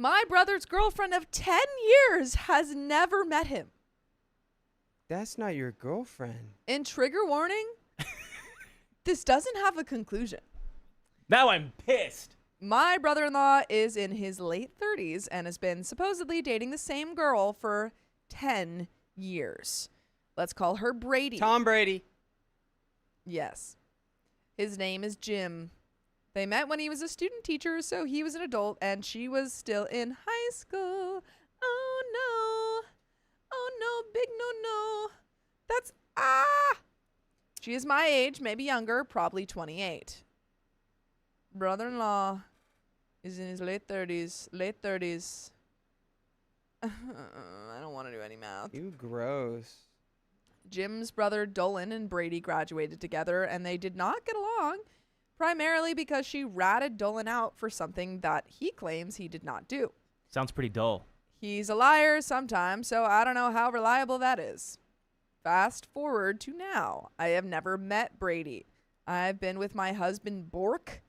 My brother's girlfriend of 10 years has never met him. That's not your girlfriend. In trigger warning, this doesn't have a conclusion. Now I'm pissed. My brother-in-law is in his late 30s and has been supposedly dating the same girl for 10 years. Let's call her Brady. Tom Brady. Yes. His name is Jim. They met when he was a student teacher, so he was an adult and she was still in high school. Oh no. Oh no, big no. That's She is my age, maybe younger, probably 28. Brother-in-law is in his late 30s. I don't want to do any math. You gross. Jim's brother Dolan and Brady graduated together, and they did not get along, primarily because she ratted Dolan out for something that he claims he did not do. Sounds pretty dull. He's a liar sometimes, so I don't know how reliable that is. Fast forward to now. I have never met Brady. I've been with my husband Bork.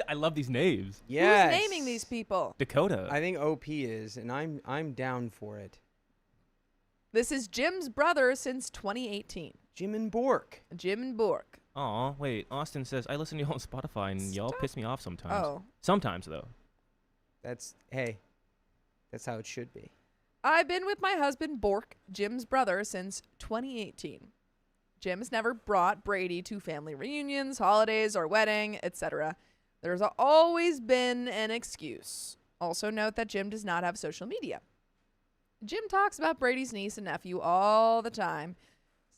I love these names. Yes. Who's naming these people? Dakota. I think OP is, and I'm down for it. This is Jim's brother since 2018. Jim and Bork. Jim and Bork. Aw, wait. Austin says, I listen to you on Spotify, and y'all piss me off sometimes. Oh. Sometimes, though. That's how it should be. I've been with my husband Bork, Jim's brother, since 2018. Jim has never brought Brady to family reunions, holidays, or wedding, etc. There's always been an excuse. Also note that Jim does not have social media. Jim talks about Brady's niece and nephew all the time,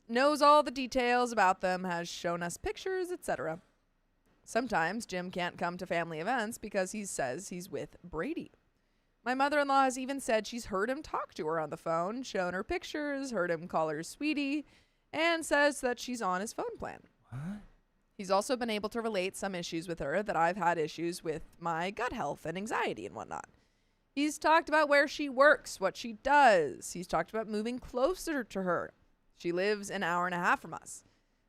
knows all the details about them, has shown us pictures, etc. Sometimes Jim can't come to family events because he says he's with Brady. My mother-in-law has even said she's heard him talk to her on the phone, shown her pictures, heard him call her sweetie, and says that she's on his phone plan. What? He's also been able to relate some issues with her that I've had issues with my gut health and anxiety and whatnot. He's talked about where she works, what she does. He's talked about moving closer to her. She lives an hour and a half from us.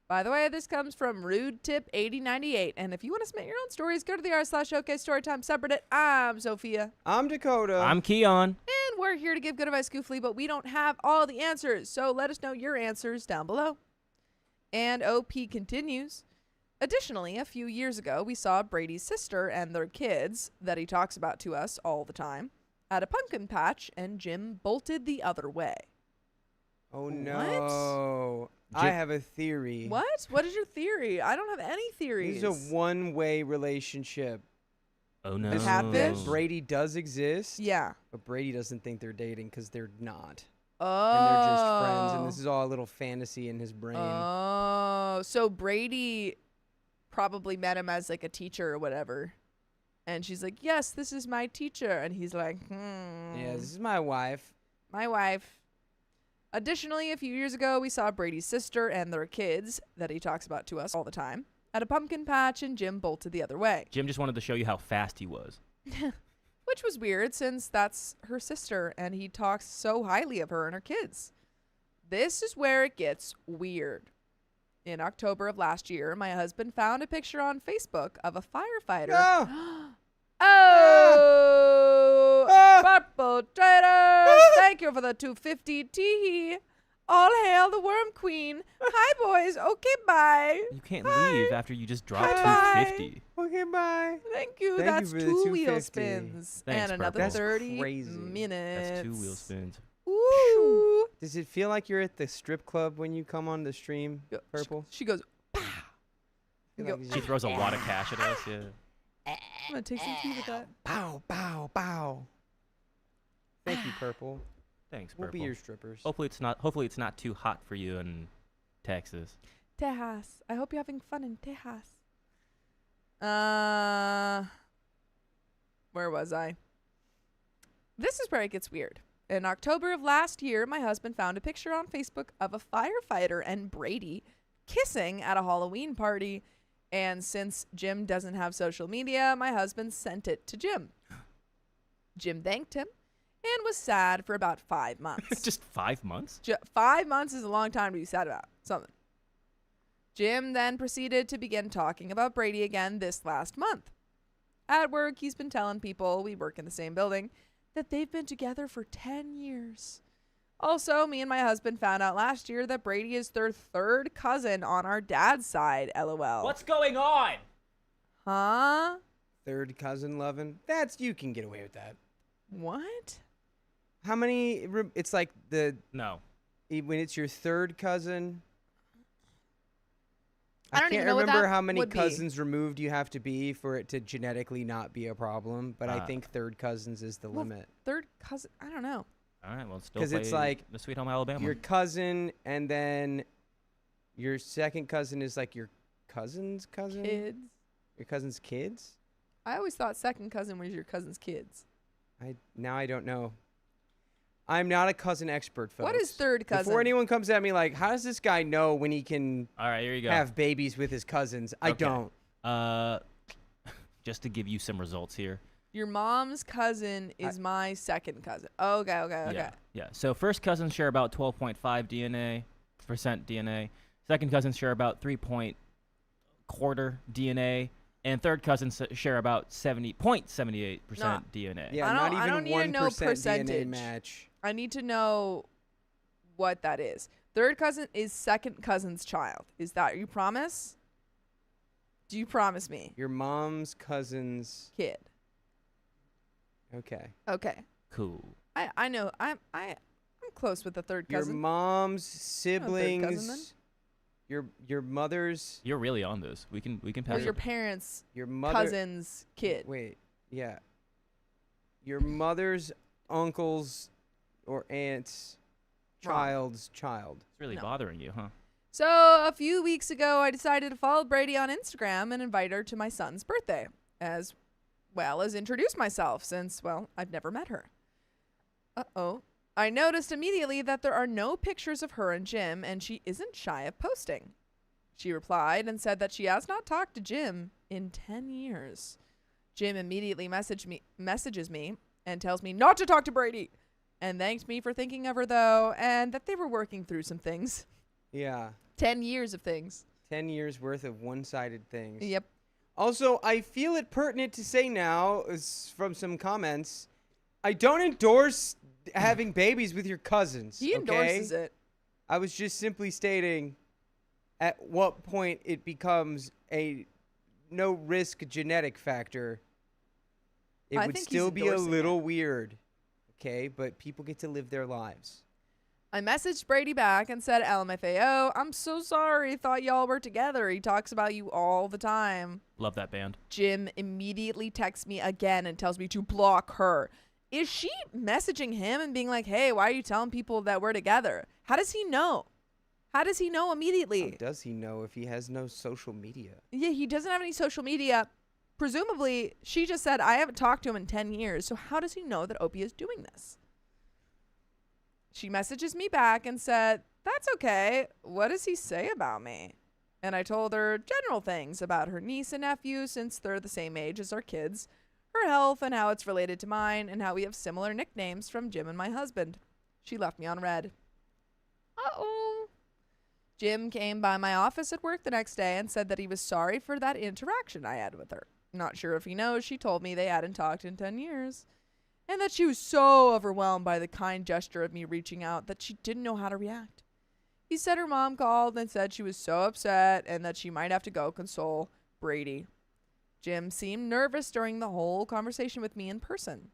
By the way, this comes from Rude Tip 8098. And if you want to submit your own stories, go to the r/OK Storytime subreddit. I'm Sophia. I'm Dakota. I'm Keon. And we're here to give good advice goofily, but we don't have all the answers. So let us know your answers down below. And OP continues. Additionally, a few years ago, we saw Brady's sister and their kids that he talks about to us all the time at a pumpkin patch, and Jim bolted the other way. Oh, no. I have a theory. What? What is your theory? I don't have any theories. This is a one-way relationship. Oh, no. This catfish? That Brady does exist. Yeah. But Brady doesn't think they're dating because they're not. Oh. And they're just friends. And this is all a little fantasy in his brain. Oh. So Brady probably met him as like a teacher or whatever. And she's like, yes, this is my teacher. And he's like, Yeah, this is my wife. My wife. Additionally, a few years ago, we saw Brady's sister and their kids that he talks about to us all the time at a pumpkin patch, and Jim bolted the other way. Jim just wanted to show you how fast he was. Which was weird since that's her sister and he talks so highly of her and her kids. This is where it gets weird. In October of last year, my husband found a picture on Facebook of a firefighter. Purple trader! Thank you for the 250 tee. All hail the worm queen. Hi, boys. Okay, bye. You can't leave after you just dropped Bye. 250. Okay, bye. Thank you. Thank That's you for the 2 wheel 250. spins. Thanks, And another Purple. That's 30 crazy. minutes. That's 2 wheel spins. Ooh. Does it feel like you're at the strip club when you come on the stream, Purple? She goes, pow. Feel You like go, it's She just throws a lot of cash at us, yeah. I'm going to take some tea with that. Pow, pow, pow. Thank you, Purple. Thanks, We'll Purple. be your strippers. Hopefully it's not too hot for you in Texas. Tejas. I hope you're having fun in Tejas. Where was I? This is where it gets weird. In October of last year, my husband found a picture on Facebook of a firefighter and Brady kissing at a Halloween party. And since Jim doesn't have social media, my husband sent it to Jim. Jim thanked him and was sad for about 5 months. Just 5 months? 5 months is a long time to be sad about something. Jim then proceeded to begin talking about Brady again this last month. At work, he's been telling people, we work in the same building, that they've been together for 10 years. Also, me and my husband found out last year that Brady is their third cousin on our dad's side, LOL. What's going on? Huh? Third cousin loving. You can get away with that. What? How many? It's like No. when it's your third cousin. I don't can't even know what remember that how many would be. cousins removed you have to be for it to genetically not be a problem, but I think third cousins is the limit. Third cousin? I don't know. All right, well, still 'Cause it's play like the Sweet Home Alabama. Your cousin, and then your second cousin is like your cousin's cousin? Kids. Your cousin's kids? I always thought second cousin was your cousin's kids. Now I don't know. I'm not a cousin expert, folks. What is third cousin? Before anyone comes at me like, how does this guy know when he can All right, here you go. have babies with his cousins? I Okay. don't. Just to give you some results here. Your mom's cousin is my second cousin. Okay. Yeah. So first cousins share about 12.5 percent DNA. Second cousins share about 3.25 DNA. And third cousins share about 70.78% DNA. Yeah, I not don't even need to know 1% DNA percentage. match. I need to know what that is. Third cousin is second cousin's child. Is that you promise? Do you promise me? Your mom's cousin's. Kid. Okay. Okay. Cool. I know. I'm close with the third cousin. Your mom's third cousin, then. siblings. Your mother's. You're really on this. We can Or pass your it. parents' Your mother. cousin's kid. Wait. Yeah. Your mother's uncle's or aunt's Wrong. child's child. It's really No. bothering you, huh? So a few weeks ago, I decided to follow Brady on Instagram and invite her to my son's birthday, as well as introduce myself since, well, I've never met her. Uh-oh. I noticed immediately that there are no pictures of her and Jim, and she isn't shy of posting. She replied and said that she has not talked to Jim in 10 years. Jim immediately messages me and tells me not to talk to Brady, and thanked me for thinking of her, though, and that they were working through some things. Yeah. 10 years of things. 10 years worth of one-sided things. Yep. Also, I feel it pertinent to say now, from some comments, I don't endorse having babies with your cousins. He endorses it. I was just simply stating at what point it becomes a no-risk genetic factor. It I would think he's still be a endorsing little weird, okay? But people get to live their lives. I messaged Brady back and said, LMFAO, I'm so sorry. Thought y'all were together. He talks about you all the time. Love that band. Jim immediately texts me again and tells me to block her. Is she messaging him and being like, hey, why are you telling people that we're together? How does he know? How does he know immediately? How does he know if he has no social media? Yeah, he doesn't have any social media. Presumably, she just said, I haven't talked to him in 10 years. So how does he know that Opie is doing this? She messages me back and said, that's okay. What does he say about me? And I told her general things about her niece and nephew since they're the same age as our kids, her health and how it's related to mine, and how we have similar nicknames from Jim and my husband. She left me on red. Uh-oh. Jim came by my office at work the next day and said that he was sorry for that interaction I had with her. Not sure if he knows she told me they hadn't talked in 10 years. And that she was so overwhelmed by the kind gesture of me reaching out that she didn't know how to react. He said her mom called and said she was so upset and that she might have to go console Brady. Jim seemed nervous during the whole conversation with me in person.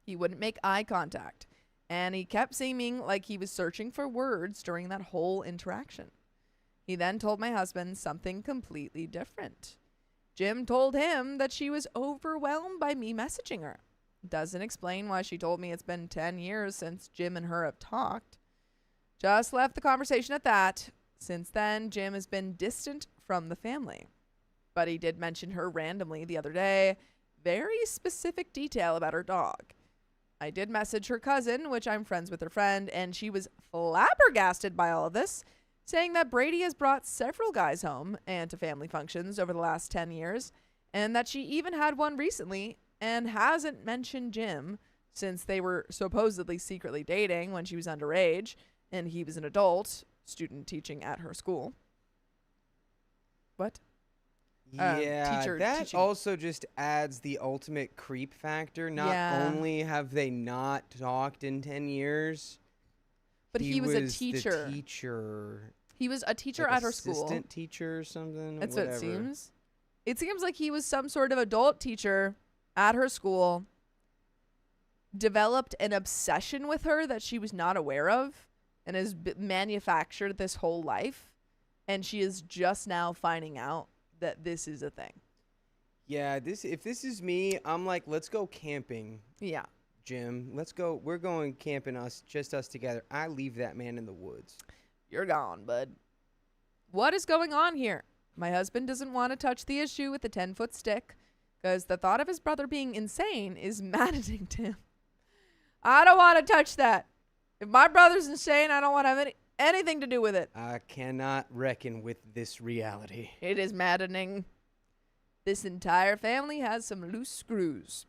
He wouldn't make eye contact, and he kept seeming like he was searching for words during that whole interaction. He then told my husband something completely different. Jim told him that she was overwhelmed by me messaging her. Doesn't explain why she told me it's been 10 years since Jim and her have talked. Just left the conversation at that. Since then, Jim has been distant from the family. But he did mention her randomly the other day. Very specific detail about her dog. I did message her cousin, which I'm friends with her friend, and she was flabbergasted by all of this, saying that Brady has brought several guys home and to family functions over the last 10 years, and that she even had one recently and hasn't mentioned Jim since they were supposedly secretly dating when she was underage and he was an adult student teaching at her school. What? Yeah, teacher that teaching. also just adds the ultimate creep factor. Not Yeah. only have they not talked in 10 years, But he was a the teacher. teacher. He was a teacher like at her school. assistant teacher or something. That's whatever. what it seems. It seems like he was some sort of adult teacher at her school, developed an obsession with her that she was not aware of, and has manufactured this whole life. And she is just now finding out that this is a thing. Yeah, if this is me, I'm like, let's go camping, Yeah. Jim. Let's go. We're going camping, just us together. I leave that man in the woods. You're gone, bud. What is going on here? My husband doesn't want to touch the issue with the 10-foot stick because the thought of his brother being insane is maddening to him. I don't want to touch that. If my brother's insane, I don't want to have anything to do with it. I cannot reckon with this reality. It is maddening. This entire family has some loose screws.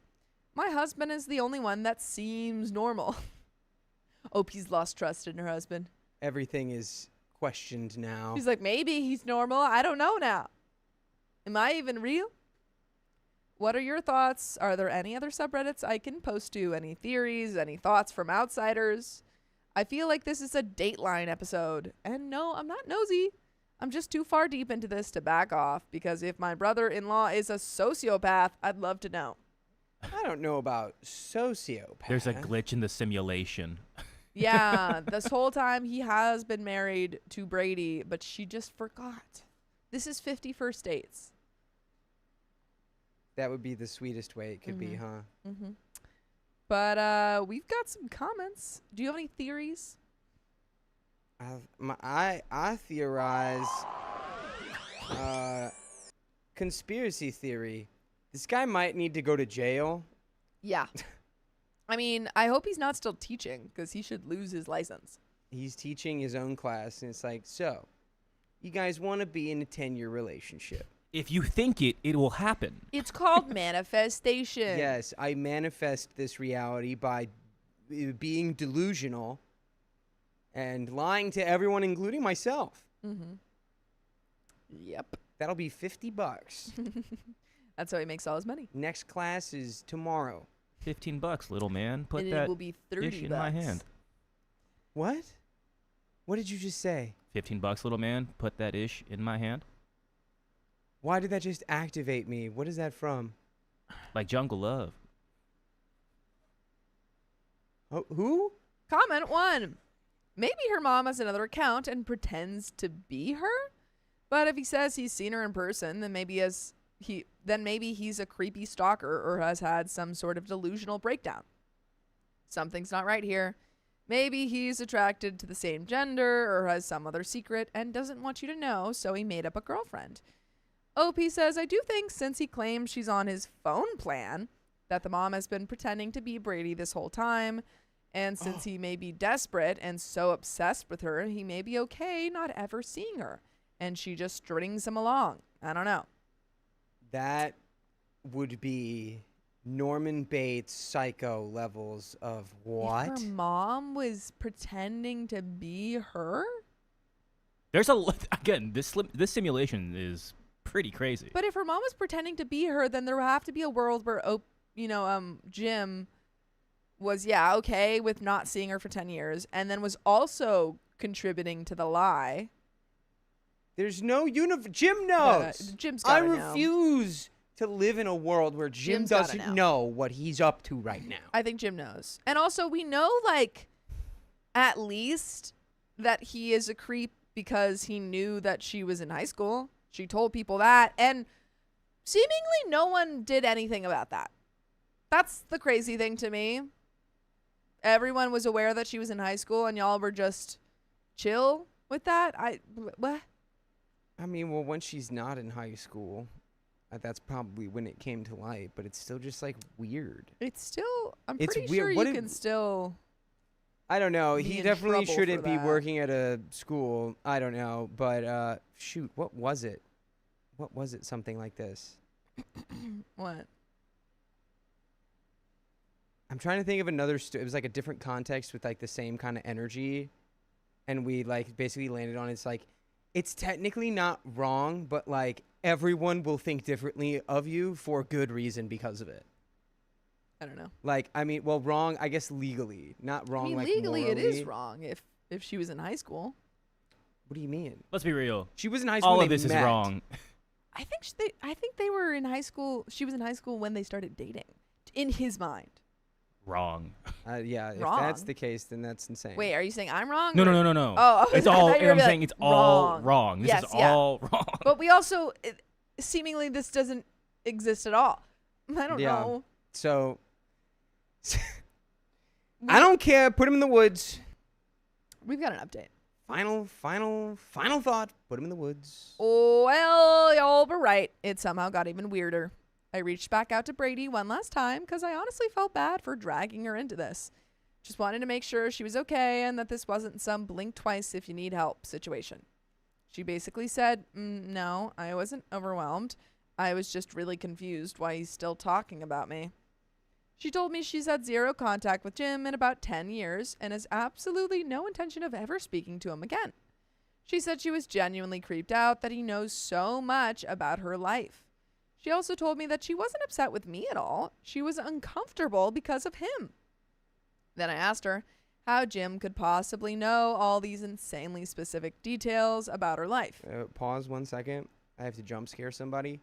My husband is the only one that seems normal. Opie's lost trust in her husband. Everything is questioned now. She's like, maybe he's normal. I don't know now. Am I even real? What are your thoughts? Are there any other subreddits I can post to? Any theories? Any thoughts from outsiders? I feel like this is a Dateline episode. And no, I'm not nosy. I'm just too far deep into this to back off, because if my brother-in-law is a sociopath, I'd love to know. I don't know about sociopath. There's a glitch in the simulation. Yeah, this whole time he has been married to Brady, but she just forgot. This is 50 first dates. That would be the sweetest way it could be, huh? Mm-hmm. But we've got some comments. Do you have any theories? I theorize conspiracy theory. This guy might need to go to jail. Yeah. I mean, I hope he's not still teaching, because he should lose his license. He's teaching his own class, and it's like, so, you guys want to be in a 10-year relationship. If you think it, it will happen. It's called manifestation. Yes, I manifest this reality by being delusional and lying to everyone, including myself. Mm-hmm. Yep. That'll be $50. That's how he makes all his money. Next class is tomorrow. $15, little man. Put and that it will be 30 dish in bucks. my hand. What? What did you just say? $15, little man. Put that ish in my hand. Why did that just activate me? What is that from? Like Jungle Love. Oh, who? Comment 1. Maybe her mom has another account and pretends to be her. But if he says he's seen her in person, then maybe he's a creepy stalker or has had some sort of delusional breakdown. Something's not right here. Maybe he's attracted to the same gender or has some other secret and doesn't want you to know, so he made up a girlfriend. OP says, I do think since he claims she's on his phone plan, that the mom has been pretending to be Brady this whole time. And since he may be desperate and so obsessed with her, he may be okay not ever seeing her. And she just strings him along. I don't know. That would be Norman Bates psycho levels of what? If her mom was pretending to be her? There's again, this simulation is pretty crazy. But if her mom was pretending to be her, then there would have to be a world where, Jim was, okay with not seeing her for 10 years and then was also contributing to the lie. There's no Jim knows. Jim's I gotta know. refuse to live in a world where Jim Jim's gotta doesn't know. know what he's up to right now. I think Jim knows. And also, we know, at least that he is a creep because he knew that she was in high school. She told people that. And seemingly no one did anything about that. That's the crazy thing to me. Everyone was aware that she was in high school and y'all were just chill with that. What? I mean, well, when she's not in high school, that's probably when it came to light, but it's still just weird. It's still, I'm It's pretty weird. sure What you if- can still. I don't know. Be He in definitely trouble shouldn't for be that. working at a school. I don't know. But shoot, what was it? What was it? Something like this. What? I'm trying to think of another. It was a different context with the same kind of energy, and we basically landed on it's it's technically not wrong, but like everyone will think differently of you for good reason because of it. I don't know. Like, I mean, well, wrong, I guess legally, not wrong. I mean, like legally, it is morally. wrong if she was in high school. What do you mean? Let's be real. She was in high school. All when of they this met. is wrong. I think they were in high school. She was in high school when they started dating. In his mind. Wrong. Yeah, if Wrong. that's the case, then that's insane. Wait, are you saying I'm wrong? No, or- no, no, no, no. Oh, It's I all. thought you were I'm gonna be saying like, it's all wrong. This Yes, is yeah. all wrong. But we also seemingly this doesn't exist at all. I don't Yeah. know. So, I don't care. Put him in the woods. We've got an update. Final thought. Put him in the woods. Well, y'all were right. It somehow got even weirder. I reached back out to Brady one last time because I honestly felt bad for dragging her into this. Just wanted to make sure she was okay and that this wasn't some blink twice if you need help situation. She basically said, no, I wasn't overwhelmed. I was just really confused why he's still talking about me. She told me she's had zero contact with Jim in about 10 years and has absolutely no intention of ever speaking to him again. She said she was genuinely creeped out that he knows so much about her life. She also told me that she wasn't upset with me at all. She was uncomfortable because of him. Then I asked her how Jim could possibly know all these insanely specific details about her life. Pause 1 second. I have to jump scare somebody.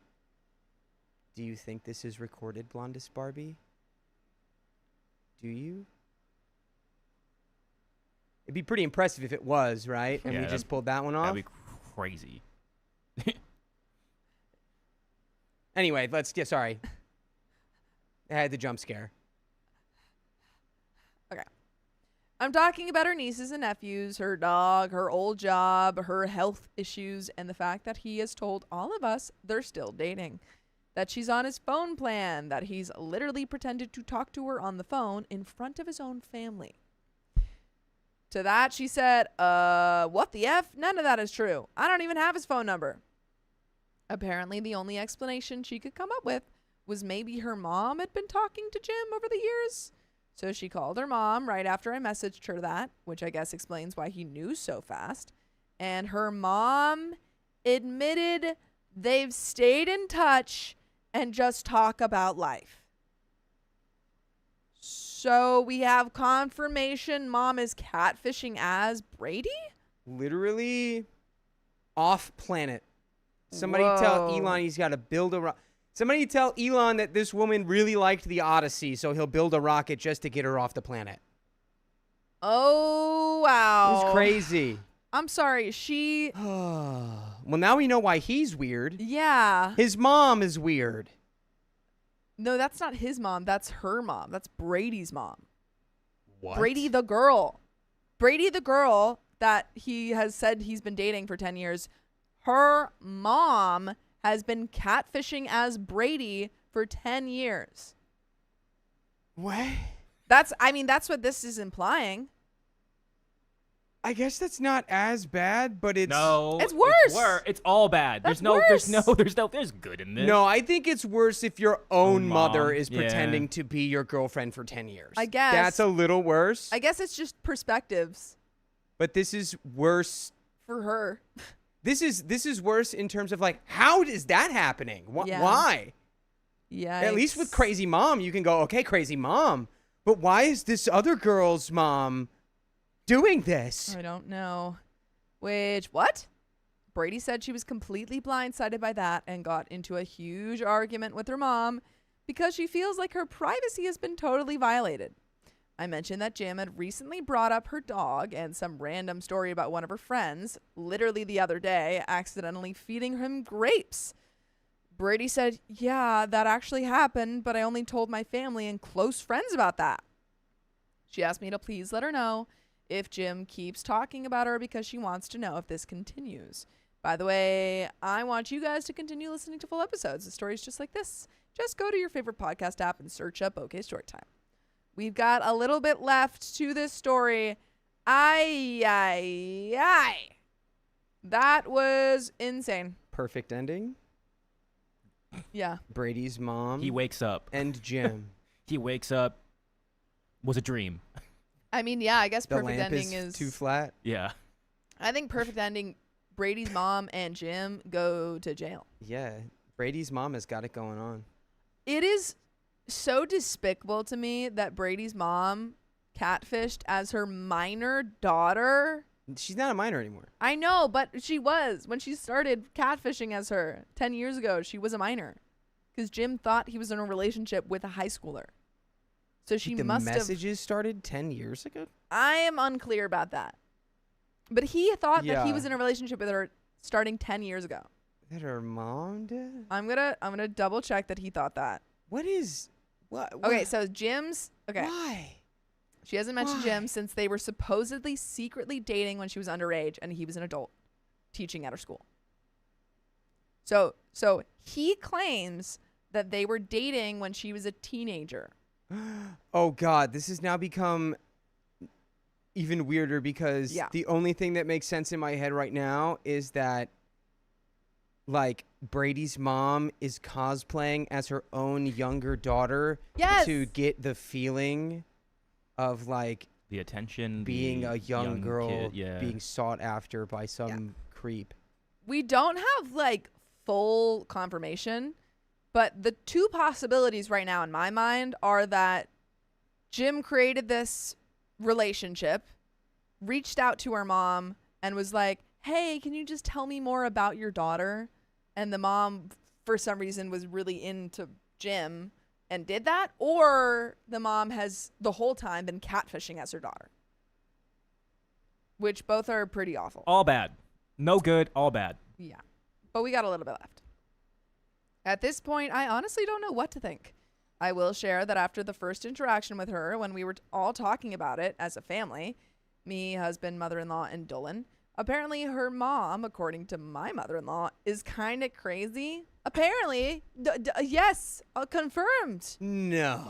Do you think this is recorded, Blondest Barbie? Do you? It'd be pretty impressive if it was, right? And Yeah, we just pulled that one off. That'd be crazy. Anyway, sorry. I had the jump scare. I'm talking about her nieces and nephews, her dog, her old job, her health issues, and the fact that he has told all of us they're still dating. That she's on his phone plan, that he's literally pretended to talk to her on the phone in front of his own family. To that, she said, what the F? None of that is true. I don't even have his phone number. Apparently, the only explanation she could come up with was maybe her mom had been talking to Jim over the years. So she called her mom right after I messaged her that, which I guess explains why he knew so fast. And her mom admitted they've stayed in touch and just talk about life. So we have confirmation mom is catfishing as Brady? Literally off planet. Somebody tell Whoa. Elon he's got to build a Somebody tell Elon that this woman really liked the Odyssey, so he'll build a rocket just to get her off the planet. Oh, wow. It's crazy. I'm sorry. She, Well, now we know why he's weird. yeah. His mom is weird. No, that's not his mom. That's her mom. That's Brady's mom. What? Brady the girl. Brady the girl that he has said he's been dating for 10 years. Her mom has been catfishing as Brady for 10 years. What? That's what this is implying. I guess that's not as bad, but it's No, It's worse. It's all bad. That's There's good in this. No, I think it's worse if your own mother mom, is yeah. pretending to be your girlfriend for 10 years. I guess. That's a little worse. I guess it's just perspectives But this is worse. for her. This is worse in terms of like, how is that happening? Yeah. Why? Yeah. At least with crazy mom, you can go, okay, crazy mom. But why is this other girl's mom doing this? I don't know. What? Brady said she was completely blindsided by that and got into a huge argument with her mom because she feels like her privacy has been totally violated. I mentioned that Jim had recently brought up her dog and some random story about one of her friends, literally the other day, accidentally feeding him grapes. Brady said, yeah, that actually happened, but I only told my family and close friends about that. She asked me to please let her know if Jim keeps talking about her because she wants to know if this continues. By the way, I want you guys to continue listening to full episodes of stories just like this. Just go to your favorite podcast app and search up OK Storytime. We've got a little bit left to this story. That was insane. Perfect ending. Yeah. Brady's mom He wakes up. and Jim. He wakes up. Was a dream. I mean, yeah, I guess The perfect lamp ending is is too flat. Yeah. I think perfect ending Brady's mom and Jim go to jail. Yeah, Brady's mom has got it going on. It is so despicable to me that Brady's mom catfished as her minor daughter. She's not a minor anymore. I know, but she was. When she started catfishing as her 10 years ago, she was a minor. Because Jim thought he was in a relationship with a high schooler. So she must have... The messages started 10 years ago? I am unclear about that. But he thought that he Yeah. was in a relationship with her starting 10 years ago. That her mom did? I'm gonna double check that he thought that. What is... What? Okay, so Jim's... Okay. Why? She hasn't mentioned Why? Jim since they were supposedly secretly dating when she was underage and he was an adult teaching at her school. So he claims that they were dating when she was a teenager. Oh, God. This has now become even weirder because the only thing that makes sense in my head right now is that, like, Brady's mom is cosplaying as her own younger daughter to get the feeling of, like, The attention, being the a young girl kid, yeah. being sought after by some creep. We don't have, like, full confirmation, but the two possibilities right now in my mind are that Jim created this relationship, reached out to her mom, and was like, hey, can you just tell me more about your daughter? And the mom, for some reason, was really into Jim and did that. Or the mom has the whole time been catfishing as her daughter, which both are pretty awful. All bad. No good, all bad. Yeah. But we got a little bit left. At this point, I honestly don't know what to think. I will share that after the first interaction with her, when we were all talking about it as a family, me, husband, mother-in-law, and Dolan, apparently her mom, according to my mother-in-law, is kind of crazy. Apparently. Yes, confirmed. No.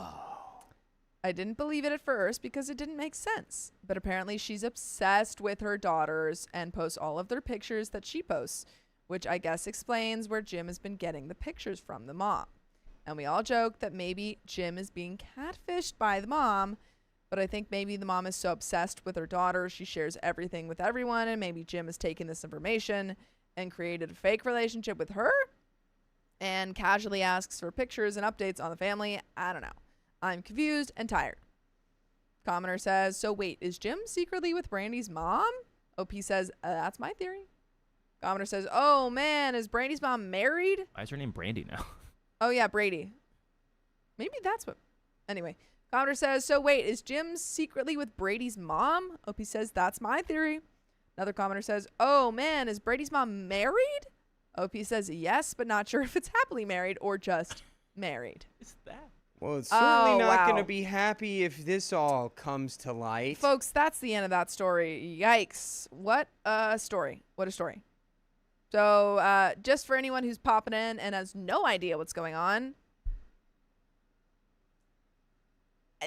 I didn't believe it at first because it didn't make sense. But apparently she's obsessed with her daughters and posts all of their pictures that she posts, which I guess explains where Jim has been getting the pictures from the mom. And we all joke that maybe Jim is being catfished by the mom, but I think maybe the mom is so obsessed with her daughter, she shares everything with everyone, and maybe Jim has taken this information and created a fake relationship with her and casually asks for pictures and updates on the family. I don't know. I'm confused and tired. Commenter says, so wait, is Jim secretly with Brandy's mom? OP says, that's my theory. Commenter says, oh man, is Brandy's mom married? Why is her name Brandy now? Oh yeah, Brady. Maybe that's what. Anyway, Commenter says, so wait, is Jim secretly with Brady's mom? OP says, that's my theory. Another commenter says, oh man, is Brady's mom married? OP says, yes, but not sure if it's happily married or just married. Is that? Well, it's certainly not going wow. to be happy if this all comes to light. Folks, that's the end of that story. Yikes. What a story. What a story. So just for anyone who's popping in and has no idea what's going on,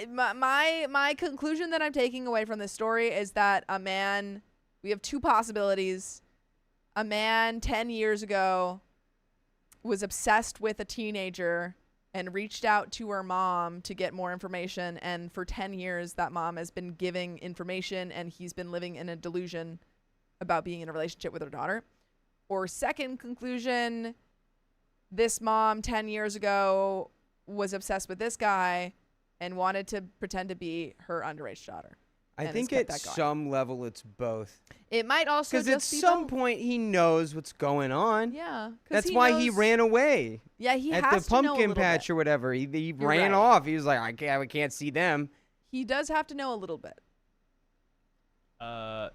my conclusion that I'm taking away from this story is that a man, we have two possibilities. A man 10 years ago was obsessed with a teenager and reached out to her mom to get more information. And for 10 years, that mom has been giving information and he's been living in a delusion about being in a relationship with her daughter. Or second conclusion, this mom 10 years ago was obsessed with this guy and wanted to pretend to be her underage daughter. I think at some level it's both. It might also just be Because at some point he knows what's going on. Yeah. That's why he ran away. Yeah, he at has the to know a pumpkin little patch bit. or whatever. He ran right. off. He was like, I can't see them. He does have to know a little bit.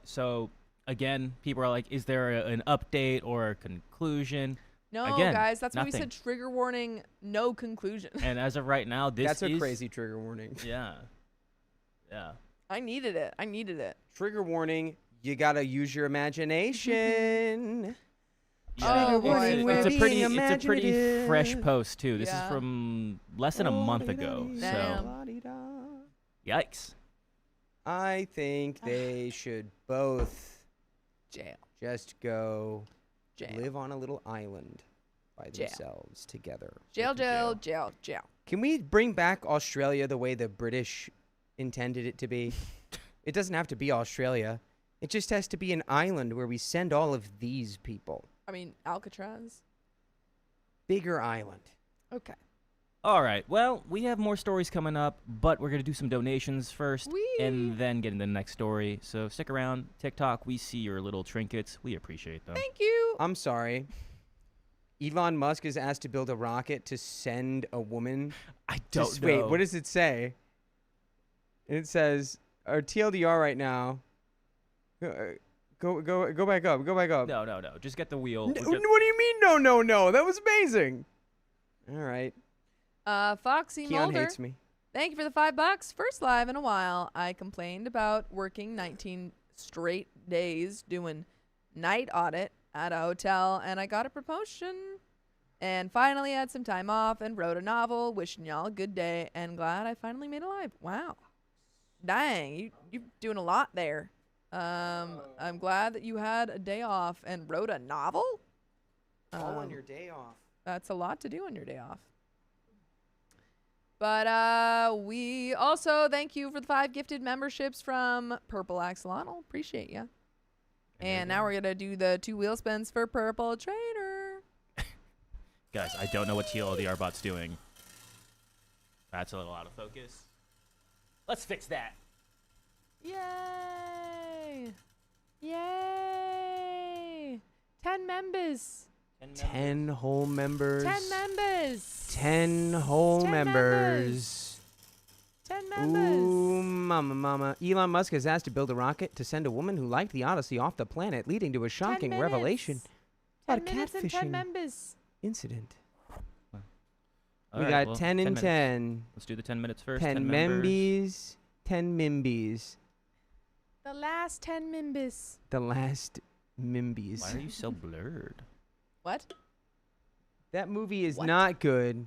So again, people are like, is there an update or a conclusion? No, Again, guys, that's nothing. why we said trigger warning, no conclusion. And as of right now, That's a crazy trigger warning. Yeah. Yeah. I needed it. Trigger warning, you got to use your imagination. Oh, boy. It's a pretty fresh post too. This is Yeah. from less than a month ago. So yikes. I think they should both Jail. just go Jail. live on a little island by themselves together. Jail. Can we bring back Australia the way the British intended it to be? It doesn't have to be Australia. It just has to be an island where we send all of these people. I mean, Alcatraz. Bigger island. Okay. All right. Well, we have more stories coming up, but we're going to do some donations first and then get into the next story. So stick around. TikTok, we see your little trinkets. We appreciate them. Thank you. I'm sorry. Elon Musk is asked to build a rocket to send a woman. I don't know. Wait, what does it say? It says, our TLDR right now. Go back up. Go back up. No. Just get the wheel. What do you mean, no? That was amazing. All right. Foxy Keon Mulder. hates me. Thank you for the $5. First live in a while. I complained about working 19 straight days doing night audit at a hotel, and I got a promotion. And finally had some time off and wrote a novel. Wishing y'all a good day, and glad I finally made it live. Wow. Dang, you're doing a lot there. I'm glad that you had a day off and wrote a novel. All on your day off. That's a lot to do on your day off. But we also thank you for the 5 gifted memberships from Purple Axolotl. Appreciate ya. And now we're going to do the 2 wheel spins for Purple Trader. Guys, I don't know what TLDR bot's doing. That's a little out of focus. Let's fix that. Yay! Yay! 10 members. 10 whole members. 10 members. 10 whole 10 members. 10 members. Ooh, mama. Elon Musk is asked to build a rocket to send a woman who liked the Odyssey off the planet, leading to a shocking revelation about a 10 minutes and 10 catfishing members. incident. All We right, got 10 and 10. Let's do the 10 minutes first. 10 members. membies. 10 mimbies. The last 10 members. The last mimbies. Why are you so blurred? What? That movie is What? not good.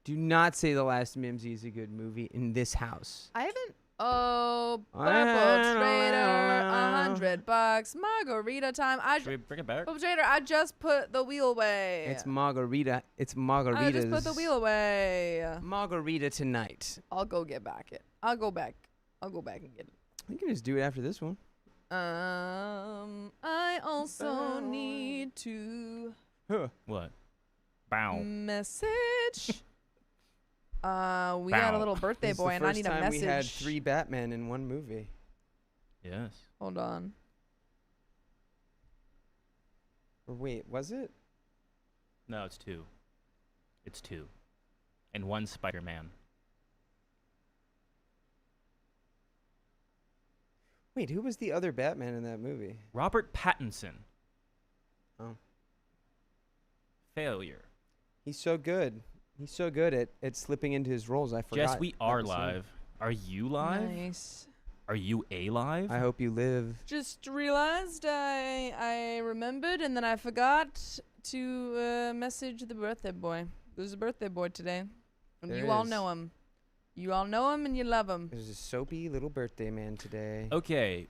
Do not say The Last Mimsy is a good movie in this house. I haven't. Oh, I Purple don't Trader, know. $100. Margarita time. Should we bring it back? Purple Trader, I just put the wheel away. It's margarita. It's margaritas. I just put the wheel away. Margarita tonight. I'll go get back it. I'll go back and get it. You can just do it after this one. I also need to What? Bow. message. We got a little birthday This is boy, the and I first need a time message. we had 3 Batman in one movie. Yes. Hold on. Or wait, was it? No, it's 2. It's 2. And 1 Spider-Man. Wait, who was the other Batman in that movie? Robert Pattinson. Oh. Failure. He's so good. He's so good at slipping into his roles. I forgot. Jess, we that are was him. live. Are you live? Nice. Are you alive? I hope you live. Just realized I remembered, and then I forgot to message the birthday boy. There's a birthday boy today, and There you all is. know him. You all know him, and you love him. There's a soapy little birthday man today. Okay.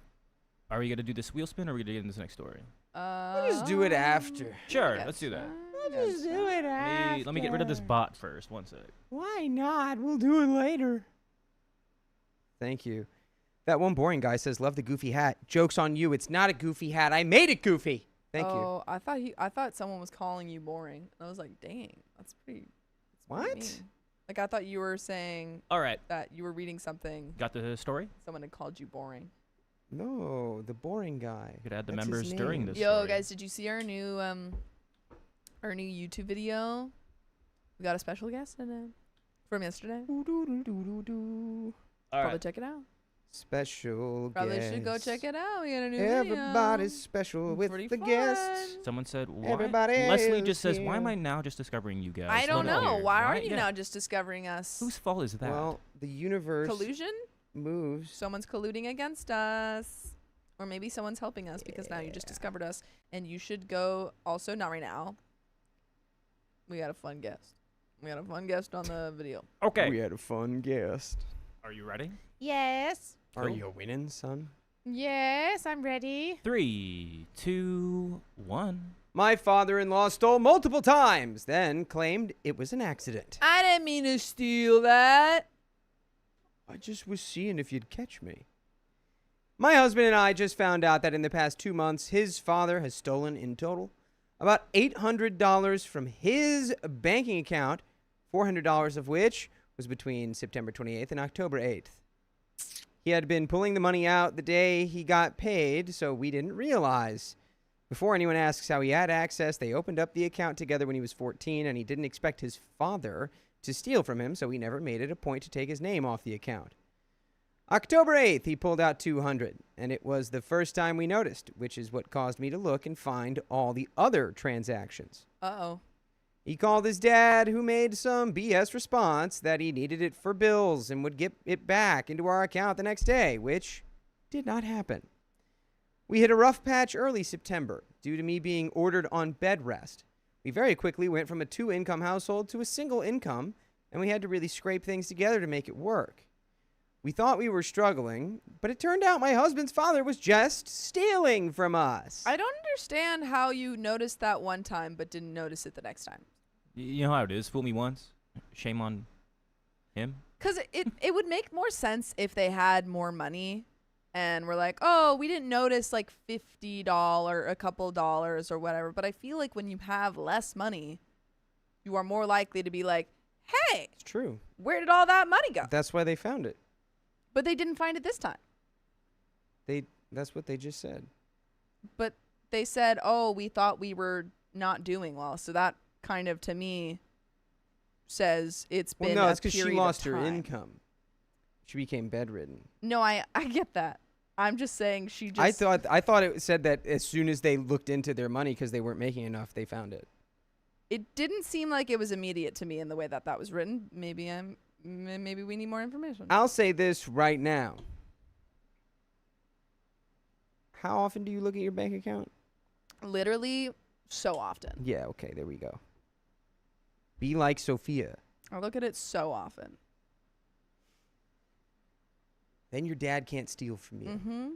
Are we going to do this wheel spin, or are we going to get into this next story? We'll just do it after. Sure, let's do that. Just do it after. Let me get rid of this bot first. One sec. Why not? We'll do it later. Thank you. That one boring guy says, "Love the goofy hat." Joke's on you. It's not a goofy hat. I made it goofy. Thank you. Oh, I thought someone was calling you boring. I was like, dang, that's pretty. What? mean. Like I thought you were saying All right. that you were reading something. Got the story? Someone had called you boring. No, the boring guy. You could add the That's his members during name. this Yo, story. guys, did you see our new YouTube video? We got a special guest in it from yesterday. Doo-doo-doo-doo-doo-doo. All Probably right. check it out. Special Probably guest. should go check it out. We got a new Everybody's video. special with Pretty the fun. guest. Someone said, why? Everybody Leslie is just says, why am here. I now just discovering you guys? I don't Look know. here. Why are Right? you Yeah. now just discovering us? Whose fault is that? Well, the universe Collusion? moves. Someone's colluding against us. Or maybe someone's helping us because now you just discovered us. And you should go also, not right now. We got a fun guest. We got a fun guest on the video. okay. We had a fun guest. Are you ready? Yes. Are Cool. you winning, son? Yes, I'm ready. 3, 2, 1. My father-in-law stole multiple times, then claimed it was an accident. I didn't mean to steal that. I just was seeing if you'd catch me. My husband and I just found out that in the past 2 months, his father has stolen in total about $800 from his banking account, $400 of which was between September 28th and October 8th. He had been pulling the money out the day he got paid, so we didn't realize. Before anyone asks how he had access, they opened up the account together when he was 14, and he didn't expect his father to steal from him, so he never made it a point to take his name off the account. October 8th, he pulled out $200, and it was the first time we noticed, which is what caused me to look and find all the other transactions. Uh-oh. He called his dad, who made some BS response that he needed it for bills and would get it back into our account the next day, which did not happen. We hit a rough patch early September due to me being ordered on bed rest. We very quickly went from a 2-income household to a single income, and we had to really scrape things together to make it work. We thought we were struggling, but it turned out my husband's father was just stealing from us. I don't understand how you noticed that one time but didn't notice it the next time. You know how it is. Fool me once, shame on him. Because it would make more sense if they had more money and we're like, oh, we didn't notice like $50, a couple dollars or whatever. But I feel like when you have less money, you are more likely to be like, hey, It's true. where did all that money go? That's why they found it. But they didn't find it this time. That's what they just said. But they said, oh, we thought we were not doing well. So that kind of, to me, says it's been Well, no, a it's because she period lost of her time. income. She became bedridden. No, I get that. I'm just saying she just... I thought it said that as soon as they looked into their money because they weren't making enough, they found it. It didn't seem like it was immediate to me in the way that was written. Maybe we need more information. I'll say this right now. How often do you look at your bank account? Literally so often. Yeah, okay, there we go. Be like Sophia. I look at it so often. Then your dad can't steal from you. Mm-hmm.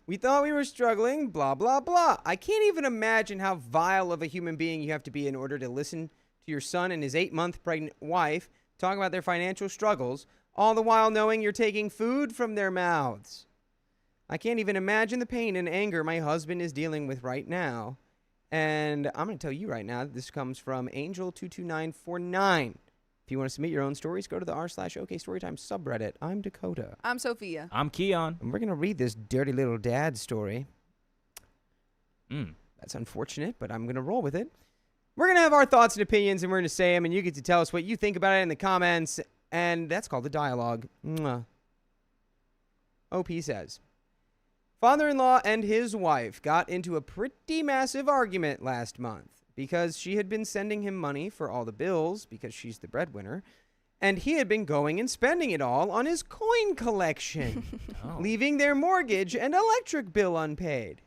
We thought we were struggling, blah, blah, blah. I can't even imagine how vile of a human being you have to be in order to listen to your son and his 8-month pregnant wife talk about their financial struggles, all the while knowing you're taking food from their mouths. I can't even imagine the pain and anger my husband is dealing with right now. And I'm going to tell you right now, this comes from Angel22949. If you want to submit your own stories, go to the r/OK Storytime subreddit. I'm Dakota. I'm Sophia. I'm Keon. And we're going to read this dirty little dad story. Mm. That's unfortunate, but I'm going to roll with it. We're going to have our thoughts and opinions, and we're going to say them, and you get to tell us what you think about it in the comments, and that's called the dialogue. Mwah. OP says, father-in-law and his wife got into a pretty massive argument last month because she had been sending him money for all the bills because she's the breadwinner, and he had been going and spending it all on his coin collection, leaving their mortgage and electric bill unpaid.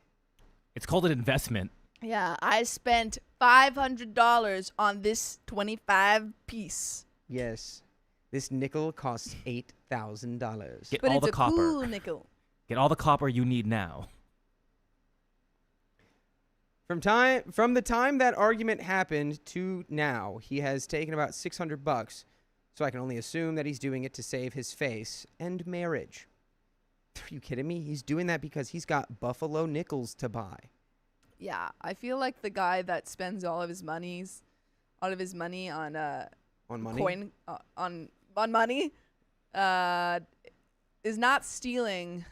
It's called an investment. Yeah, I spent $500 on this 25 piece. Yes, this nickel costs $8,000. Get But all it's the a copper. cool nickel. Get all the copper you need now. From the time that argument happened to now, he has taken about $600, so I can only assume that he's doing it to save his face and marriage. Are you kidding me? He's doing that because he's got buffalo nickels to buy. Yeah, I feel like the guy that spends all of his money on money? coin on money is not stealing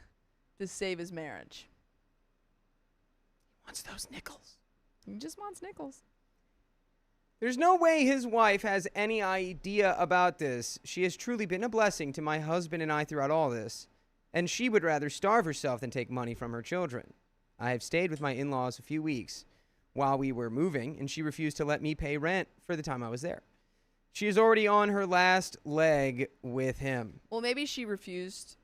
to save his marriage. Wants those nickels. He just wants nickels. There's no way his wife has any idea about this. She has truly been a blessing to my husband and I throughout all this, and she would rather starve herself than take money from her children. I have stayed with my in-laws a few weeks while we were moving, and she refused to let me pay rent for the time I was there. She is already on her last leg with him. Well, maybe she refused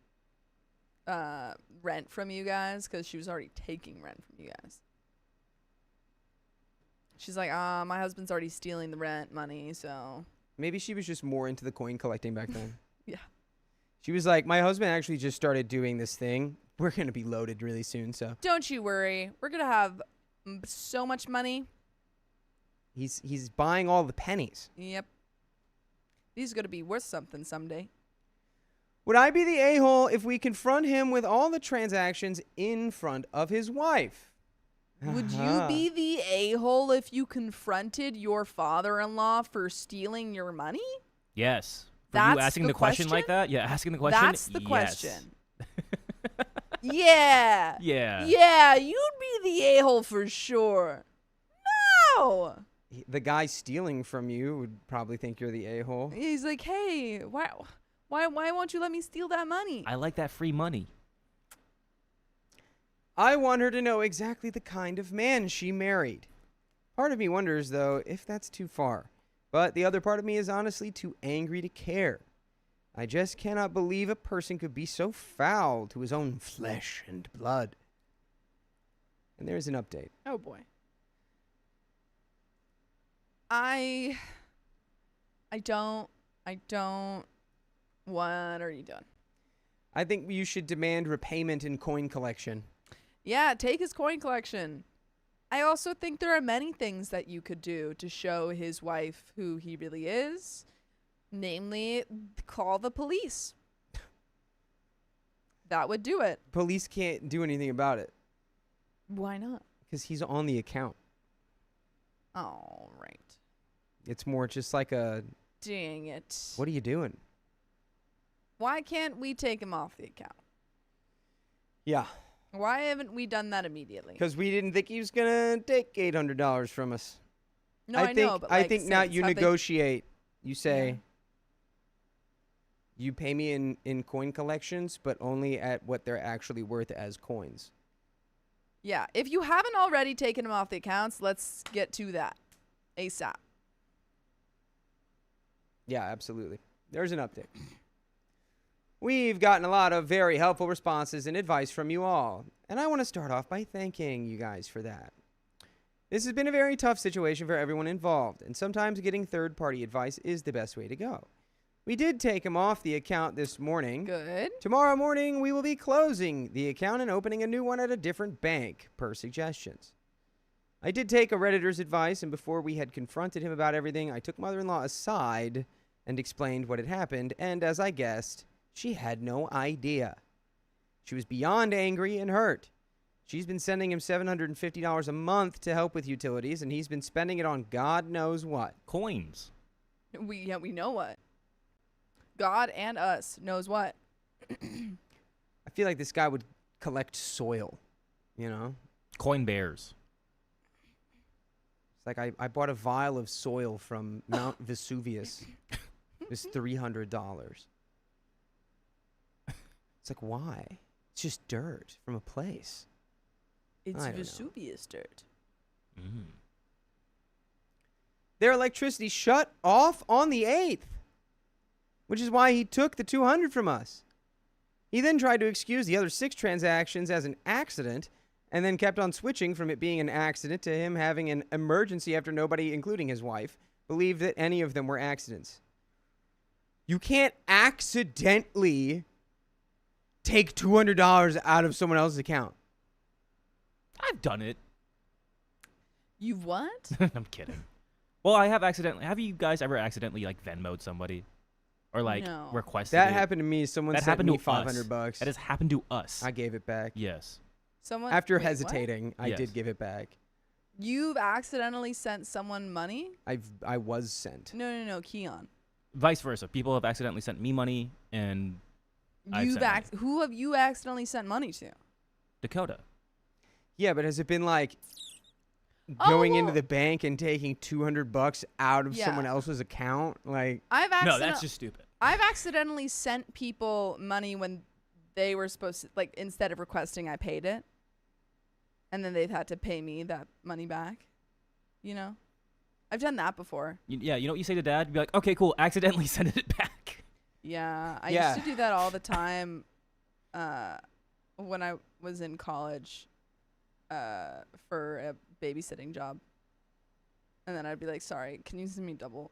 rent from you guys because she was already taking rent from you guys. She's like, my husband's already stealing the rent money, so. Maybe she was just more into the coin collecting back then. Yeah. She was like, my husband actually just started doing this thing. We're going to be loaded really soon, so. Don't you worry. We're going to have so much money. He's buying all the pennies. Yep. These are going to be worth something someday. Would I be the a-hole if we confront him with all the transactions in front of his wife? Would you be the a-hole if you confronted your father-in-law for stealing your money? Yes. For That's you asking the question like that? Yeah, asking the question. That's the yes. question. Yeah. Yeah. Yeah, you'd be the a-hole for sure. No. The guy stealing from you would probably think you're the a-hole. He's like, hey, why won't you let me steal that money? I like that free money. I want her to know exactly the kind of man she married. Part of me wonders, though, if that's too far. But the other part of me is honestly too angry to care. I just cannot believe a person could be so foul to his own flesh and blood. And there's an update. Oh, boy. I don't. What are you doing? I think you should demand repayment in coin collection. Yeah, take his coin collection. I also think there are many things that you could do to show his wife who he really is. Namely, call the police. That would do it. Police can't do anything about it. Why not? Because he's on the account. Oh, right. It's more just like a... Dang it. What are you doing? Why can't we take him off the account? Yeah. Why haven't we done that immediately? Because we didn't think he was going to take $800 from us. No, I know, but I think now you negotiate. You say... Yeah. You pay me in coin collections, but only at what they're actually worth as coins. Yeah. If you haven't already taken him off the accounts, let's get to that ASAP. Yeah, absolutely. There's an update. We've gotten a lot of very helpful responses and advice from you all, and I want to start off by thanking you guys for that. This has been a very tough situation for everyone involved, and sometimes getting third-party advice is the best way to go. We did take him off the account this morning. Good. Tomorrow morning, we will be closing the account and opening a new one at a different bank, per suggestions. I did take a Redditor's advice, and before we had confronted him about everything, I took mother-in-law aside and explained what had happened, and as I guessed, she had no idea. She was beyond angry and hurt. She's been sending him $750 a month to help with utilities, and he's been spending it on God knows what. Coins. We know what. God and us knows what. I feel like this guy would collect soil, you know? Coin bears. It's like I bought a vial of soil from Mount Vesuvius. It was $300. It's like, why? It's just dirt from a place. It's I don't know. Vesuvius dirt. Mm. Their electricity shut off on the 8th, which is why he took the $200 from us. He then tried to excuse the other 6 transactions as an accident, and then kept on switching from it being an accident to him having an emergency after nobody, including his wife, believed that any of them were accidents. You can't accidentally take $200 out of someone else's account. I've done it. You've what? I'm kidding. Well, I have accidentally. Have you guys ever accidentally like Venmo'd somebody, or like No. requested? That it? happened to me. Someone That sent happened me to us. $500. That has happened to us. I gave it back. Yes. Someone After wait, what? hesitating, I Yes. did give it back. You've accidentally sent someone money? I was sent. No, Keon. Vice versa. People have accidentally sent me money, and I've sent money. Who have you accidentally sent money to? Dakota. Yeah, but has it been like Oh, going into well- the bank and taking $200 out of Yeah. someone else's account? Like, No, that's just stupid. I've accidentally sent people money when they were supposed to, like, instead of requesting, I paid it. And then they've had to pay me that money back. You know? I've done that before. Yeah, you know what you say to dad? You'd be like, okay, cool, accidentally send it back. Yeah, I Yeah. used to do that all the time when I was in college for a babysitting job. And then I'd be like, sorry, can you send me double?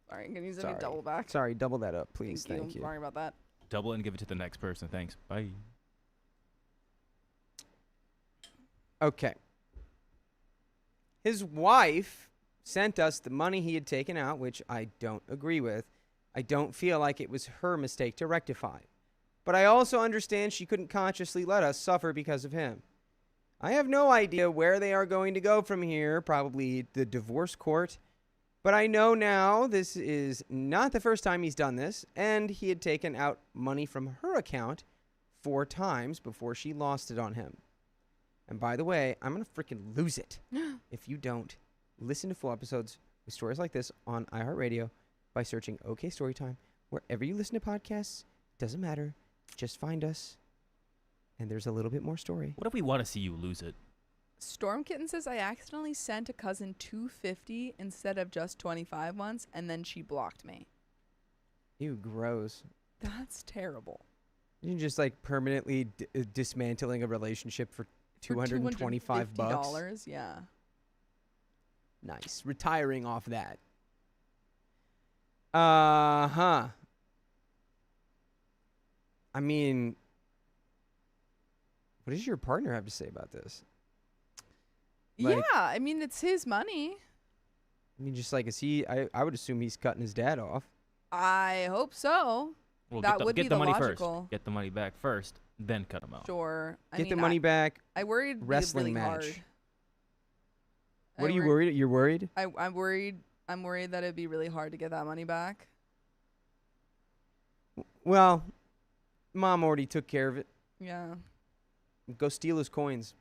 Sorry, can you send me double back? Sorry, double that up, please. Thank Thank you. Sorry about that. Double and give it to the next person. Thanks. Bye. Okay. His wife sent us the money he had taken out, which I don't agree with. I don't feel like it was her mistake to rectify. but I also understand she couldn't consciously let us suffer because of him. I have no idea where they are going to go from here, probably the divorce court. But I know now this is not the first time he's done this, and he had taken out money from her account 4 times before she lost it on him. And by the way, I'm going to freaking lose it if you don't listen to full episodes with stories like this on iHeartRadio by searching OK Storytime. Wherever you listen to podcasts, doesn't matter. Just find us, and there's a little bit more story. What if we want to see you lose it? Storm Kitten says, I accidentally sent a cousin $250 instead of just $25 once, and then she blocked me. Ew, gross. That's terrible. You're just like permanently dismantling a relationship for $225. Yeah. Nice. Retiring off that. I mean, what does your partner have to say about this? Like, yeah, I mean, it's his money. I mean, just like, is he, I would assume he's cutting his dad off. I hope so. Well, that would get be the the money logical. first. Get the money back first, then cut him out. Sure. Get the money back. I worried Wrestling really match. Hard. What are you worried? You're worried? I'm worried. I'm worried that it'd be really hard to get that money back. Well, Mom already took care of it. Yeah. Go steal his coins.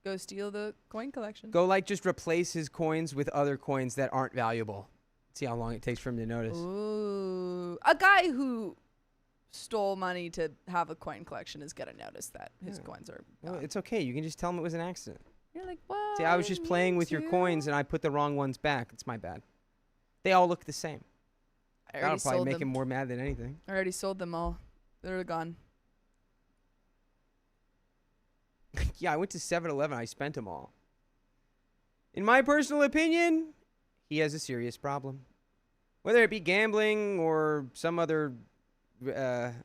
Go steal the coin collection. Go, like, just replace his coins with other coins that aren't valuable. See how long it takes for him to notice. Ooh. A guy who stole money to have a coin collection is going to notice that his coins are gone. Well, it's okay. You can just tell him it was an accident. You're like, what? See, I was just playing with your coins, and I put the wrong ones back. It's my bad. They all look the same. That'll probably make him more mad than anything. I already sold them all. They're gone. Yeah, I went to 7-Eleven. I spent them all. In my personal opinion, he has a serious problem. Whether it be gambling or some other... in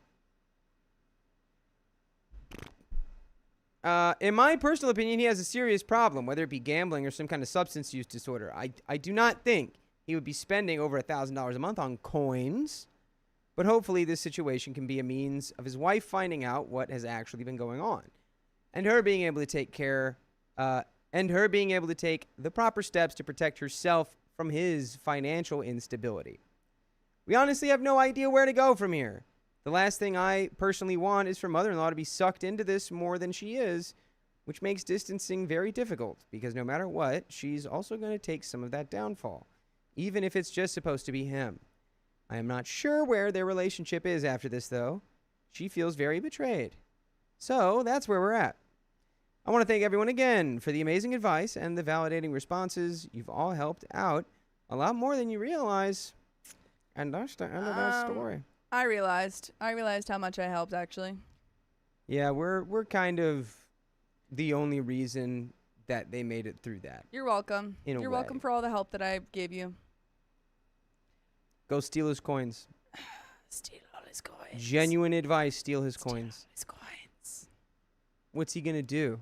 my personal opinion, he has a serious problem, whether it be gambling or some kind of substance use disorder. I do not think he would be spending over $1,000 a month on coins, but hopefully this situation can be a means of his wife finding out what has actually been going on, and her being able to take the proper steps to protect herself from his financial instability. We honestly have no idea where to go from here. The last thing I personally want is for mother-in-law to be sucked into this more than she is, which makes distancing very difficult because no matter what, she's also going to take some of that downfall, even if it's just supposed to be him. I am not sure where their relationship is after this, though. She feels very betrayed. So that's where we're at. I want to thank everyone again for the amazing advice and the validating responses. You've all helped out a lot more than you realize. And that's the end of that story. I realized how much I helped, actually. Yeah, we're kind of the only reason that they made it through that. You're welcome. You're welcome for all the help that I gave you. Go steal his coins. Steal all his coins. Genuine advice, steal his coins. His coins. What's he going to do?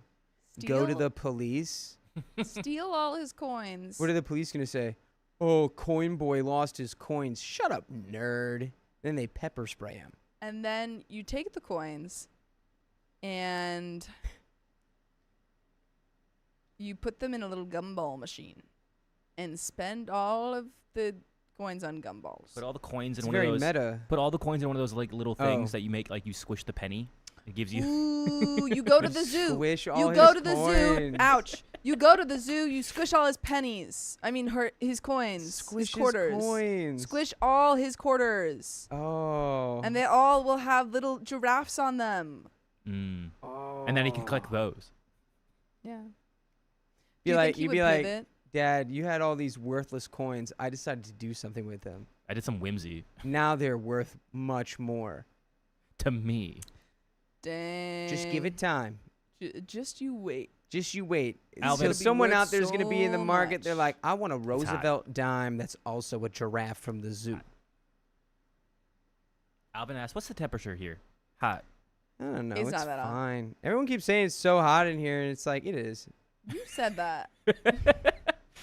Go to the police? Steal all his coins. What are the police going to say? Oh, coin boy lost his coins. Shut up, nerd. Then they pepper spray him. And then you take the coins and you put them in a little gumball machine and spend all of the coins on gumballs. Put all the coins in It's one very of those. meta. Put all the coins in one of those like little things that you make, like you squish the penny. It gives you. Ooh, you go to the zoo. Squish all You go his to the zoo. coins. Ouch. You go to the zoo. You squish all his pennies. I mean, his coins. Squish his quarters. his coins. Squish all his quarters. Oh. And they all will have little giraffes on them. Mm. Oh. And then he can collect those. Yeah. You'd be like, Dad, you had all these worthless coins. I decided to do something with them. I did some whimsy. Now they're worth much more. To me. Dang. Just give it time. Just you wait. Just you wait. Alvin, So someone worth out there is going to be in the so market. much. They're like, I want a Roosevelt dime that's also a giraffe from the zoo. Alvin asked, "What's the temperature here? Hot." I don't know. It's It's not that hot. fine. Everyone keeps saying it's so hot in here, and it's like, it is. You said that.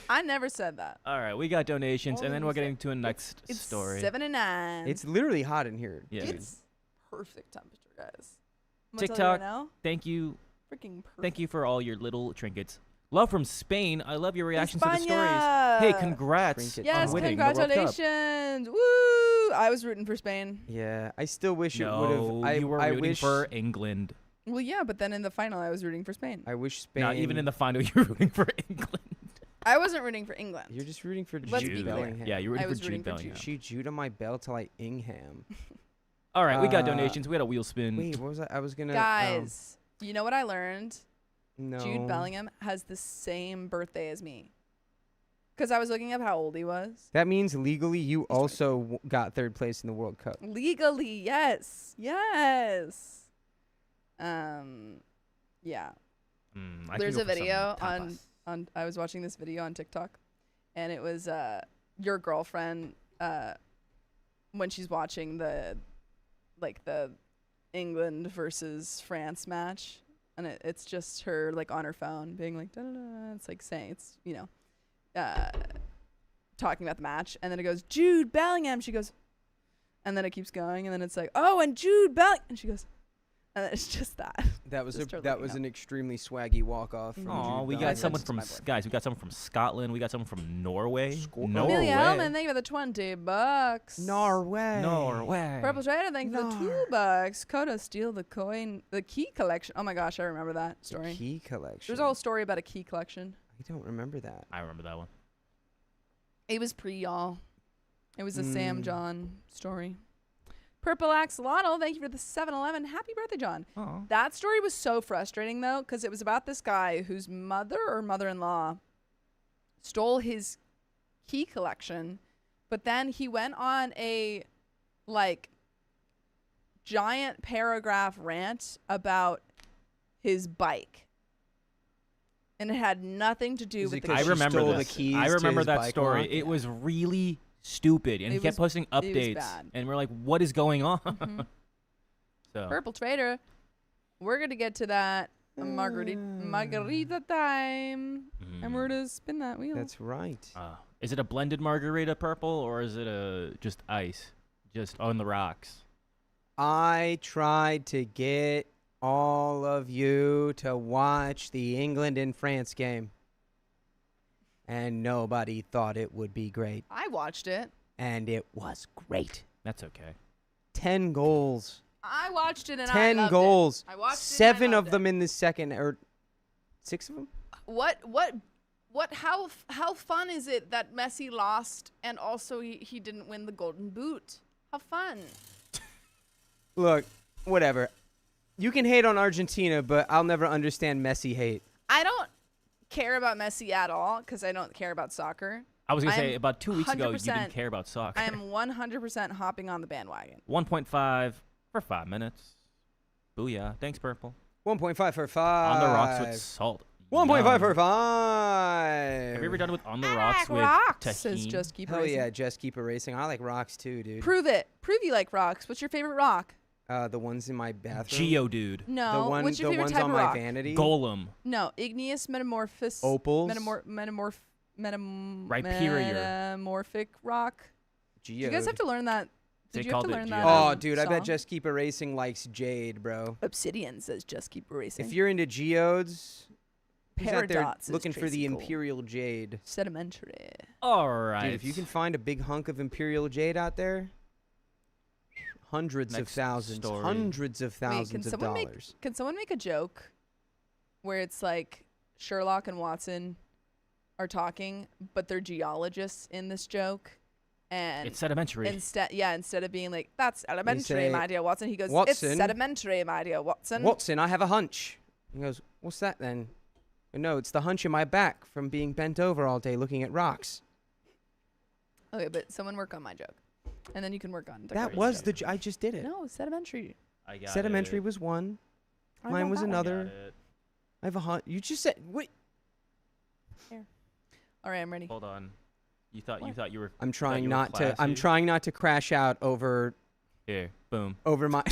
I never said that. All right, we got donations, and then we're getting to a next It's story. 7 and 9. It's literally hot in here. Yeah. It's perfect temperature. guys. TikTok, now. thank you. Freaking perfect. Thank you for all your little trinkets. Love from Spain. I love your reactions to the stories. España! Hey, congrats Trinket Yes, on winning the World Cup. congratulations. Woo! I was rooting for Spain. Yeah, I still wish it would No, have. you were I rooting wish, for England. Well, yeah, but then in the final, I was rooting for Spain. I wish Spain. Not even in the final, you were rooting for England. I wasn't rooting for England. You're just rooting for Let's Jude be clear. Bellingham. Yeah, you were I rooting was for Jude rooting for Bellingham. Jude. She Jude on my belt till I Ingham. All right, we got Uh, donations. We had a wheel spin. Wait, what was I? I was gonna. Guys, you know what I learned? No. Jude Bellingham has the same birthday as me. Because I was looking up how old he was. That means legally you He's also got third place in the World Cup. Legally, yes. Yes. Yeah. I There's could a go for some video tapas. on I was watching this video on TikTok, and it was your girlfriend when she's watching the England versus France match, and it's just her like on her phone being like da, da, da. It's like saying it's talking about the match, and then it goes Jude Bellingham. She goes, and then it keeps going, and then it's like, oh, and Jude Bellingham, and she goes, and then it's just that. That was Just her that looking was up. an extremely swaggy walk off. Oh, we got Bellingham. someone Just from my board. guys. We got someone from Scotland. We got someone from Norway. Amelia Hellman, thank you for the $20. Norway. Norway. Purple Trader, thank you for the Nar. $2. Coda, steal the coin, the key collection. Oh my gosh, I remember that The story. key collection. There's a whole story about a key collection. I don't remember that. I remember that one. It was y'all. It was a Sam Mm. John story. Purple Axolotl, thank you for the 7-Eleven. Happy birthday, John. Oh. That story was so frustrating, though, because it was about this guy whose mother or mother-in-law stole his key collection, but then he went on a, like, giant paragraph rant about his bike. And it had nothing to do Is with it the 'cause I she remember stole the this. keys I to remember his that bike story. lock? It was really stupid, and he It kept was- posting it was updates, bad. and we're like, "What is going on?" Mhm. So Purple Trader. We're going to get to that margarita time. And we're to spin that wheel. That's right. Is it a blended margarita purple, or is it a just ice, just on the rocks? I tried to get all of you to watch the England and France game, and nobody thought it would be great, I watched it. and it was great. That's okay. 10 goals. I watched it and I 10 loved goals. it. I watched 7 it and I of loved them in the second, or 6 of them? How fun is it that Messi lost and also he didn't win the Golden Boot? How fun. Look, whatever. You can hate on Argentina, but I'll never understand Messi hate. I don't care about Messi at all because I don't care about soccer. I was gonna I'm say about 2 weeks ago you 100% didn't care about soccer. I am 100% hopping on the bandwagon. 1.5 for 5 minutes. Booyah! Thanks, Purple. 1.5 for 5. On the rocks with salt. 1.5 Yum. for 5. Have you ever done with on the I rocks like with rocks, says tahini? Just Keep Hell Racing. yeah, just keep erasing. I like rocks too, dude. Prove it. Prove you like rocks. What's your favorite rock? The ones in my bathroom. Geodude. No. The What's your the favorite ones type on of my rock? vanity. Golem. No. Igneous metamorphosis. Opals. Rhyperior. Metamorphic rock. Do you guys Geode. have to learn that? They Did you have to called it learn that? geode. Oh, dude, I bet song? Just Keep Erasing likes Jade, bro. Obsidian says Just Keep Erasing. If you're into geodes, he's out there Paradox is looking for Tracy the Cole. Imperial Jade. Sedimentary. All right. Dude, if you can find a big hunk of Imperial Jade out there, hundreds of Next thousands, story. hundreds of thousands of someone dollars. Can someone make a joke where it's like Sherlock and Watson are talking, but they're geologists in this joke? And it's sedimentary. instead of being like, that's elementary, say, my dear Watson, he goes, "Watson? it's sedimentary, my dear Watson. Watson, I have a hunch. He goes, what's that then? No, it's the hunch in my back from being bent over all day looking at rocks. Okay, but someone work on my joke. And then you can work on That Declaration's was joke. I just did it. No, sedimentary. I got Sedimentary it. was one. I Mine got was that one. another. Got it. I have a hunch. You just said, wait. All right, I'm ready. Hold on. You thought you were. I'm thought trying you were not to. I'm classy? trying not to crash out over Here. Boom. my.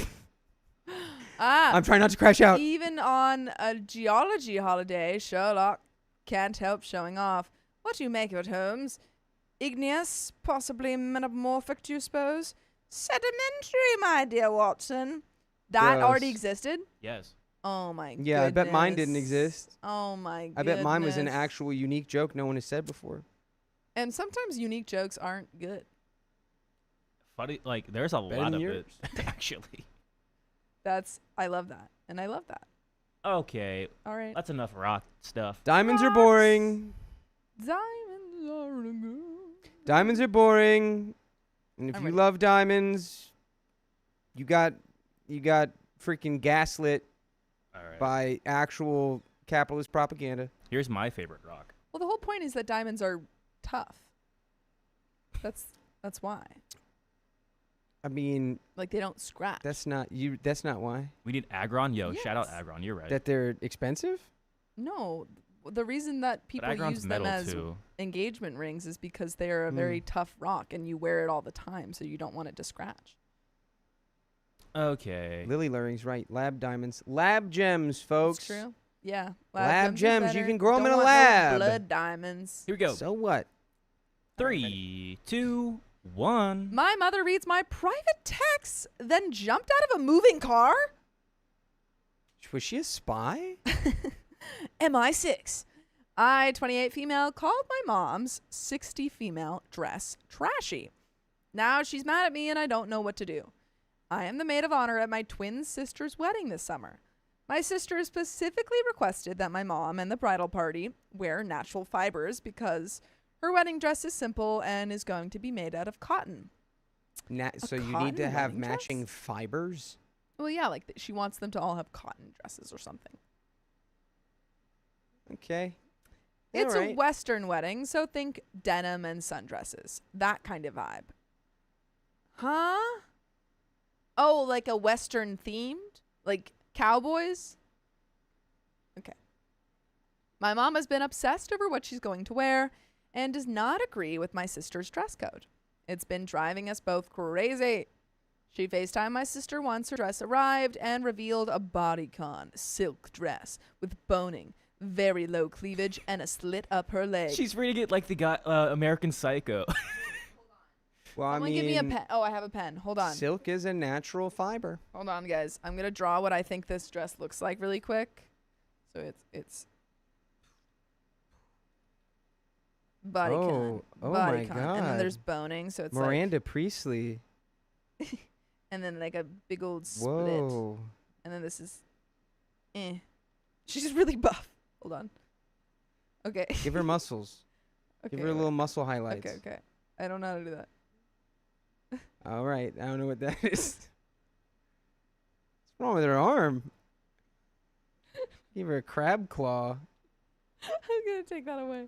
Ah, I'm trying not to crash out. even on a geology holiday, Sherlock can't help showing off. What do you make of it, Holmes? Igneous, possibly metamorphic, do you suppose? Sedimentary, my dear Watson. That Gross. already existed? Yes. Oh my goodness. Yeah, I bet mine didn't exist. Oh my goodness. I bet mine was an actual unique joke no one has said before. And sometimes unique jokes aren't good. Funny, like there's a Better lot than of yours. it actually. I love that. And I love that. Okay, All right. that's enough rock stuff. Diamonds are Rocks. boring. Diamonds are the gold. Diamonds are boring. And if I'm you ready. love diamonds, you got freaking gaslit All right. by actual capitalist propaganda. Here's my favorite rock. Well, the whole point is that diamonds are tough. That's why. I mean, Like they don't scratch. that's not why. We need Agron. Yo, shout out Yes. Agron. You're right. That they're expensive? No, the reason that people but Agron's use them metal as too. engagement rings is because they're a very tough rock and you wear it all the time, so you don't want it to scratch. Okay. Lily Luring's right. Lab diamonds. Lab gems, folks. That's true. Yeah. Lab are gems, you better. can grow 'em Don't in a want no lab. blood diamonds. Here we go. So what? 3, 2, 1. My mother reads my private texts, then jumped out of a moving car? Was she a spy? MI6. I, 28 female, called my mom's 60 female dress trashy. Now she's mad at me and I don't know what to do. I am the maid of honor at my twin sister's wedding this summer. My sister specifically requested that my mom and the bridal party wear natural fibers because her wedding dress is simple and is going to be made out of cotton. So you need cotton to have wedding dress? matching fibers? Well, yeah, like she wants them to all have cotton dresses or something. Okay. It's All right. a Western wedding, so think denim and sundresses. That kind of vibe. Huh? Oh, like a Western themed? Like cowboys? Okay. My mom has been obsessed over what she's going to wear and does not agree with my sister's dress code. It's been driving us both crazy. She FaceTimed my sister once her dress arrived and revealed a bodycon silk dress with boning, very low cleavage, and a slit up her leg. She's reading it like the guy American Psycho. Well, I Someone mean, give me a pen. Oh, I have a pen. Hold on. silk is a natural fiber. Hold on, guys. I'm going to draw what I think this dress looks like really quick. So it's bodycon. Oh my bodycon. And then there's God. boning, so it's Miranda Priestley. like, and then like a big old split. Whoa. And then this is, She's really buff. Hold on. Okay. Give her muscles. Okay. Give her a wait. little muscle highlights. Okay. I don't know how to do that. All right. I don't know what that is. What's wrong with her arm? Give her a crab claw. I'm gonna take that away.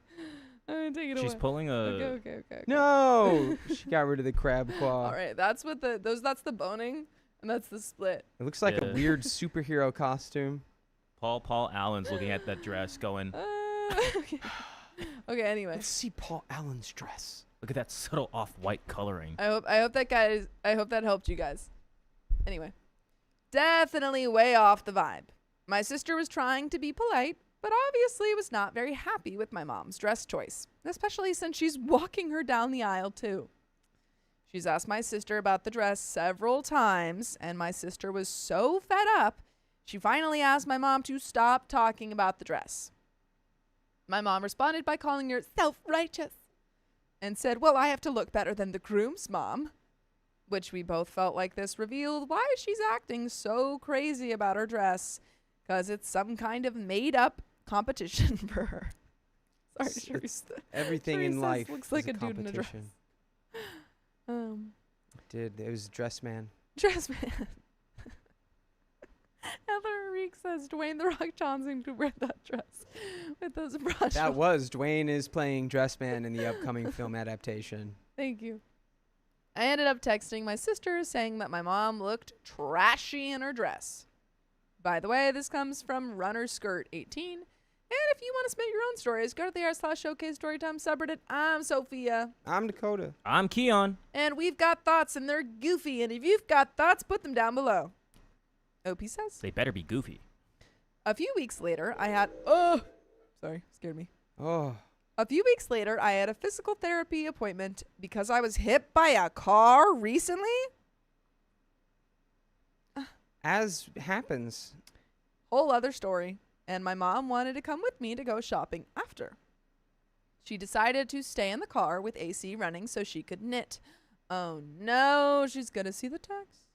I'm gonna take it She's away. pulling a. Okay. No. She got rid of the crab claw. All right, that's what that's the boning, and that's the split. It looks like Yeah. a weird superhero costume. Paul Allen's looking at that dress, going, Okay. Okay. Anyway, Let's see Paul Allen's dress. "Look at that subtle off-white coloring." I hope that helped you guys. Anyway, definitely way off the vibe. My sister was trying to be polite, but obviously was not very happy with my mom's dress choice, especially since she's walking her down the aisle too. She's asked my sister about the dress several times, and my sister was so fed up, she finally asked my mom to stop talking about the dress. My mom responded by calling her self-righteous and said, "Well, I have to look better than the groom's mom," which we both felt like this revealed why she's acting so crazy about her dress, because it's some kind of made-up competition for her. Sorry, It's Sharice. Everything in Sharice life looks like is a dude in a dress. competition. Dude, it was dress man. Dress man. Heather Reek says Dwayne The Rock Johnson could wear that dress with those brush. That was Dwayne is playing dress man in the upcoming film adaptation. Thank you. I ended up texting my sister saying that my mom looked trashy in her dress. By the way, this comes from Runner Skirt 18. And if you want to submit your own stories, go to the r/showcase Storytime subreddit. I'm Sophia. I'm Dakota. I'm Keon. And we've got thoughts, and they're goofy. And if you've got thoughts, put them down below. OP says. They better be goofy. A few weeks later, I had... Sorry, scared me. Oh, A few weeks later, I had a physical therapy appointment because I was hit by a car recently. As happens. Whole other story. And my mom wanted to come with me to go shopping after. She decided to stay in the car with AC running so she could knit. Oh no, she's gonna see the text.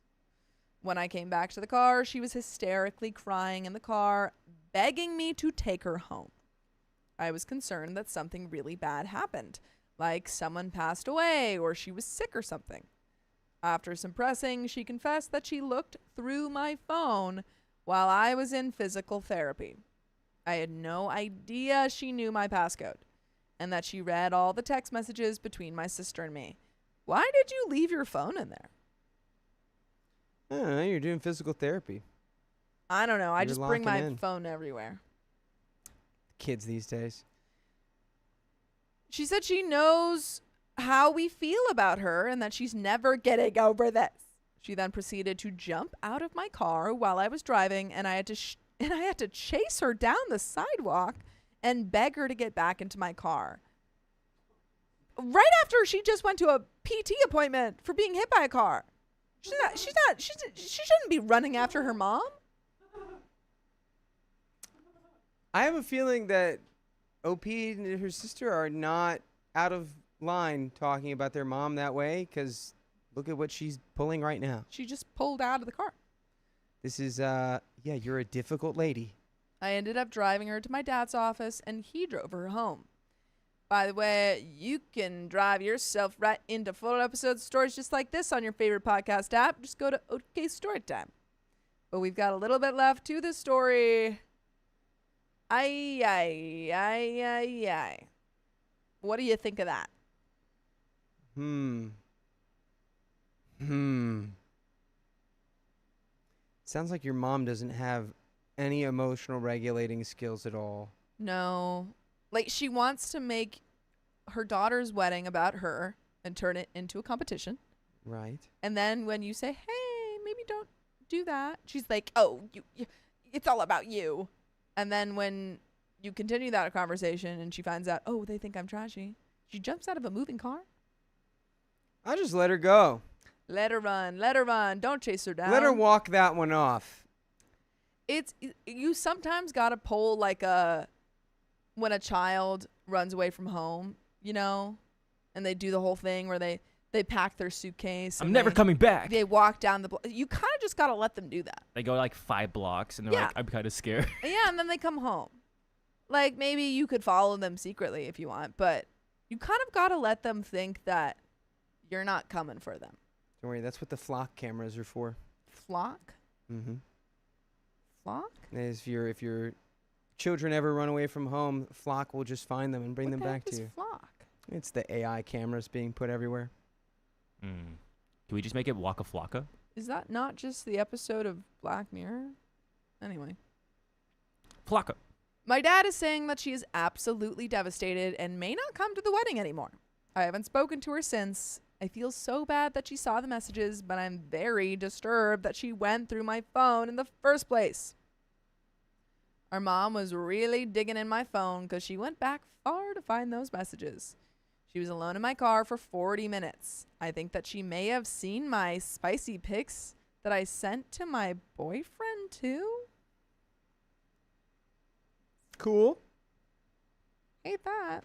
When I came back to the car, she was hysterically crying in the car, begging me to take her home. I was concerned that something really bad happened, like someone passed away or she was sick or something. After some pressing, she confessed that she looked through my phone while I was in physical therapy. I had no idea she knew my passcode and that she read all the text messages between my sister and me. Why did you leave your phone in there? I don't know. You're doing physical therapy. I don't know. I You're just bring my locking in. phone everywhere. Kids these days. She said she knows how we feel about her and that she's never getting over this. She then proceeded to jump out of my car while I was driving, and I had to chase her down the sidewalk and beg her to get back into my car. Right after she just went to a PT appointment for being hit by a car. She shouldn't be running after her mom. I have a feeling that OP and her sister are not out of line talking about their mom that way, because look at what she's pulling right now. She just pulled out of the car. This is, yeah, you're a difficult lady. I ended up driving her to my dad's office, and he drove her home. By the way, you can drive yourself right into full episodes of stories just like this on your favorite podcast app. Just go to OK Storytime. But we've got a little bit left to this story. Ay. What do you think of that? Sounds like your mom doesn't have any emotional regulating skills at all. No. Like, she wants to make her daughter's wedding about her and turn it into a competition. Right. And then when you say, hey, maybe don't do that, she's like, oh, you it's all about you. And then when you continue that conversation and she finds out, oh, they think I'm trashy, she jumps out of a moving car. I'll just let her go. Let her run. Don't chase her down. Let her walk that one off. You sometimes got to pull like when a child runs away from home, you know, and they do the whole thing where they pack their suitcase. I'm never coming back. They walk down the block. You kind of just got to let them do that. They go like 5 blocks and they're like, I'm kind of scared. Yeah, and then they come home. Like, maybe you could follow them secretly if you want, but you kind of got to let them think that you're not coming for them. Don't worry, that's what the flock cameras are for. Flock? Mm-hmm. Flock? If your children ever run away from home, flock will just find them and bring them back to you. Flock? It's the AI cameras being put everywhere. Can we just make it Waka Flocka? Is that not just the episode of Black Mirror? Anyway. Flocka. My dad is saying that she is absolutely devastated and may not come to the wedding anymore. I haven't spoken to her since. I feel so bad that she saw the messages, but I'm very disturbed that she went through my phone in the first place. Our mom was really digging in my phone because she went back far to find those messages. She was alone in my car for 40 minutes. I think that she may have seen my spicy pics that I sent to my boyfriend too. Cool. Hate that.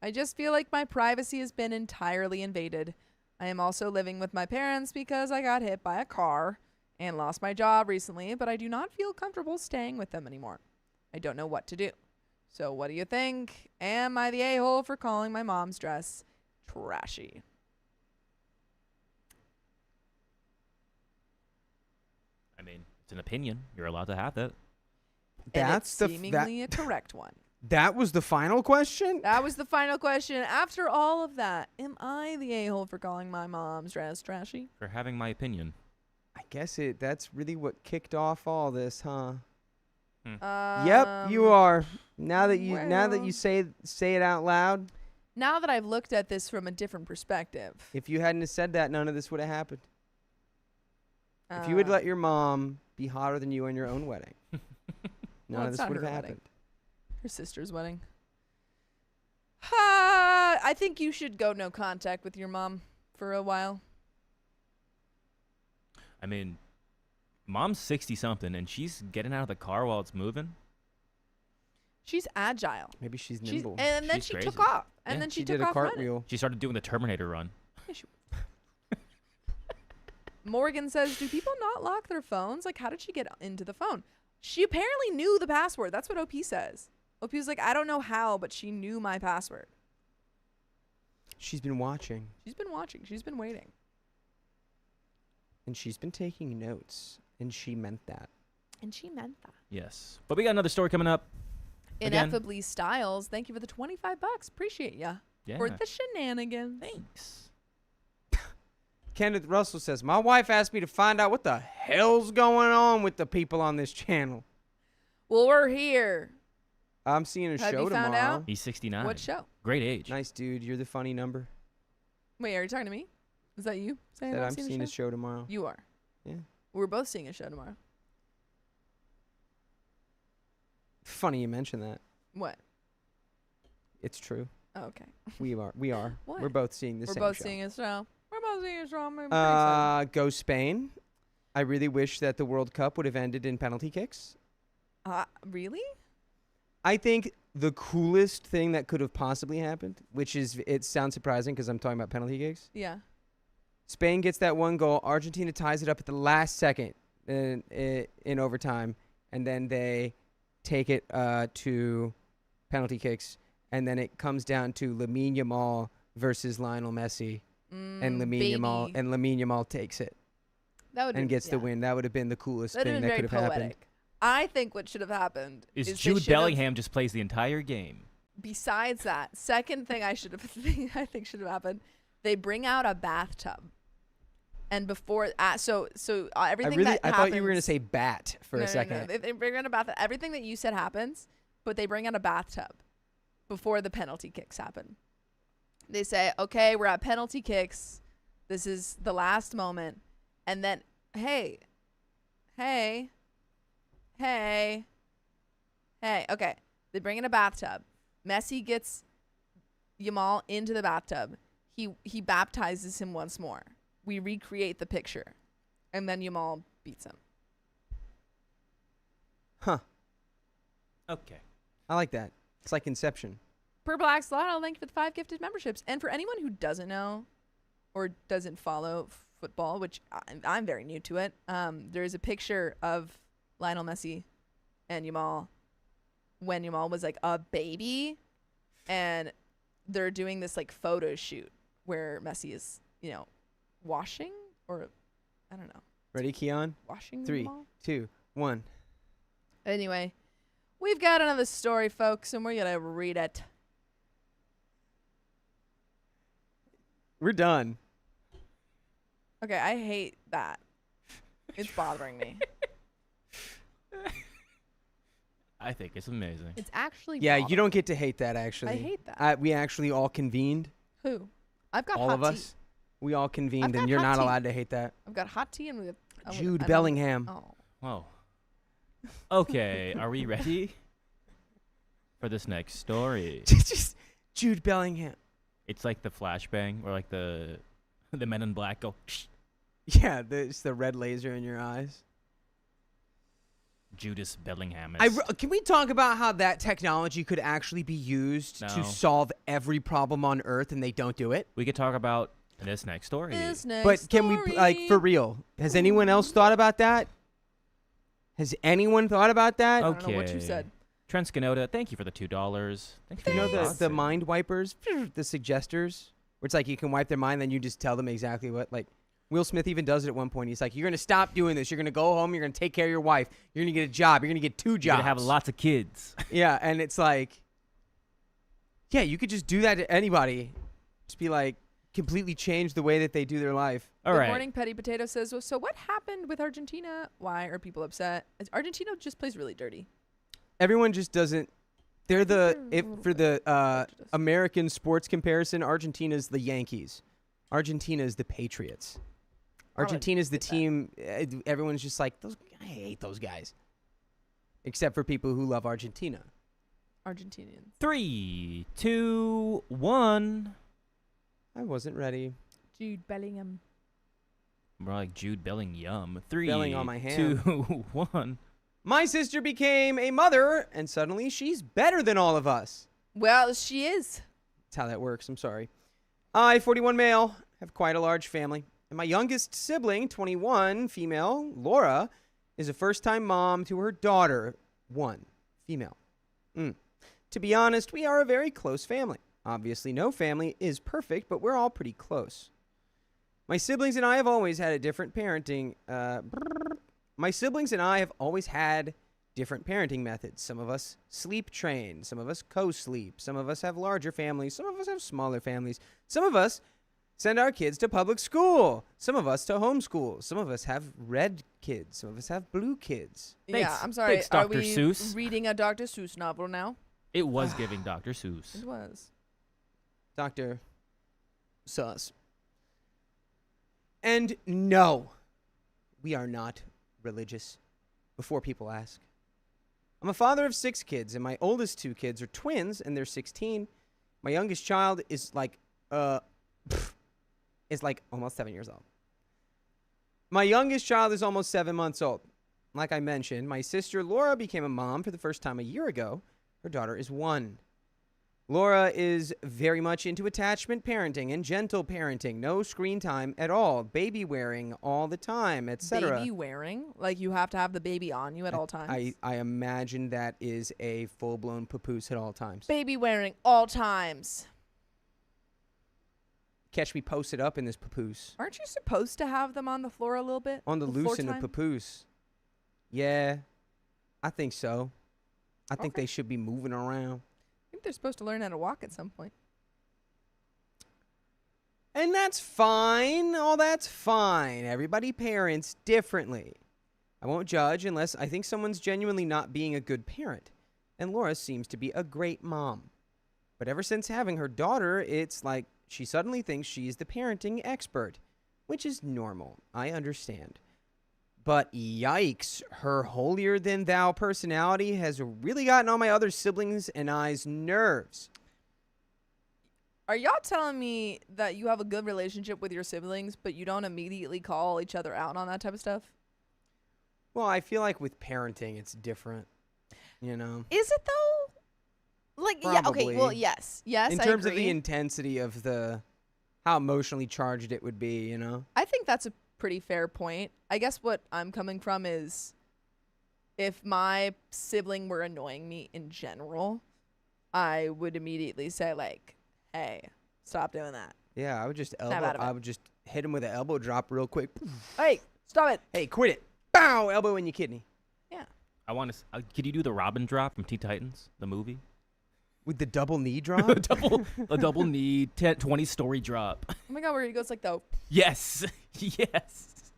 I just feel like my privacy has been entirely invaded. I am also living with my parents because I got hit by a car and lost my job recently, but I do not feel comfortable staying with them anymore. I don't know what to do. So what do you think? Am I the a-hole for calling my mom's dress trashy? I mean, it's an opinion. You're allowed to have that. That's and it's seemingly a correct one. That was the final question? That was the final question. After all of that, am I the a-hole for calling my mom's dress trashy? For having my opinion. I guess that's really what kicked off all this, huh? Yep, you are. Now that you say it out loud. Now that I've looked at this from a different perspective. If you hadn't have said that, none of this would have happened. If you would let your mom be hotter than you on your own wedding, none of this would have happened. Her sister's wedding. I think you should go no contact with your mom for a while. I mean, Mom's 60-something, and she's getting out of the car while it's moving. She's agile. Maybe she's nimble. And then She's she crazy. took off. And Yeah. then she did took a off running. cartwheel. She started doing the Terminator run. Morgan says, do people not lock their phones? Like, how did she get into the phone? She apparently knew the password. That's what OP says. OP was like, I don't know how, but she knew my password. She's been watching. She's been watching. She's been waiting. And she's been taking notes. And she meant that. And she meant that. Yes. But we got another story coming up. Again. Ineffably Styles, thank you for the $25. Appreciate ya. Yeah. For the shenanigans. Thanks. Kenneth Russell says, my wife asked me to find out what the hell's going on with the people on this channel. Well, we're here. I'm seeing a Have show you found tomorrow. out? He's 69. What show? Great age. Nice, dude. You're the funny number. Wait, are you talking to me? Is that you saying That I'm I'm seeing seeing a a show? show tomorrow. You are. Yeah. We're both seeing a show tomorrow. Funny you mention that. What? It's true. Oh, okay. We are. What? We're both seeing the We're same both show. seeing a show. We're both seeing a show. I'm pretty excited. Go Spain. I really wish that the World Cup would have ended in penalty kicks. Really? I think the coolest thing that could have possibly happened, which is, it sounds surprising because I'm talking about penalty kicks. Yeah. Spain gets that one goal. Argentina ties it up at the last second in overtime. And then they take it to penalty kicks. And then it comes down to Lamine Yamal versus Lionel Messi. And Lamine Yamal takes it and gets the win. That would have been the coolest thing that could have happened. I think what should have happened is they Jude should have- Bellingham just plays the entire game. Besides that, second thing I think should have happened, they bring out a bathtub. And before everything that I happens, thought you were going to say bat for a second. No. They bring out a bathtub. Everything that you said happens, but they bring out a bathtub before the penalty kicks happen. They say, okay, we're at penalty kicks. This is the last moment. And then, hey. Okay. They bring in a bathtub. Messi gets Yamal into the bathtub. He baptizes him once more. We recreate the picture. And then Yamal beats him. Huh. Okay. I like that. It's like Inception. Purple Axolotl, thank you for the 5 gifted memberships. And for anyone who doesn't know or doesn't follow football, which I'm very new to it, there is a picture of Lionel Messi and Yamal when Yamal was like a baby, and they're doing this like photo shoot where Messi is, washing, or I don't know. Ready, Keon? Washing 3, Yamal? 2, 1. Anyway, we've got another story, folks, and we're going to read it. We're done. Okay, I hate that. It's bothering me. I think it's amazing. It's actually Yeah, bothering you don't get to hate that, actually. I hate that. We actually all convened. Who? I've got All hot of tea. us. We all convened, I've got and you're hot not tea. allowed to hate that. I've got hot tea and we have Jude Bellingham. Oh. Whoa. Okay, are we ready for this next story? Just Jude Bellingham. It's like the flashbang where like the Men in Black go. Yeah, it's the red laser in your eyes. Judas Bellingham. Can we talk about how that technology could actually be used to solve every problem on Earth, and they don't do it? We could talk about this next story. But can we, like, for real? Has anyone else thought about that? Has anyone thought about that? I don't know what you said. Trent Scanota, thank you for the $2. Thanks for You know your thoughts. the mind wipers, the suggesters, where it's like you can wipe their mind, then you just tell them exactly what, like, Will Smith even does it at one point. He's like, you're going to stop doing this. You're going to go home. You're going to take care of your wife. You're going to get a job. You're going to get 2 jobs. You're going to have lots of kids. Yeah, and it's like, yeah, you could just do that to anybody. Just be like, completely change the way that they do their life. All Good right. morning, Petty Potato says, so what happened with Argentina? Why are people upset? Argentina just plays really dirty. Everyone just doesn't. They're for the American sports comparison, Argentina's the Yankees. Argentina is the Patriots. Argentina's the team. Everyone's just like, I hate those guys. Except for people who love Argentina. Argentinians. 3, 2, 1. I wasn't ready. Jude Bellingham. More like Jude Bellingham. 3, Belling on my hand. 2, 1. My sister became a mother, and suddenly she's better than all of us. Well, she is. That's how that works. I'm sorry. I, 41 male, have quite a large family. And my youngest sibling, 21 female, Laura, is a first-time mom to her daughter, 1 female. To be honest, we are a very close family. Obviously, no family is perfect, but we're all pretty close. My siblings and I have always had a different parenting. My siblings and I have always had different parenting methods. Some of us sleep train. Some of us co-sleep. Some of us have larger families. Some of us have smaller families. Some of us send our kids to public school. Some of us to homeschool. Some of us have red kids. Some of us have blue kids. Yeah, I'm sorry. Thanks, Are Dr. we Seuss. reading a Dr. Seuss novel now? It was giving Dr. Seuss. It was. Dr. Sus. And no, we are not religious, before people ask. I'm a father of 6 kids, and my oldest 2 kids are twins, and they're 16. My youngest child is like almost 7 years old. My youngest child is almost 7 months old. Like I mentioned, my sister Laura became a mom for the first time a year ago. Her daughter is 1. Laura is very much into attachment parenting and gentle parenting. No screen time at all. Baby wearing all the time, etc. Baby wearing? Like you have to have the baby on you at all times? I imagine that is a full-blown papoose at all times. Baby wearing all times. Catch me posted up in this papoose. Aren't you supposed to have them on the floor a little bit? On the loose in the papoose. Yeah, I think so. I think they should be moving around. I think they're supposed to learn how to walk at some point. And that's fine. All that's fine. Everybody parents differently. I won't judge unless I think someone's genuinely not being a good parent. And Laura seems to be a great mom. But ever since having her daughter, it's like she suddenly thinks she's the parenting expert, which is normal. I understand. But yikes, her holier-than-thou personality has really gotten on my other siblings and I's nerves. Are y'all telling me that you have a good relationship with your siblings, but you don't immediately call each other out on that type of stuff? Well, I feel like with parenting, it's different, you know? Is it, though? Like, Probably. yeah, okay, well, yes. Yes, in I terms of agree. the intensity of how emotionally charged it would be, you know? I think that's a pretty fair point. I guess what I'm coming from is if my sibling were annoying me in general, I would immediately say like, hey, stop doing that. Yeah, I would just hit him with an elbow drop real quick. Hey, stop it. Hey, quit it. Bow, elbow in your kidney. Yeah. I want to. Could you do the Robin drop from Teen Titans, the movie? With the double knee drop? a double knee 20-story drop. Oh my god, where he goes like the Yes. Yes.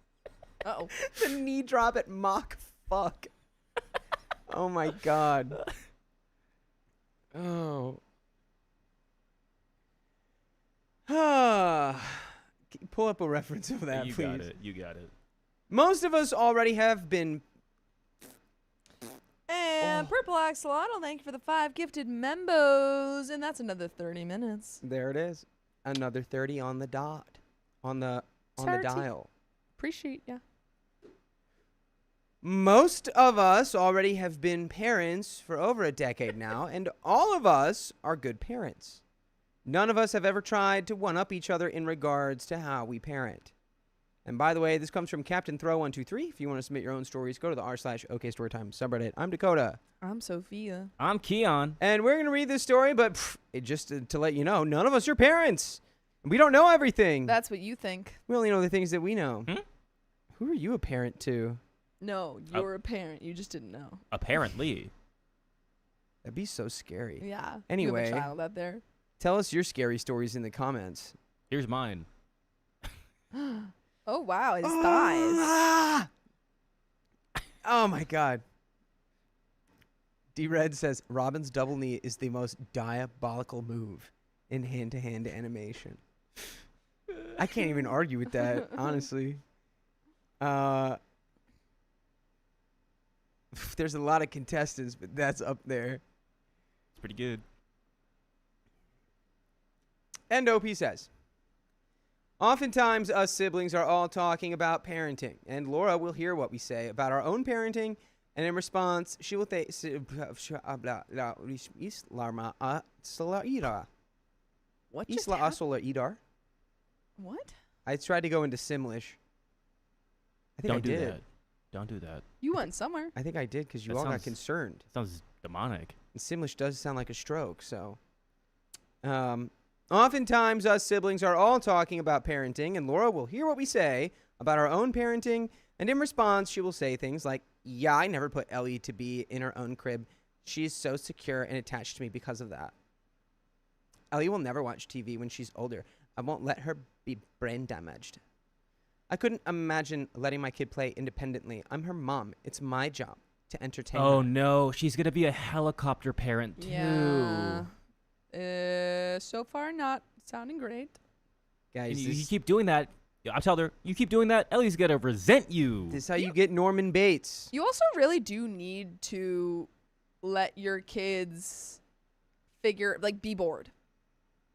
Uh-oh. The knee drop at Mach fuck. Oh my god. Oh. Pull up a reference of that, please. You got it. Most of us already have been. And Purple Axolotl, thank you for the 5 gifted membos. And that's another 30 minutes. There it is. Another 30 on the dot. On the dial. Appreciate ya. Most of us already have been parents for over a decade now, and all of us are good parents. None of us have ever tried to one-up each other in regards to how we parent. And by the way, this comes from Captain Throw123. If you want to submit your own stories, go to the r/OKStorytime subreddit. I'm Dakota. I'm Sophia. I'm Keon. And we're going to read this story, but just to let you know, none of us are parents. We don't know everything. That's what you think. We only know the things that we know. Who are you a parent to? No, you're a parent. You just didn't know. Apparently. That'd be so scary. Yeah. Anyway. You have a child out there. Tell us your scary stories in the comments. Here's mine. Oh, wow. His thighs. Oh, my God. D-Red says, Robin's double knee is the most diabolical move in hand-to-hand animation. I can't even argue with that, honestly. There's a lot of contestants, but that's up there. It's pretty good. And OP says, Oftentimes, us siblings are all talking about parenting, and Laura will hear what we say about our own parenting, and in response, she will say, What just happened? What? I tried to go into Simlish. I think I did. Don't do that. You went somewhere. I think I did because you all got concerned. Sounds demonic. And Simlish does sound like a stroke, so. Oftentimes, us siblings are all talking about parenting, and Laura will hear what we say about our own parenting, and in response, she will say things like, yeah, I never put Ellie to be in her own crib. She's so secure and attached to me because of that. Ellie will never watch TV when she's older. I won't let her be brain damaged. I couldn't imagine letting my kid play independently. I'm her mom. It's my job to entertain her. Oh, no. She's going to be a helicopter parent, too. Yeah. So far, not sounding great. Guys, you keep doing that. I'll tell her, you keep doing that, Ellie's going to resent you. This is how you get Norman Bates. You also really do need to let your kids be bored.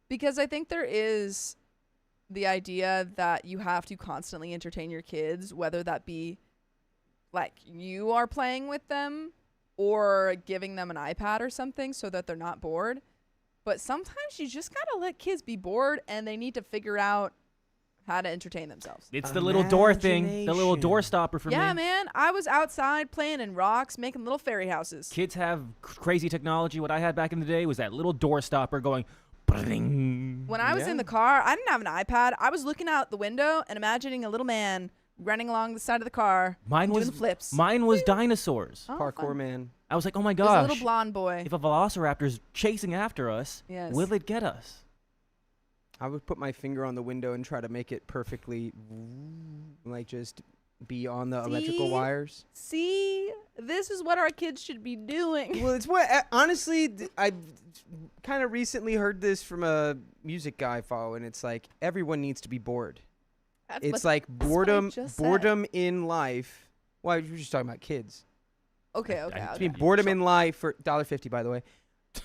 Because I think there is the idea that you have to constantly entertain your kids, whether that be like you are playing with them or giving them an iPad or something so that they're not bored. But sometimes you just got to let kids be bored and they need to figure out how to entertain themselves. It's the little door thing, the little door stopper for me. Yeah, man. I was outside playing in rocks, making little fairy houses. Kids have crazy technology. What I had back in the day was that little door stopper going... When I was in the car, I didn't have an iPad. I was looking out the window and imagining a little man running along the side of the car doing flips. Mine was dinosaurs. Oh, Parkour fun. man. I was like, oh my There's gosh. a little blonde boy. If a velociraptor's chasing after us, will it get us? I would put my finger on the window and try to make it perfectly, like just be on the electrical wires. See? This is what our kids should be doing. Well, it's what, honestly, I kind of recently heard this from a music guy I follow, and it's like, everyone needs to be bored. It's like boredom in life. Well, you're just talking about kids. Okay. Boredom in life for $1.50, by the way.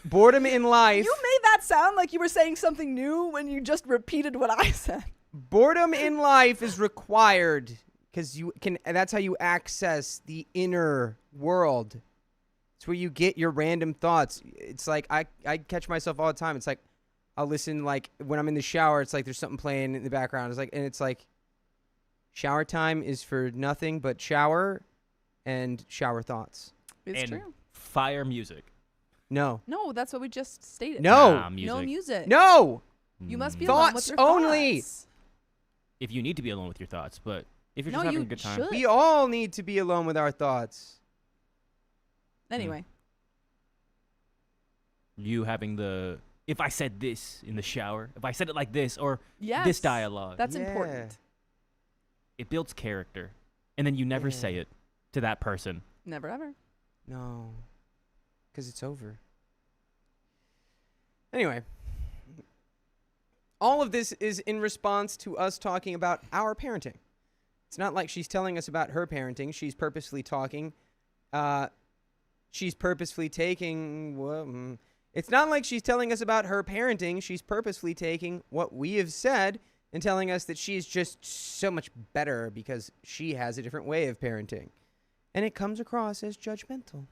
Boredom in life. You made that sound like you were saying something new when you just repeated what I said. Boredom in life is required because that's how you access the inner world. It's where you get your random thoughts. It's like I catch myself all the time. It's like I'll listen, like when I'm in the shower, it's like there's something playing in the background. It's like shower time is for nothing but shower and shower thoughts. It's true. Fire music. No, that's what we just stated. No. Music. No music. No. You must be Thoughts alone with your only. thoughts. If you need to be alone with your thoughts, but if you're just having a good time. Should. We all need to be alone with our thoughts. Anyway. You having if I said this in the shower, if I said it like this, or Yes, this dialogue. That's important. It builds character. And then you never say it to that person. Never ever. No. Because it's over. Anyway. All of this is in response to us talking about our parenting. It's not like she's telling us about her parenting. She's purposefully talking. She's purposefully taking... It's not like she's telling us about her parenting. She's purposefully taking what we have said and telling us that she's just so much better because she has a different way of parenting. And it comes across as judgmental.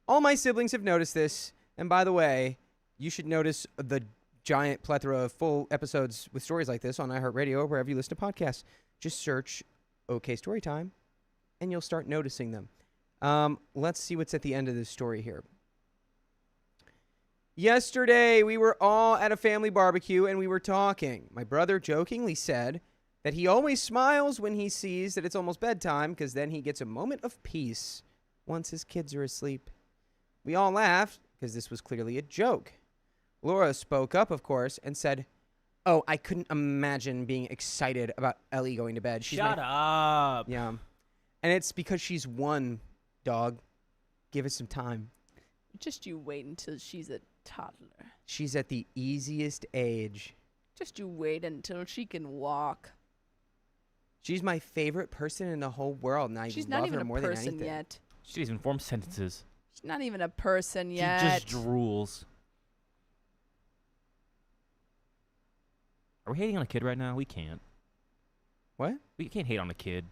All my siblings have noticed this. And by the way, you should notice the giant plethora of full episodes with stories like this on iHeartRadio or wherever you listen to podcasts. Just search OK Storytime, and you'll start noticing them. Let's see what's at the end of this story here. Yesterday, we were all at a family barbecue, and we were talking. My brother jokingly said that he always smiles when he sees that it's almost bedtime, because then he gets a moment of peace once his kids are asleep. We all laughed, because this was clearly a joke. Laura spoke up, of course, and said, "Oh, I couldn't imagine being excited about Ellie going to bed. Shut up." Yeah. And it's because she's one, dog. Give us some time. Just you wait until she's a toddler. She's at the easiest age. Just you wait until she can walk. She's my favorite person in the whole world, and She's love not even her a more than person anything. yet. She doesn't even form sentences. She's not even a person yet. She just drools. Are Are we hating on a kid right now? We can't. What? We can't hate on a kid.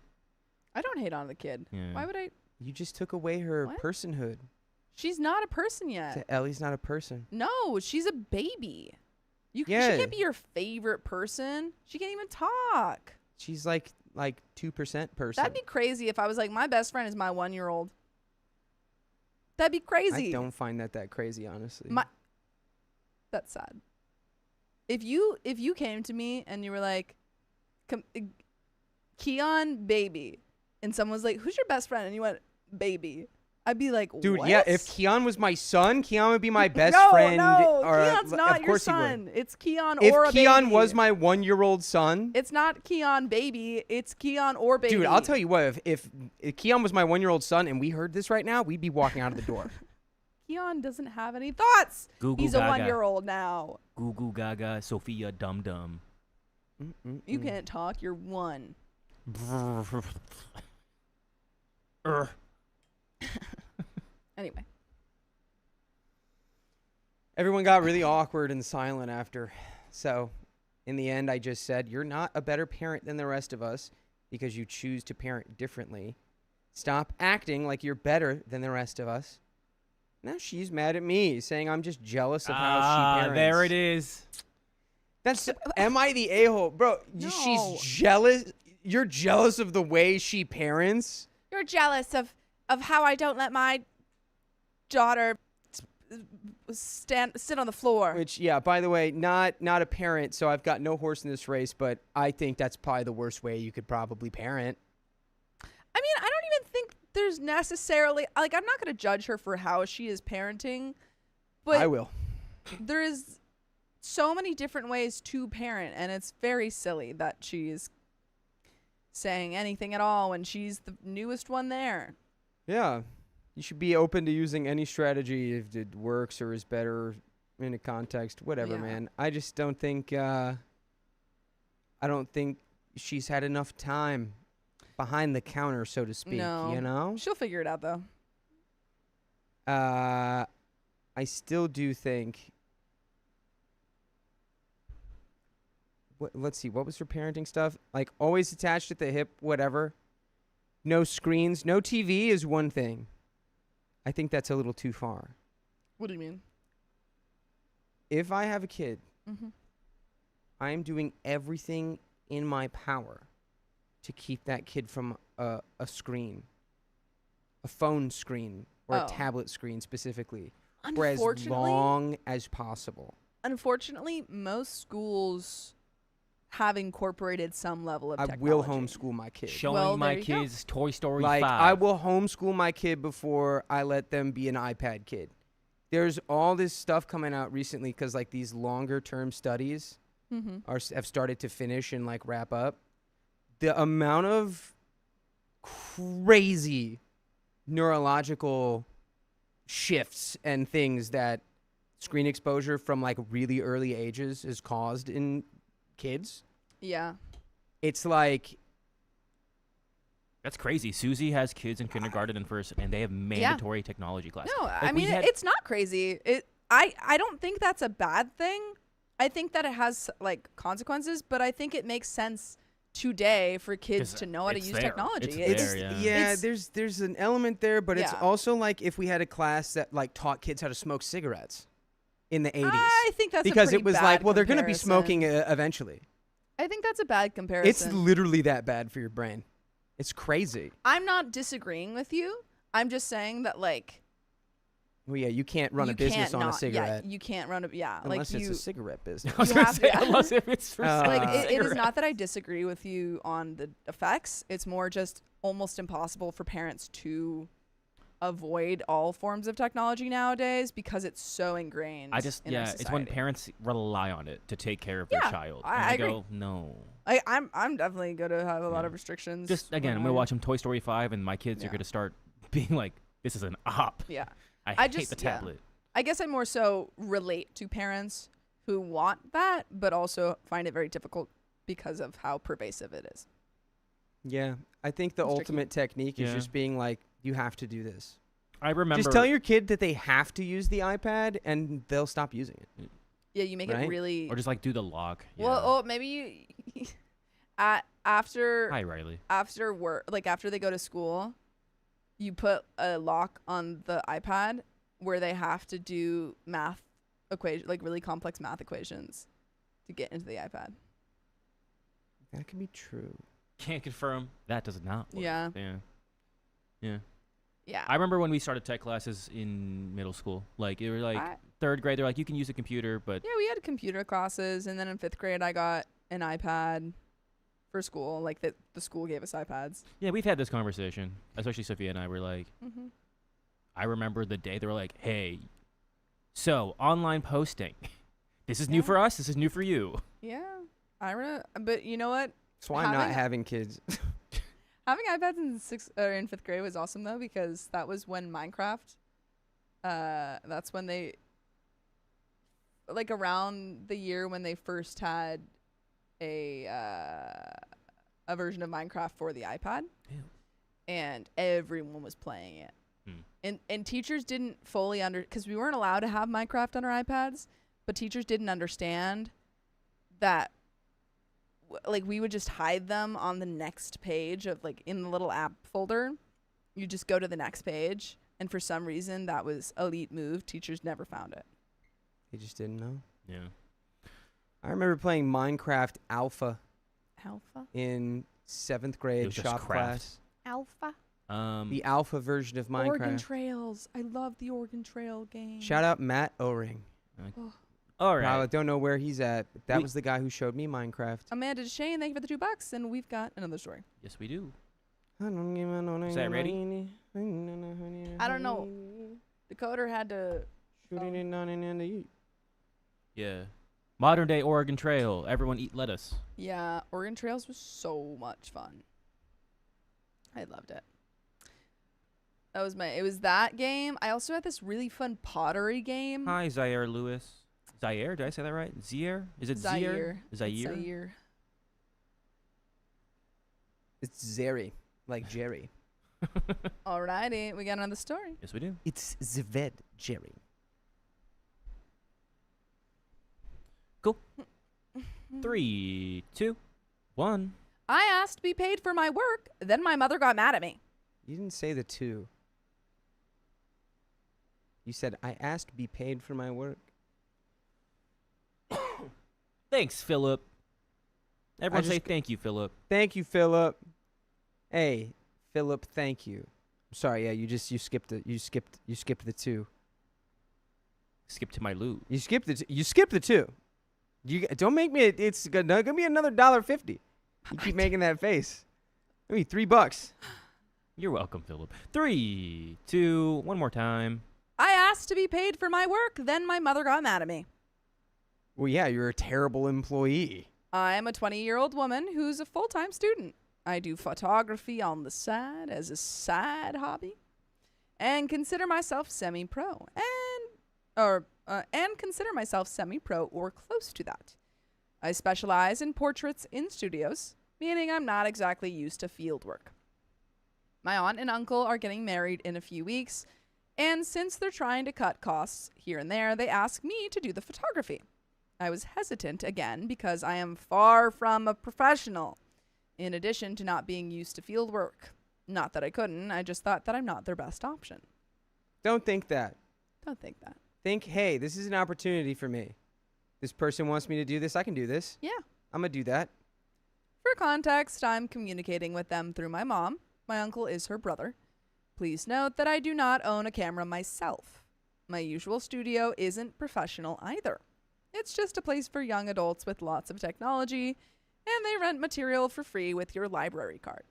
I don't hate on the kid. Yeah. Why would I? You just took away her What? personhood. She's not a person yet. Ellie's not a person. No, she's a baby. She Yeah. can't be your favorite person. She can't even talk. She's like 2% person. That'd be crazy if I was like, my best friend is my 1-year-old. That'd be crazy. I don't find that crazy, honestly. That's sad. If you came to me and you were like, Keon, baby, and someone was like, who's your best friend? And you went, baby. I'd be like, Dude, what? yeah, if Keon was my son, Keon would be my best no, friend. No, or, Keon's not of your course he would. son. It's Keon If or a Keon baby. was my 1-year-old son. It's not Keon baby. It's Keon or baby. Dude, I'll tell you what. If Keon was my 1-year-old son and we heard this right now, we'd be walking out of the door. Keon doesn't have any thoughts. He's a 1-year-old now. Goo goo gaga, Sophia dum dum. You can't talk. You're 1. Anyway. Everyone got really awkward and silent after. So, in the end, I just said, you're not a better parent than the rest of us because you choose to parent differently. Stop acting like you're better than the rest of us. Now she's mad at me, saying I'm just jealous of how she parents. There it is. Am I the a-hole? Bro, No. she's jealous. You're jealous of the way she parents? You're jealous of how I don't let my daughter sit on the floor. Which, yeah, by the way, not a parent, so I've got no horse in this race, but I think that's probably the worst way you could probably parent. I mean, I don't even think there's necessarily, like, I'm not going to judge her for how she is parenting, but I will. there is so many different ways to parent, and it's very silly that she is saying anything at all when she's the newest one there. Yeah. You should be open to using any strategy if it works or is better in a context, whatever, Yeah. man. I just don't think I don't think she's had enough time behind the counter, so to speak, No. you know? She'll figure it out, though. I still do think let's see, what was her parenting stuff? Like always attached at the hip, whatever. No screens, no TV is one thing. I think that's a little too far. What do you mean? If I have a kid, Mm-hmm. I am doing everything in my power to keep that kid from a screen, a phone screen, or a tablet screen specifically, for as long as possible. Unfortunately, most schools have incorporated some level of I technology. will homeschool my kid. Showing my kids Toy Story 5. I will homeschool my kid before I let them be an iPad kid. There's all this stuff coming out recently because like these longer term studies have started to finish and like wrap up. The amount of crazy neurological shifts and things that screen exposure from like really early ages has caused in kids. Yeah. It's like, that's crazy. Susie has kids in kindergarten and first, and they have mandatory technology classes. No, Like, I mean, it's not crazy. I don't think that's a bad thing. I think that it has like consequences, but I think it makes sense today for kids to know how to use technology. There's an element there, but it's Yeah. also like if we had a class that like taught kids how to smoke cigarettes in the 80s. I think that's because a pretty it was bad like, well, they're going to be comparison. smoking eventually. I think that's a bad comparison. It's literally that bad for your brain. It's crazy. I'm not disagreeing with you. I'm just saying that like Well, yeah, you can't run a business on a cigarette. Yeah, you can't run a unless like it's a cigarette business. I was going to say, unless if it's for like it is not that I disagree with you on the effects. It's more just almost impossible for parents to avoid all forms of technology nowadays because it's so ingrained. in our it's when society. parents rely on it to take care of their child. And I I agree. go, no. I'm definitely going to have a lot of restrictions. Just again, I'm going to watch them Toy Story 5, and my kids are Yeah. going to start being like, this is an op. Yeah. I hate just- the tablet. I guess I more so relate to parents who want that, but also find it very difficult because of how pervasive it is. Yeah, I think the It's tricky. ultimate technique is Yeah. just being like, you have to do this. I remember. Just tell your kid that they have to use the iPad, and they'll stop using it. Yeah, you make right? it really. Or just like do the lock. Yeah. Well, maybe you after Hi, Riley. after work, like after they go to school, you put a lock on the iPad where they have to do math equation, like really complex math equations, to get into the iPad. That could be true. Can't confirm. That does not work. Yeah. Yeah. I remember when we started tech classes in middle school. Like, it was like third grade. They're like, you can use a computer, but... Yeah, we had computer classes. And then in 5th grade, I got an iPad for school. Like, the school gave us iPads. Yeah, we've had this conversation. Especially Sophia and I were like... Mm-hmm. I remember the day they were like, hey, so online posting. This is new for us. This is new for you. Yeah. But you know what? That's why I'm not having kids. Having iPads in 5th grade was awesome though, because that was when Minecraft. That's when they, like around the year when they first had a version of Minecraft for the iPad. Ew. And everyone was playing it. And teachers didn't fully because we weren't allowed to have Minecraft on our iPads, but teachers didn't understand that. Like, we would just hide them on the next page of, like, in the little app folder. You just go to the next page. And for some reason, that was elite move. Teachers never found it. They just didn't know. Yeah. I remember playing Minecraft Alpha Alpha? in 7th grade shop class. Alpha? The alpha version of Minecraft. Oregon Trails. I love the Oregon Trail game. Shout out Matt O-Ring. All right. I don't know where he's at, but that was the guy who showed me Minecraft. Amanda Shane, thank you for the $2. And we've got another story. Yes, we do. Is that ready? I don't know. Decoder had to... Yeah. Modern day Oregon Trail. Everyone eat lettuce. Yeah, Oregon Trails was so much fun. I loved it. It was that game. I also had this really fun pottery game. Hi, Zaire Lewis. Zaire? Did I say that right? Zaire? Is it Zaire? Zaire? Zaire. It's Zeri, like Jerry. Alrighty, we got another story. Yes, we do. It's Zved Jerry. Cool. 3, 2, 1. I asked to be paid for my work, then my mother got mad at me. You didn't say the 2. You said, I asked to be paid for my work. Thanks, Philip. Everyone say thank you, Philip. Thank you, Philip. Hey, Philip, thank you. I'm sorry, yeah, you skipped the 2. Skip to my loot. You skipped the 2. You don't make me. It's gonna be another $1.50. You keep making that face. Give me $3. You're welcome, Philip. 3, 2, one more time. I asked to be paid for my work, then my mother got mad at me. Well, yeah, you're a terrible employee. I'm a 20-year-old woman who's a full-time student. I do photography on the side as a side hobby, and consider myself semi-pro, and consider myself semi-pro or close to that. I specialize in portraits in studios, meaning I'm not exactly used to field work. My aunt and uncle are getting married in a few weeks, and since they're trying to cut costs here and there, they ask me to do the photography. I was hesitant again because I am far from a professional, in addition to not being used to field work. Not that I couldn't, I just thought that I'm not their best option. Don't think that. Don't think that. Think, hey, this is an opportunity for me. This person wants me to do this. I can do this. Yeah. I'm going to do that. For context, I'm communicating with them through my mom. My uncle is her brother. Please note that I do not own a camera myself. My usual studio isn't professional either. It's just a place for young adults with lots of technology, and they rent material for free with your library card.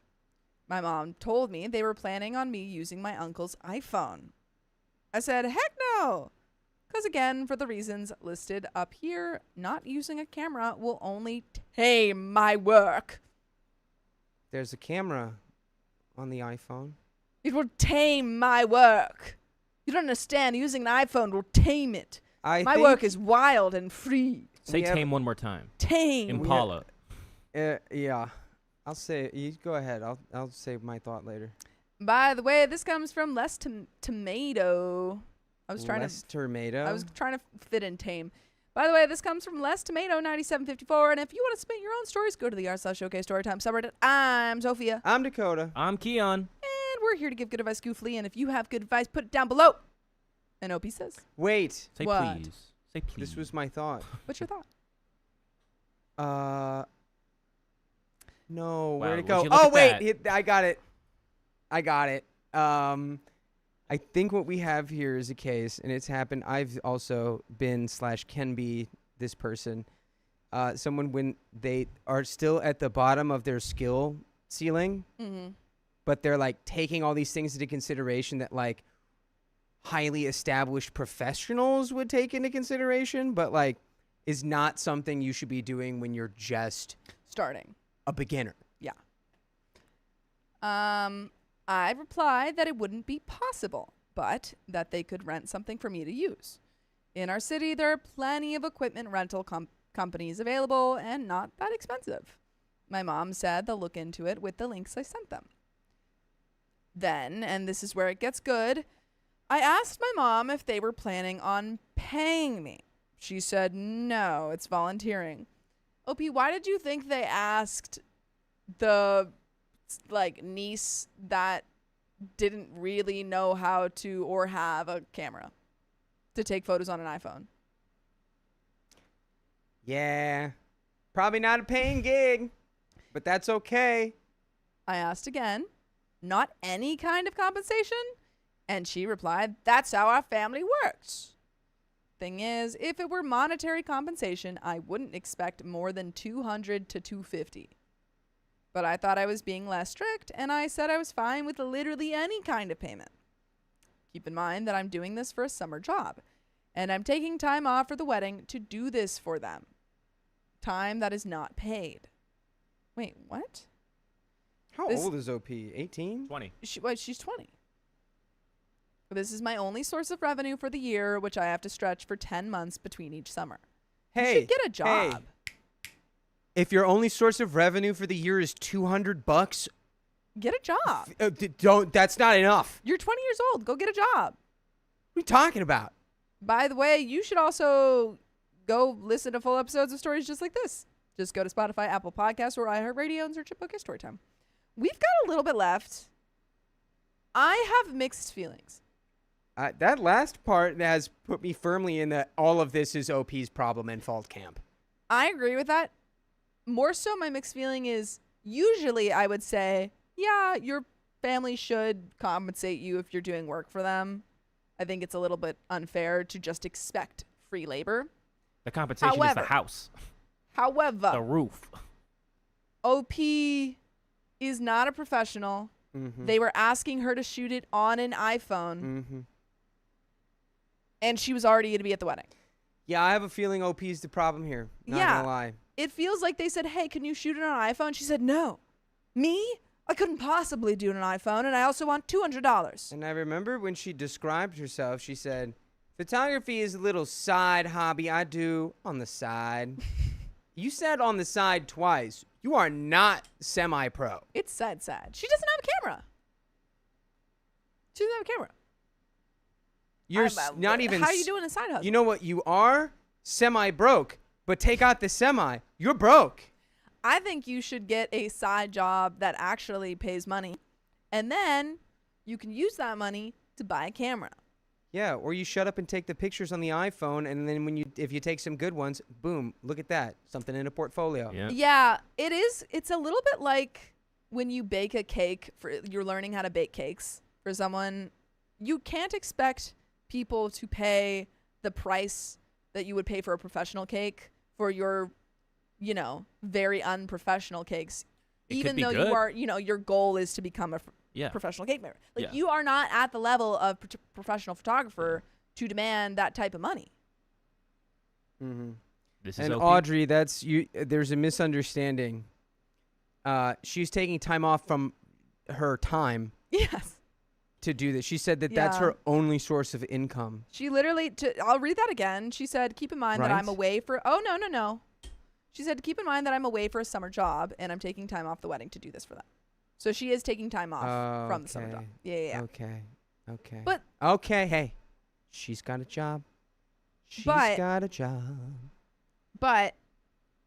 My mom told me they were planning on me using my uncle's iPhone. I said, heck no! Because again, for the reasons listed up here, not using a camera will only tame my work. There's a camera on the iPhone. It will tame my work. You don't understand. Using an iPhone will tame it. My work is wild and free. Say tame one more time. Tame. Impala. Yeah. I'll say, you go ahead. I'll say my thought later. By the way, this comes from Tomato. I was trying to fit in tame. By the way, this comes from Les Tomato 9754, and if you want to submit your own stories, go to the r/OK Storytime subreddit. I'm Sophia. I'm Dakota. I'm Keon. And we're here to give good advice goofily, and if you have good advice, put it down below. And OP says, Wait. Say What? please. Say please. This was my thought. what's your thought? No, Wow, where'd it would go? you look Oh, at wait. that? I got it. I think what we have here is a case, and it's happened. I've also been / can be this person. Someone when they are still at the bottom of their skill ceiling, but they're like taking all these things into consideration that like highly established professionals would take into consideration, but like is not something you should be doing when you're just Starting. a beginner. Yeah. I replied that it wouldn't be possible, but that they could rent something for me to use. In our city, there are plenty of equipment rental companies available and not that expensive. My mom said they'll look into it with the links I sent them. Then, and this is where it gets good, I asked my mom if they were planning on paying me. She said, no, it's volunteering. OP, why did you think they asked the like niece that didn't really know how to or have a camera to take photos on an iPhone? Yeah, probably not a paying gig, but that's okay. I asked again, not any kind of compensation? And she replied, that's how our family works. Thing is, if it were monetary compensation, I wouldn't expect more than $200 to $250. But I thought I was being less strict, and I said I was fine with literally any kind of payment. Keep in mind that I'm doing this for a summer job, and I'm taking time off for the wedding to do this for them. Time that is not paid. Wait, what? How old is OP? 18? 20. She's 20. This is my only source of revenue for the year, which I have to stretch for 10 months between each summer. Hey, you should get a job. Hey. If your only source of revenue for the year is $200, get a job. Don't. That's not enough. You're 20 years old. Go get a job. What are you talking about? By the way, you should also go listen to full episodes of stories just like this. Just go to Spotify, Apple Podcasts, or iHeartRadio and search OK Storytime. We've got a little bit left. I have mixed feelings. That last part has put me firmly in that all of this is OP's problem and fault camp. I agree with that. More so, my mixed feeling is usually I would say, yeah, your family should compensate you if you're doing work for them. I think it's a little bit unfair to just expect free labor. The compensation is the house. However, the roof. OP is not a professional. Mm-hmm. They were asking her to shoot it on an iPhone. Mm-hmm. And she was already going to be at the wedding. Yeah, I have a feeling OP's the problem here. Not gonna lie. It feels like they said, hey, can you shoot it on an iPhone? She said, no. Me? I couldn't possibly do it on an iPhone, and I also want $200. And I remember when she described herself, she said, photography is a little side hobby I do on the side. You said on the side twice. You are not semi-pro. It's sad. She doesn't have a camera. She doesn't have a camera. You're not even... How are you doing a side hustle? You know what you are? Semi-broke. But take out the semi. You're broke. I think you should get a side job that actually pays money. And then you can use that money to buy a camera. Yeah, or you shut up and take the pictures on the iPhone, and then if you take some good ones, boom, look at that. Something in a portfolio. Yeah, it is. It's a little bit like when you bake a cake, you're learning how to bake cakes for someone. You can't expect people to pay the price that you would pay for a professional cake for your, very unprofessional cakes. Even though you are, your goal is to become a professional cake maker. You are not at the level of professional photographer to demand that type of money. Mm-hmm. This is and OP. Audrey, that's you. There's a misunderstanding. She's taking time off from her time. Yes. To do this. She said that that's her only source of income. She literally, I'll read that again. She said, keep in mind that I'm away for, no. She said, keep in mind that I'm away for a summer job and I'm taking time off the wedding to do this for them. So she is taking time off from the summer job. Yeah. Okay. But okay, hey, she's got a job. She's got a job. But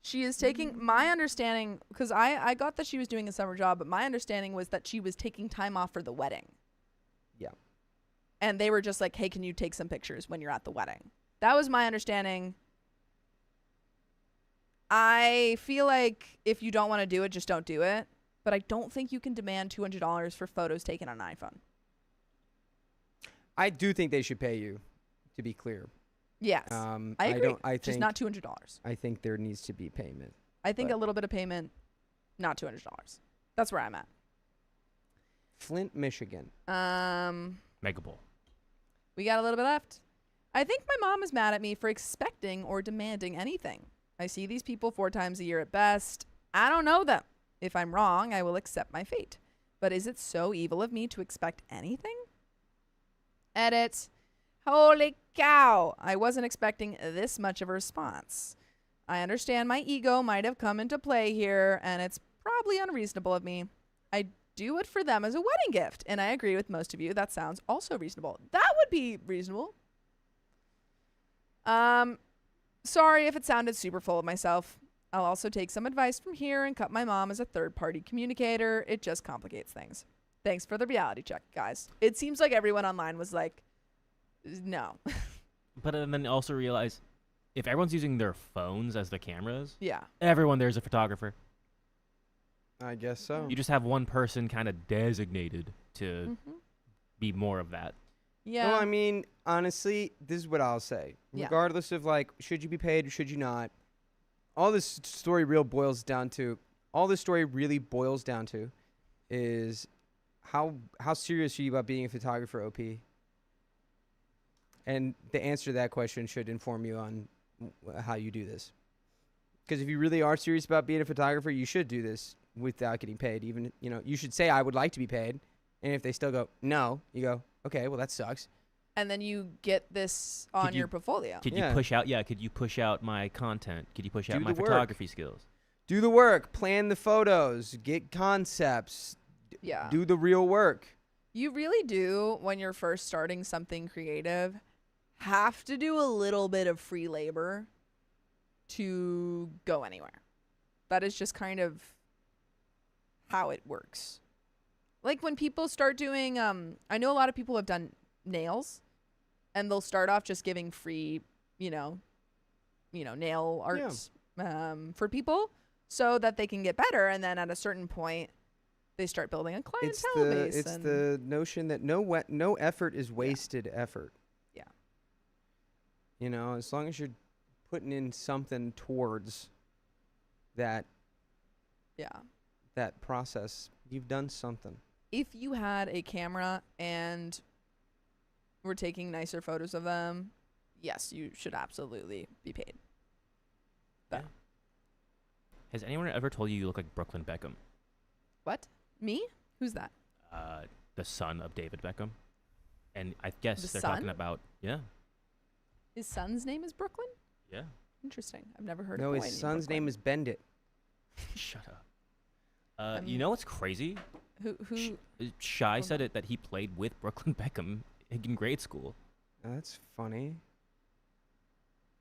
she is taking, my understanding, because I got that she was doing a summer job, but my understanding was that she was taking time off for the wedding. Yeah. And they were just like, hey, can you take some pictures when you're at the wedding? That was my understanding. I feel like if you don't want to do it, just don't do it. But I don't think you can demand $200 for photos taken on an iPhone. I do think they should pay you, to be clear. Yes. I agree. I think just not $200. I think there needs to be payment. I think a little bit of payment, not $200. That's where I'm at. Flint, Michigan. Mega Bowl. We got a little bit left. I think my mom is mad at me for expecting or demanding anything. I see these people 4 times a year at best. I don't know them. If I'm wrong, I will accept my fate. But is it so evil of me to expect anything? Edit. Holy cow. I wasn't expecting this much of a response. I understand my ego might have come into play here, and it's probably unreasonable of me. I do it for them as a wedding gift, and I agree with most of you. That sounds also reasonable. That would be reasonable. Sorry if it sounded super full of myself. I'll also take some advice from here and cut my mom as a third-party communicator. It just complicates things. Thanks for the reality check, guys. It seems like everyone online was like, no. But then also realize, if everyone's using their phones as the cameras, Yeah. everyone there's a photographer. I guess so. You just have one person kind of designated to be more of that. Yeah. Well, I mean, honestly, this is what I'll say. Yeah. Regardless of, like, should you be paid or should you not, all this story really boils down to is how serious are you about being a photographer, OP? And the answer to that question should inform you on how you do this. Because if you really are serious about being a photographer, you should do this without getting paid. Even, you should say, I would like to be paid. And if they still go, no, you go, okay, well, that sucks. And then you get this on your portfolio. Could you push out? Yeah. Could you push out my content? Could you push out my photography skills? Do the work. Plan the photos. Get concepts. Yeah. Do the real work. You really do, when you're first starting something creative, have to do a little bit of free labor to go anywhere. That is just kind of how it works. Like when people start doing, I know a lot of people have done nails, and they'll start off just giving free, nail arts for people so that they can get better, and then at a certain point, they start building a clientele base. It's the notion that no effort is wasted effort. Yeah. As long as you're putting in something towards that. Yeah. That process, you've done something. If you had a camera and were taking nicer photos of them, yes, you should absolutely be paid. Yeah. Has anyone ever told you look like Brooklyn Beckham? What? Me? Who's that? The son of David Beckham. And I guess The they're son? talking about, yeah. His son's name is Brooklyn? Yeah. Interesting. I've never heard of No, a boy his named son's Brooklyn. name is Bendit. Shut up. You know what's crazy? Who? Shy said it that he played with Brooklyn Beckham in grade school. That's funny.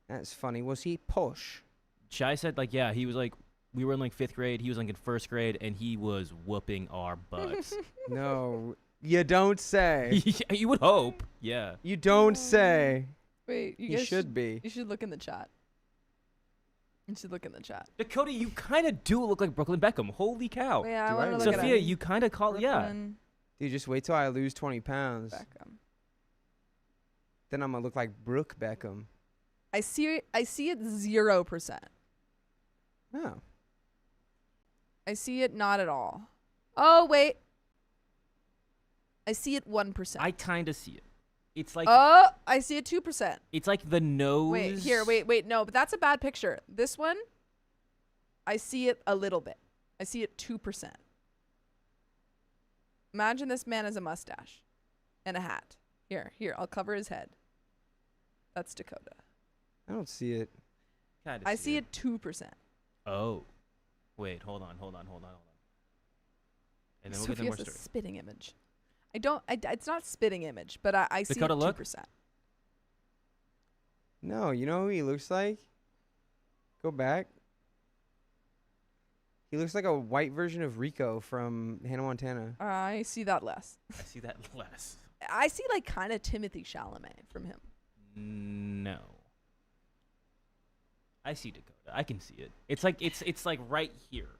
Was he posh? Shy said, yeah, he was we were in 5th grade, he was in 1st grade, and he was whooping our butts. No, you don't say. You would hope. Yeah. You don't say. Wait, you He guys should be. You should look in the chat. Dakota, you kind of do look like Brooklyn Beckham. Holy cow. Yeah, I Do want I to look really? at Sophia, him. you kind of call, yeah. Brooklyn Dude, just wait till I lose 20 pounds. Beckham. Then I'm gonna look like Brooke Beckham. I see it 0%. Oh. I see it not at all. Oh, wait. I see it 1%. I kind of see it. It's Oh, I see it 2%. it's like the nose. Wait. No, but that's a bad picture. This one, I see it a little bit. I see it 2%. Imagine this man has a mustache and a hat. Here, I'll cover his head. That's Dakota. I don't see it. Kinda I see it 2%. Oh. Wait, hold on. And then we'll get the more Sophia's a story. spitting image. It's not spitting image, but I see Dakota, it 2%. look. No, you know who he looks like? Go back. He looks like a white version of Rico from Hannah Montana. I see that less. I see that less. I see like kind of Timothy Chalamet from him. No. I see Dakota. I can see it. It's like right here.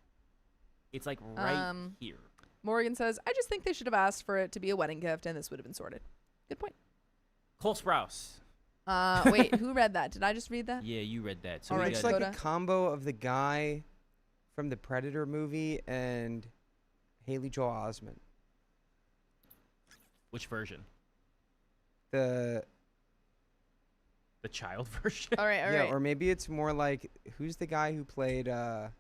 It's like right here. Morgan says, I just think they should have asked for it to be a wedding gift and this would have been sorted. Good point. Cole Sprouse. Wait, who read that? Did I just read that? Yeah, you read that. So All It right, looks Dakota. like a combo of the guy from the Predator movie and Haley Joel Osment. which version? The child version? All right, all yeah, right. or maybe it's more like, who's the guy who played I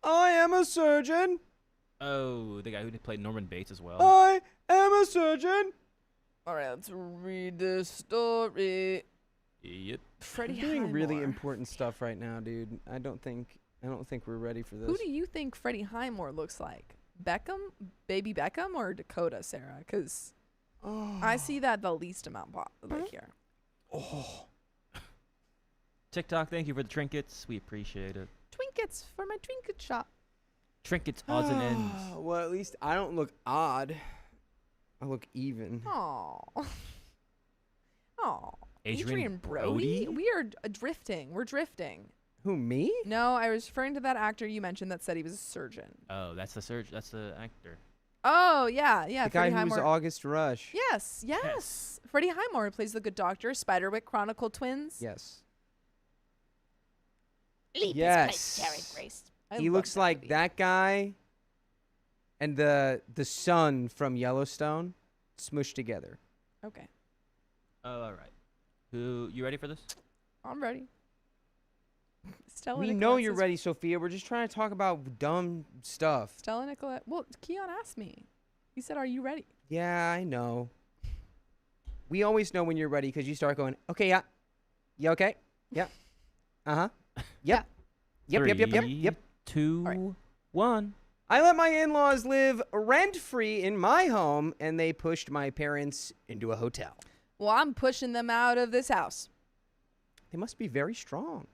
am a surgeon. Oh, the guy who played Norman Bates as well. I am a surgeon. All right, let's read this story. Yep. Freddie We're doing really Highmore. important stuff right now, dude. I don't think we're ready for this. Who do you think Freddie Highmore looks like? Beckham? Baby Beckham or Dakota, Sarah? Because I see that the least amount like here. Oh. TikTok, thank you for the trinkets. We appreciate it. Twinkets for my trinket shop. Trinkets, odds and ends. Well, at least I don't look odd. I look even. Aw. Aw. Adrian Brody? Brody? We are drifting. We're drifting. Who, me? No, I was referring to that actor you mentioned that said he was a surgeon. Oh, that's the surgeon. That's the actor. Oh, yeah, yeah. The guy Freddie who was Highmore. August Rush. Yes, yes. Yes. Freddie Highmore plays the good doctor, Spiderwick Chronicle twins. Yes. Leap Yes. Terry Grace. I He love looks like movie. that guy and the son from Yellowstone smushed together. Okay, Oh, all right. Who, you ready for this? I'm ready. Stella We Nicolette know you're says- ready, Sophia. We're just trying to talk about dumb stuff. Stella Nicolette. Well, Keon asked me. He said, "Are you ready?" Yeah, I know. We always know when you're ready because you start going, okay, yeah. Yeah, okay. Yep. Uh-huh. Yep. Yep, yep, yep, yep, yep. 2, right. 1. I let my in-laws live rent-free in my home, and they pushed my parents into a hotel. Well, I'm pushing them out of this house. They must be very strong.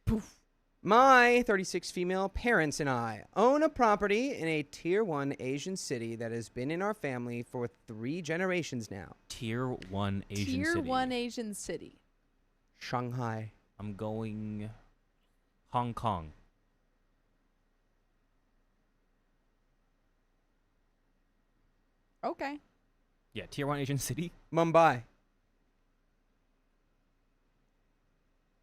Poof. My 36 female parents and I own a property in a Tier 1 Asian city that has been in our family for 3 generations now. Tier 1 Asian Tier city. 1 Asian city. Shanghai. I'm going Hong Kong. Okay. Yeah, Tier 1 Asian city. Mumbai.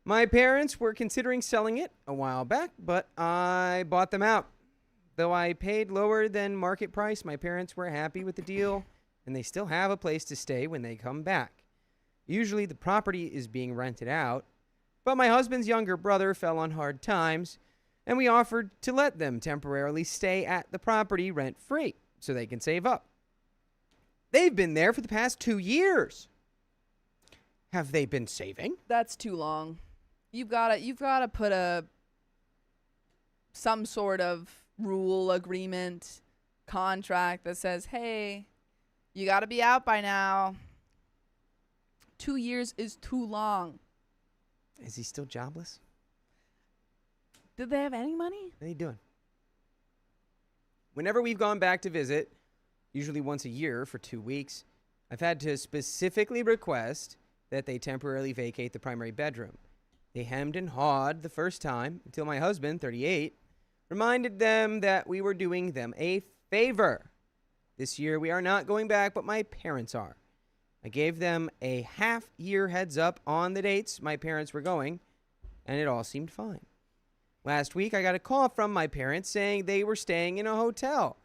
My parents were considering selling it a while back, but I bought them out. Though I paid lower than market price, my parents were happy with the deal, and they still have a place to stay when they come back. Usually the property is being rented out, but my husband's younger brother fell on hard times, and we offered to let them temporarily stay at the property rent-free so they can save up. They've been there for the past 2 years. Have they been saving? That's too long. You've got to put some sort of rule, agreement, contract that says, "Hey, you got to be out by now." 2 years is too long. Is he still jobless? Did they have any money? What are you doing? Whenever we've gone back to visit, usually once a year for 2 weeks, I've had to specifically request that they temporarily vacate the primary bedroom. They hemmed and hawed the first time until my husband, 38, reminded them that we were doing them a favor. This year we are not going back, but my parents are. I gave them a half-year heads up on the dates my parents were going, and it all seemed fine. Last week I got a call from my parents saying they were staying in a hotel.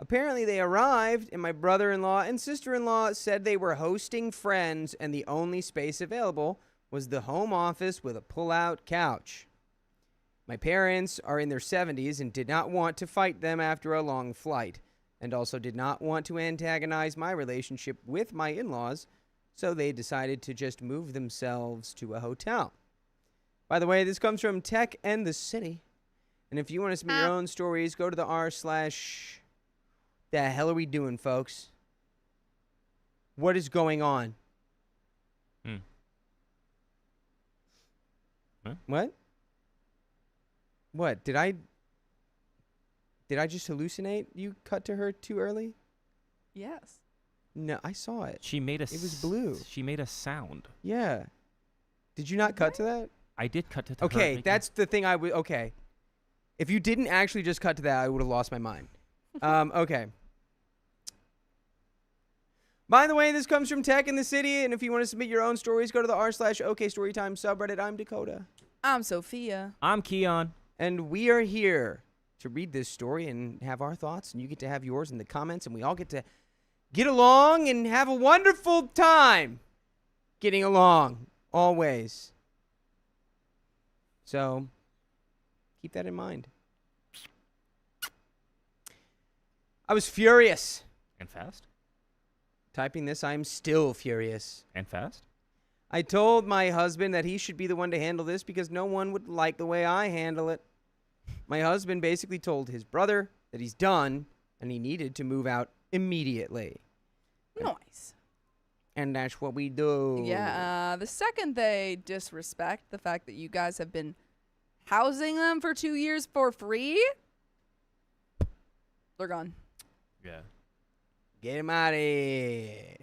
Apparently they arrived, and my brother-in-law and sister-in-law said they were hosting friends, and the only space available was the home office with a pull-out couch. My parents are in their 70s and did not want to fight them after a long flight, and also did not want to antagonize my relationship with my in-laws, so they decided to just move themselves to a hotel. By the way, this comes from Tech and the City, and if you want to submit your own stories, go to the r/. The hell are we doing, folks? What is going on? Huh? What? What? Did I just hallucinate? You cut to her too early? Yes. No, I saw it. She made a. It was blue. She made a sound. Yeah. Did you not cut to that? I did cut to her. Okay, that's the thing I would. Okay. If you didn't actually just cut to that, I would have lost my mind. Okay. By the way, this comes from Tech in the City, and if you want to submit your own stories, go to the r/OKStorytime subreddit. I'm Dakota. I'm Sophia. I'm Keon. And we are here to read this story and have our thoughts, and you get to have yours in the comments, and we all get to get along and have a wonderful time getting along, always. So, keep that in mind. I was furious. And fast? Typing this, I'm still furious. And fast? I told my husband that he should be the one to handle this because no one would like the way I handle it. My husband basically told his brother that he's done and he needed to move out immediately. Nice. And that's what we do. Yeah, the second they disrespect the fact that you guys have been housing them for 2 years for free, they're gone. Yeah. Get him out of here.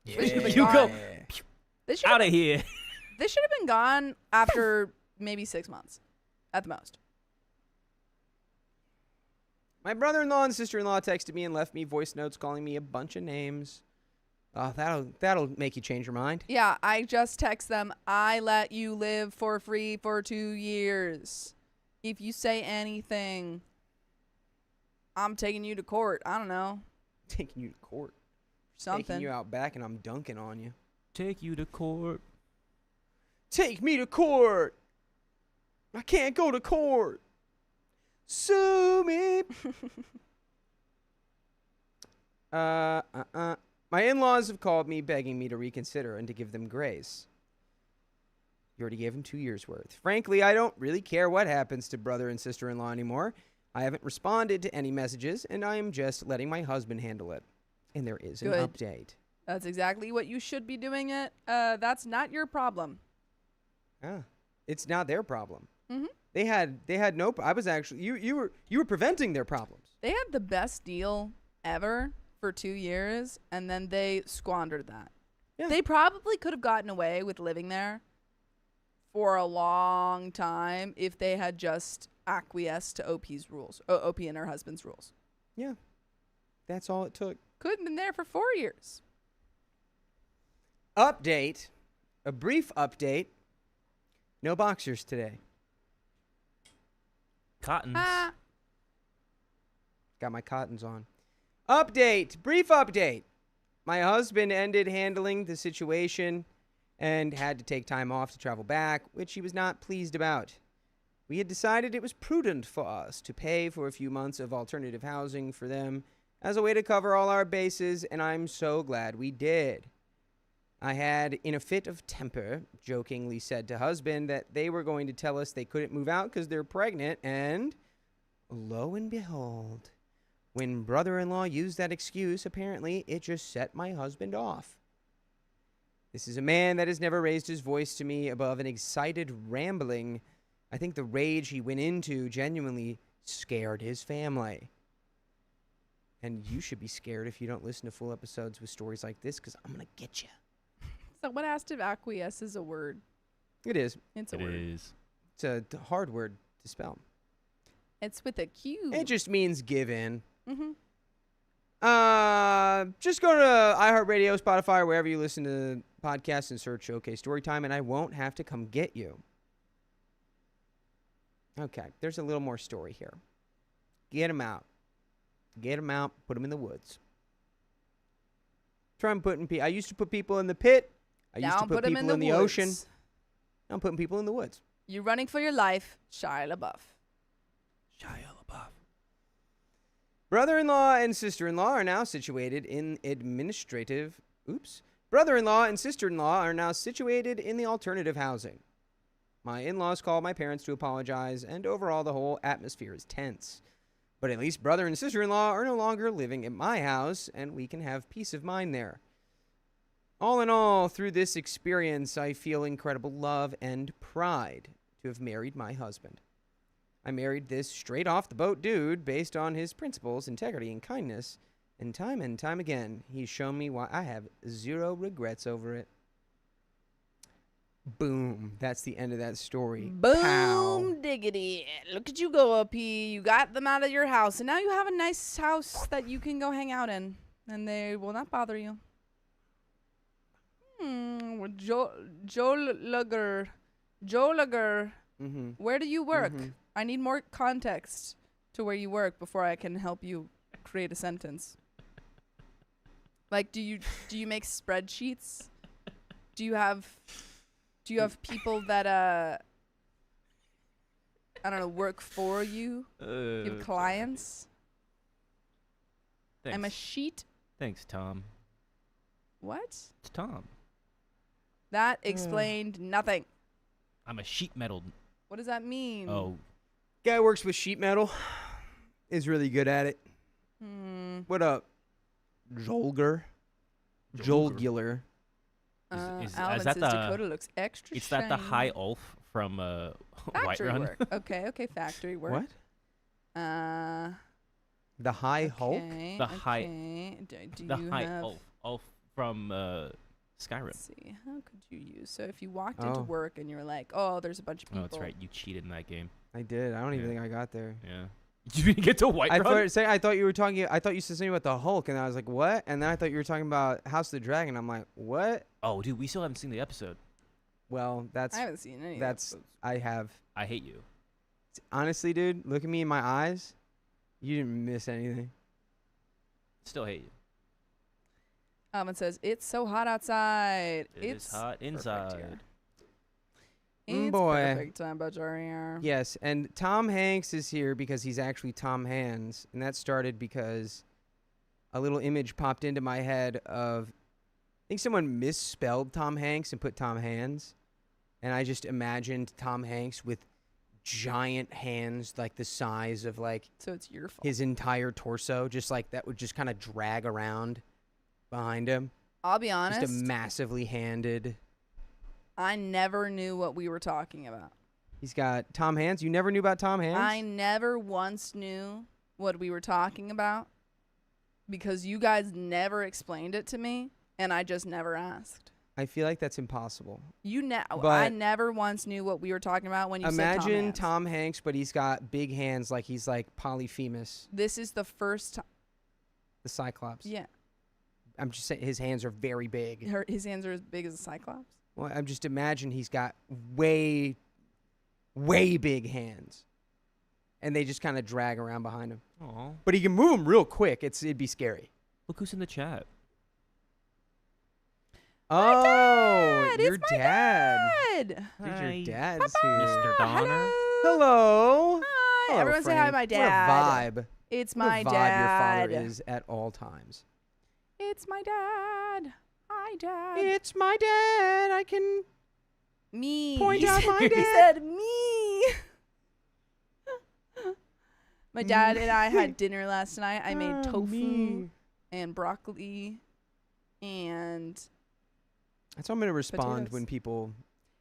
Yeah. You go. Out of here. They should have been gone after maybe 6 months at the most. My brother-in-law and sister-in-law texted me and left me voice notes calling me a bunch of names. Oh, that'll make you change your mind. Yeah, I just text them, I let you live for free for 2 years. If you say anything, I'm taking you to court. I don't know. Taking you to court. Something. Taking you out back and I'm dunking on you. Take you to court. Take me to court. I can't go to court. Sue me. My in-laws have called me begging me to reconsider and to give them grace. You already gave them 2 years' worth. Frankly, I don't really care what happens to brother and sister-in-law anymore. I haven't responded to any messages, and I am just letting my husband handle it. And there is an update. That's exactly what you should be doing it. That's not your problem. Ah, it's not their problem. Mm-hmm. They had no. I was actually you were preventing their problems. They had the best deal ever for 2 years, and then they squandered that. Yeah. They probably could have gotten away with living there for a long time if they had just acquiesced to OP's rules, OP and her husband's rules. Yeah, that's all it took. Could have been there for 4 years. Update, a brief update. No boxers today. Cottons. Got my cottons on. Update, brief update. My husband ended handling the situation and had to take time off to travel back, which he was not pleased about. We had decided it was prudent for us to pay for a few months of alternative housing for them as a way to cover all our bases, and I'm so glad we did. I had, in a fit of temper, jokingly said to husband that they were going to tell us they couldn't move out because they're pregnant, and lo and behold, when brother-in-law used that excuse, apparently it just set my husband off. This is a man that has never raised his voice to me above an excited rambling. I think the rage he went into genuinely scared his family. And you should be scared if you don't listen to full episodes with stories like this, because I'm going to get you. Someone asked if acquiesce is a word. It is. It's a It word. is. It's a hard word to spell. It's with a Q. It just means give in. Mm-hmm. Just go to iHeartRadio, Spotify, or wherever you listen to podcasts and search OK Storytime, and I won't have to come get you. Okay, there's a little more story here. Get them out. Get them out. Put them in the woods. I used to put people in the pit. I used to put people in the ocean. Now I'm putting people in the woods. You're running for your life, Shia LaBeouf. Brother-in-law and sister-in-law are now situated in Brother-in-law and sister-in-law are now situated in the alternative housing. My in-laws called my parents to apologize, and overall the whole atmosphere is tense. But at least brother and sister-in-law are no longer living at my house, and we can have peace of mind there. All in all, through this experience, I feel incredible love and pride to have married my husband. I married this straight-off-the-boat dude based on his principles, integrity, and kindness, and time again, he's shown me why I have zero regrets over it. Boom. That's the end of that story. Boom Pow. diggity. Look at you go, OP. You got them out of your house, and now you have a nice house that you can go hang out in, and they will not bother you. Joe Lugger. Mm-hmm. Where do you work? Mm-hmm. I need more context to where you work before I can help you create a sentence. Like, do you make spreadsheets? Do you have people that I don't know, work for you? You have clients? Thanks. I'm a sheet. Thanks, Tom. What? It's Tom. That explained nothing. I'm a sheet metal. What does that mean? Oh, Guy works with sheet metal. Is really good at it. What up? Jolger. Jolgular. Is Alvin that says the- Dakota looks extra is that the shiny. high Ulf from White Factory Run? work. Okay, factory work. What? The High Hulk? Okay, The high- okay. Do The you high have, Ulf from Skyrim. let's see, how could you use? So if you walked into Oh. work and you were like, oh, there's a bunch of people. Oh, that's right. You cheated in that game. I did. I don't even Yeah. think I got there. Yeah. You didn't get to White Run? I thought you were talking. I thought you said something about the Hulk, and I was like, "What?" And then I thought you were talking about House of the Dragon. I'm like, "What?" Oh, dude, we still haven't seen the episode. Well, that's I haven't seen any. that's I have. I hate you. Honestly, dude, look at me in my eyes. You didn't miss anything. Still hate you. Alvin says it's so hot outside. It's hot perfect inside. here. It's Boy. perfect temperature here. Yes, and Tom Hanks is here because he's actually Tom Hands, and that started because a little image popped into my head of, I think someone misspelled Tom Hanks and put Tom Hands, and I just imagined Tom Hanks with giant hands like the size of like So it's your fault. his entire torso, just like that would just kind of drag around behind him. I'll be honest. Just a massively handed. I never knew what we were talking about. He's got Tom Hands. You never knew about Tom Hands? I never once knew what we were talking about because you guys never explained it to me, and I just never asked. I feel like that's impossible. I But- never once knew what we were talking about when you said Tom Imagine Hanks. Tom Hanks, but he's got big hands like he's like Polyphemus, This is the first time. the Cyclops. Yeah. I'm just saying his hands are very big. His hands are as big as a Cyclops. Well, I'm just imagine he's got way big hands, and they just kind of drag around behind him. Aw. But he can move them real quick. It'd be scary. Look who's in the chat. Oh, It's your my dad. Dad. Dude, Hi, your dad's Mr. here. Donner. Hello. Hi. Hello, Everyone say hi to Frank. my dad. What a vibe. It's What a my vibe dad. your father is at all times. It's my dad. Hi, Dad. It's my dad. I can Me. point He out said- my He dad. said me. My dad and I had dinner last night. I made tofu Me. and broccoli and That's how I'm gonna respond Potatoes. when people.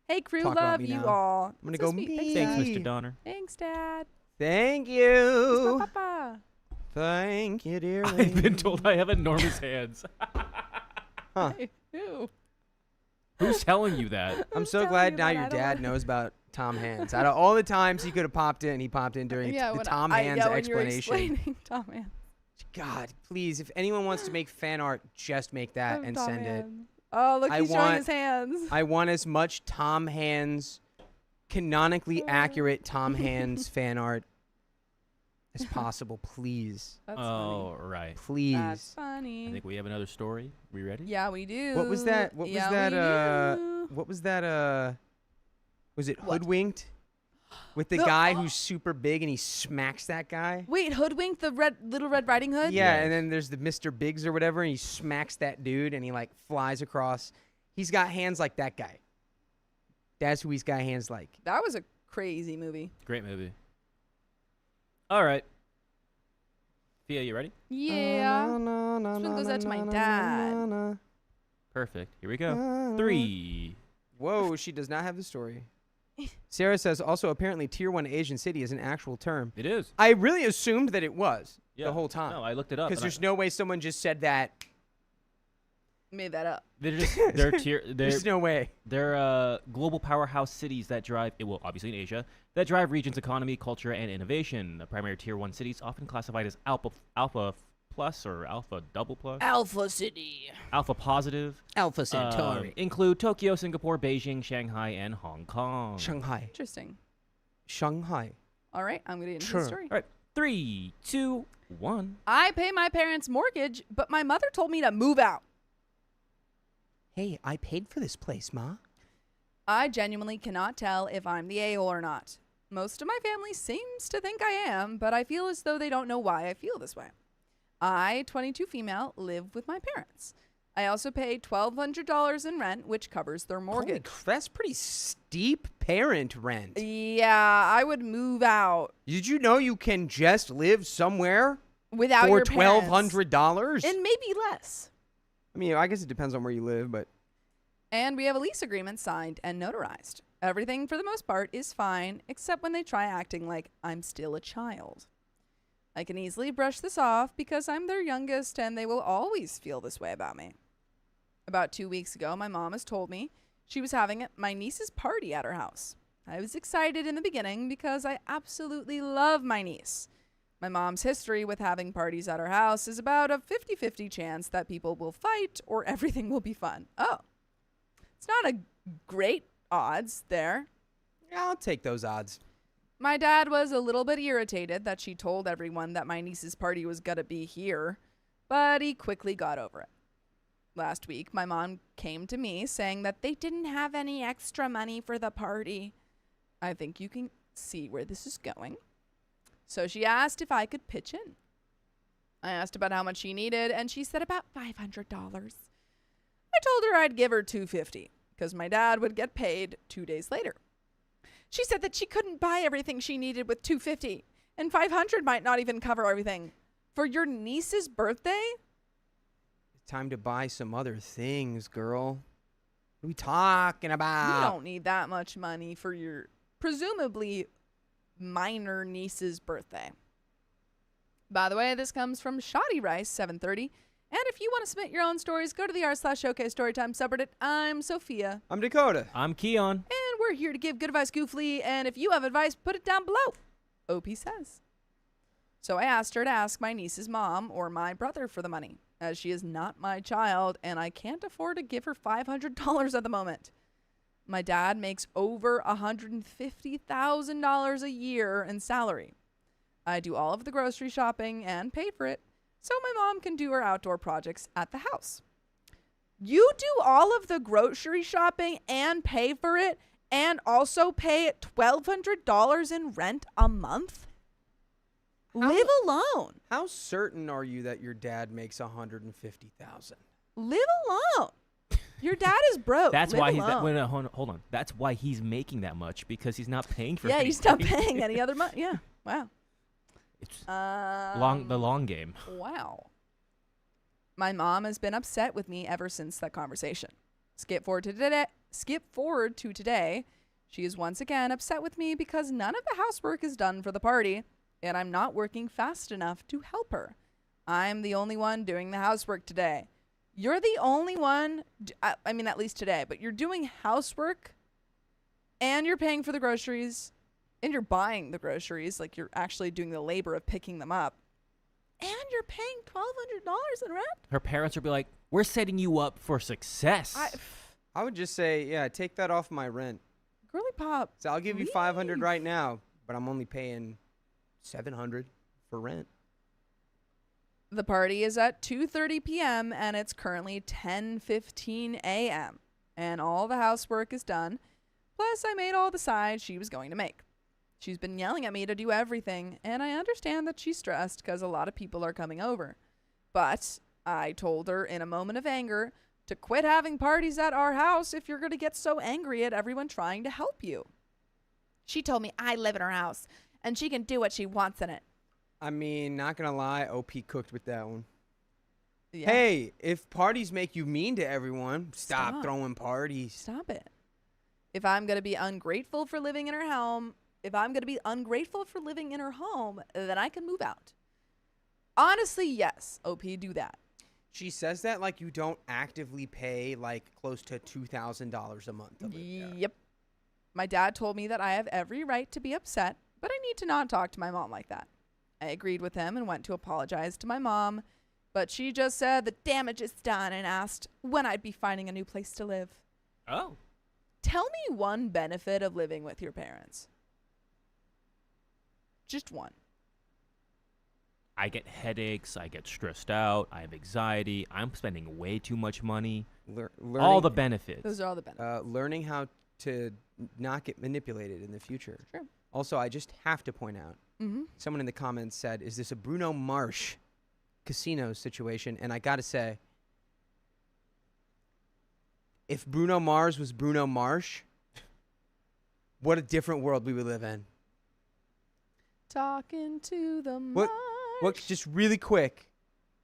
hey, crew, Talk about love me you now. all. I'm gonna So go sweet. me. Thanks, Thanks, Dad. Mr. Donner. Thanks, Dad. Thank It's you. my papa. Thank you, dearly. I've been told I have enormous hands. Huh. Ew. Who's telling you that? I'm so telling glad you now that, your I don't dad wanna- knows about Tom Hands. Out of all the times he could have popped in, he popped in during the when Tom I, Hands when you were explanation. explaining Tom Hands. God, please, if anyone wants to make fan art, just make that Of and Tom send it. Hands. Oh, look, I he's showing want- his hands. I want as much Tom Hands, canonically accurate Tom Hands fan art as possible, please. That's Oh, right. Please. funny. That's funny. I think we have another story. We ready? Yeah, we do. What was that? What was Yeah, that? we do. What was that? Was it What? Hoodwinked? With the The- guy who's super big and he smacks that guy? Wait, Hoodwink, the Little Red Riding Hood? Yeah, Yes. and then there's the Mr. Biggs or whatever, and he smacks that dude and he like flies across. He's got hands like that guy. That's who he's got hands like. That was a crazy movie. Great movie. All right. Fia, you ready? Yeah. This one goes out to my dad. Perfect. Here we go. 3. Whoa, she does not have the story. Sarah says, also, apparently, Tier 1 Asian city is an actual term. It is. I really assumed that it was the whole time. No, I looked it up. Because there's no way someone just said that. Made that up. There's no way. They're global powerhouse cities that drive, well, obviously in Asia, that drive regions' economy, culture, and innovation. The primary Tier 1 cities, often classified as Alpha Plus or Alpha Double Plus. Alpha City. Alpha Positive. Alpha Centauri. Include Tokyo, Singapore, Beijing, Shanghai, and Hong Kong. Shanghai. Interesting. Shanghai. All right, I'm going to get into the story. All right, 3, 2, 1. I pay my parents' mortgage, but my mother told me to move out. Hey, I paid for this place, Ma. I genuinely cannot tell if I'm the a-hole or not. Most of my family seems to think I am, but I feel as though they don't know why I feel this way. I, 22 female, live with my parents. I also pay $1,200 in rent, which covers their mortgage. That's pretty steep parent rent. Yeah, I would move out. Did you know you can just live somewhere without for your parents? $1,200? And maybe less. I mean, I guess it depends on where you live, but... And we have a lease agreement signed and notarized. Everything, for the most part, is fine, except when they try acting like I'm still a child. I can easily brush this off because I'm their youngest and they will always feel this way about me. About 2 weeks ago, my mom has told me she was having my niece's party at her house. I was excited in the beginning because I absolutely love my niece. My mom's history with having parties at her house is about a 50-50 chance that people will fight or everything will be fun. Oh, it's not a great odds there. Yeah, I'll take those odds. My dad was a little bit irritated that she told everyone that my niece's party was gonna be here, but he quickly got over it. Last week, my mom came to me saying that they didn't have any extra money for the party. I think you can see where this is going. So she asked if I could pitch in. I asked about how much she needed, and she said about $500. I told her I'd give her $250 because my dad would get paid 2 days later. She said that she couldn't buy everything she needed with $250, and $500 might not even cover everything. For your niece's birthday? Time to buy some other things, girl. What are we talking about? You don't need that much money for your presumably minor niece's birthday. By the way, this comes from Shoddy Rice 730. And if you want to submit your own stories, go to the r/showcase Storytime subreddit. I'm Sophia. I'm Dakota. I'm Keon. And we're here to give good advice goofly. And if you have advice, put it down below. OP says. So I asked her to ask my niece's mom or my brother for the money, as she is not my child, and I can't afford to give her $500 at the moment. My dad makes over $150,000 a year in salary. I do all of the grocery shopping and pay for it, so my mom can do her outdoor projects at the house. You do all of the grocery shopping and pay for it, and also pay $1,200 in rent a month? Live alone. How certain are you that your dad makes $150,000? Live alone. Your dad is broke. That's Live why alone. hold on. That's why he's making that much, because he's not paying for. Yeah, he's not paying any other money. Yeah. Wow. It's the long game. Wow. My mom has been upset with me ever since that conversation. Skip forward to today. She is once again upset with me because none of the housework is done for the party, and I'm not working fast enough to help her. I'm the only one doing the housework today. You're the only one, I mean, at least today, but you're doing housework and you're paying for the groceries and you're buying the groceries, like you're actually doing the labor of picking them up, and you're paying $1,200 in rent? Her parents will be like, we're setting you up for success. I would just say, yeah, take that off my rent. Girly pop. So I'll give you $500 right now, but I'm only paying $700 for rent. The party is at 2:30 p.m. and it's currently 10:15 a.m. and all the housework is done. Plus, I made all the sides she was going to make. She's been yelling at me to do everything, and I understand that she's stressed because a lot of people are coming over. But I told her in a moment of anger to quit having parties at our house if you're going to get so angry at everyone trying to help you. She told me I live in her house and she can do what she wants in it. I mean, not going to lie, OP cooked with that one. Yeah. Hey, if parties make you mean to everyone, stop throwing parties. Stop it. If I'm going to be ungrateful for living in her home, then I can move out. Honestly, yes. OP, do that. She says that like you don't actively pay like close to $2,000 a month. Yep. My dad told me that I have every right to be upset, but I need to not talk to my mom like that. I agreed with him and went to apologize to my mom, but she just said the damage is done and asked when I'd be finding a new place to live. Oh. Tell me one benefit of living with your parents. Just one. I get headaches. I get stressed out. I have anxiety. I'm spending way too much money. All the benefits. Those are all the benefits. Learning how to not get manipulated in the future. Sure. Also, I just have to point out, someone in the comments said, is this a Bruno Mars casino situation? And I got to say, if Bruno Mars was Bruno Mars, what a different world we would live in. Talking to the Marsh. What? Just really quick,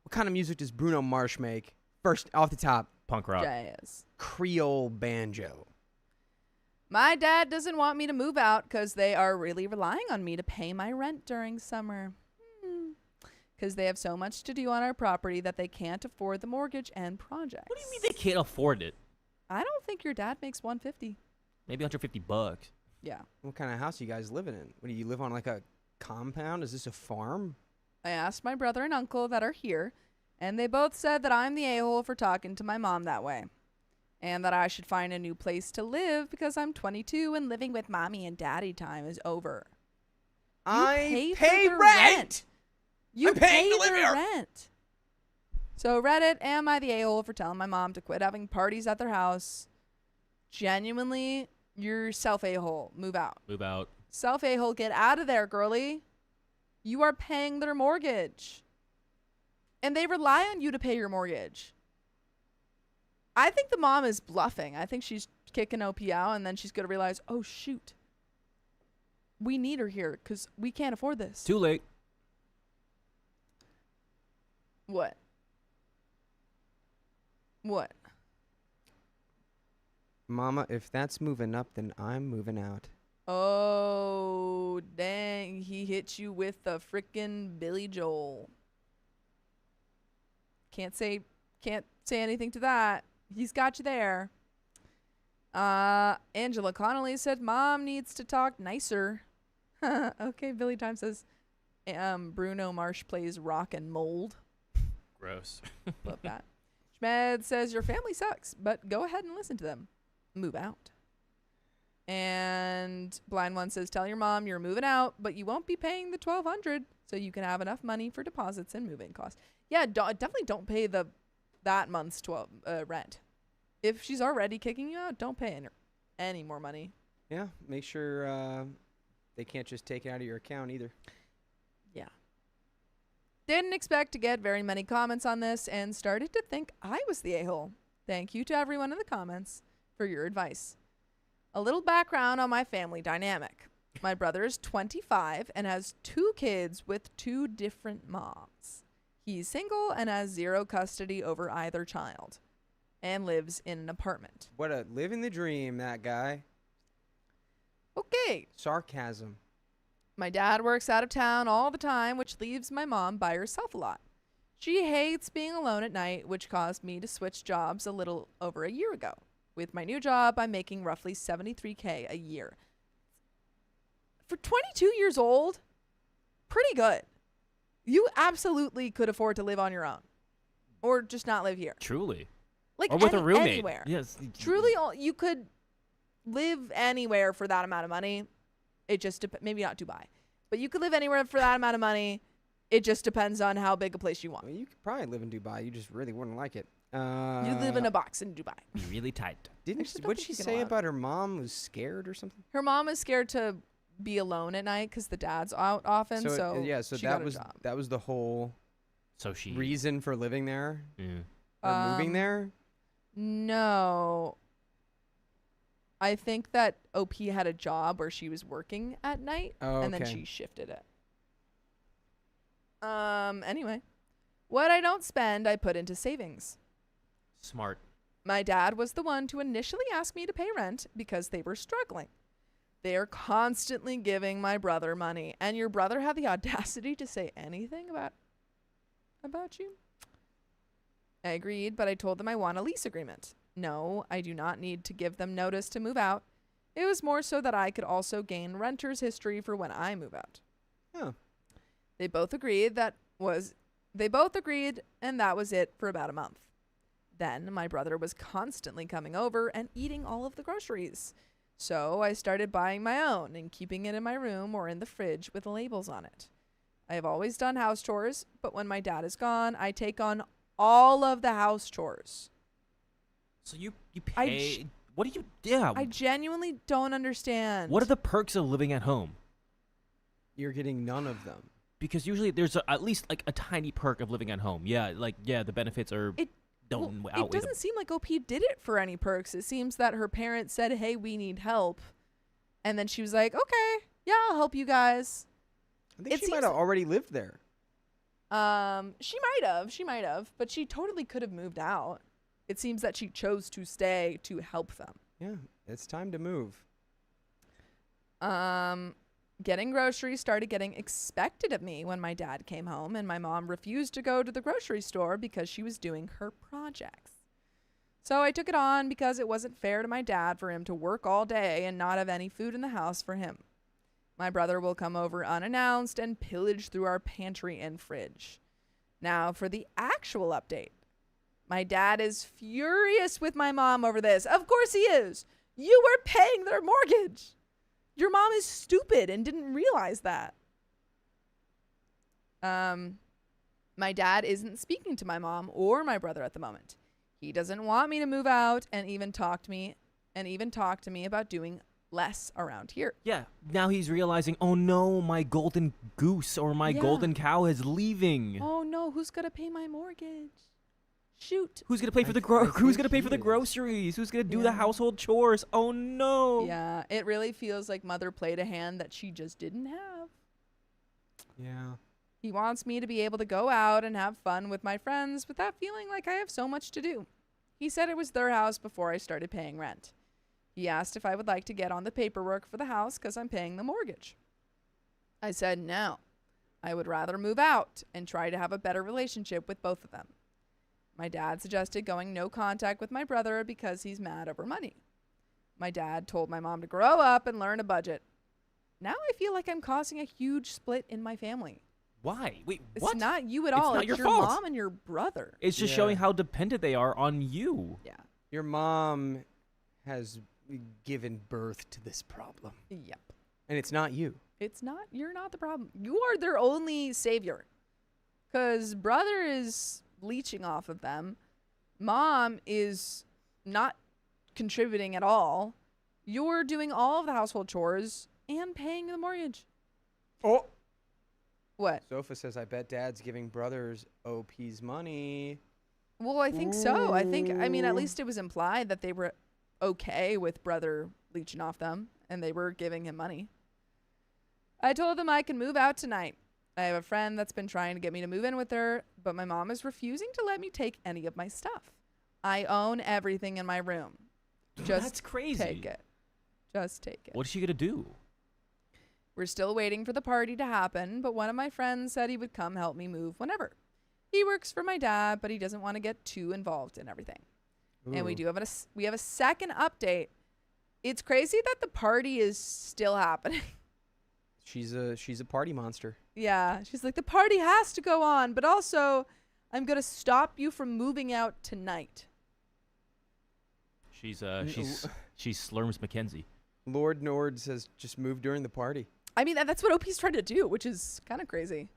what kind of music does Bruno Mars make? First, off the top. Punk rock. Jazz. Creole banjo. My dad doesn't want me to move out because they are really relying on me to pay my rent during summer. Because they have so much to do on our property that they can't afford the mortgage and projects. What do you mean they can't afford it? I don't think your dad makes $150. Maybe $150. Yeah. What kind of house are you guys living in? What do you live on, like a compound? Is this a farm? I asked my brother and uncle that are here, and they both said that I'm the a-hole for talking to my mom that way. And that I should find a new place to live because I'm 22 and living with mommy and daddy time is over. I pay rent. You I'm paying pay to live their here. rent. So Reddit, am I the a-hole for telling my mom to quit having parties at their house? Genuinely, you're self a-hole. Move out. Move out. Self a-hole, get out of there, girly. You are paying their mortgage. And they rely on you to pay your mortgage. I think the mom is bluffing. I think she's kicking OP out, and then she's going to realize, oh, shoot. We need her here because we can't afford this. Too late. What? What? Mama, if that's moving up, then I'm moving out. Oh, dang. He hit you with the frickin' Billy Joel. Can't say anything to that. He's got you there. Angela Connolly said, Mom needs to talk nicer. Okay, Billy Time says, Bruno Mars plays rock and mold. Gross. Love that. Schmed says, your family sucks, but go ahead and listen to them. Move out. And Blind One says, tell your mom you're moving out, but you won't be paying the $1,200 so you can have enough money for deposits and moving costs. Yeah, definitely don't pay that month's rent. If she's already kicking you out, don't pay any more money. Yeah, make sure they can't just take it out of your account either. Yeah. Didn't expect to get very many comments on this and started to think I was the a-hole. Thank you to everyone in the comments for your advice. A little background on my family dynamic. My brother is 25 and has 2 kids with 2 different moms. He's single and has 0 custody over either child and lives in an apartment. What a living the dream, that guy. Okay. Sarcasm. My dad works out of town all the time, which leaves my mom by herself a lot. She hates being alone at night, which caused me to switch jobs a little over a year ago. With my new job, I'm making roughly $73K a year. For 22 years old, pretty good. You absolutely could afford to live on your own or just not live here. Truly. Like or with a roommate. Anywhere. Yes. Truly, you could live anywhere for that amount of money. It just maybe not Dubai, but you could live anywhere for that amount of money. It just depends on how big a place you want. Well, you could probably live in Dubai. You just really wouldn't like it. You live in a box in Dubai. Be really tight. What'd she say about her mom was scared or something? Her mom is scared to be alone at night because the dad's out often. So that was the whole reason for living there or moving there. No, I think that OP had a job where she was working at night, and then she shifted it. Anyway, What I don't spend, I put into savings. Smart. My dad was the one to initially ask me to pay rent because they were struggling. They are constantly giving my brother money, and your brother had the audacity to say anything about you? I agreed, but I told them I want a lease agreement. No, I do not need to give them notice to move out. It was more so that I could also gain renter's history for when I move out. Oh. They both agreed, and that was it for about a month. Then my brother was constantly coming over and eating all of the groceries. So I started buying my own and keeping it in my room or in the fridge with labels on it. I have always done house chores, but when my dad is gone, I take on all of the house chores. So you pay. What do you? Yeah. I genuinely don't understand. What are the perks of living at home? You're getting none of them. Because usually there's at least like a tiny perk of living at home. Yeah, the benefits are. It doesn't seem like OP did it for any perks. It seems that her parents said, "Hey, we need help," and then she was like, "Okay, yeah, I'll help you guys." I think she might have already lived there. She might have, but she totally could have moved out. It seems that she chose to stay to help them. Yeah, it's time to move. Getting groceries started getting expected of me when my dad came home, and my mom refused to go to the grocery store because she was doing her projects. So I took it on because it wasn't fair to my dad for him to work all day and not have any food in the house for him. My brother will come over unannounced and pillage through our pantry and fridge. Now for the actual update. My dad is furious with my mom over this. Of course he is. You were paying their mortgage. Your mom is stupid and didn't realize that. My dad isn't speaking to my mom or my brother at the moment. He doesn't want me to move out and even talk to me about doing less around here. Yeah. Now he's realizing, oh no, my golden goose or my golden cow is leaving. Oh no, who's gonna pay my mortgage? Shoot. Who's gonna pay for the groceries? Who's gonna do the household chores? Oh no. Yeah, it really feels like mother played a hand that she just didn't have. Yeah. He wants me to be able to go out and have fun with my friends without feeling like I have so much to do. He said it was their house before I started paying rent. He asked if I would like to get on the paperwork for the house because I'm paying the mortgage. I said no. I would rather move out and try to have a better relationship with both of them. My dad suggested going no contact with my brother because he's mad over money. My dad told my mom to grow up and learn a budget. Now I feel like I'm causing a huge split in my family. Why? Wait, it's what? It's not you at all. It's your fault. Mom and your brother. It's just showing how dependent they are on you. Yeah. Your mom has given birth to this problem. Yep. And it's not you. It's not. You're not the problem. You are their only savior. Because brother is leeching off of them. Mom is not contributing at all. You're doing all of the household chores and paying the mortgage. Oh. What? Sofa says, I bet dad's giving brothers OP's money. Well, I think so. I mean, at least it was implied that they were okay with brother leeching off them and they were giving him money. I told them I can move out tonight. I have a friend that's been trying to get me to move in with her, but my mom is refusing to let me take any of my stuff. I own everything in my room. That's crazy. Take it. Just take it. What's she going to do? We're still waiting for the party to happen, but one of my friends said he would come help me move whenever. He works for my dad, but he doesn't want to get too involved in everything. Ooh. And we have a second update. It's crazy that the party is still happening. She's a party monster. Yeah, she's like, the party has to go on, but also I'm going to stop you from moving out tonight. She's Slurms McKenzie. Lord Nord says just move during the party. I mean, that's what OP's trying to do, which is kind of crazy.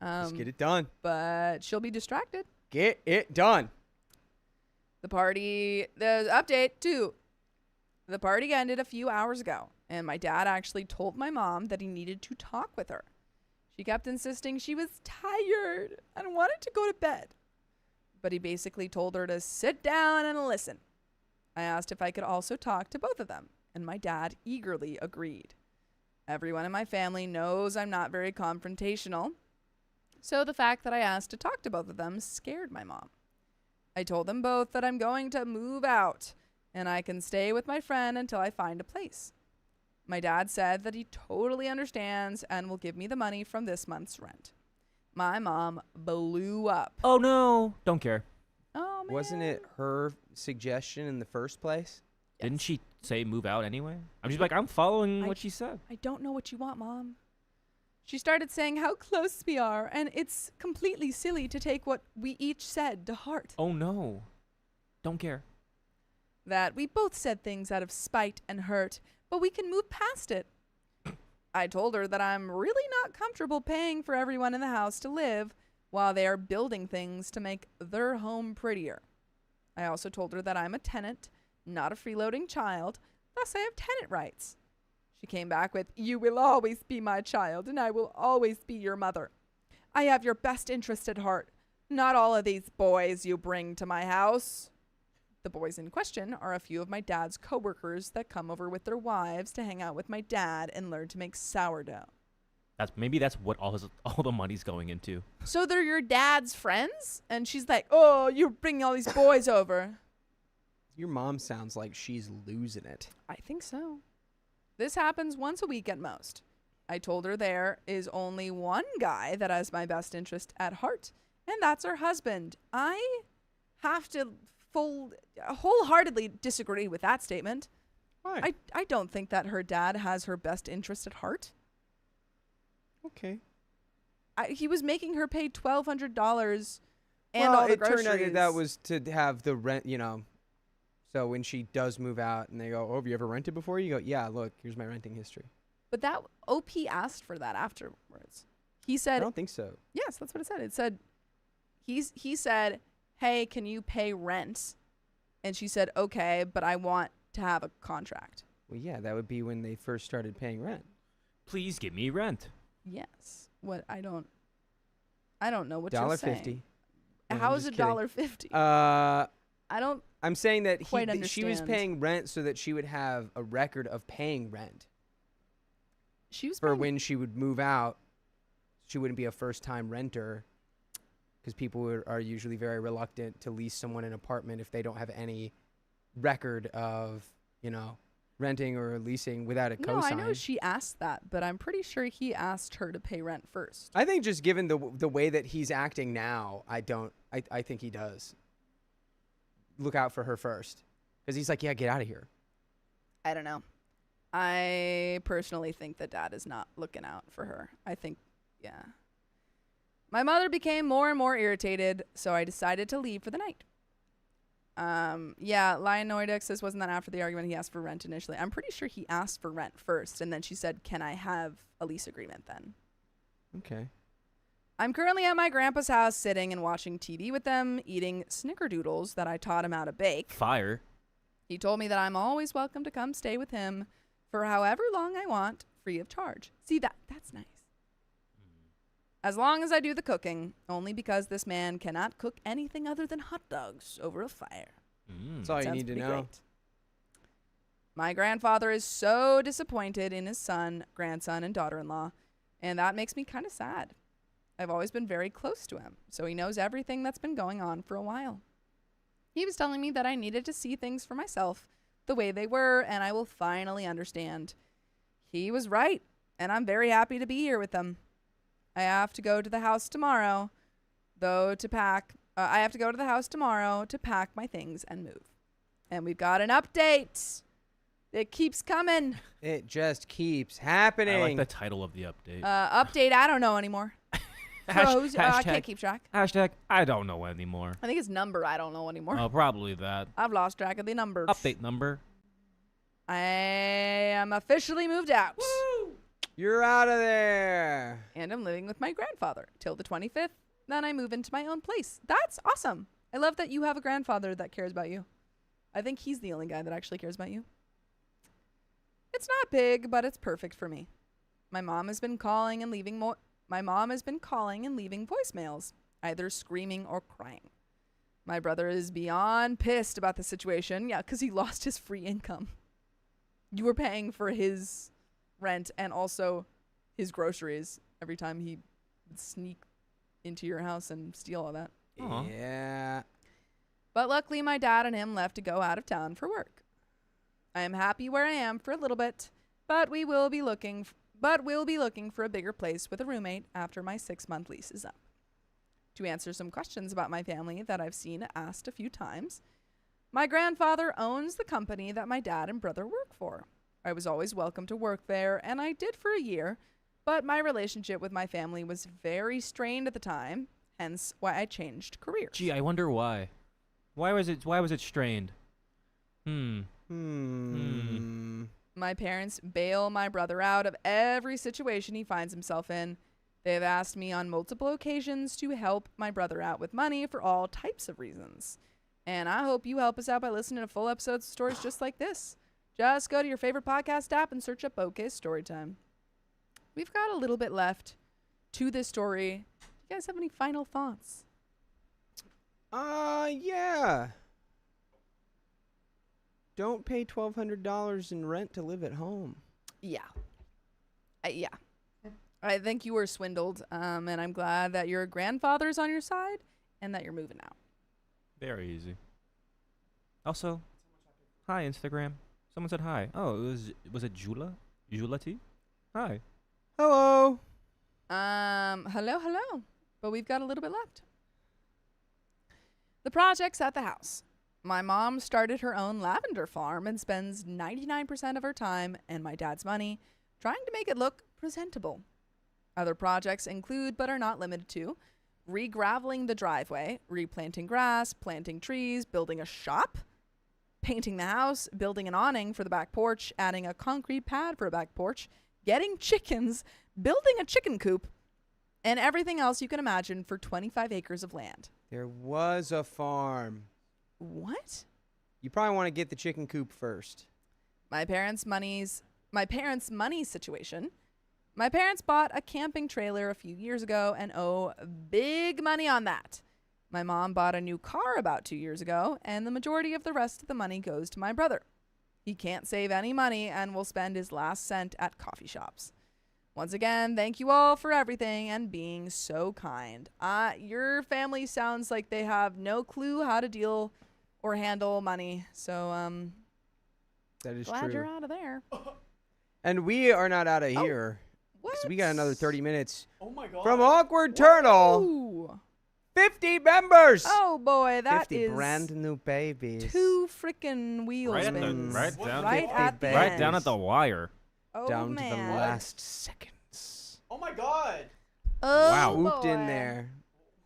Just get it done. But she'll be distracted. Get it done. The update too. The party ended a few hours ago, and my dad actually told my mom that he needed to talk with her. She kept insisting she was tired and wanted to go to bed. But he basically told her to sit down and listen. I asked if I could also talk to both of them, and my dad eagerly agreed. Everyone in my family knows I'm not very confrontational, So the fact that I asked to talk to both of them scared my mom. I told them both that I'm going to move out and I can stay with my friend until I find a place. My dad said that he totally understands and will give me the money from this month's rent. My mom blew up. Oh, no. Don't care. Oh, man. Wasn't it her suggestion in the first place? Yes. Didn't she say move out anyway? I'm just like, I'm following what she said. I don't know what you want, Mom. She started saying how close we are, and it's completely silly to take what we each said to heart. Oh, no. Don't care. That we both said things out of spite and hurt, but we can move past it. I told her that I'm really not comfortable paying for everyone in the house to live while they are building things to make their home prettier. I also told her that I'm a tenant, not a freeloading child, thus I have tenant rights. She came back with, "You will always be my child, and I will always be your mother. I have your best interest at heart, not all of these boys you bring to my house." The boys in question are a few of my dad's coworkers that come over with their wives to hang out with my dad and learn to make sourdough. Maybe that's what all the money's going into. So they're your dad's friends? And she's like, "Oh, you're bringing all these boys over." Your mom sounds like she's losing it. I think so. This happens once a week at most. I told her there is only one guy that has my best interest at heart, and that's her husband. I have to wholeheartedly disagree with that statement. Why? I don't think that her dad has her best interest at heart. Okay. He was making her pay $1,200 and all the groceries. It turned out that was to have the rent, So when she does move out and they go, "Oh, have you ever rented before?" You go, "Yeah, look, here's my renting history." But that OP asked for that afterwards. He I said, don't think so. yes, that's what it said. It said, he said, "Hey, can you pay rent?" And she said, "Okay, but I want to have a contract." Well, yeah, that would be when they first started paying rent. Please give me rent. Yes. What? I don't know what you're saying. $1.50. How is it $1.50? I don't. I'm saying that quite she was understand. paying rent so that she would have a record of paying rent She was for paying- when she would move out. She wouldn't be a first-time renter because people are usually very reluctant to lease someone an apartment if they don't have any record of, renting or leasing without a No, cosign. I know she asked that, but I'm pretty sure he asked her to pay rent first. I think just given the way that he's acting now, I think he does look out for her first because he's like, "Yeah, get out of here." I don't know. I personally think that dad is not looking out for her. I think, yeah. My mother became more and more irritated, so I decided to leave for the night. Yeah, Lionoidic says, wasn't that after the argument he asked for rent initially? I'm pretty sure he asked for rent first, and then she said, "Can I have a lease agreement then?" Okay. I'm currently at my grandpa's house sitting and watching TV with them, eating snickerdoodles that I taught him how to bake. Fire. He told me that I'm always welcome to come stay with him for however long I want, free of charge. See, that's nice. As long as I do the cooking, only because this man cannot cook anything other than hot dogs over a fire. That's all you Sounds need to pretty know. great. My grandfather is so disappointed in his son, grandson, and daughter-in-law, and that makes me kind of sad. I've always been very close to him, so he knows everything that's been going on for a while. He was telling me that I needed to see things for myself the way they were, and I will finally understand. He was right, and I'm very happy to be here with them. I have to go to the house tomorrow, to pack my things and move. And we've got an update. It keeps coming. It just keeps happening. I like the title of the update. Update, I don't know anymore. Froze, I can't keep track. Hashtag, I don't know anymore. I think it's number, I don't know anymore. Oh, probably that. I've lost track of the numbers. Update number. I am officially moved out. Woo! You're out of there. And I'm living with my grandfather till the 25th. Then I move into my own place. That's awesome. I love that you have a grandfather that cares about you. I think he's the only guy that actually cares about you. It's not big, but it's perfect for me. My mom has been calling and leaving voicemails, either screaming or crying. My brother is beyond pissed about the situation. Yeah, because he lost his free income. You were paying for his rent and also his groceries every time he would sneak into your house and steal all that. Aw. Yeah. But luckily, my dad and him left to go out of town for work. I am happy where I am for a little bit, but we'll be looking for a bigger place with a roommate after my 6-month lease is up. To answer some questions about my family that I've seen asked a few times, my grandfather owns the company that my dad and brother work for. I was always welcome to work there, and I did for a year, but my relationship with my family was very strained at the time, hence why I changed careers. Gee, I wonder why. Why was it strained? My parents bail my brother out of every situation he finds himself in. They have asked me on multiple occasions to help my brother out with money for all types of reasons. And I hope you help us out by listening to full episodes of stories just like this. Just go to your favorite podcast app and search up OK Storytime. We've got a little bit left to this story. Do you guys have any final thoughts? Yeah. Don't pay $1,200 in rent to live at home. Yeah. Yeah. I think you were swindled, and I'm glad that your grandfather's on your side and that you're moving out. Very easy. Also, hi, Instagram. Someone said hi. Oh, was it Jula? Jula T? Hi. Hello. Hello. But we've got a little bit left. The project's at the house. My mom started her own lavender farm and spends 99% of her time and my dad's money trying to make it look presentable. Other projects include, but are not limited to, re-graveling the driveway, replanting grass, planting trees, building a shop, painting the house, building an awning for the back porch, adding a concrete pad for a back porch, getting chickens, building a chicken coop, and everything else you can imagine for 25 acres of land. There was a farm. What? You probably want to get the chicken coop first. My parents' money situation. My parents bought a camping trailer a few years ago and owe big money on that. My mom bought a new car about 2 years ago, and the majority of the rest of the money goes to my brother. He can't save any money and will spend his last cent at coffee shops. Once again, thank you all for everything and being so kind. Your family sounds like they have no clue how to deal or handle money. So, that is glad true. you're out of there. And we are not out of here. What? So we got another 30 minutes. Oh my god. From Awkward Turtle. Ooh. 50 members. Oh boy, that 50 is brand new babies. 2 freaking wheel Right at the- spins. right down- right at the Right end. down at the wire. Oh, Down man. to the last seconds. Oh my god. Oh, Wow. Swooped in boy. there.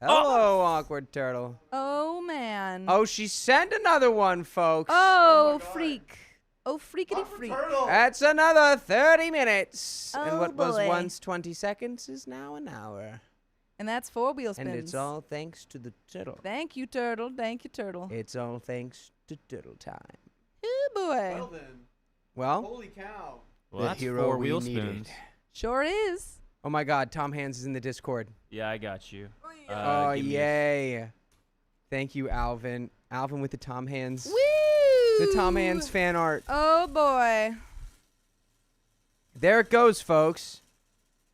Hello, Awkward Turtle. Oh man. Oh, she sent another one, folks. Oh, my God. freak. Oh, freakity Awkward freak. turtle. That's another 30 minutes. Oh, and what was boy. once 20 seconds is now an hour. And that's 4 wheel spins. And it's all thanks to the turtle. Thank you, Turtle. Thank you, Turtle. It's all thanks to Turtle Time. Oh, boy. Well then. Well, Holy cow. Well, the that's hero 4 we wheel needed. spins. Sure is. Oh my God, Tom Hands is in the Discord. Yeah, I got you. Oh, give me- yay. Thank you, Alvin. Alvin with the Tom Hands. Woo! The Tom Hands fan art. Oh, boy. There it goes, folks.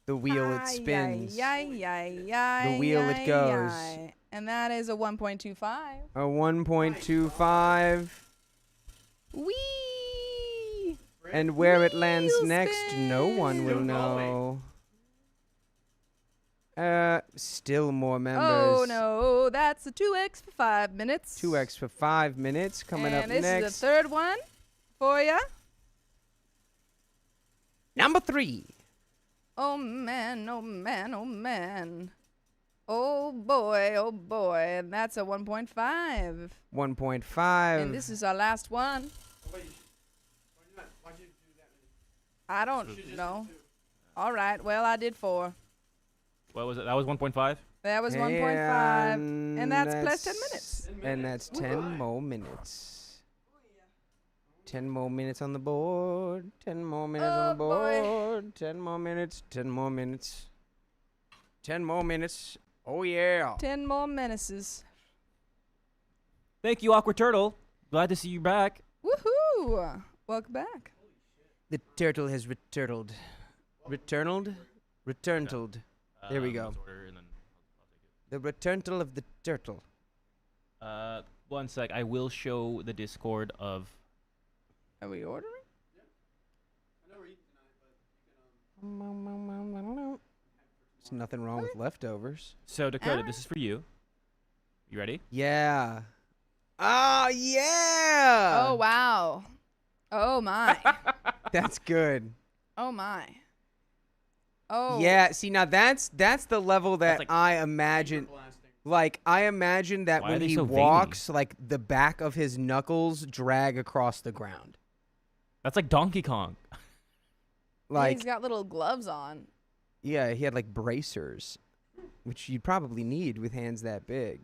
The wheel it Ay, spins. ay, ay, ay, The wheel it ay, goes. ay. And that is a 1.25. A 1.25. Whee! And where it lands Wheel next, no one will Still know. Still more members. Oh, no. That's a 2x for 5 minutes. 2x for 5 minutes. Coming up and this next. is the third one for you. Number 3. Oh, man, oh, man, oh, man. Oh, boy, oh, boy. And that's a 1.5. 1.5. And this is our last one. Why'd you do that many? I don't know. All right. Well, I did 4. What was it? That was 1.5? That was 1.5. And that's plus 10 minutes. And that's 10 more minutes. 10 more minutes on the board. 10 more minutes on the boy. board. 10 more minutes. 10 more minutes. 10 more minutes. Oh, yeah. 10 more menaces. Thank you, Awkward Turtle. Glad to see you back. Woohoo! Welcome back. The turtle has returned. Returned? Returned. There we go. The returnal of the turtle. 1 sec. I will show the Discord of. Are we ordering? I know we're eating tonight, but you can, There's nothing wrong with leftovers. So Dakota, this is for you. You ready? Yeah. Oh, yeah. Oh, wow. Oh, my. That's good. Oh, my. Oh. Yeah, see, now that's the level that like I imagine. Like, I imagine that Why are when they he so walks, like, the back of his knuckles drag across the ground. That's like Donkey Kong. Yeah, Like, he's got little gloves on. yeah, he had, like, bracers, which you'd probably need with hands that big.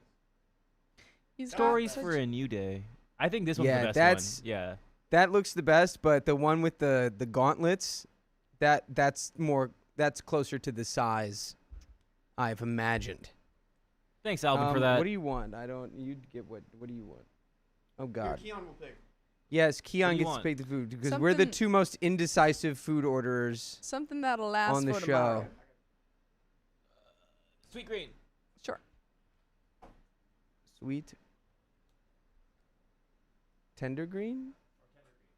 He's got Stories such- for a new day. I think this one's Yeah, the best that's- one. Yeah. That looks the best, but the one with the gauntlets, that's closer to the size I've imagined. Thanks, Alvin, for that. What do you want? You get what do you want? Oh, God. Keon will pick. Yes, Keon do you gets to want? pick the food because we're the Something- two most indecisive food orderers. Something that'll last On the for show. tomorrow. Sweet green. Sure. Sweet. Tender green?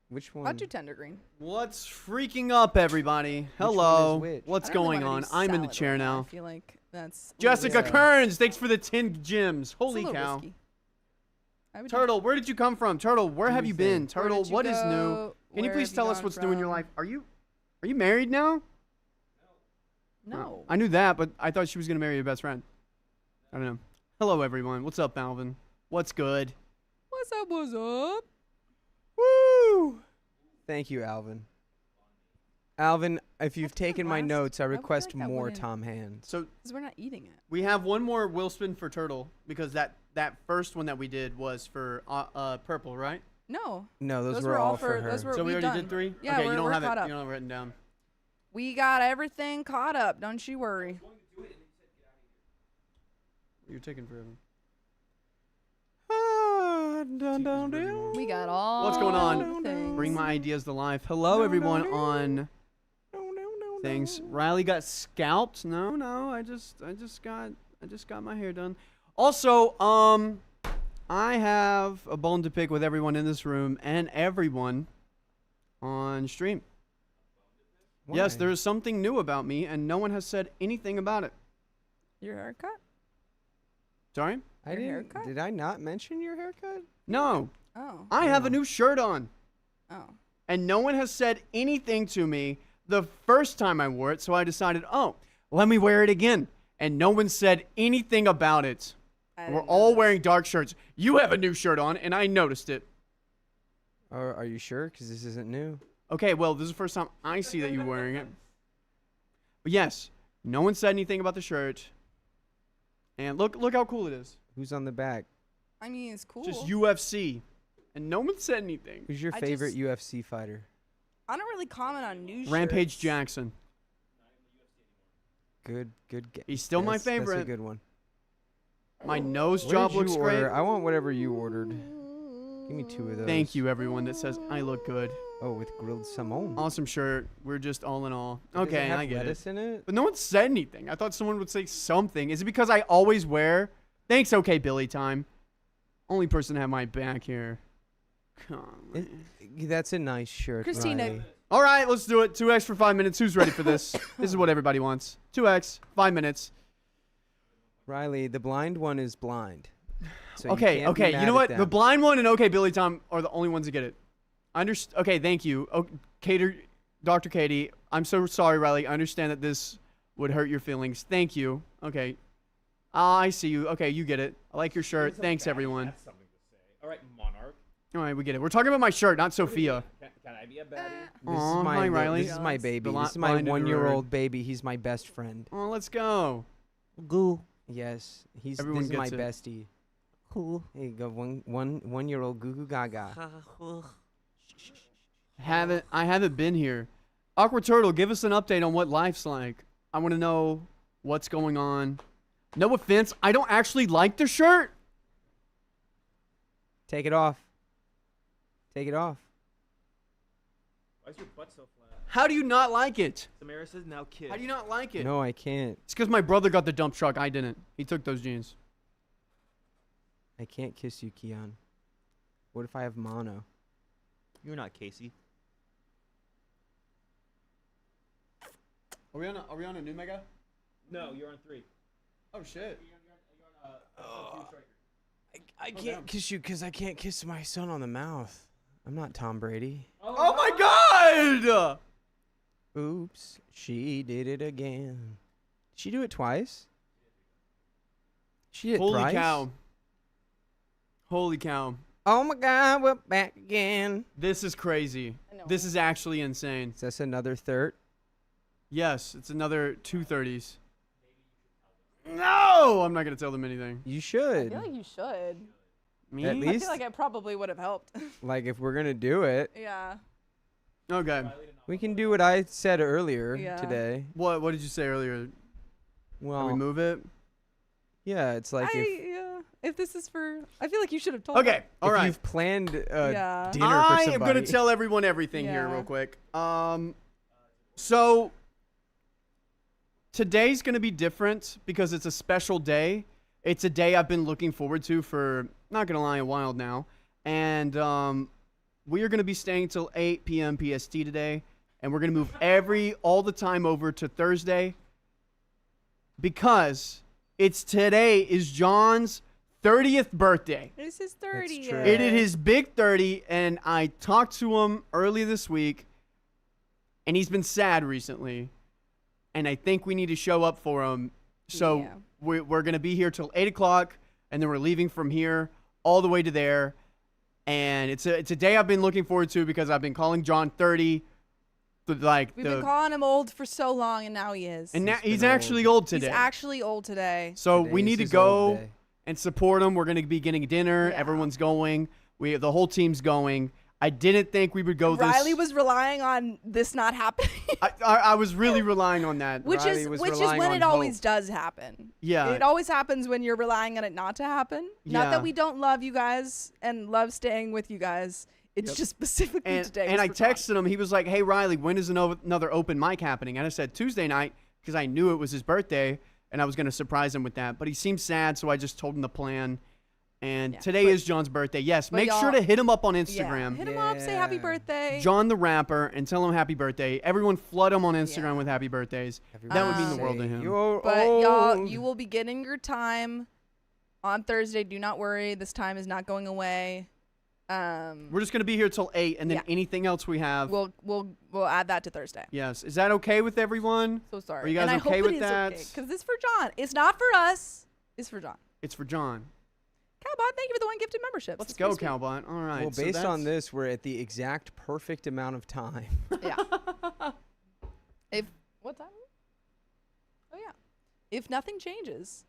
Which one? I'll do tender green. What's freaking up, everybody? one is Hello. which? What's I don't really going on? wanna do I'm in the salad chair right now. I feel like that's Jessica Yeah. Kearns, thanks for the 10 gems. It's a Holy little cow. risky. I would do- Turtle, where did you come from? Turtle, where have you been? Anything. Where Turtle, did you what is new? go? Can you Where please have tell us gone what's new in your from? life? Are you married now? No. I knew that, but I thought she was going to marry your best friend. I don't know. Hello, everyone. What's up, Alvin? What's good? What's up? What's up? Woo! Thank you, Alvin. Alvin, if you've That's the taken my last- notes, I I would request feel like that more wouldn't- Tom Hands. So Because we're not eating it. we have one more will spin for Turtle because that first one that we did was for purple, right? No. No, those Those were were all all for for- her. those were- So we we've already done. did 3? Yeah, okay, we're- you don't we're have caught it. up. You don't have it written down. We got everything caught up. Don't you worry. You're taking forever. We got all What's going on? the things. Bring my ideas to life. Hello, everyone on things. Riley got scalped. No, I just got my hair done. Also, I have a bone to pick with everyone in this room and everyone on stream. Yes, Why? there is something new about me, and no one has said anything about it. Your haircut? Sorry? I Your didn't. haircut? Did I not mention your haircut? No, Oh. I have a new shirt on, Oh. and no one has said anything to me the first time I wore it, so I decided, oh, let me wear it again. And no one said anything about it. I We're didn't know all that. wearing dark shirts. You have a new shirt on, and I noticed it. Are you sure? Because this isn't new. Okay, well, this is the first time I see that you're wearing it. But yes, no one said anything about the shirt. And look how cool it is. Who's on the back? I mean, it's cool. Just UFC. And no one said anything. Who's your I favorite just- UFC fighter? I don't really comment on news. Rampage shirts. Jackson. Good. He's still my That's a favorite. good one. My nose What job did you looks order? great. I want whatever you ordered. Give me 2 of those. Thank you, everyone that says I look good. Oh, with grilled salmon. Awesome shirt. We're just all in all. Does it Okay, have I get it. lettuce in it? But no one said anything. I thought someone would say something. Is it because I always wear? Thanks, okay, Billy time. Only person to have my back here. Come on. That's a nice shirt. Christina. Riley. All right, let's do it. 2x for 5 minutes. Who's ready for this? This is what everybody wants. 2x, 5 minutes. Riley, the blind one is blind. So Okay, can't be okay. mad You know at what? them. The blind one and okay, Billy Tom are the only ones that get it. Okay, thank you. Dr. Katie, I'm so sorry, Riley. I understand that this would hurt your feelings. Thank you. Okay. I see you. Okay, you get it. I like your shirt. Thanks, everyone. That's something to say. All right, Monarch. All right, we get it. We're talking about my shirt, not Sophia. Can I be a baddie? This Aw, is my hi, Riley. This is my baby. The This is my blind and 1-year-old baby. He's my best friend. Oh, let's go. Goo. Yes, Everyone this is my gets it. bestie. Cool. Here you go, 1-year-old Goo Goo Gaga. I haven't been here. Awkward Turtle, give us an update on what life's like. I want to know what's going on. No offense, I don't actually like the shirt. Take it off. Take it off. Why is your butt so flat? How do you not like it? Samara says now kiss. How do you not like it? No, I can't. It's because my brother got the dump truck. I didn't. He took those jeans. I can't kiss you, Keon. What if I have mono? You're not Casey. Are we on a new mega? No, you're on 3. Oh shit. I can't kiss you because I can't kiss my son on the mouth. I'm not Tom Brady. Oh my god! Oops, she did it again. Did she do it twice? She did it Holy thrice? cow. Holy cow. Oh my god, we're back again. This is crazy. I know. This is actually insane. Is this another third? Yes, it's another 230s. No! I'm not going to tell them anything. You I should. feel like you should. Me? At I least, feel like it probably would have helped. like, if we're gonna do it, Yeah. Okay. we can do what I said earlier Yeah. today. What did you say earlier? Can we Well, move it? yeah, it's like If this is for, I feel like you should have told. Okay. All if right. you've planned a Yeah. dinner for I somebody. am going to tell everyone everything here Yeah. real quick. So today's going to be different because it's a special day. It's a day I've been looking forward to for, not going to lie, a while now. And we are going to be staying till 8 p.m. PST today. And we're going to move all the time over to Thursday because today is John's 30th birthday. This is 30. true. It is his big 30, and I talked to him early this week, and he's been sad recently, and I think we need to show up for him. So Yeah. we're going to be here till 8 o'clock, and then we're leaving from here all the way to there, and it's a day I've been looking forward to because I've been calling John 30. We've been calling him old for so long, and now he is. And now He's he's been actually old today. He's actually old today. So we Today's need to his old go day. and support him. We're going to be getting dinner. Yeah. Everyone's going. The whole team's going. I didn't think we would go this. Riley was relying on this not happening, I was really relying on that. which Riley is was which is relying when on it always hope. does happen. Yeah. It always happens when you're relying on it not to happen. Not Yeah. that we don't love you guys and love staying with you guys. It's Yep. just specifically today. And was I for John. texted him. He was like, "Hey Riley, when is another open mic happening?" And I said Tuesday night because I knew it was his birthday and I was going to surprise him with that. But he seemed sad, so I just told him the plan. And Yeah, today but- is John's birthday. Yes, but make sure y'all- to hit him up on Yeah. Instagram. Hit him up, say happy Yeah. birthday. John the Rapper, and tell him happy birthday. Everyone flood him on Instagram Yeah. with happy birthdays. Everyone That would mean the say world to him. You're But y'all, old. you will be getting your time on Thursday. Do not worry. This time is not going away. We're just going to be here till 8, and then Yeah. anything else we have. We'll add that to Thursday. Yes. Is that okay with everyone? So sorry. Are you guys and I okay hope with it is that? Because this is for John. It's not for us. It's for John. It's for John. Cowbot, thank you for the one gifted membership. Let's That's go, pretty sweet. Cowbot. All right. Well, so based on that's- this, we're at the exact perfect amount of time. Yeah. What time? Oh yeah. If nothing changes,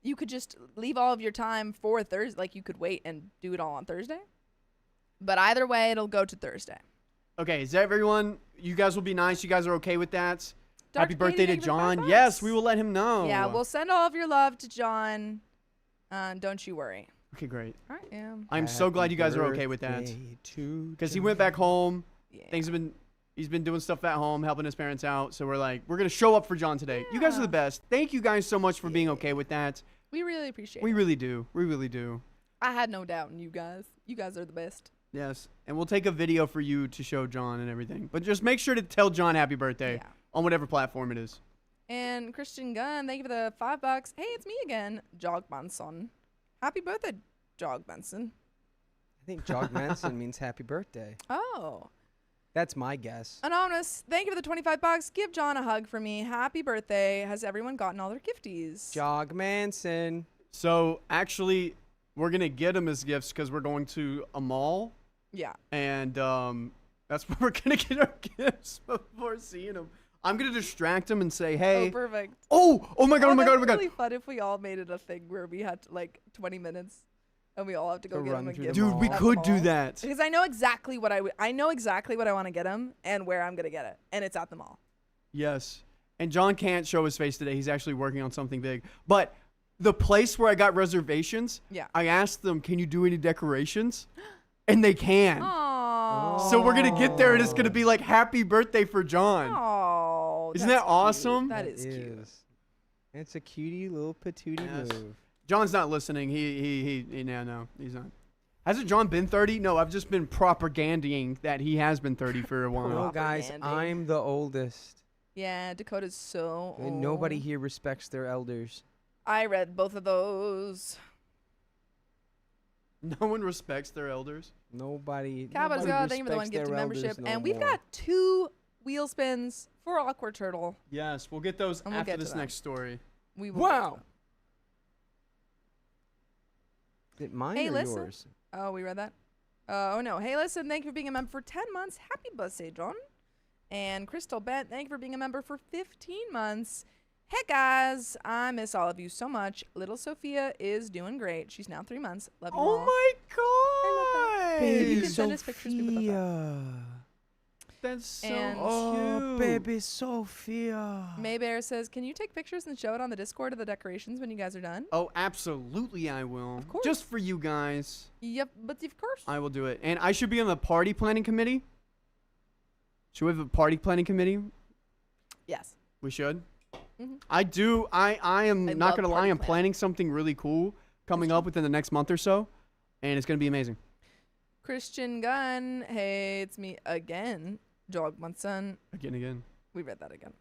you could just leave all of your time for Thursday. Like you could wait and do it all on Thursday. But either way, it'll go to Thursday. Okay, is that everyone? You guys will be nice. You guys are okay with that? Dr. Happy birthday Katie, to thank you for the John. $5. Yes, we will let him know. Yeah, we'll send all of your love to John. Don't you worry. Okay, great. All right. Yeah. I'm so glad you guys are okay with that. Because he went back home. Yeah. He's been doing stuff at home, helping his parents out. So we're going to show up for John today. You guys are the Yeah. best. Thank you guys so much for being okay with that. We really appreciate We it. really do. We really do. I had no doubt in you guys. You guys are the best. Yes. And we'll take a video for you to show John and everything. But just make sure to tell John happy birthday Yeah. on whatever platform it is. And Christian Gunn, thank you for the $5. Hey, it's me again, Jog Benson. Happy birthday, Jog Benson. I think Jog Manson means happy birthday. Oh. That's my guess. Anonymous, thank you for the $25. Give John a hug for me. Happy birthday. Has everyone gotten all their gifties? Jog Manson. So actually, we're going to get him his gifts because we're going to a mall. Yeah. And that's where we're going to get our gifts before seeing him. I'm going to distract him and say, hey. Oh, perfect. Oh my God, oh my God, oh my That'd be God. really fun if we all made it a thing where we had like 20 minutes and we all have to go To get run him a through gift. the Dude, we mall. at the could do mall. that. Because I know exactly what I know exactly what I want to get him and where I'm going to get it. And it's at the mall. Yes. And John can't show his face today. He's actually working on something big. But the place where I got reservations, Yeah. I asked them, can you do any decorations? And they can. Aww. Oh. So we're going to get there and it's going to be like, happy birthday for John. Oh. Isn't that awesome? That is cute. It's a cutie little patootie move. John's not listening. No, he's not. Hasn't John been 30? No, I've just been propaganding that he has been 30 for a while. No, guys, I'm the oldest. Yeah, Dakota's so old. And nobody here respects their elders. I read both of those. No one respects their elders. Nobody. Cowboys God, thank you for the one gift membership. And we've got 2 wheel spins for Awkward Turtle. Yes, we'll get those after this next story. We will. Wow. Is it mine or listen. yours? Oh, we read that? Oh, no. Hey, listen, thank you for being a member for 10 months. Happy birthday, John. And Crystal Bent, thank you for being a member for 15 months. Hey, guys, I miss all of you so much. Little Sophia is doing great. She's now 3 months. Love you all. Oh, my God. Baby, you can send us pictures. We would love that. That's so And- Oh, baby Sophia. Maybear says, can you take pictures and show it on the Discord of the decorations when you guys are done? Oh, absolutely I will. Of course. Just for you guys. Yep, but of course. I will do it. And I should be on the party planning committee. Should we have a party planning committee? Yes. We should. Mhm. I do. I am I not love going to lie. party I'm planning. planning something really cool coming up within the next month or so. And it's going to be amazing. Christian Gunn, hey, it's me again. Jog Munson. Again. We read that again.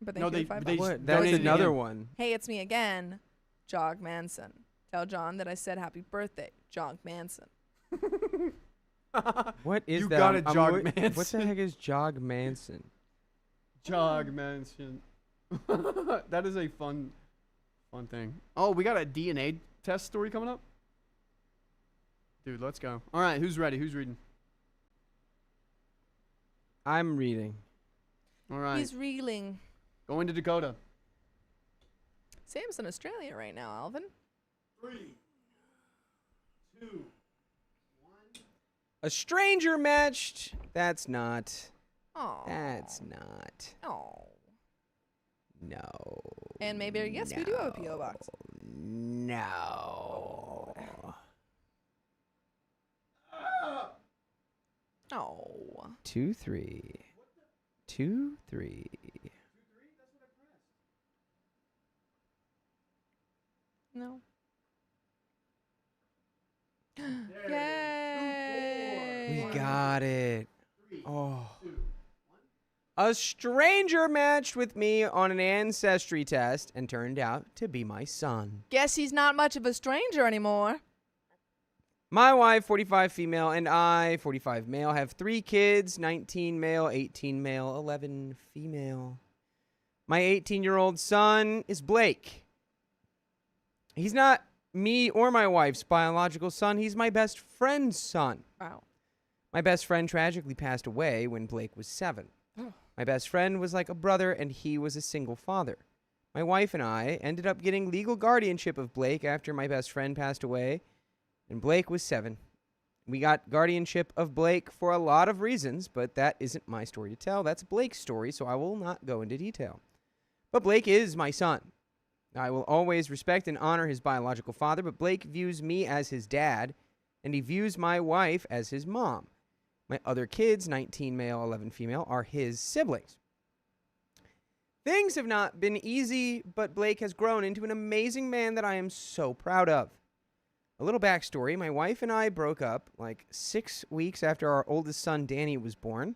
But No, thank you for they- $5. What? That's donated another again. one. Hey, it's me again. Jog Manson. Tell John that I said happy birthday. Jog Manson. What is You that? got it, I'm Jog What the Manson. heck is Jog Manson? Jog Mansion. That is a fun thing. Oh, we got a DNA test story coming up? Dude, let's go. All right, who's ready? Who's reading? I'm reading. All right. He's reeling. Going to Dakota. Sam's in Australia right now, Alvin. 3, 2. A stranger matched. That's not. Oh. That's not. Oh. No. And maybe, yes, we do have a P.O. box. No. Oh. 2 3. 2 3. No. Yay. We got it. Oh. A stranger matched with me on an ancestry test and turned out to be my son. Guess he's not much of a stranger anymore. My wife, 45 female, and I, 45 male, have 3 kids, 19 male, 18 male, 11 female. My 18-year-old son is Blake. He's not me or my wife's biological son. He's my best friend's son. Wow. My best friend tragically passed away when Blake was 7. My best friend was like a brother, and he was a single father. My wife and I ended up getting legal guardianship of Blake after my best friend passed away, and Blake was 7. We got guardianship of Blake for a lot of reasons, but that isn't my story to tell. That's Blake's story, so I will not go into detail. But Blake is my son. I will always respect and honor his biological father, but Blake views me as his dad, and he views my wife as his mom. My other kids, 19 male, 11 female, are his siblings. Things have not been easy, but Blake has grown into an amazing man that I am so proud of. A little backstory, my wife and I broke up like 6 weeks after our oldest son, Danny, was born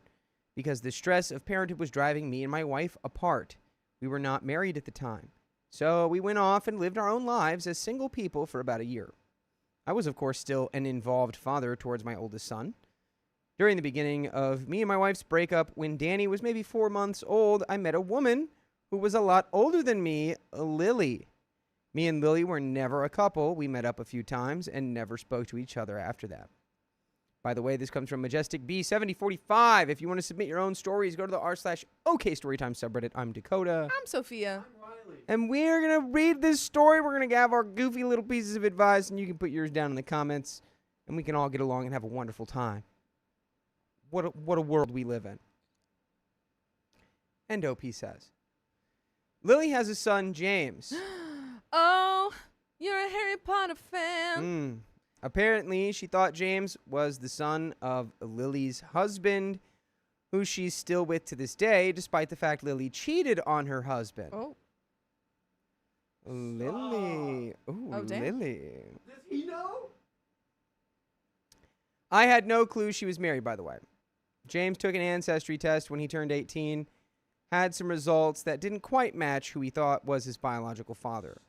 because the stress of parenthood was driving me and my wife apart. We were not married at the time. So we went off and lived our own lives as single people for about a year. I was, of course, still an involved father towards my oldest son. During the beginning of me and my wife's breakup, when Danny was maybe 4 months old, I met a woman who was a lot older than me, Lily. Me and Lily were never a couple. We met up a few times and never spoke to each other after that. By the way, this comes from Majestic B7045. If you want to submit your own stories, go to the r/OK Storytime subreddit. I'm Dakota. I'm Sophia. And we're going to read this story. We're going to have our goofy little pieces of advice, and you can put yours down in the comments, and we can all get along and have a wonderful time. What a world we live in. And OP says, Lily has a son, James. Oh, you're a Harry Potter fan. Apparently, she thought James was the son of Lily's husband, who she's still with to this day, despite the fact Lily cheated on her husband. Oh. Lily. Ooh, Oh, damn. Lily. Does he know? I had no clue she was married, by the way. James took an ancestry test when he turned 18, had some results that didn't quite match who he thought was his biological father.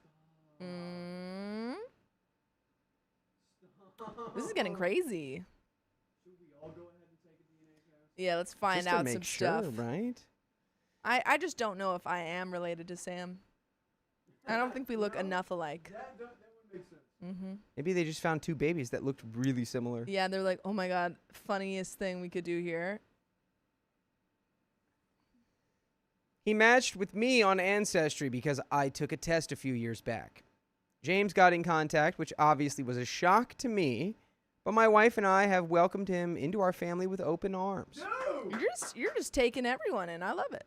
This is getting crazy. Should we all go ahead and take a DNA test? Yeah, let's find Just to out make some sure, stuff. right? I just don't know if I am related to Sam. I don't think we look enough alike. That would make sense. Mm-hmm. Maybe they just found two babies that looked really similar. Yeah, they're like, oh my god, funniest thing we could do here. He matched with me on Ancestry because I took a test a few years back. James got in contact, which obviously was a shock to me, but my wife and I have welcomed him into our family with open arms. No! You're just taking everyone in. I love it.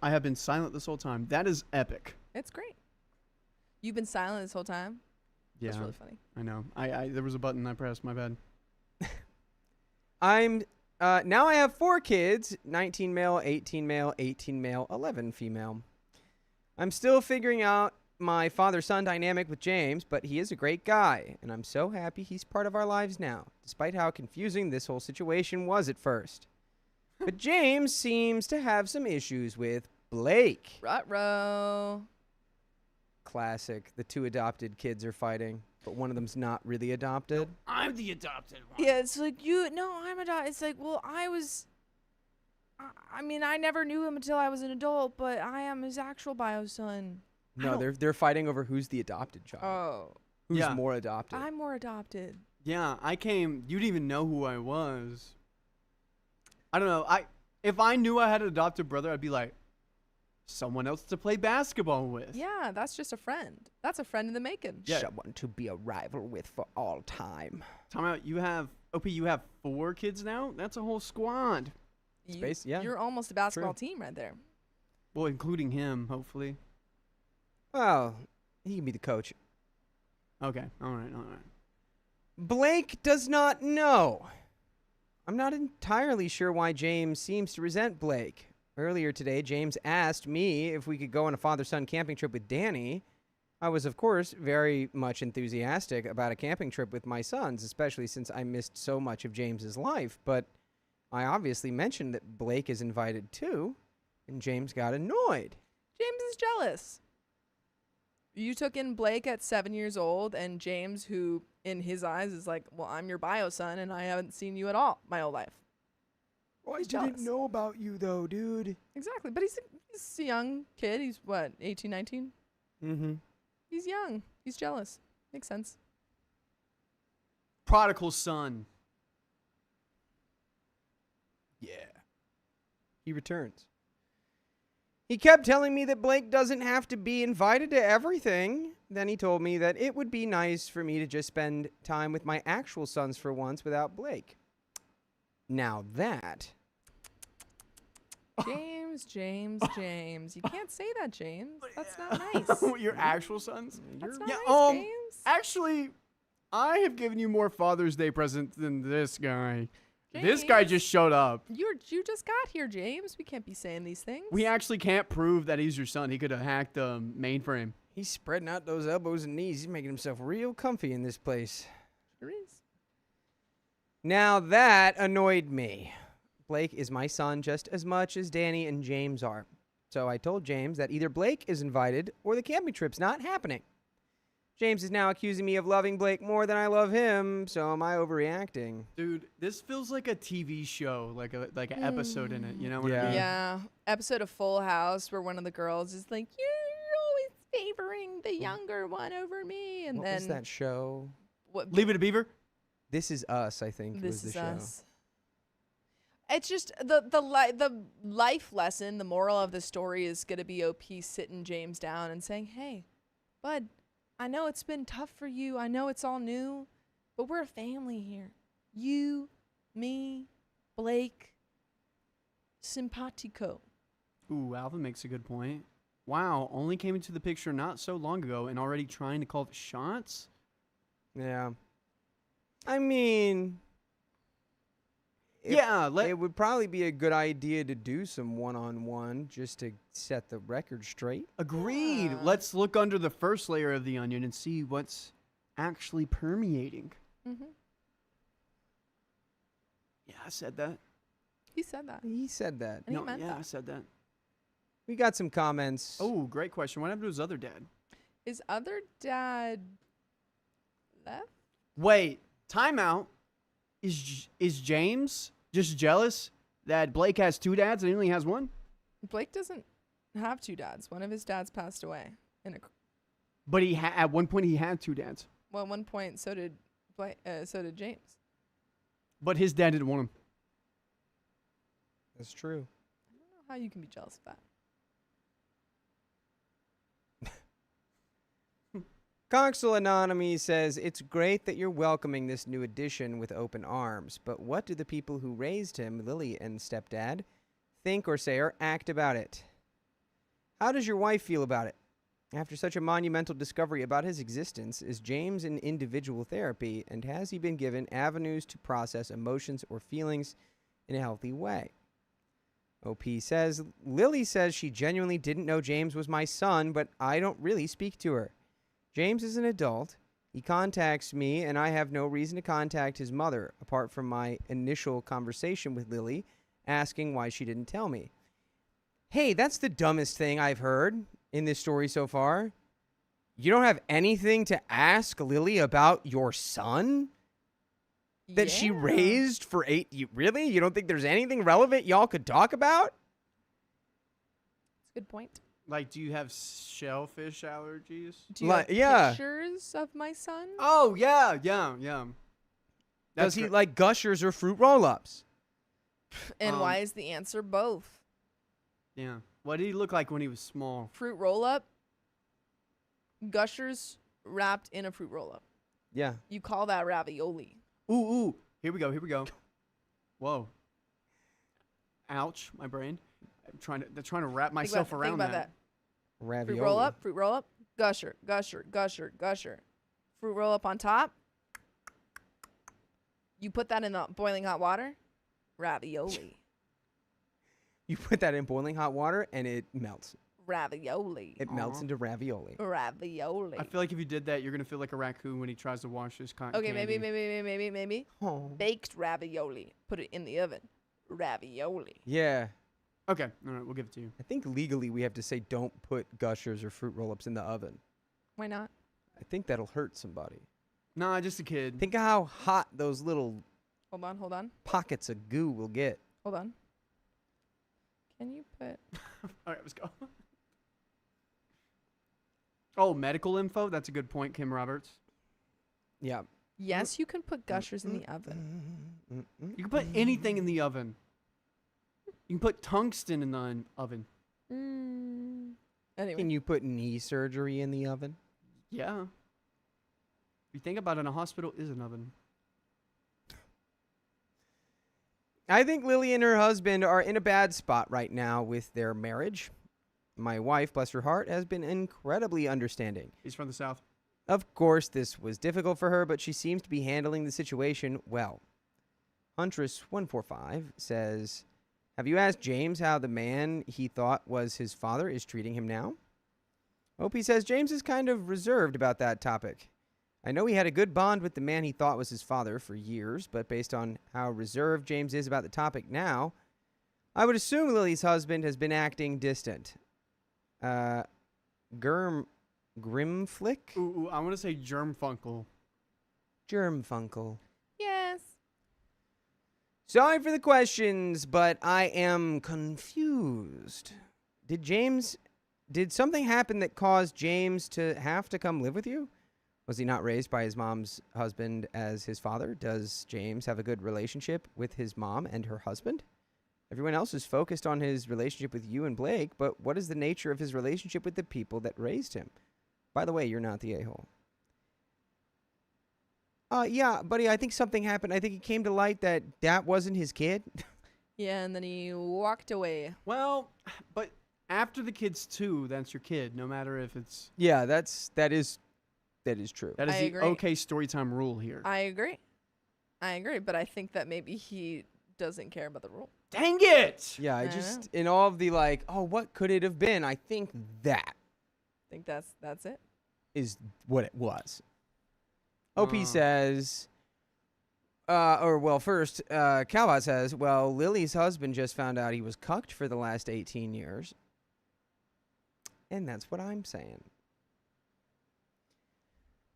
I have been silent this whole time. That is epic. It's great. You've been silent this whole time. Yeah, That's really funny. I know. I there was a button I pressed. My bad. Now I have 4 kids, 19 male, 18 male, 18 male, 11 female. I'm still figuring out my father-son dynamic with James, but he is a great guy, and I'm so happy he's part of our lives now, despite how confusing this whole situation was at first. But James seems to have some issues with Blake. Ruh-roh. Classic. The 2 adopted kids are fighting, but one of them's not really adopted. I'm the adopted one. Yeah, it's like, I'm adopted. It's like, well, I mean, I never knew him until I was an adult, but I am his actual bio son. No, they're fighting over who's the adopted child. Oh. Who's Yeah. more adopted. I'm more adopted. Yeah, I came. You didn't even know who I was. I don't know. If I knew I had an adopted brother, I'd be like, someone else to play basketball with. Yeah, that's just a friend. That's a friend in the making. Yeah. Someone to be a rival with for all time. Time out. You have you have 4 kids now. That's a whole squad. Space, yeah. You're almost a basketball team right there. Well, including him, hopefully. Well, he can be the coach. Okay. All right. Blake does not know. I'm not entirely sure why James seems to resent Blake. Earlier today, James asked me if we could go on a father-son camping trip with Danny. I was, of course, very much enthusiastic about a camping trip with my sons, especially since I missed so much of James's life. But I obviously mentioned that Blake is invited too, and James got annoyed. James is jealous. You took in Blake at 7 years old, and James, who in his eyes is like, well, I'm your bio son, and I haven't seen you at all my whole life. I He's didn't jealous. know about you, though, dude. Exactly. But he's a young kid. He's what, 18, 19? Mm-hmm. He's young. He's jealous. Makes sense. Prodigal son. Yeah. He returns. He kept telling me that Blake doesn't have to be invited to everything. Then he told me that it would be nice for me to just spend time with my actual sons for once without Blake. Now that... James. You can't say that, James. That's not nice. Your actual sons? That's not Yeah, nice, James. Actually, I have given you more Father's Day presents than this guy. This guy James. just showed up. You just got here, James. We can't be saying these things. We actually can't prove that he's your son. He could have hacked the mainframe. He's spreading out those elbows and knees. He's making himself real comfy in this place. Sure is. Now that annoyed me. Blake is my son just as much as Danny and James are. So I told James that either Blake is invited or the camping trip's not happening. James is now accusing me of loving Blake more than I love him, so am I overreacting? Dude, this feels like a TV show, like an episode in it. You know what I Yeah. mean? Yeah. Episode of Full House where one of the girls is like, you're always favoring the younger one over me. And What then was that show? what Leave it a beaver. This Is Us, I think, This was the Is show. Us. It's just the life lesson, the moral of the story is going to be OP sitting James down and saying, hey, bud, I know it's been tough for you. I know it's all new, but we're a family here. You, me, Blake, simpatico. Ooh, Alvin makes a good point. Wow, only came into the picture not so long ago and already trying to call the shots? Yeah. I mean, it would probably be a good idea to do some one-on-one just to set the record straight. Agreed. Yeah. Let's look under the first layer of the onion and see what's actually permeating. Mm-hmm. Yeah, I said that. He said that. He said that. And he meant that. I said that. We got some comments. Oh, great question. What happened to his other dad? His other dad left? Wait, timeout. Is James just jealous that Blake has 2 dads and he only has 1? Blake doesn't have 2 dads. One of his dads passed away. But at one point he had 2 dads. Well, at one point, so did Blake. So did James. But his dad didn't want him. That's true. I don't know how you can be jealous of that. Coxel Anonymous says, it's great that you're welcoming this new addition with open arms, but what do the people who raised him, Lily and stepdad, think or say or act about it? How does your wife feel about it? After such a monumental discovery about his existence, is James in individual therapy, and has he been given avenues to process emotions or feelings in a healthy way? OP says, Lily says she genuinely didn't know James was my son, but I don't really speak to her. James is an adult. He contacts me, and I have no reason to contact his mother, apart from my initial conversation with Lily, asking why she didn't tell me. Hey, that's the dumbest thing I've heard in this story so far. You don't have anything to ask Lily about your son that she raised for 8 years? Really? You don't think there's anything relevant y'all could talk about? That's a good point. Like, do you have shellfish allergies? Do you have pictures of my son? Oh, yeah. Does he like Gushers or fruit roll-ups? And why is the answer both? Yeah. What did he look like when he was small? Fruit roll-up, Gushers wrapped in a fruit roll-up. Yeah. You call that ravioli. Ooh. Here we go. Whoa. Ouch, my brain. I'm trying to wrap myself around think about that. Ravioli. Fruit roll-up, Gusher. Fruit roll-up on top. You put that in the boiling hot water, ravioli. You put that in boiling hot water, and it melts. Ravioli. It melts into ravioli. Ravioli. I feel like if you did that, you're going to feel like a raccoon when he tries to wash his cotton Okay, candy. maybe. Oh. Baked ravioli. Put it in the oven. Ravioli. Yeah. Okay, all right, we'll give it to you. I think legally we have to say don't put Gushers or fruit roll-ups in the oven. Why not? I think that'll hurt somebody. Nah, just a kid. Think of how hot those little Hold on. pockets of goo will get. Hold on. Can you put... All right, let's go. Oh, medical info? That's a good point, Kim Roberts. Yeah. Yes, you can put Gushers in the oven. You can put anything in the oven. You can put tungsten in the oven. Anyway. Can you put knee surgery in the oven? Yeah. If you think about it, a hospital is an oven. I think Lily and her husband are in a bad spot right now with their marriage. My wife, bless her heart, has been incredibly understanding. He's from the South. Of course, this was difficult for her, but she seems to be handling the situation well. Huntress145 says, have you asked James how the man he thought was his father is treating him now? Opie says James is kind of reserved about that topic. I know he had a good bond with the man he thought was his father for years, but based on how reserved James is about the topic now, I would assume Lily's husband has been acting distant. Grimflick? Ooh, I want to say Germfunkel. Germfunkel. Yes. Sorry for the questions, but I am confused. Did something happen that caused James to have to come live with you? Was he not raised by his mom's husband as his father? Does James have a good relationship with his mom and her husband? Everyone else is focused on his relationship with you and Blake, but what is the nature of his relationship with the people that raised him? By the way, you're not the a-hole. Yeah, buddy, I think something happened. I think it came to light that wasn't his kid. Yeah, and then he walked away. Well, but after the kid's 2, that's your kid, no matter if it's... Yeah, that is That is true. That is I the agree. OK Storytime rule here. I agree, but I think that maybe he doesn't care about the rule. Dang it! Yeah, I I just, in all of the like, oh, what could it have been? I think that I think that's it. is what it was. OP says, first, Calbot says, well, Lily's husband just found out he was cucked for the last 18 years. And that's what I'm saying.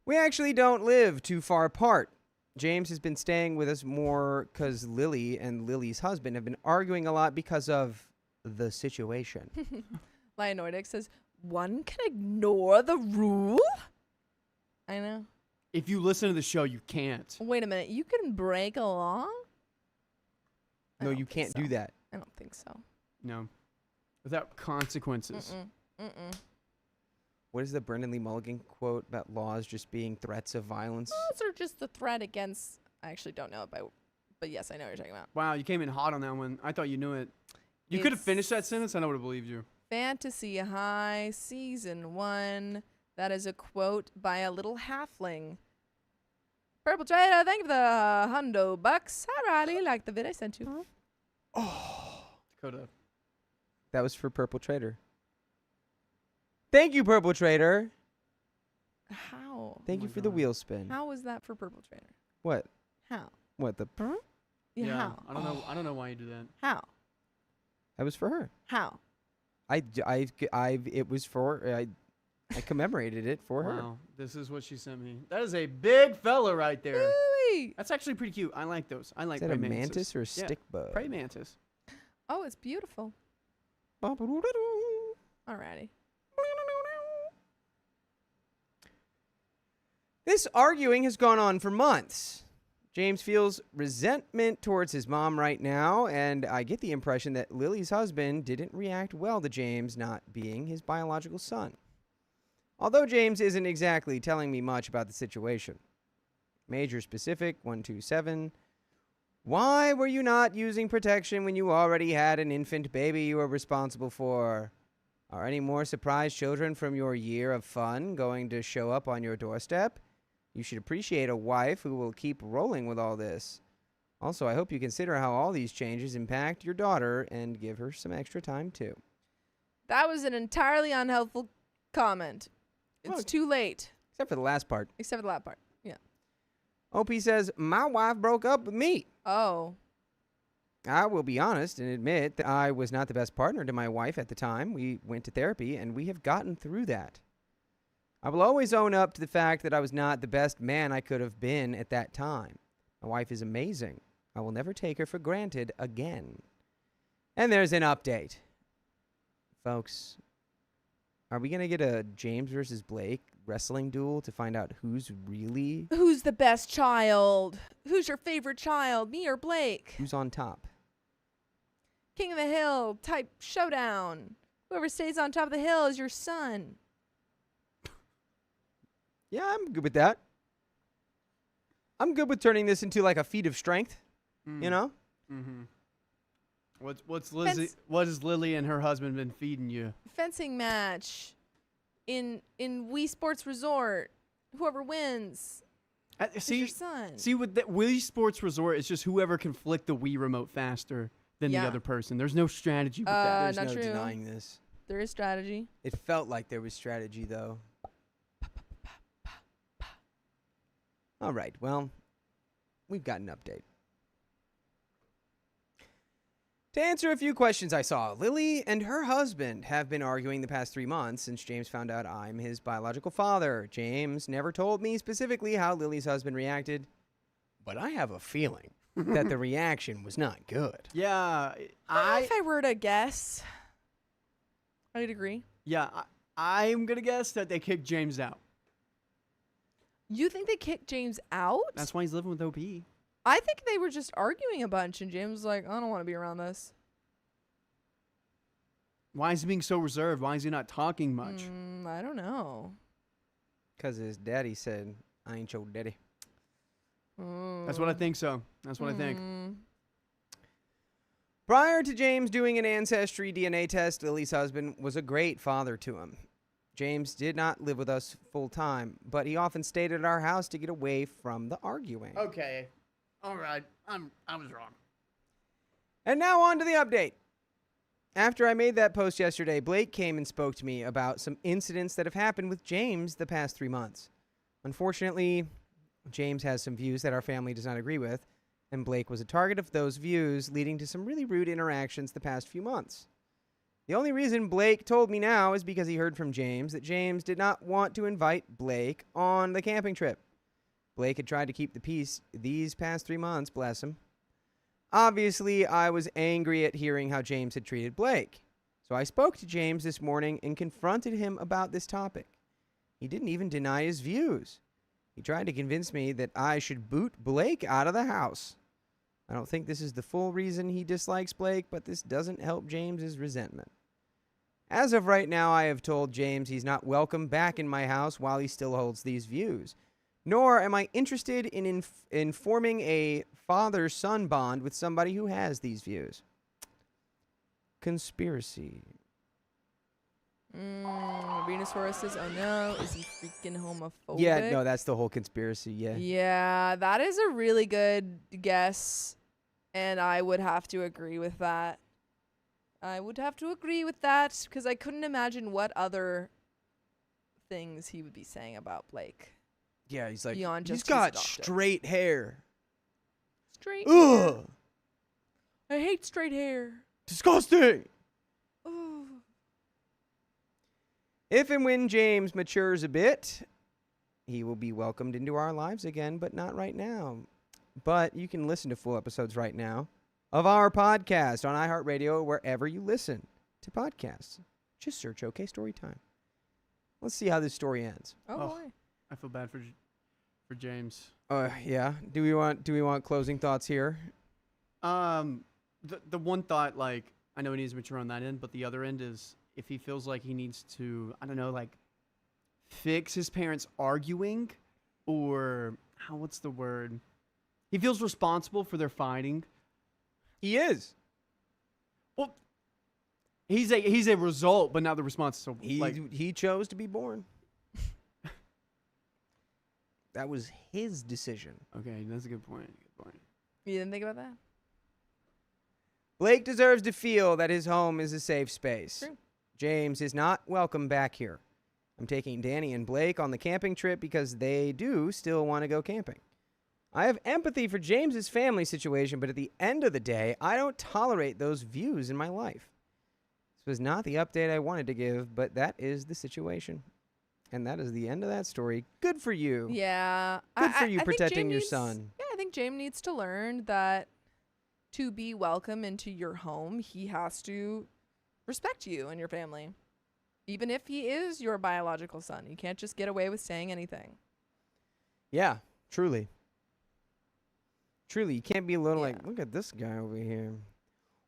We actually don't live too far apart. James has been staying with us more because Lily and Lily's husband have been arguing a lot because of the situation. Leonoidic says, one can ignore the rule? I know. If you listen to the show, you can't. Wait a minute. You can break a law? I No, don't you think can't so. do that. I don't think so. No. Without consequences. Mm-mm. What is the Brendan Lee Mulligan quote about laws just being threats of violence? Laws are just the threat against. I actually don't know it, but yes, I know what you're talking about. Wow, you came in hot on that one. I thought you knew it. You could have finished that sentence, and I would have believed you. Fantasy High, Season 1. That is a quote by a little halfling. Purple Trader, thank you for the $100. Hi, Riley. Like the vid I sent you. Dakota. That was for Purple Trader. Thank you, Purple Trader. How? Thank my you for the God. wheel spin. How was that for Purple Trader? What? How? What? The Yeah, how? I don't know. I don't know why you do that. How? That was for her. How? It was for. I commemorated it for her. Wow, this is what she sent me. That is a big fella right there. Woo-wee. That's actually pretty cute. I like those. I like Is that prey a mantises. mantis or a Yeah, stick bug? Prey mantis. Oh, it's beautiful. Alrighty. This arguing has gone on for months. James feels resentment towards his mom right now, and I get the impression that Lily's husband didn't react well to James not being his biological son. Although James isn't exactly telling me much about the situation. Major specific, 127. Why were you not using protection when you already had an infant baby you were responsible for? Are any more surprise children from your year of fun going to show up on your doorstep? You should appreciate a wife who will keep rolling with all this. Also, I hope you consider how all these changes impact your daughter and give her some extra time too. That was an entirely unhelpful comment. It's Well, too late. Except for the last part. Except for the last part. Yeah. OP says, my wife broke up with me. Oh. I will be honest and admit that I was not the best partner to my wife at the time. We went to therapy, and we have gotten through that. I will always own up to the fact that I was not the best man I could have been at that time. My wife is amazing. I will never take her for granted again. And there's an update. Folks, are we going to get a James versus Blake wrestling duel to find out who's Who's the best child? Who's your favorite child? Me or Blake? who's on top? King of the Hill type showdown. Whoever stays on top of the hill is your son. Yeah, I'm good with that. I'm good with turning this into like a feat of strength, you know? Mm-hmm. What has Lily and her husband been feeding you? Fencing match in Wii Sports Resort. Whoever wins is your son. See, with the Wii Sports Resort, it's just whoever can flick the Wii remote faster than the Yeah. other person. There's no strategy with that. There's not no true. denying this. There is strategy. It felt like there was strategy, though. All right, well, we've got an update. To answer a few questions I saw, Lily and her husband have been arguing the past 3 months since James found out I'm his biological father. James never told me specifically how Lily's husband reacted, but I have a feeling that the reaction was not good. Yeah, If I were to guess, I'd agree. I'm gonna guess that they kicked James out. You think they kicked James out? That's why he's living with OP. I think they were just arguing a bunch, and James was like, I don't want to be around this. Why is he being so reserved? Why is he not talking much? I don't know. Because his daddy said, I ain't your daddy. That's what I think. So that's what I think. Prior to James doing an ancestry DNA test, Lily's husband was a great father to him. James did not live with us full time, but he often stayed at our house to get away from the arguing. Okay. All right. I was wrong. And now on to the update. After I made that post yesterday, Blake came and spoke to me about some incidents that have happened with James the past 3 months. Unfortunately, James has some views that our family does not agree with, and Blake was a target of those views, leading to some really rude interactions the past few months. The only reason Blake told me now is because he heard from James that James did not want to invite Blake on the camping trip. Blake had tried to keep the peace these past 3 months, bless him. Obviously, I was angry at hearing how James had treated Blake. So I spoke to James this morning and confronted him about this topic. He didn't even deny his views. He tried to convince me that I should boot Blake out of the house. I don't think this is the full reason he dislikes Blake, but this doesn't help James's resentment. As of right now, I have told James he's not welcome back in my house while he still holds these views. Nor am I interested in forming a father-son bond with somebody who has these views. Conspiracy. Venusaurus says, oh no, is he freaking homophobic? Yeah, no, that's the whole conspiracy, yeah. Yeah, that is a really good guess, and I would have to agree with that. Because I couldn't imagine what other things he would be saying about Blake. Yeah, he's like, beyond he's just got his adopted. straight hair. Straight Ugh! hair. I hate straight hair. Disgusting! Ooh. If and when James matures a bit, he will be welcomed into our lives again, but not right now. But you can listen to full episodes right now of our podcast on iHeartRadio or wherever you listen to podcasts. Just search OK Storytime. Let's see how this story ends. Oh boy. I feel bad for James. Yeah. Do we want closing thoughts here? The one thought, like, I know he needs to mature on that end, but the other end is if he feels like he needs to, I don't know, like, fix his parents arguing, or what's the word? He feels responsible for their fighting. He is. Well, he's a result, but not the response. So He chose to be born. That was his decision. Okay, that's a good point. You didn't think about that? Blake deserves to feel that his home is a safe space. True. James is not welcome back here. I'm taking Danny and Blake on the camping trip because they do still want to go camping. I have empathy for James's family situation, but at the end of the day, I don't tolerate those views in my life. This was not the update I wanted to give, but that is the situation. And that is the end of that story. Good for you. Yeah. Good for you I protecting your son. Yeah, I think James needs to learn that to be welcome into your home, he has to respect you and your family. Even if he is your biological son. You can't just get away with saying anything. Yeah, truly. Truly, you can't be a little like, look at this guy over here.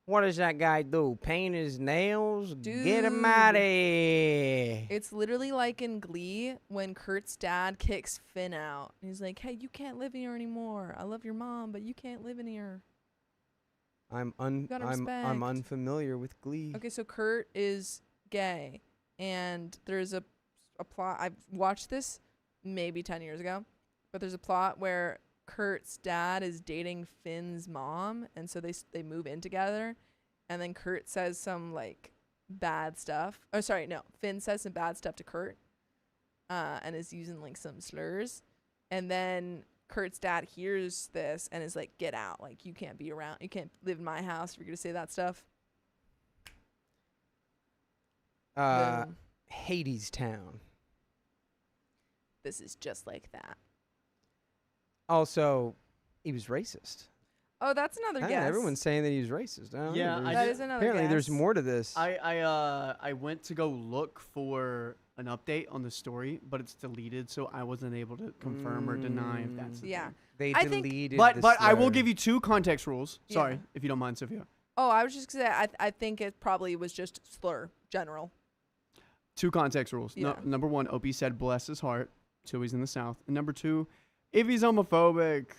What does that guy do? Paint his nails? Dude. Get him out of here. It's literally like in Glee when Kurt's dad kicks Finn out. He's like, hey, you can't live here anymore. I love your mom, but you can't live in here. I'm gotta respect. unfamiliar with Glee. Okay, so Kurt is gay, and there's a plot. I've watched this maybe 10 years ago, but there's a plot where Kurt's dad is dating Finn's mom, and so they move in together, and then Kurt says some like bad stuff. Oh, sorry, no, Finn says some bad stuff to Kurt, and is using like some slurs, and then Kurt's dad hears this and is like, "Get out! Like you can't be around. You can't live in my house if you're gonna say that stuff." Boom. Hades Town. This is just like that. Also, he was racist. Oh, that's another guess. Everyone's saying that he's racist. Yeah, that is another apparently guess. there's more to this. I went to go look for an update on the story, but it's deleted, so I wasn't able to confirm or deny if that's the Yeah. thing. They I think- deleted But I will slur. give you two context rules. Yeah. Sorry, if you don't mind, Sophia. Oh, I was just gonna say I think it probably was just slur general. Two context rules. Yeah. Number one, Opie said bless his heart, so he's in the South. And number two, if he's homophobic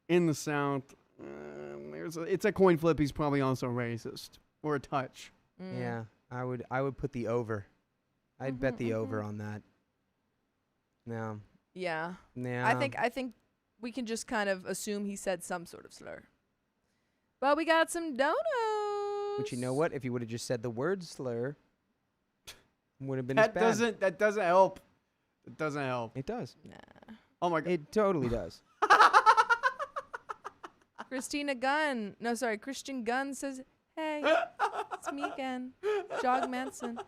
in the South, it's a coin flip. He's probably also racist or a touch. Mm. Yeah, I would put the over. I'd bet the over on that. No. Yeah. Yeah. I think we can just kind of assume he said some sort of slur. But we got some donos. But you know what? If he would have just said the word slur, would have been That as bad. that doesn't help. It doesn't help. It does. Nah. Oh my god. It totally does. Christian Gunn says, hey, it's me again. Jog Manson.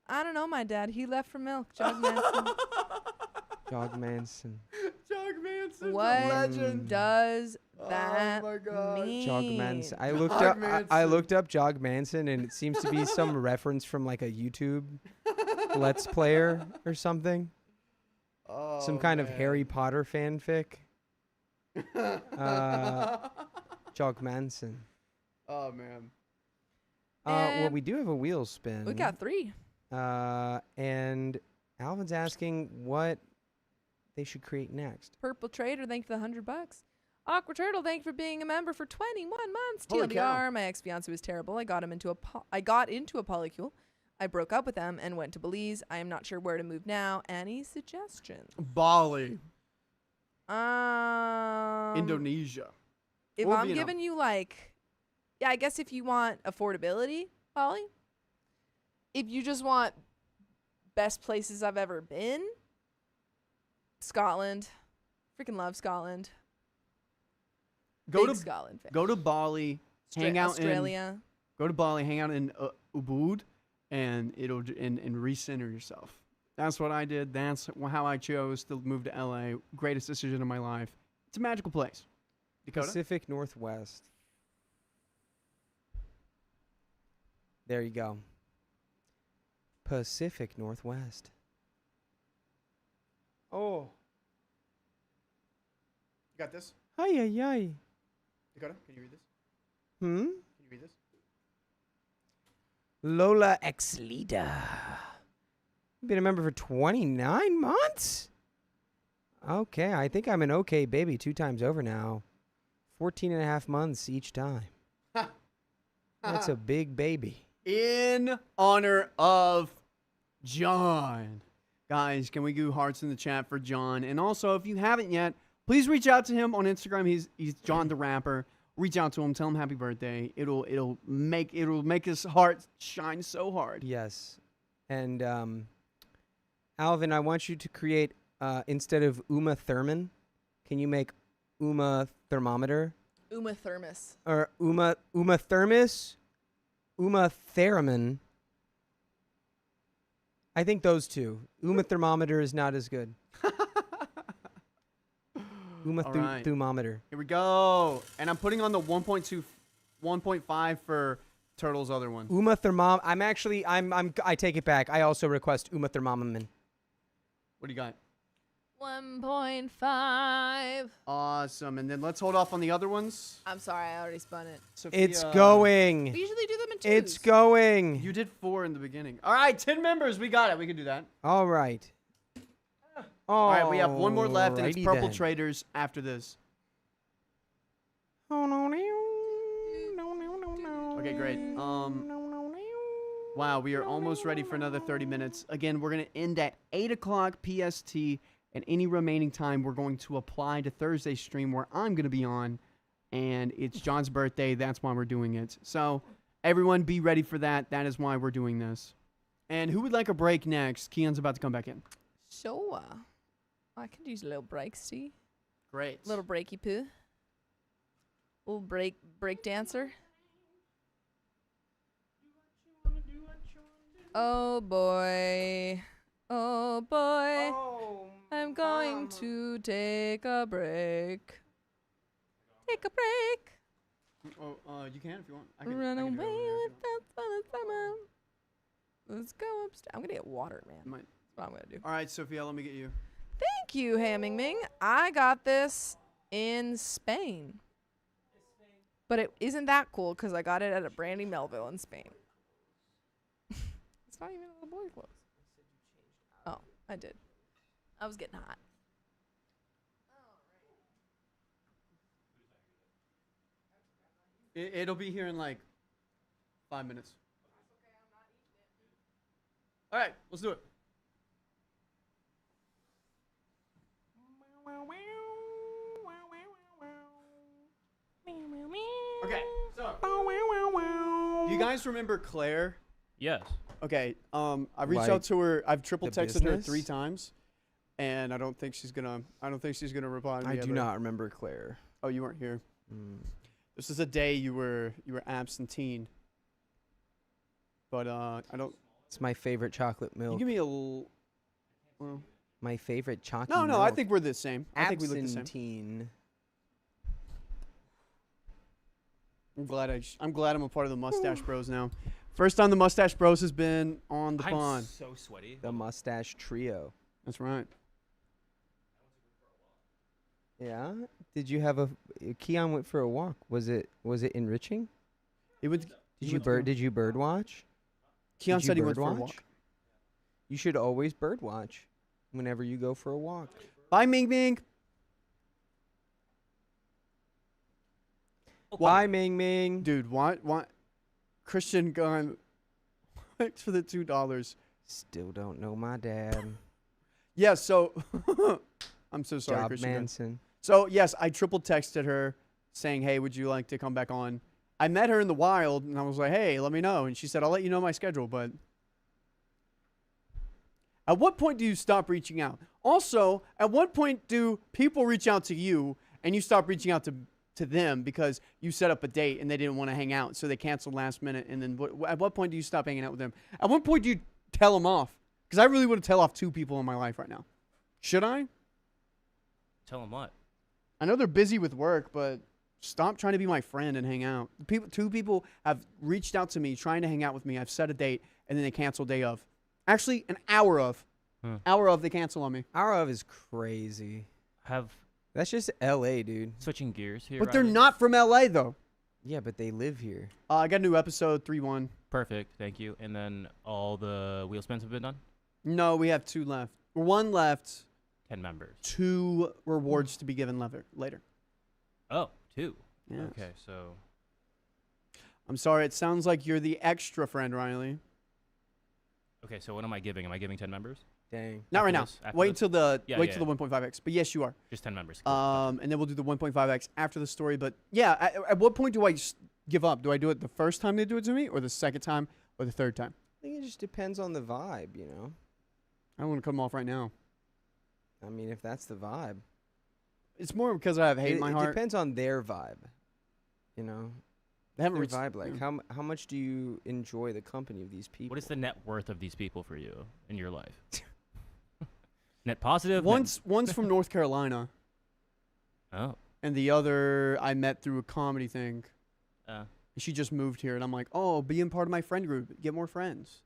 I don't know my dad. He left for milk. Jog Manson. Jog Manson. Jog Manson's What a legend. does that Oh my god. mean? Jog Manson. I Jog looked up. Manson. I looked up Jog Manson, and it seems to be some reference from like a YouTube Let's Player or something. Oh, Some kind of man. Harry Potter fanfic. Jog Manson. Oh man. Well, And we do have a wheel spin. We got 3. And Alvin's asking what they should create next. Purple Trader, thank you for the $100. Awkward Turtle, thank you for being a member for 21 months. Holy TLDR, cow. my ex-fiance was terrible. I got into a polycule. I broke up with him and went to Belize. I am not sure where to move now. Any suggestions? Bali. Um, Indonesia. If Or I'm Vietnam. giving you yeah, I guess if you want affordability, Polly. If you just want best places I've ever been, Scotland. Freaking love Scotland. Go Big to Scotland fan. Go to Bali. Hang out Australia. Go to Bali. Hang out in Ubud, and it'll and recenter yourself. That's what I did. That's how I chose to move to LA. Greatest decision of my life. It's a magical place. Dakota? Pacific Northwest. There you go. Pacific Northwest. Oh. You got this? Ay, ay, ay. Dakota, can you read this? Hmm? Can you read this? Lola Exlida. Been a member for 29 months? Okay, I think I'm an okay baby 2 times over now. 14 and a half months each time. That's a big baby. In honor of John. Guys, can we do hearts in the chat for John? And also, if you haven't yet, please reach out to him on Instagram. He's John the Rapper. Reach out to him. Tell him happy birthday. It'll make his heart shine so hard. Yes. And Alvin, I want you to create instead of Uma Thurman, can you make Uma Thermometer? Uma Thermos. Or Uma Thermos? Uma Theremin. I think those two. Uma Thermometer is not as good. Uma All right. Thermometer. Here we go. And I'm putting on the 1.2, 1.5 for Turtle's other one. Uma Thermom. I take it back. I also request Uma Thermometer. What do you got? 1.5. Awesome. And then let's hold off on the other ones. I'm sorry, I already spun it. It's Sophia, We going. usually do them in 2s. It's going. You did 4 in the beginning. All right, 10 members. We got it. We can do that. All right. All right, we have one more left, and it's Alrighty Purple then. Traders after this. Okay, great. Wow, we are almost ready for another 30 minutes. Again, we're going to end at 8 o'clock PST, and any remaining time we're going to apply to Thursday's stream where I'm going to be on, and it's John's birthday. That's why we're doing it. So everyone be ready for that. That is why we're doing this. And who would like a break next? Keon's about to come back in. Sure. I could use a little break, see? Great. Little breaky poo. Little break dancer. Oh boy. Oh boy. I'm going to take a break. Take a break. Oh, you can if you want. I Run I away do it over here if with that fun summer. Let's go upstairs. I'm gonna get water, man. you want. That's what I'm gonna do. All right, Sophia, let me get you. Thank you, Hamming Ming. I got this in Spain. But it isn't that cool because I got it at a Brandy Melville in Spain. It's not even a boy clothes. Oh, I did. I was getting hot. It'll be here in like 5 minutes. All right, let's do it. Okay, so do you guys remember Claire? Yes. Okay, I reached Like out to her. I've triple the texted her business? 3 times, and I don't think she's gonna reply to me. I do ever. not remember Claire. Oh, you weren't here. Mm. This is a day you were absentine. But I don't. It's my favorite chocolate You milk. give me a. Well, My favorite chocolate no, milk. I think we're the same. I think we look the same. Absentine. I'm glad I'm a part of the Mustache Bros now. First time the Mustache Bros has been on the I'm pond. so sweaty. The mustache trio. That's right. Yeah. Did you have Keon went for a walk? Was it enriching? It would. Did you bird watch? Keon Did you said he went bird for a watch? walk. You should always bird watch whenever you go for a walk. Bye, Ming Ming. Bye, Ming Ming. Dude, what? Christian Gunn. Thanks for the $2. Still don't know my dad. Yeah, so I'm so sorry, Job Christian Gunn. Manson. So yes, I triple texted her saying, "Hey, would you like to come back on?" I met her in the wild, and I was like, "Hey, let me know." And she said, "I'll let you know my schedule." But at what point do you stop reaching out? Also, at what point do people reach out to you and you stop reaching out to them because you set up a date and they didn't want to hang out, so they canceled last minute? And then at what point do you stop hanging out with them? At what point do you tell them off? Because I really want to tell off 2 people in my life right now. Should I? Tell them what? I know they're busy with work, but stop trying to be my friend and hang out. 2 people have reached out to me trying to hang out with me. I've set a date, and then they cancel day of. Actually, an hour of. Hour of, they cancel on me. Hour of is crazy. That's just L.A., dude. Switching gears here. But they're Riley? not from L.A., though. Yeah, but they live here. I got a new episode, 3-1. Perfect. Thank you. And then all the wheel spins have been done? No, we have 2 left. 1 left. 10 members. 2 rewards to be given later. Oh, 2. Yes. Okay, so. I'm sorry, it sounds like you're the extra friend, Riley. Okay, so what am I giving? Am I giving 10 members? Dang. Not right now. After Wait this? till the Yeah, till the 1.5x. But yes, you are. Just 10 members. Cool. And then we'll do the 1.5x after the story. But yeah, at what point do I give up? Do I do it the first time they do it to me, or the second time, or the third time? I think it just depends on the vibe, you know? I don't want to cut them off right now. I mean, if that's the vibe. It's more because I have hate in my It heart. depends on their vibe, you know? They haven't Their reached vibe, like, yeah. how much do you enjoy the company of these people? What is the net worth of these people for you in your life? Net positive? One's from North Carolina, Oh. and the other I met through a comedy thing. Uh, She just moved here, and I'm like, oh, being part of my friend group, get more friends.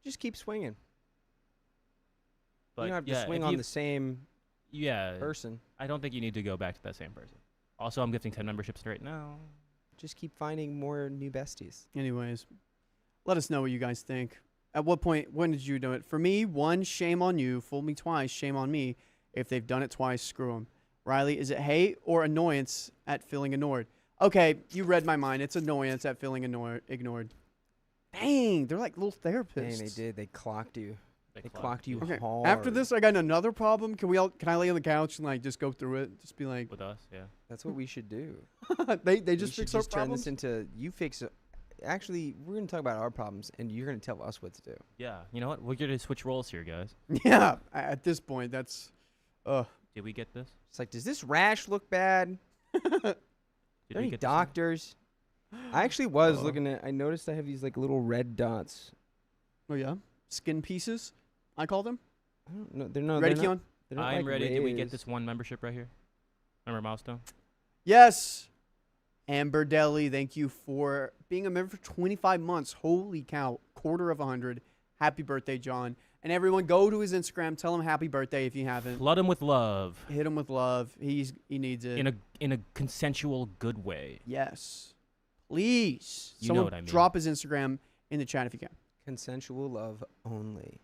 Just keep swinging. but you don't have to yeah, swing if on you- the same Yeah. person. I don't think you need to go back to that same person. Also, I'm gifting 10 memberships right now. Just keep finding more new besties. Anyways, let us know what you guys think. At what point, when did you do it? For me, 1, shame on you. Fool me twice, shame on me. If they've done it twice, screw them. Riley, is it hate or annoyance at feeling ignored? Okay, you read my mind. It's annoyance at feeling ignored. Dang, they're like little therapists. Dang, they did. They clocked you. They clocked you Okay, hard. after this, I got another problem. Can I lay on the couch and like just go through it? Just be like, With us, yeah. That's what we should do. they We just should fix our just turn problems. this into you fix it. Actually, we're going to talk about our problems, and you're going to tell us what to do. Yeah. You know what? We're going to switch roles here, guys. Yeah, at this point, that's. Did we get this? It's like, does this rash look bad? Did Are there any get this? doctors? I actually was looking at. I noticed I have these like little red dots. Oh yeah, skin pieces. I call them. I don't know. They're not. Ready, they're not, Keon? they're not I'm like ready. Did we get raised. this 1 membership right here? Remember milestone? Yes. Amber Deli, thank you for being a member for 25 months. Holy cow, quarter of 100. Happy birthday, John. And everyone, go to his Instagram. Tell him happy birthday if you haven't. Flood him with love Hit him with love. He needs it. in a consensual good way. Yes. Please. You know Someone what I mean. drop his Instagram in the chat if you can. Consensual love only.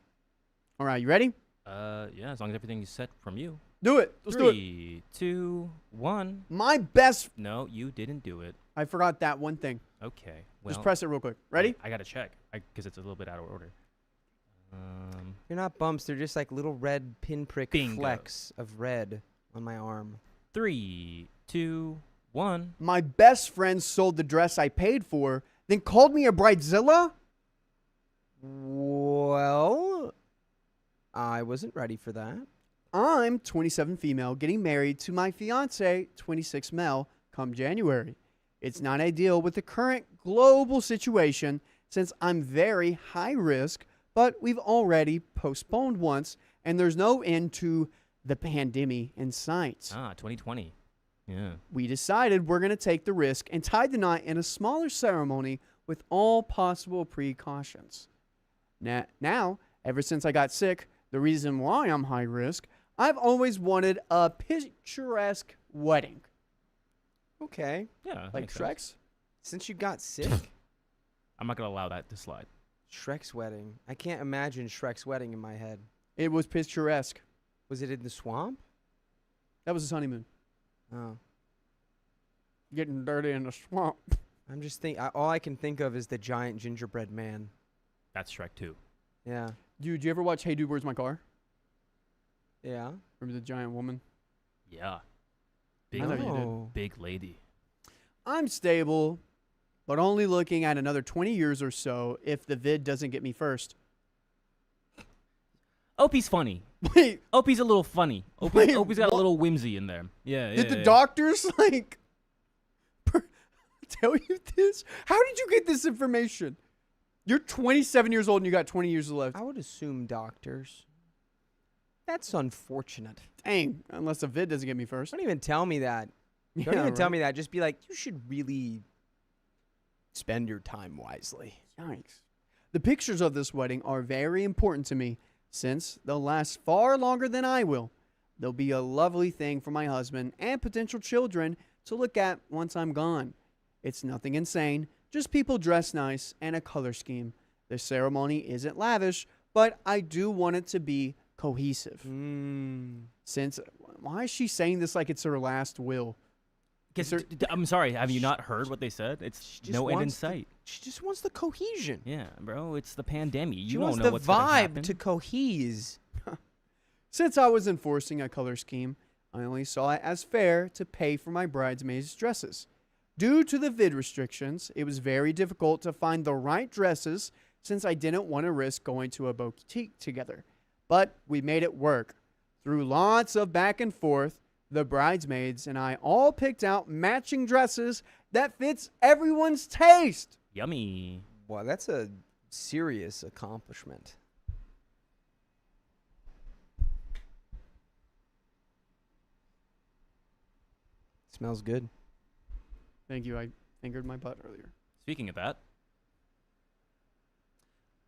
All right, you ready? Yeah, as long as everything's set from you. Do it. Let's do it. 3, 2, 1. My best. No, you didn't do it. I forgot that one thing. Okay. Well, Just press it real quick. Ready? I gotta check because it's a little bit out of order. They're not bumps. They're just like little red pinprick Bingo. flecks of red on my arm. 3, 2, 1. My best friend sold the dress I paid for, then called me a bridezilla? Well, I wasn't ready for that. I'm 27 female getting married to my fiance, 26 male, come January. It's not ideal with the current global situation since I'm very high risk, but we've already postponed once and there's no end to the pandemic in sight. 2020. Yeah. We decided we're going to take the risk and tie the knot in a smaller ceremony with all possible precautions. Now, ever since I got sick, the reason why I'm high risk, I've always wanted a picturesque wedding. Okay. Yeah. Like Shrek's? Since you got sick, I'm not gonna allow that to slide. Shrek's wedding. I can't imagine Shrek's wedding in my head. It was picturesque. Was it in the swamp? That was his honeymoon. Oh. Getting dirty in the swamp. I'm just all I can think of is the giant gingerbread man. That's Shrek 2. Yeah. Dude, you ever watch Hey Dude, Where's My Car? Yeah. Remember the giant woman? Yeah. I know you did. Big lady. I'm stable, but only looking at another 20 years or so if the vid doesn't get me first. Opie's funny. Wait, Opie's a little funny. Wait, Opie's got what? a little whimsy in there. Yeah. did the doctors, like, tell you this? How did you get this information? You're 27 years old and you got 20 years left. I would assume doctors. That's unfortunate. Dang, unless the vid doesn't get me first. Don't even tell me that. Don't even tell me that. Just be like, you should really spend your time wisely. Yikes. The pictures of this wedding are very important to me since they'll last far longer than I will. They'll be a lovely thing for my husband and potential children to look at once I'm gone. It's nothing insane, just people dressed nice and a color scheme. The ceremony isn't lavish, but I do want it to be cohesive. Since, why is she saying this like it's her last will? I'm sorry, have you not heard what they said? It's no end in sight. She just wants the cohesion. Yeah, bro, it's the pandemic. She You wants don't know the what's gonna vibe happen. to cohese. Since I was enforcing a color scheme, I only saw it as fair to pay for my bridesmaids' dresses. Due to the vid restrictions, it was very difficult to find the right dresses since I didn't want to risk going to a boutique together. But we made it work. Through lots of back and forth, the bridesmaids and I all picked out matching dresses that fits everyone's taste. Yummy. Wow, that's a serious accomplishment. Smells good. Thank you. I fingered my butt earlier. Speaking of that,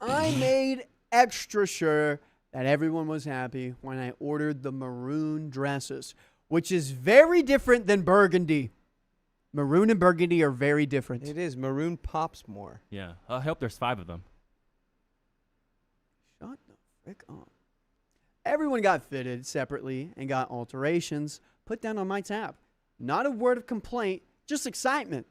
I made extra sure that everyone was happy when I ordered the maroon dresses, which is very different than burgundy. Maroon and burgundy are very different. It is. Maroon pops more. yeah, I hope there's 5 of them. Shut the frick up. Everyone got fitted separately and got alterations put down on my tab. Not a word of complaint, just excitement.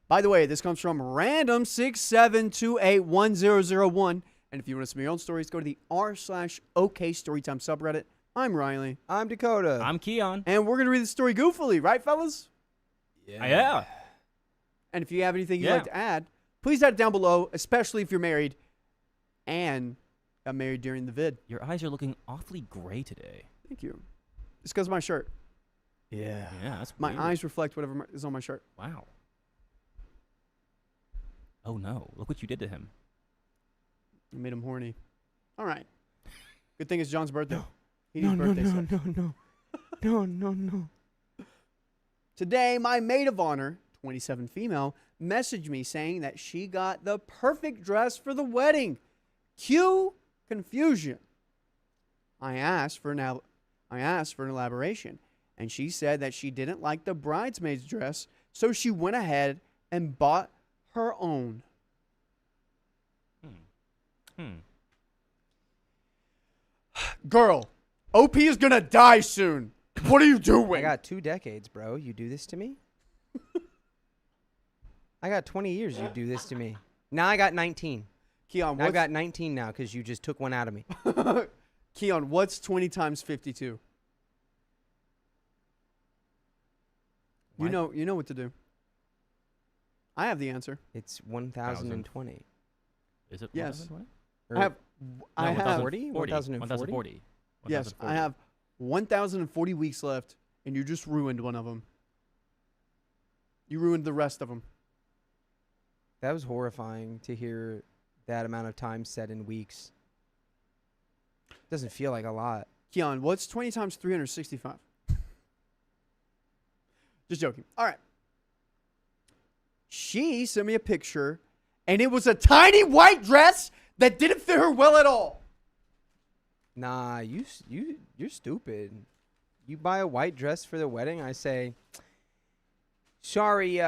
By the way, this comes from random 67281001. And if you want to submit your own stories, go to the r/OK Storytime subreddit. I'm Riley. I'm Dakota. I'm Keon. And we're going to read the story goofily, right, fellas? Yeah. And if you have anything you'd Yeah. like to add, please add it down below, especially if you're married and got married during the vid. Your eyes are looking awfully gray today. Thank you. It's because of my shirt. Yeah. Yeah, that's My weird. eyes reflect whatever is on my shirt. Wow. Oh no! Look what you did to him. I made him horny. All right. Good thing it's John's birthday. No. He needs birthday sex. No. Today, my maid of honor, 27 female, messaged me saying that she got the perfect dress for the wedding. Cue confusion. I asked for an elaboration, and she said that she didn't like the bridesmaid's dress, so she went ahead and bought her own. Girl, OP is gonna die soon. What are you doing? I got 2 decades, bro. You do this to me? I got 20 years you do this to me. Now I got 19. Keon, I got 19 now because you just took one out of me. Keon, what's 20 times 52? You know what to do. I have the answer. It's 1,020. Is it? Yes. 1,020? I have 1,040? 1,040. Yes, I have 1,040 weeks left, and you just ruined one of them. You ruined the rest of them. That was horrifying to hear that amount of time said in weeks. Doesn't feel like a lot. Keon, what's 20 times 365? Just joking. All right. She sent me a picture, and it was a tiny white dress that didn't fit her well at all. Nah, you're stupid. You buy a white dress for the wedding, I say, sorry,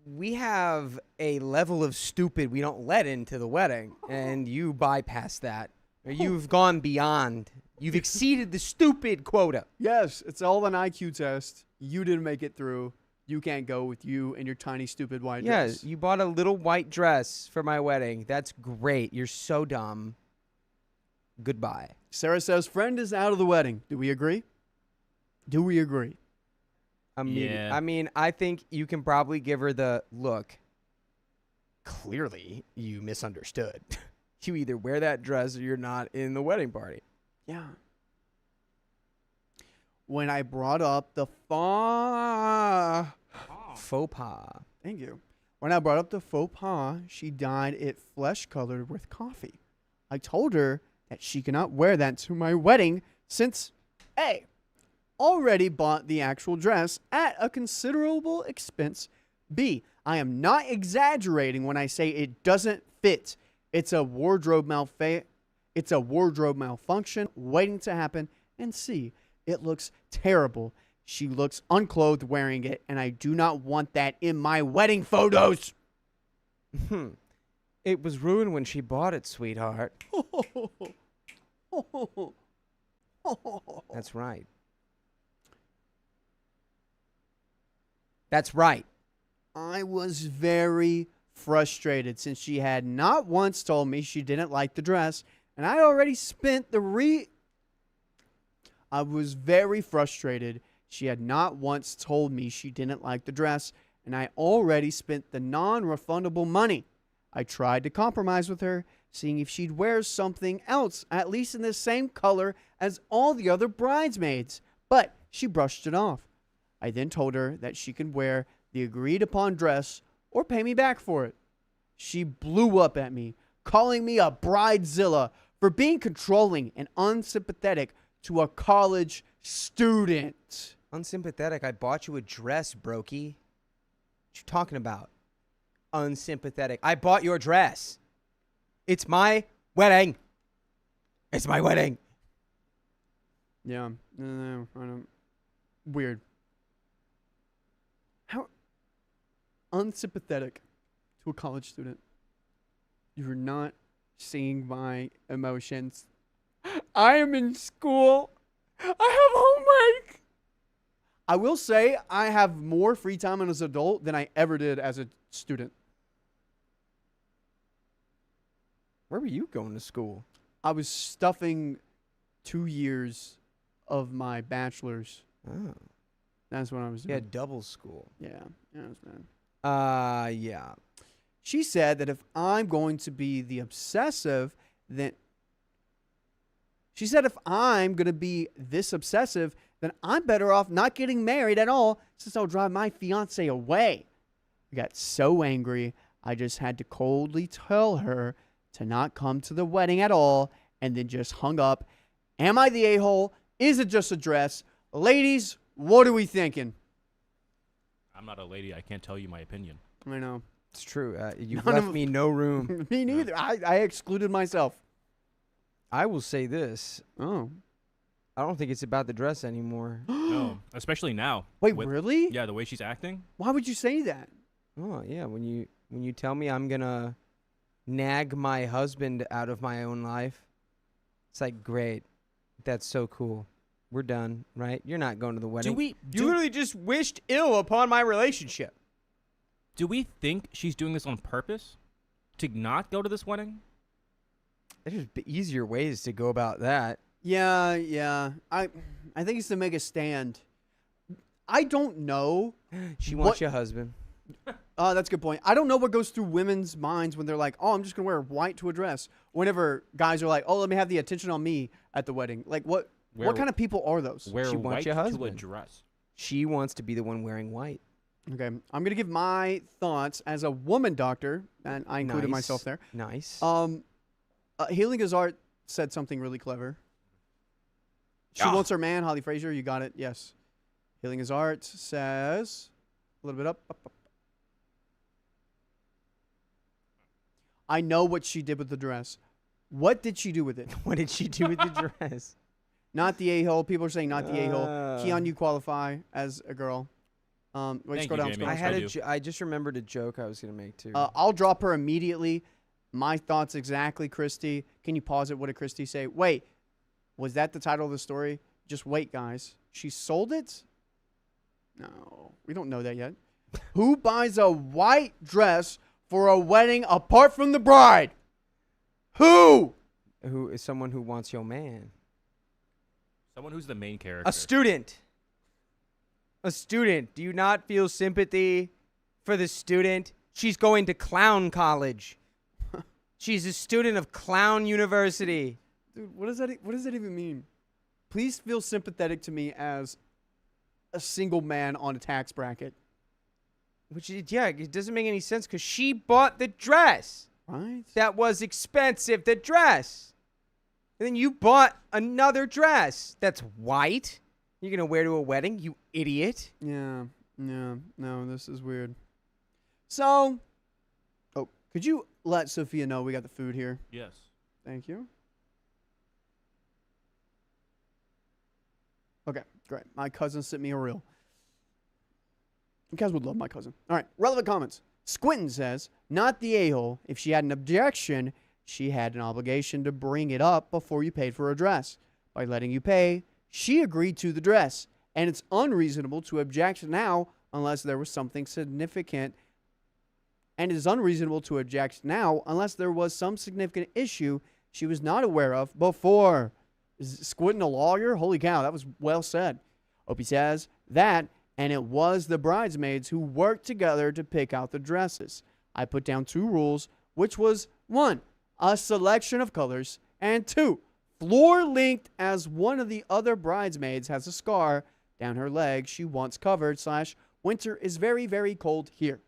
we have a level of stupid we don't let into the wedding, and you bypass that. Or you've gone beyond. You've exceeded the stupid quota. Yes, it's all an IQ test. You didn't make it through. You can't go with you and your tiny, stupid white dress. Yes, you bought a little white dress for my wedding. That's great. You're so dumb. Goodbye. Sarah says, friend is out of the wedding. Do we agree? Do we agree? Yeah. I mean, I think you can probably give her the look. Clearly, you misunderstood. You either wear that dress or you're not in the wedding party. Yeah. When I brought up the faux pas. Thank you. When I brought up the faux pas, she dyed it flesh-colored with coffee. I told her that she cannot wear that to my wedding since A, already bought the actual dress at a considerable expense. B, I am not exaggerating when I say it doesn't fit. It's a wardrobe malfunction waiting to happen. And C, it looks terrible. She looks unclothed wearing it, and I do not want that in my wedding photos. It was ruined when she bought it, sweetheart. That's right. That's right. I was very frustrated since she had not once told me she didn't like the dress, and I already spent I was very frustrated. She had not once told me she didn't like the dress, and I already spent the non-refundable money. I tried to compromise with her, seeing if she'd wear something else, at least in the same color as all the other bridesmaids, but she brushed it off. I then told her that she could wear the agreed-upon dress or pay me back for it. She blew up at me, calling me a bridezilla for being controlling and unsympathetic to a college student. Unsympathetic? I bought you a dress, brokey. What you talking about? Unsympathetic. I bought your dress. It's my wedding. It's my wedding. Yeah. No, I don't. Weird. How unsympathetic to a college student. You're not seeing my emotions. I am in school. I have homework. I will say I have more free time as an adult than I ever did as a student. Where were you going to school? I was stuffing 2 years of my bachelor's. Oh. That's what I was doing. Yeah, double school. Yeah, it was bad. Yeah. She said that if I'm going to be the obsessive, then... She said if I'm going to be this obsessive, then I'm better off not getting married at all since I'll drive my fiancé away. I got so angry, I just had to coldly tell her to not come to the wedding at all and then just hung up. Am I the a-hole? Is it just a dress? Ladies, what are we thinking? I'm not a lady. I can't tell you my opinion. I know. It's true. You've left me no room. Me neither. I excluded myself. I will say this. Oh. I don't think it's about the dress anymore. No, especially now. Wait, really? Yeah, the way she's acting. Why would you say that? Oh, yeah. When you tell me I'm going to nag my husband out of my own life, it's like, great. That's so cool. We're done, right? You're not going to the wedding. You literally just wished ill upon my relationship. Do we think she's doing this on purpose to not go to this wedding? There's easier ways to go about that. Yeah. I think it's to make a stand. I don't know. She wants your husband. That's a good point. I don't know what goes through women's minds when they're like, oh, I'm just going to wear white to a dress. Whenever guys are like, oh, let me have the attention on me at the wedding. Like, what kind of people are those? Wear She wants white your to a husband. dress. She wants to be the one wearing white. Okay. I'm going to give my thoughts as a woman doctor, and I included Nice. myself there. Nice. Healing is Art said something really clever. She wants her man, Holly Frazier. You got it. Yes. Healing is Art says, a little bit up. I know what she did with the dress. What did she do with it? What did she do with the dress? Not the a-hole. People are saying not the a-hole. Keon, you qualify as a girl. Wait, Thank scroll you, down. Jamie. I had I do. I just remembered a joke I was gonna make too. I'll drop her immediately. My thoughts exactly, Christy. Can you pause it? What did Christy say? Wait, was that the title of the story? Just wait, guys. She sold it? No, we don't know that yet. Who buys a white dress for a wedding apart from the bride? Who? Who is someone who wants your man? Someone who's the main character. A student. A student. Do you not feel sympathy for the student? She's going to clown college. She's a student of Clown University. Dude, what does that even mean? Please feel sympathetic to me as a single man on a tax bracket. It doesn't make any sense because she bought the dress. Right? That was expensive, the dress. And then you bought another dress that's white. You're going to wear to a wedding, you idiot. Yeah. No, this is weird. So, could you let Sophia know we got the food here? Yes. Thank you. Okay, great. My cousin sent me a reel. You guys would love my cousin. All right, relevant comments. Squinton says, not the a-hole. If she had an objection, she had an obligation to bring it up before you paid for a dress. By letting you pay, she agreed to the dress, and it's unreasonable to object now unless there was something significant. And it is unreasonable to object now unless there was some significant issue she was not aware of before. Is Squinton a lawyer? Holy cow, that was well said. Opie says that, and it was the bridesmaids who worked together to pick out the dresses. I put down 2 rules, which was 1, a selection of colors, and 2, floor length, as one of the other bridesmaids has a scar down her leg she wants covered / winter is very, very cold here.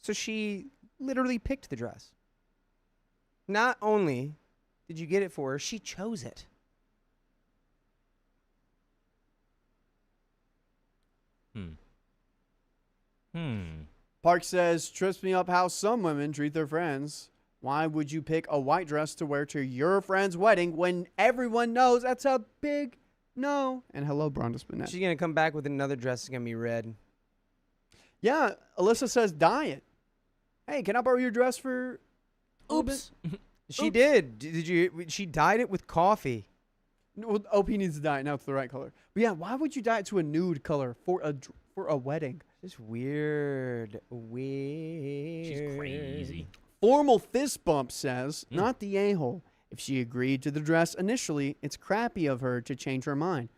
So she literally picked the dress. Not only did you get it for her, she chose it. Park says, trips me up how some women treat their friends. Why would you pick a white dress to wear to your friend's wedding when everyone knows that's a big no? And hello, Bronda Spinette. She's going to come back with another dress that's going to be red. Yeah, Alyssa says, dye it. Hey, can I borrow your dress for... Oops. She did. Did you? She dyed it with coffee. Well, OP needs to dye it now. It's the right color. But yeah, why would you dye it to a nude color for a wedding? Just weird. She's crazy. Formal fist bump says, not the a-hole. If she agreed to the dress initially, it's crappy of her to change her mind.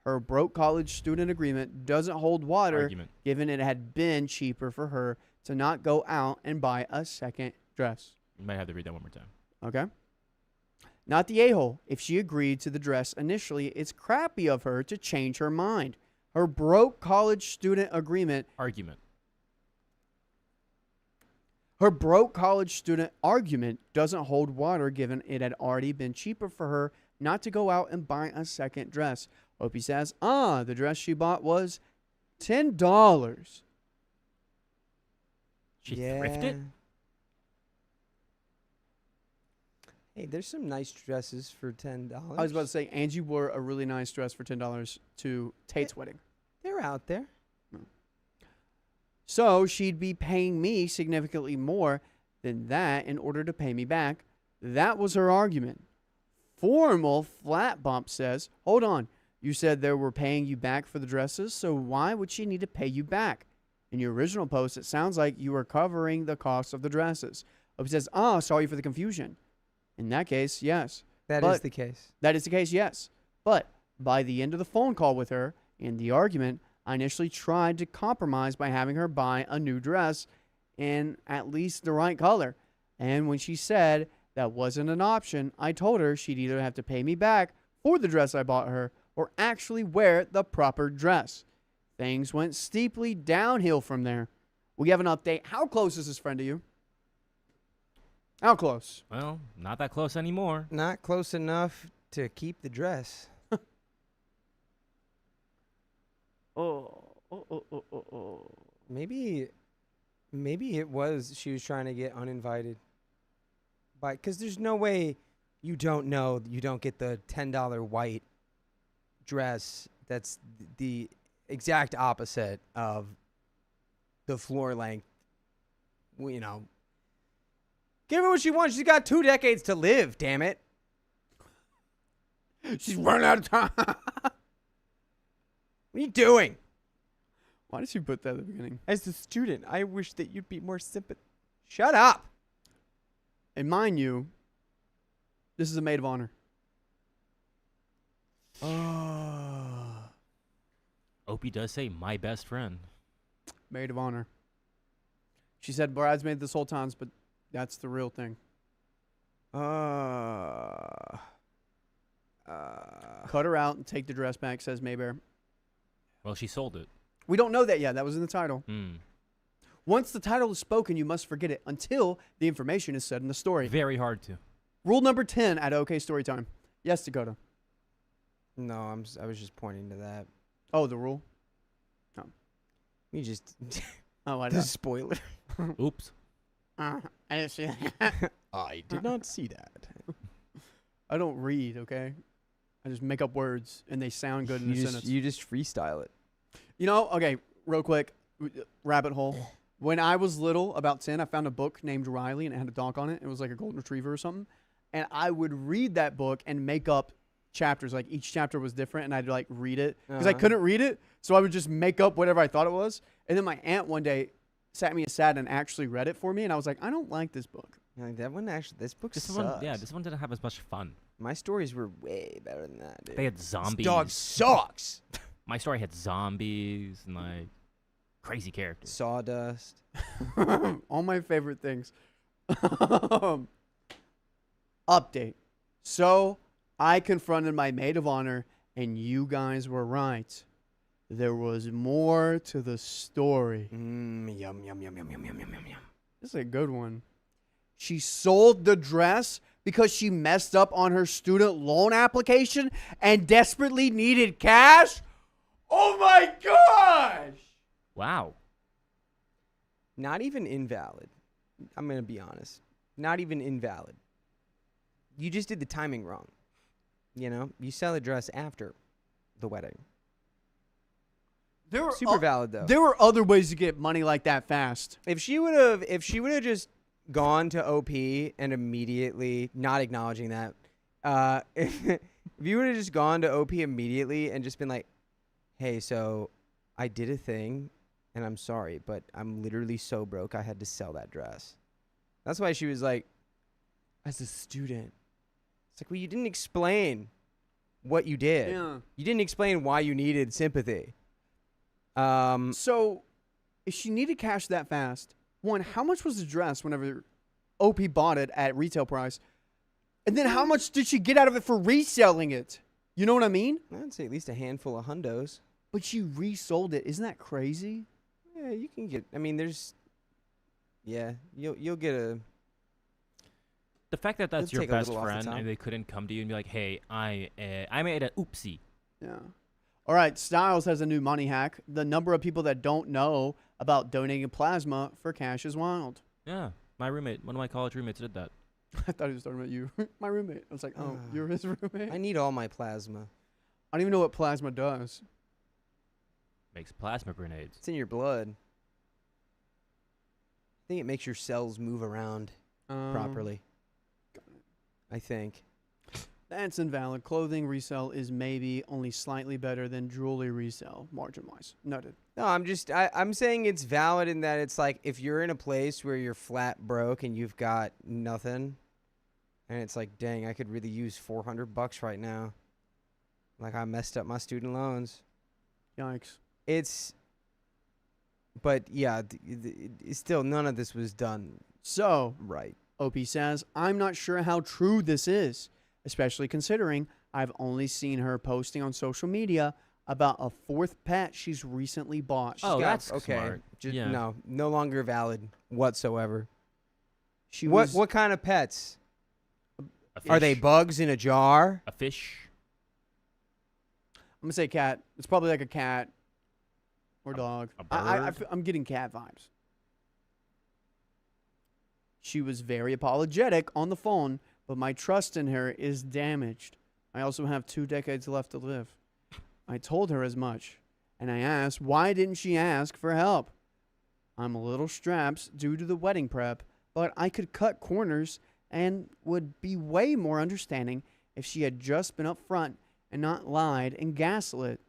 Her broke college student agreement doesn't hold water, given it had been cheaper for her to not go out and buy a second dress. You might have to read that one more time. Okay. Not the a-hole. If she agreed to the dress initially, it's crappy of her to change her mind. Her broke college student agreement. Her broke college student argument doesn't hold water given it had already been cheaper for her not to go out and buy a second dress. Opie says, the dress she bought was $10. She thrifted? Hey, there's some nice dresses for $10. I was about to say, Angie wore a really nice dress for $10 to Tate's wedding. They're out there. So she'd be paying me significantly more than that in order to pay me back. That was her argument. Formal flat bump says, hold on, You said they were paying you back for the dresses, so why would she need to pay you back? In your original post, it sounds like you were covering the cost of the dresses. OP says, sorry for the confusion. In that case, yes. That is the case. That is the case, yes. But by the end of the phone call with her and the argument, I initially tried to compromise by having her buy a new dress in at least the right color. And when she said that wasn't an option, I told her she'd either have to pay me back for the dress I bought her or actually wear the proper dress. Things went steeply downhill from there. We have an update. How close is this friend to you? How close? Well, not that close anymore. Not close enough to keep the dress. Maybe it was she was trying to get uninvited. Because there's no way you don't know you don't get the $10 white dress that's the exact opposite of the floor length. You know, give her what she wants. She's got 2 decades to live, damn it. She's running out of time. What are you doing? Why did you put that at the beginning? As a student, I wish that you'd be more sympathetic. Shut up. And mind you, this is a maid of honor. Opie does say my best friend. Maid of honor. She said bridesmaid this whole time, but that's the real thing. Cut her out and take the dress back, says Maybear. Well, she sold it. We don't know that yet. That was in the title. Mm. Once the title is spoken, you must forget it until the information is said in the story. Very hard to. Rule number 10 at OK Storytime. Yes, Dakota. No, I was just pointing to that. Oh, the rule? Oh. You just Oh, I the know. spoiler. Oops. I didn't see that. I did not see that. I don't read, okay? I just make up words, and they sound good in a sentence. You just freestyle it. You know, okay, real quick, rabbit hole. When I was little, about 10, I found a book named Riley, and it had a dog on it. It was like a golden retriever or something. And I would read that book and make up chapters. Like, each chapter was different, and I'd, like, read it. Because I couldn't read it, so I would just make up whatever I thought it was. And then my aunt one day sat me aside and actually read it for me, and I was like, I don't like this book. Like, that one actually, this book This sucks. one, this one didn't have as much fun. My stories were way better than that, dude. They had zombies. This dog sucks. My story had zombies and like crazy characters. Sawdust. All my favorite things. Update. So I confronted my maid of honor, and you guys were right. There was more to the story. Yum, yum, yum, yum, yum, yum, yum, yum, yum. This is a good one. She sold the dress because she messed up on her student loan application and desperately needed cash? Oh my gosh! Wow. Not even invalid. I'm going to be honest. Not even invalid. You just did the timing wrong. You know, you sell a dress after the wedding. There were Super valid though. There were other ways to get money like that fast. If she would have just gone to OP and immediately, not acknowledging that, if you would have just gone to OP immediately and just been like, hey, so I did a thing and I'm sorry, but I'm literally so broke I had to sell that dress. That's why she was like, as a student. It's like, well, you didn't explain what you did. Yeah. You didn't explain why you needed sympathy. So if she needed cash that fast, one, how much was the dress whenever OP bought it at retail price? And then how much did she get out of it for reselling it? You know what I mean? I'd say at least a handful of hundos. But she resold it. Isn't that crazy? Yeah, you can get. I mean, there's. Yeah, you'll get a. The fact that that's You'll your take a best little off the friend top. and they couldn't come to you and be like, hey, I made an oopsie. Yeah. All right, Styles has a new money hack. The number of people that don't know about donating plasma for cash is wild. Yeah, my roommate, one of my college roommates did that. I thought he was talking about you. My roommate. I was like, oh, you're his roommate? I need all my plasma. I don't even know what plasma does. Makes plasma grenades. It's in your blood. I think it makes your cells move around properly. I think. That's invalid. Clothing resale is maybe only slightly better than jewelry resale, margin-wise. Noted. No, I'm saying it's valid in that it's like if you're in a place where you're flat broke and you've got nothing, and it's like, dang, I could really use $400 right now. Like I messed up my student loans. Yikes. But yeah, it's still none of this was done So, right. OP says, I'm not sure how true this is, especially considering I've only seen her posting on social media about a fourth pet she's recently bought. Oh, Yeah, that's okay. smart. Just, Yeah. no longer valid whatsoever. What What kind of pets? A Are they fish. bugs in a jar? A fish? I'm going to say cat. It's probably like a cat or dog. a bird? I'm getting cat vibes. She was very apologetic on the phone, but my trust in her is damaged. I also have 2 decades left to live. I told her as much, and I asked, why didn't she ask for help? I'm a little strapped due to the wedding prep, but I could cut corners and would be way more understanding if she had just been upfront and not lied and gaslit.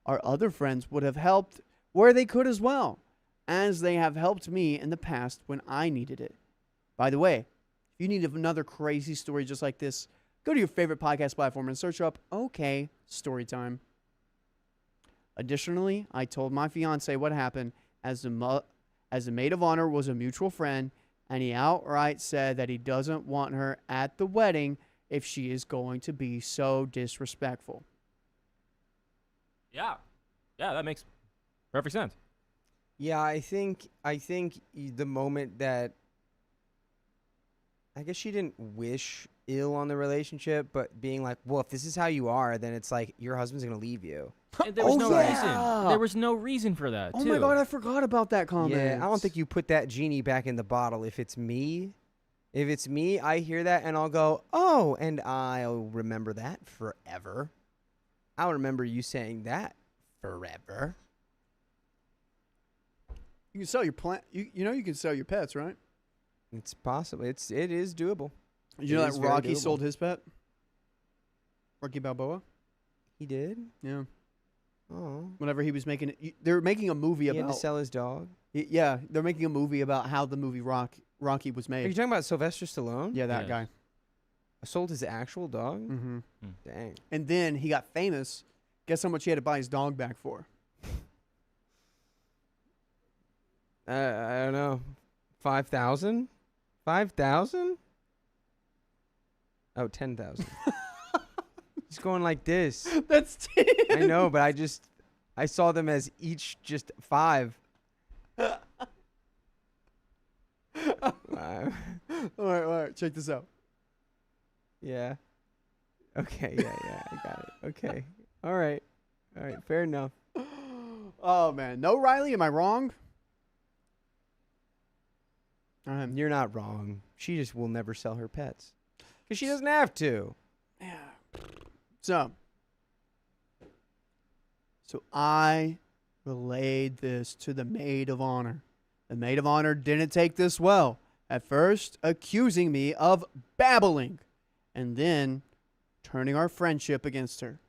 Our other friends would have helped where they could as well, as they have helped me in the past when I needed it. By the way, if you need another crazy story just like this, go to your favorite podcast platform and search up OK Storytime. Additionally, I told my fiance what happened as the maid of honor was a mutual friend, and he outright said that he doesn't want her at the wedding if she is going to be so disrespectful. Yeah. Yeah, that makes perfect sense. Yeah, I think the moment that I guess she didn't wish ill on the relationship, but being like, well, if this is how you are, then it's like your husband's going to leave you. And there was Oh, no yeah. reason. There was no reason for that, Oh too. my God, I forgot about that comment. Yeah, I don't think you put that genie back in the bottle. If it's me, I hear that and I'll go, oh, and I'll remember that forever. I'll remember you saying that forever. You can sell your plant. You know you can sell your pets, right? It's possible. It is doable. Did you know It is that very Rocky doable. sold his pet? Rocky Balboa? He did? Yeah. Oh. Whenever he was making it, they're making a movie He had about. to sell his dog. Yeah, they're making a movie about how the movie Rocky was Are you made. talking about Sylvester Stallone? Yeah, that Yes. guy. Sold his actual dog? Mm-hmm. Dang. And then he got famous. Guess how much he had to buy his dog back for? I don't know. 5,000? 5,000? Oh, 10,000. He's going like this. That's I know, but I saw them as each just 5. Wow. All right. Check this out. Yeah. Okay, yeah, I got it. Okay. All right, fair enough. Oh man, no, Riley, am I wrong? You're not wrong. She just will never sell her pets. Because she doesn't have to. Yeah. So I relayed this to the maid of honor. The maid of honor didn't take this well, at first accusing me of babbling, and then turning our friendship against her.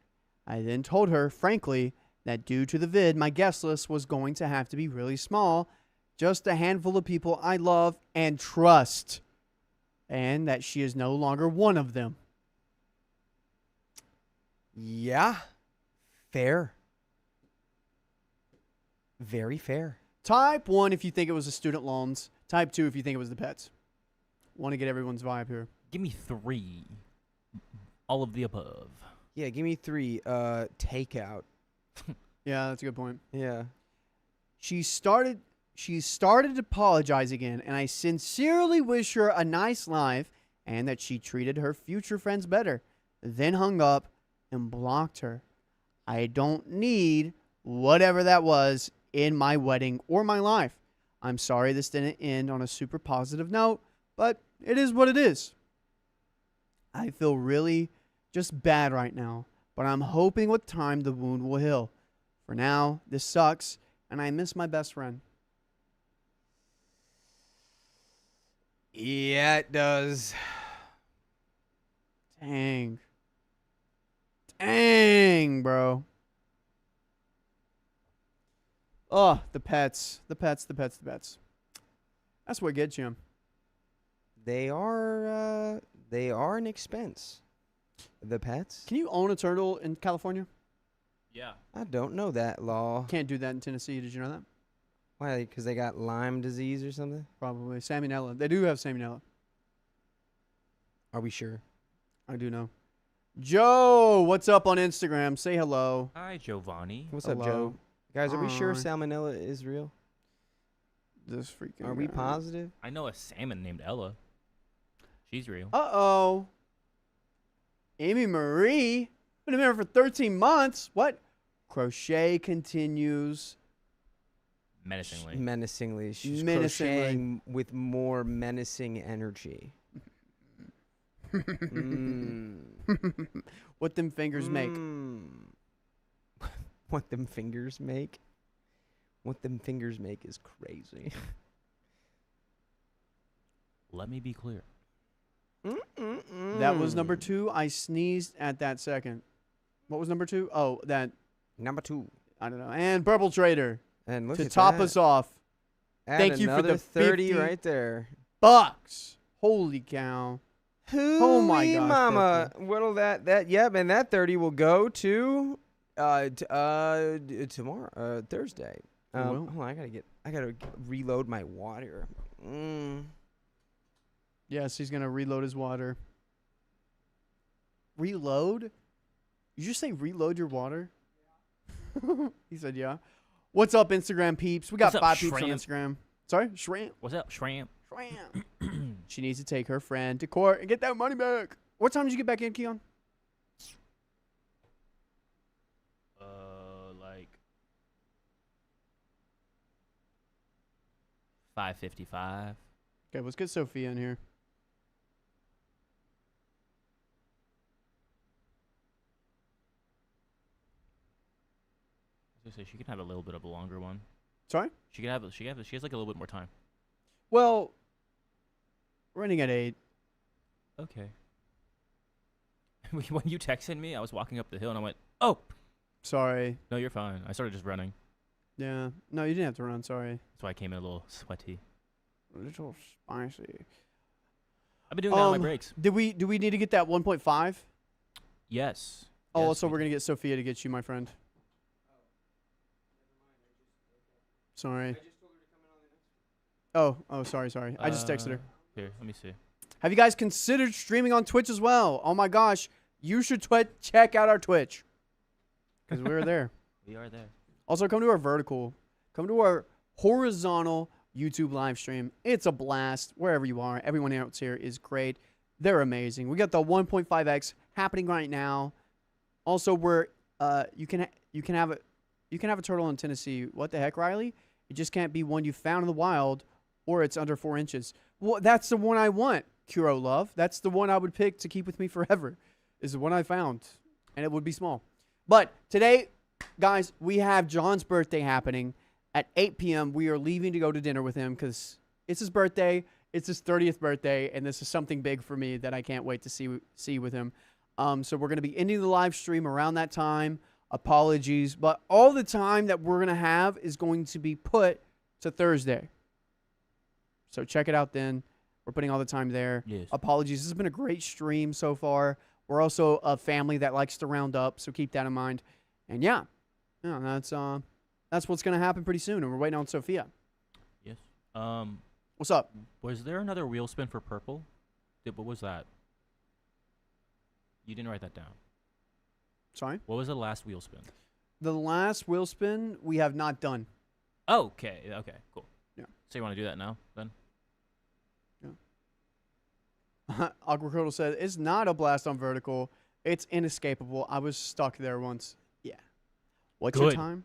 I then told her, frankly, that due to the vid, my guest list was going to have to be really small, just a handful of people I love and trust, and that she is no longer one of them. Yeah. Fair. Very fair. Type 1 if you think it was the student loans. Type 2 if you think it was the pets. Want to get everyone's vibe here. Give me 3. All of the above. Yeah, give me 3. Takeout. Yeah, that's a good point. Yeah. She started to apologize again, and I sincerely wish her a nice life and that she treated her future friends better. Then hung up and blocked her. I don't need whatever that was in my wedding or my life. I'm sorry this didn't end on a super positive note, but it is what it is. I feel really just bad right now, but I'm hoping with time the wound will heal. For now, this sucks, and I miss my best friend. Yeah, it does. Dang. Dang, bro. Oh, the pets. The pets. That's what gets you. They are an expense. The pets? Can you own a turtle in California? Yeah. I don't know that law. Can't do that in Tennessee. Did you know that? Why? Because they got Lyme disease or something? Probably. Salmonella. They do have salmonella. Are we sure? I do know. Joe, what's up on Instagram? Say hello. Hi, Giovanni. What's Hello. up, Joe? Guys, are we sure Hi. salmonella is real? This freaking Are we guy. positive? I know a salmon named Ella. She's real. Uh-oh. Amy Marie. Been a member for 13 months. What? Crochet continues. Menacingly. Menacingly. She's Menacingly. crocheting with more menacing energy. What them fingers make. What them fingers make? What them fingers make is crazy. Let me be clear. That was number 2. I sneezed at that second. What was number 2? Oh, that. Number 2. I don't know. And Purple Trader And look to at top that. us off. Add Thank you for another the 30 50 right there. Bucks. Holy cow. Oh my my gosh, mama! What'll that? Yep, and that 30 will go to tomorrow, Thursday. Will? Hold on, I gotta reload my water. Yes, he's gonna reload his water. Reload? You just say reload your water? He said yeah. What's up, Instagram peeps? We got What's up, 5 peeps on shrimp? Instagram. Sorry, shrimp. What's up, shrimp? Shrimp. She needs to take her friend to court and get that money back. What time did you get back in, Keon? Like 5:55. Okay, let's get Sophia in here. I was gonna say she can have a little bit of a longer one. Sorry? She has like a little bit more time. Well, running at 8. Okay. When you texted me, I was walking up the hill and I went, "Oh, Sorry. no, you're fine." I started just running. Yeah. No, you didn't have to run. Sorry. That's why I came in a little sweaty. A little spicy. I've been doing that on my breaks. Do we need to get that 1.5? Yes. Oh, Yes, also we we're gonna get Sophia to get you, my friend. Sorry. Oh, sorry. I just texted her. Here, let me see. Have you guys considered streaming on Twitch as well? Oh my gosh, you should check out our Twitch because we're there. We are there. Also, come to our vertical, come to our horizontal YouTube live stream. It's a blast wherever you are. Everyone else here is great. They're amazing. We got the 1.5x happening right now. Also, you can have a turtle in Tennessee. What the heck, Riley? It just can't be one you found in the wild, or it's under 4 inches. Well, that's the one I want, Kuro Love. That's the one I would pick to keep with me forever. Is the one I found, and it would be small. But today, guys, we have John's birthday happening at 8 p.m. We are leaving to go to dinner with him because it's his birthday. It's his 30th birthday, and this is something big for me that I can't wait to see with him. So we're going to be ending the live stream around that time. Apologies, but all the time that we're going to have is going to be put to Thursday. So check it out then. We're putting all the time there. Yes. Apologies. This has been a great stream so far. We're also a family that likes to round up, so keep that in mind. And yeah, that's what's going to happen pretty soon, and we're waiting on Sophia. Yes. What's up? Was there another wheel spin for purple? What was that? You didn't write that down. Sorry? What was the last wheel spin? The last wheel spin we have not done. Oh, okay, cool. Yeah. So you want to do that now, then? Yeah. Aquacoodle said, it's not a blast on vertical. It's inescapable. I was stuck there once. Yeah. What's your Good. time?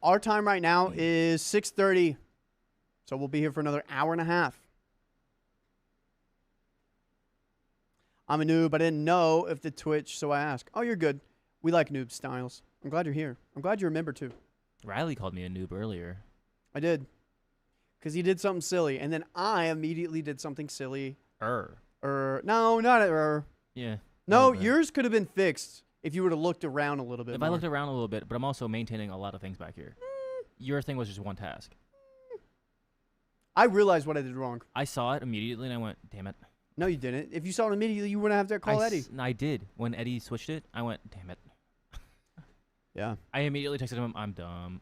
Our time right now is 6:30. So we'll be here for another hour and a half. I'm a noob. I didn't know if the Twitch, so I asked. Oh, you're good. We like noob styles. I'm glad you're here. I'm glad you remember, too. Riley called me a noob earlier. I did. Because he did something silly. And then I immediately did something silly. No, not Yeah. No, little bit. yours could have been fixed. if you would have looked around a little bit If more. I looked around a little bit, but I'm also maintaining a lot of things back here. Your thing was just one task. I realized what I did wrong. I saw it immediately, and I went, damn it. No, you didn't. If you saw it immediately, you wouldn't have to call Eddie. I did. When Eddie switched it, I went, damn it. Yeah. I immediately texted him, I'm dumb.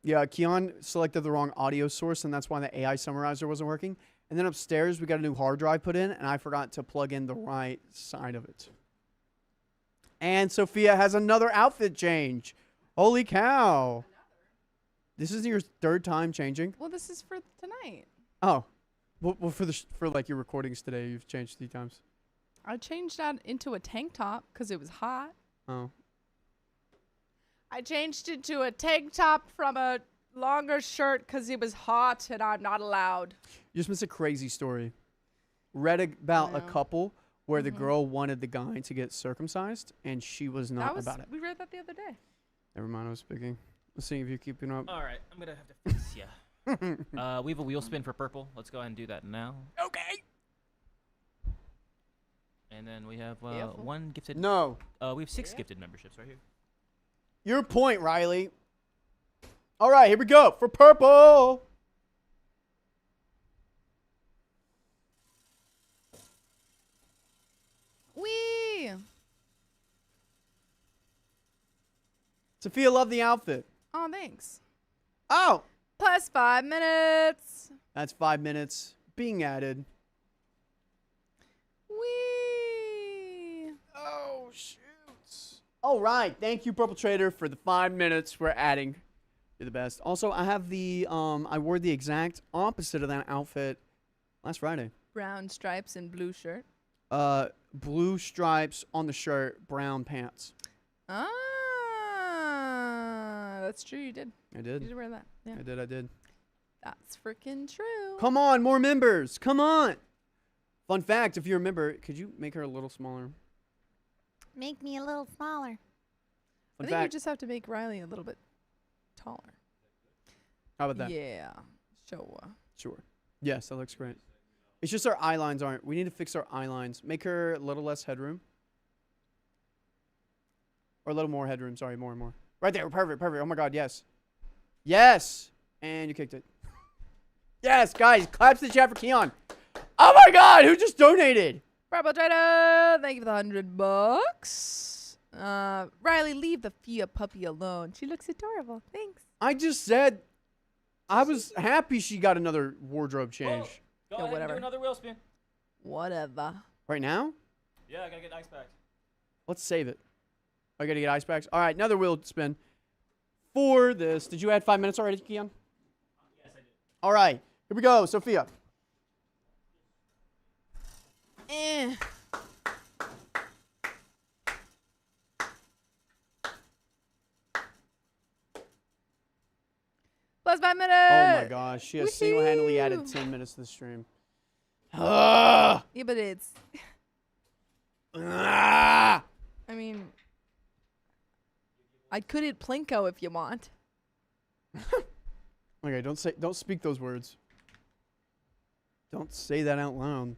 Yeah, Keon selected the wrong audio source, and that's why the AI summarizer wasn't working. And then upstairs, we got a new hard drive put in, and I forgot to plug in the right side of it. And Sophia has another outfit change. Holy cow. This is your third time changing? Well, this is for tonight. Oh. Well, for like your recordings today, you've changed 3 times. I changed that into a tank top because it was hot. Oh. I changed it to a tank top from a longer shirt because it was hot and I'm not allowed. You just missed a crazy story. Read about a Yeah. couple where the girl wanted the guy to get circumcised, and she was not about it. We read that the other day. Never mind, I was speaking. Let's see if you're keeping up. All right, I'm going to have to fix you. We have a wheel spin for purple. Let's go ahead and do that now. Okay. And then we have Beautiful. one gifted. No. We have 6 gifted memberships right here. Your point, Riley. All right, here we go for purple. Wee. Sophia loved the outfit. Oh, thanks. Oh, Plus 5 minutes. that's 5 minutes being added. Wee. Oh, shoot. All right. Thank you, Purple Trader, for the 5 minutes we're adding. You're the best. Also, I have the, I wore the exact opposite of that outfit last Friday. Brown stripes and blue shirt. Blue stripes on the shirt, brown pants. Ah, that's true. You did. I You did. did wear that. Yeah. I did. That's freaking true. Come on, more members. Come on. Fun fact, if you remember, could you make her a little smaller? Make me a little smaller. I Fun think you fact. just have to make Riley a little bit taller. How about that? Yeah. Sure. Sure. Yes, that looks great. It's just our eye lines aren't. We need to fix our eye lines. Make her a little less headroom. Or a little more headroom. Sorry, more and more. Right there. Perfect. Oh my God. Yes. Yes. And you kicked it. Yes, guys. Claps to the chat for Keon. Oh my God. Who just donated? Purple Trader, thank you for the $100. Riley, leave the Fia puppy alone. She looks adorable. Thanks. I just said I was happy she got another wardrobe change. Go Yeah, ahead whatever. and do another wheel spin. Whatever. Right now? Yeah, I got to get ice packs. Let's save it. I got to get ice packs. All right, another wheel spin for this. Did you add 5 minutes already, Keon? Yes, I did. All right, here we go, Sophia. Eh. Plus 5 minutes. Oh my gosh, she has single-handedly added Woohoo. 10 minutes to the stream. Ah! Yeah, but it's. Ah! I mean, I could hit Plinko if you want. Okay, don't speak those words. Don't say that out loud.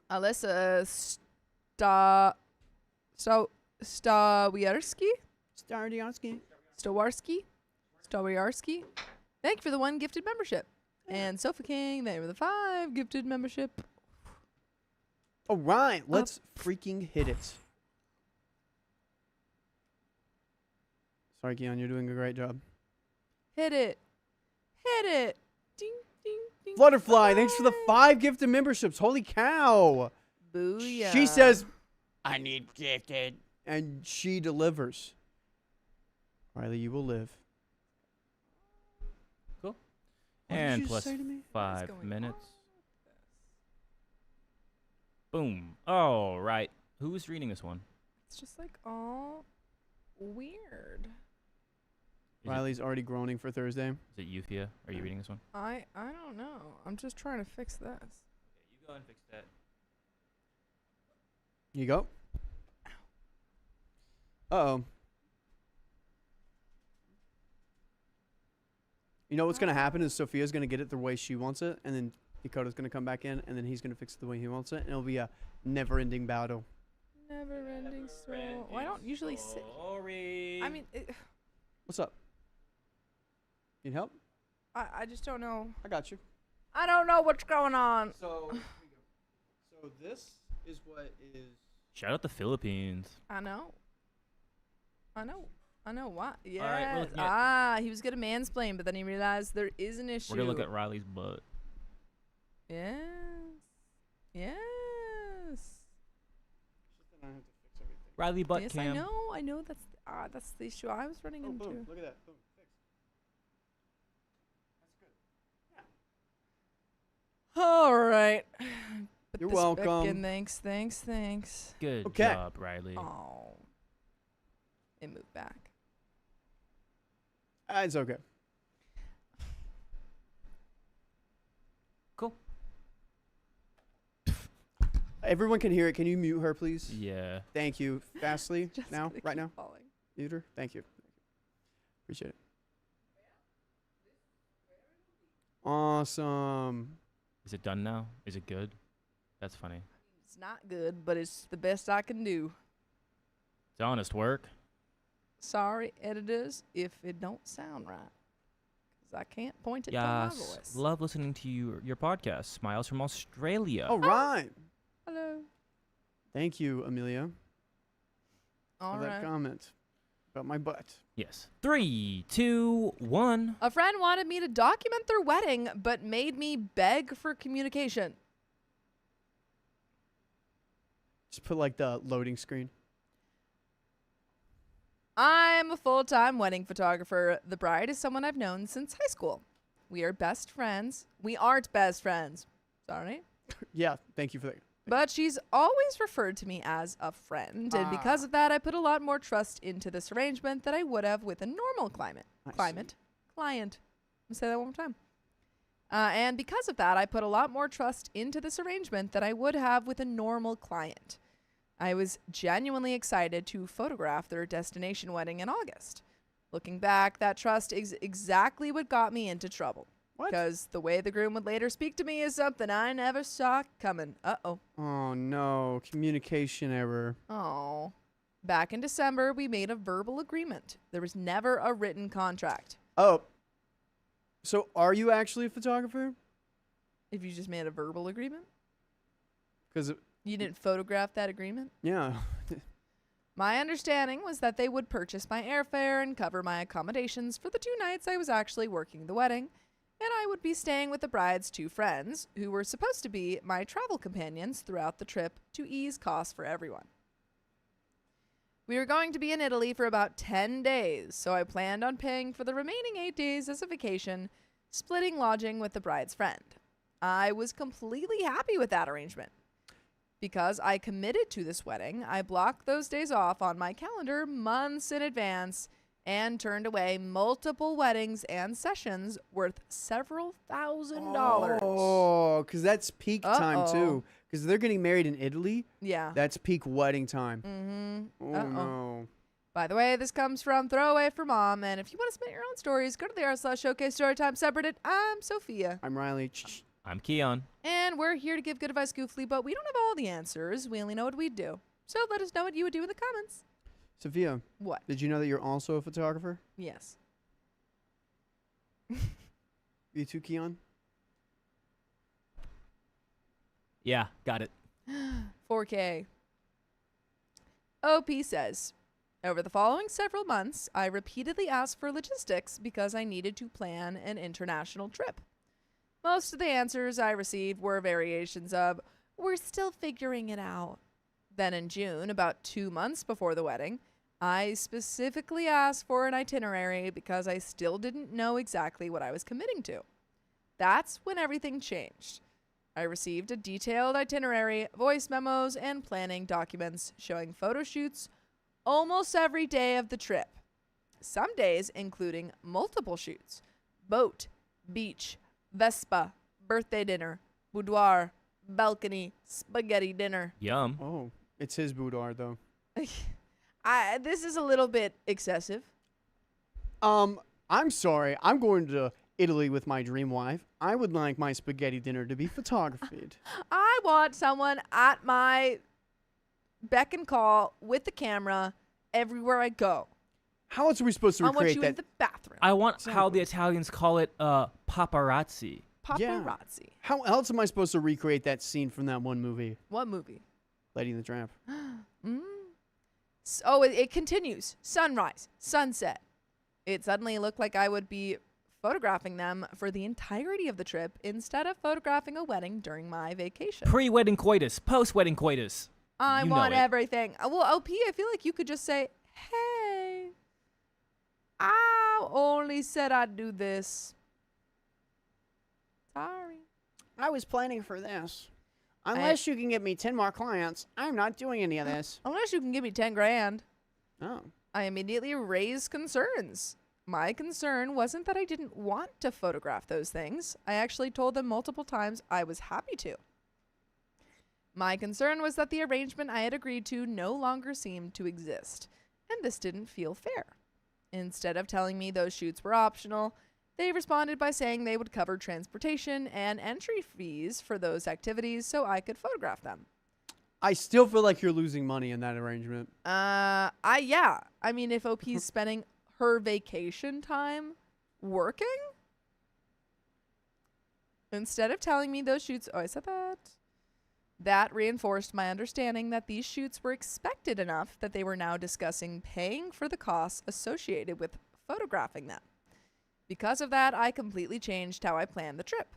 Alyssa Stawiarski? Stawiarski. Thank you for the 1 gifted membership. And Sofa King, thank you for the 5 gifted membership. All right, let's freaking hit it. Sorry, Keon, you're doing a great job. Hit it. Hit it. Ding, ding, ding. Flutterfly, thanks for the 5 gifted memberships. Holy cow. Booyah. She says, I need gifted. And she delivers. Riley, you will live. Cool. What did And you plus say to me? 5 going minutes. Boom. All right. Who's reading this one? It's just like all weird. Riley's already groaning for Thursday. Is it Euphia? Are you reading this one? I don't know. I'm just trying to fix this. Okay, you go and fix that. Here you go. Uh-oh. You know what's going to happen is Sophia's going to get it the way she wants it, and then Dakota's going to come back in, and then he's going to fix it the way he wants it, and it'll be a never-ending battle. Never-ending story. Well, I don't usually say. Story. I mean, What's up? Need help? I just don't know. I got you. I don't know what's going on. So this is what is. Shout out the Philippines. I know. Why? Yeah. right, we're looking at- He was gonna mansplain, but then he realized there is an issue. We're gonna look at Riley's butt. Yes. Yes. Riley butt Yes, cam. I know. That's the issue I was running into. Boom! Look at that. Boom! Fixed. All right. Put You're this back welcome. in. Thanks. Good Okay. job, Riley. Oh. It moved back. It's okay. Cool. Everyone can hear it. Can you mute her, please? Yeah. Thank you. Fastly. Just Now? gonna Right keep now? falling. Mute her. Thank you. Appreciate it. Awesome. Is it done now? Is it good? That's funny. It's not good, but it's the best I can do. It's honest work. Sorry, editors, if it don't sound right. Because I can't point it to my Yes. voice. Love listening to your podcast. Smiles from Australia. All right. Hello. Thank you, Amelia, All for that right. comment about my butt. Yes. 3, 2, 1. A friend wanted me to document their wedding, but made me beg for communication. Just put like the loading screen. I'm a full-time wedding photographer. The bride is someone I've known since high school. We are best friends. We aren't best friends. Sorry. Yeah, thank you for that. But she's always referred to me as a friend, and because of that, I put a lot more trust into this arrangement than I would have with a normal client. I'm gonna say that one more time. And because of that, I put a lot more trust into this arrangement than I would have with a normal client. I was genuinely excited to photograph their destination wedding in August. Looking back, that trust is exactly what got me into trouble. What? Because the way the groom would later speak to me is something I never saw coming. Uh-oh. Oh no, communication error. Oh. Back in December, we made a verbal agreement. There was never a written contract. Oh. So are you actually a photographer? If you just made a verbal agreement? Because You didn't photograph that agreement? yeah. My understanding was that they would purchase my airfare and cover my accommodations for the 2 nights I was actually working the wedding, and I would be staying with the bride's 2 friends, who were supposed to be my travel companions throughout the trip to ease costs for everyone. We were going to be in Italy for about 10 days, so I planned on paying for the remaining 8 days as a vacation, splitting lodging with the bride's friend. I was completely happy with that arrangement. Because I committed to this wedding, I blocked those days off on my calendar months in advance and turned away multiple weddings and sessions worth several $1,000s. Oh, because that's peak time too. Because they're getting married in Italy. Yeah. That's peak wedding time. Mm-hmm. Oh no. By the way, this comes from Throwaway for Mom, and if you want to submit your own stories, go to the r/showcase Storytime subreddit. I'm Sophia. I'm Riley. I'm Keon. And we're here to give good advice goofly, but we don't have all the answers. We only know what we'd do. So let us know what you would do in the comments. Sophia, What? did you know that you're also a photographer? Yes. You too, Keon? Yeah, got it. 4K. OP says, over the following several months, I repeatedly asked for logistics because I needed to plan an international trip. Most of the answers I received were variations of, we're still figuring it out. Then in June, about 2 months before the wedding, I specifically asked for an itinerary because I still didn't know exactly what I was committing to. That's when everything changed. I received a detailed itinerary, voice memos, and planning documents showing photo shoots almost every day of the trip. Some days including multiple shoots, boat, beach, Vespa, birthday dinner, boudoir, balcony, spaghetti dinner. Yum. Oh, it's his boudoir though. This is a little bit excessive. I'm sorry. I'm going to Italy with my dream wife. I would like my spaghetti dinner to be photographed. I want someone at my beck and call with the camera everywhere I go. How else are we supposed to I want recreate you that? in the bathroom. I want how the Italians call it paparazzi. Paparazzi. How else am I supposed to recreate that scene from that one movie, What movie? Lady and the Tramp? So it continues. Sunrise, sunset. It suddenly looked like I would be photographing them for the entirety of the trip instead of photographing a wedding during my vacation. Pre-wedding coitus, post-wedding coitus. I You know want it. everything. Well, OP, I feel like you could just say, hey, I only said I'd do this. Sorry. I was planning for this. Unless you can get me 10 more clients, I'm not doing any of this. Unless you can give me 10 grand. Oh. I immediately raised concerns. My concern wasn't that I didn't want to photograph those things. I actually told them multiple times I was happy to. My concern was that the arrangement I had agreed to no longer seemed to exist, and this didn't feel fair. Instead of telling me those shoots were optional, they responded by saying they would cover transportation and entry fees for those activities so I could photograph them. I still feel like you're losing money in that arrangement. Yeah. I mean, if OP's spending her vacation time working, instead of telling me those shoots, I said that. That reinforced my understanding that these shoots were expected enough that they were now discussing paying for the costs associated with photographing them. Because of that, I completely changed how I planned the trip.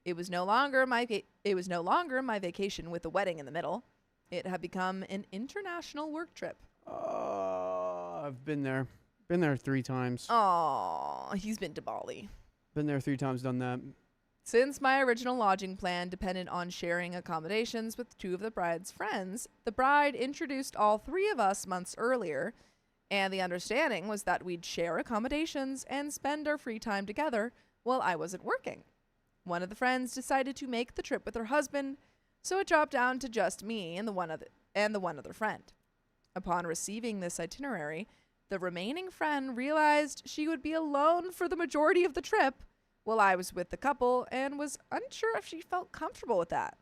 It was no longer my vacation with a wedding in the middle. It had become an international work trip. I've been there. Been there 3 times. Oh, he's been to Bali. Been there 3 times, done that. Since my original lodging plan depended on sharing accommodations with 2 of the bride's friends, the bride introduced all 3 of us months earlier, and the understanding was that we'd share accommodations and spend our free time together while I wasn't working. One of the friends decided to make the trip with her husband, so it dropped down to just me and the one other friend. Upon receiving this itinerary, the remaining friend realized she would be alone for the majority of the trip while I was with the couple and was unsure if she felt comfortable with that.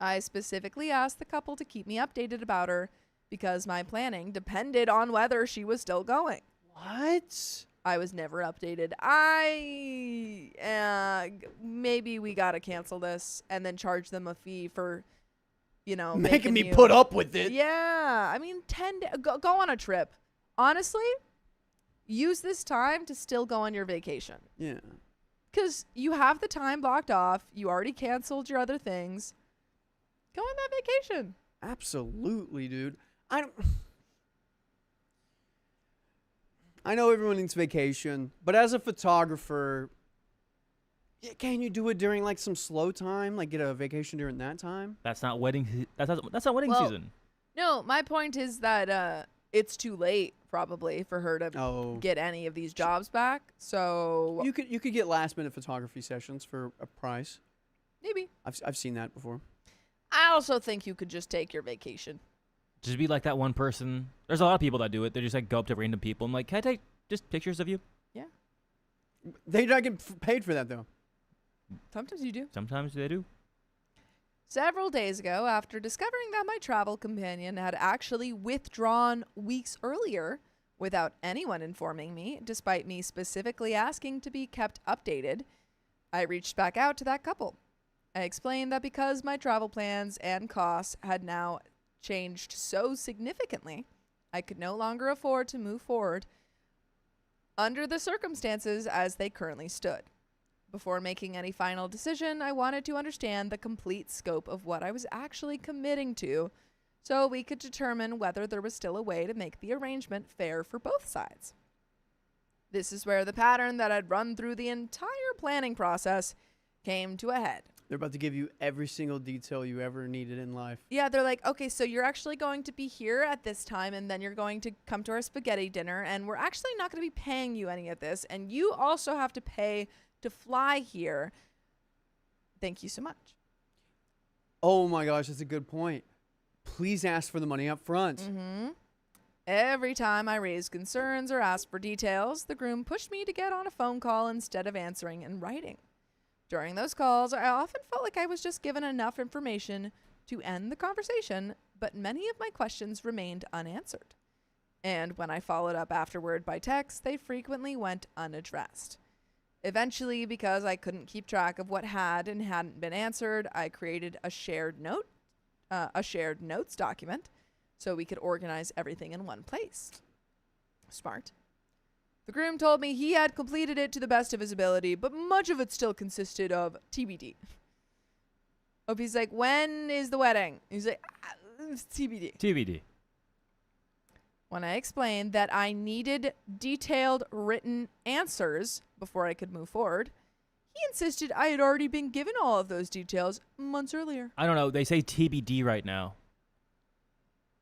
I specifically asked the couple to keep me updated about her because my planning depended on whether she was still going. What? I was never updated. Maybe we gotta cancel this and then charge them a fee for, making me put up with it. Yeah, I mean, go on a trip. Honestly, use this time to still go on your vacation. Yeah. Because you have the time blocked off. You already canceled your other things. Go on that vacation. Absolutely, dude. I know everyone needs vacation, but as a photographer, can you do it during like some slow time? Like get a vacation during that time? That's not wedding. That's not wedding season. No, my point is that it's too late probably for her to get any of these jobs back. So you could get last minute photography sessions for a price. Maybe. I've seen that before. I also think you could just take your vacation. Just be like that one person. There's a lot of people that do it. They just like go up to random people and like, can I take just pictures of you? Yeah. They don't get paid for that though. Sometimes you do. Sometimes they do. Several days ago, after discovering that my travel companion had actually withdrawn weeks earlier without anyone informing me, despite me specifically asking to be kept updated, I reached back out to that couple. I explained that because my travel plans and costs had now changed so significantly, I could no longer afford to move forward under the circumstances as they currently stood. Before making any final decision, I wanted to understand the complete scope of what I was actually committing to so we could determine whether there was still a way to make the arrangement fair for both sides. This is where the pattern that had run through the entire planning process came to a head. They're about to give you every single detail you ever needed in life. Yeah, they're like, okay, so you're actually going to be here at this time, and then you're going to come to our spaghetti dinner, and we're actually not going to be paying you any of this, and you also have to pay to fly here. Thank you so much. Oh my gosh, that's a good point. Please ask for the money up front. Mm-hmm. Every time I raised concerns or asked for details, the groom pushed me to get on a phone call instead of answering in writing. During those calls, I often felt like I was just given enough information to end the conversation, but many of my questions remained unanswered. And when I followed up afterward by text, they frequently went unaddressed. Eventually, because I couldn't keep track of what had and hadn't been answered, I created a shared notes document so we could organize everything in one place. Smart. The groom told me he had completed it to the best of his ability, but much of it still consisted of TBD. He's like, when is the wedding? He's like, it's TBD. TBD. When I explained that I needed detailed written answers before I could move forward, he insisted I had already been given all of those details months earlier. I don't know. They say TBD right now.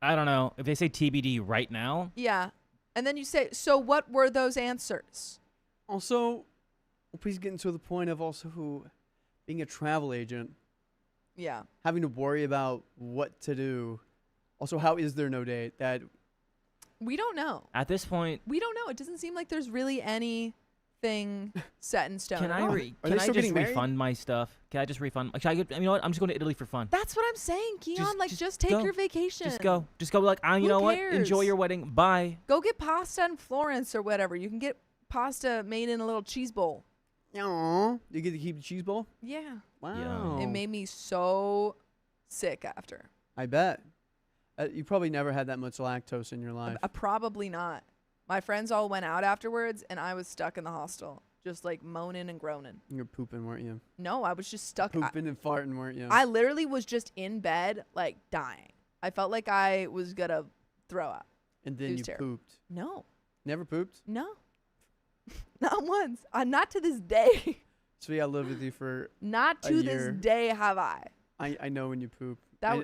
I don't know. If they say TBD right now. Yeah. And then you say, so what were those answers? Also, please get into the point of also being a travel agent. Yeah. Having to worry about what to do. Also, how is there no date? That we don't know. At this point, we don't know. It doesn't seem like there's really anything set in stone. Can I just refund my stuff? Can I just refund? Like, you know what? I'm just going to Italy for fun. That's what I'm saying, Keon. Just take your vacation. Just go. Just go. Like, you know what? Enjoy your wedding. Bye. Go get pasta in Florence or whatever. You can get pasta made in a little cheese bowl. Aww. You get to keep the cheese bowl? Yeah. Wow. It made me so sick after. I bet. You probably never had that much lactose in your life. Probably not. My friends all went out afterwards, and I was stuck in the hostel, just like moaning and groaning. You were pooping, weren't you? No, I was just stuck. Pooping and farting, weren't you? I literally was just in bed, like dying. I felt like I was going to throw up. And then you pooped. No. Never pooped? No. Not once. Not to this day. So yeah, I lived with you for Not to this day have I. I know when you poop. I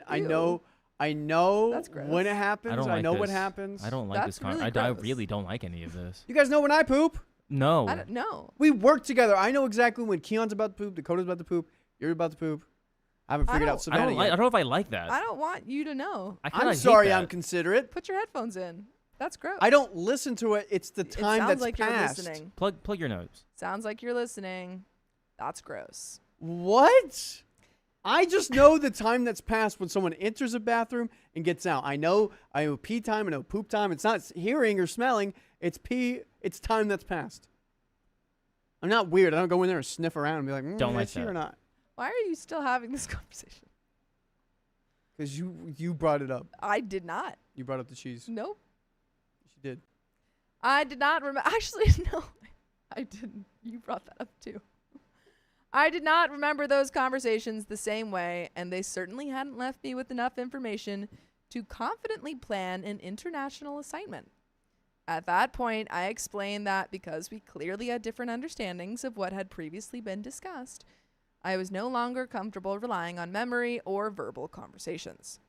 know That's gross. when it happens. I know what happens. I don't like this conversation. I really don't like any of this. You guys know when I poop? No. I don't know. We work together. I know exactly when Keon's about to poop, Dakota's about to poop, you're about to poop. I haven't figured out Savannah yet. I don't know if I like that. I don't want you to know. I'm sorry I'm considerate. Put your headphones in. That's gross. I don't listen to it. It's the time sounds that's like passed. You're listening. Plug your nose. Sounds like you're listening. That's gross. What? I just know the time that's passed when someone enters a bathroom and gets out. I know pee time, I know poop time. It's not hearing or smelling. It's pee. It's time that's passed. I'm not weird. I don't go in there and sniff around and be like, don't like that or not. Why are you still having this conversation? Because you brought it up. I did not. You brought up the cheese. Nope. She did. I did not remember. Actually, no. I didn't. You brought that up too. I did not remember those conversations the same way, and they certainly hadn't left me with enough information to confidently plan an international assignment. At that point, I explained that because we clearly had different understandings of what had previously been discussed, I was no longer comfortable relying on memory or verbal conversations.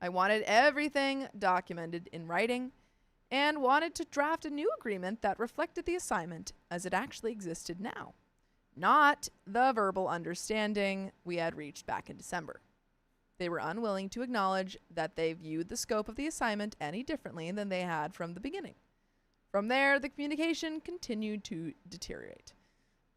I wanted everything documented in writing and wanted to draft a new agreement that reflected the assignment as it actually existed now, not the verbal understanding we had reached back in December. They were unwilling to acknowledge that they viewed the scope of the assignment any differently than they had from the beginning. From there, the communication continued to deteriorate.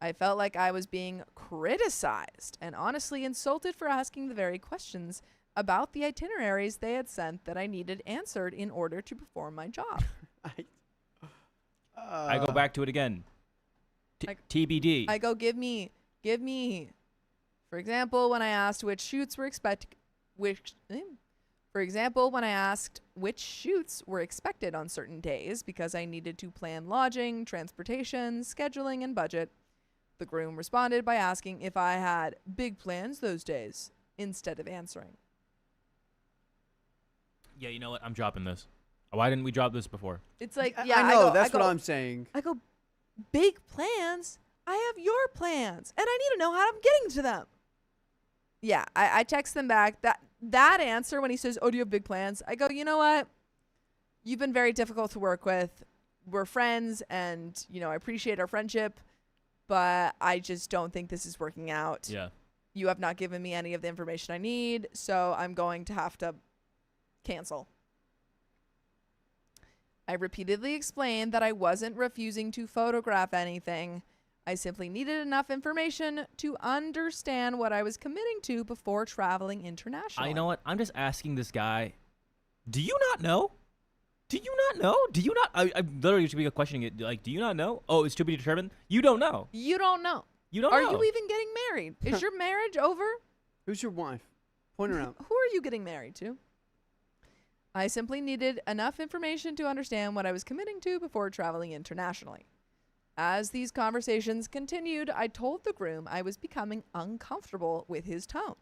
I felt like I was being criticized and honestly insulted for asking the very questions about the itineraries they had sent that I needed answered in order to perform my job. I go back to it again. TBD. I go, give me. For example, when I asked which shoots were expected on certain days because I needed to plan lodging, transportation, scheduling, and budget, the groom responded by asking if I had big plans those days instead of answering. Yeah, you know what? I'm dropping this. Why didn't we drop this before? It's like, I know. That's what I'm saying. I go, big plans? I have your plans, and I need to know how I'm getting to them. Yeah, I text them back. That answer when he says, oh, do you have big plans? I go, you know what? You've been very difficult to work with. We're friends, and, I appreciate our friendship, but I just don't think this is working out. Yeah. You have not given me any of the information I need, so I'm going to have to cancel. I repeatedly explained that I wasn't refusing to photograph anything. I simply needed enough information to understand what I was committing to before traveling internationally. You know what? I'm just asking this guy, do you not know? Do you not know? Do you not? I'm literally should be questioning it. Like, do you not know? Oh, it's to be determined? You don't know. You don't know. You don't know. Are know. you even getting married? Is your marriage over? Who's your wife? Point her out. Who are you getting married to? I simply needed enough information to understand what I was committing to before traveling internationally. As these conversations continued, I told the groom I was becoming uncomfortable with his tone,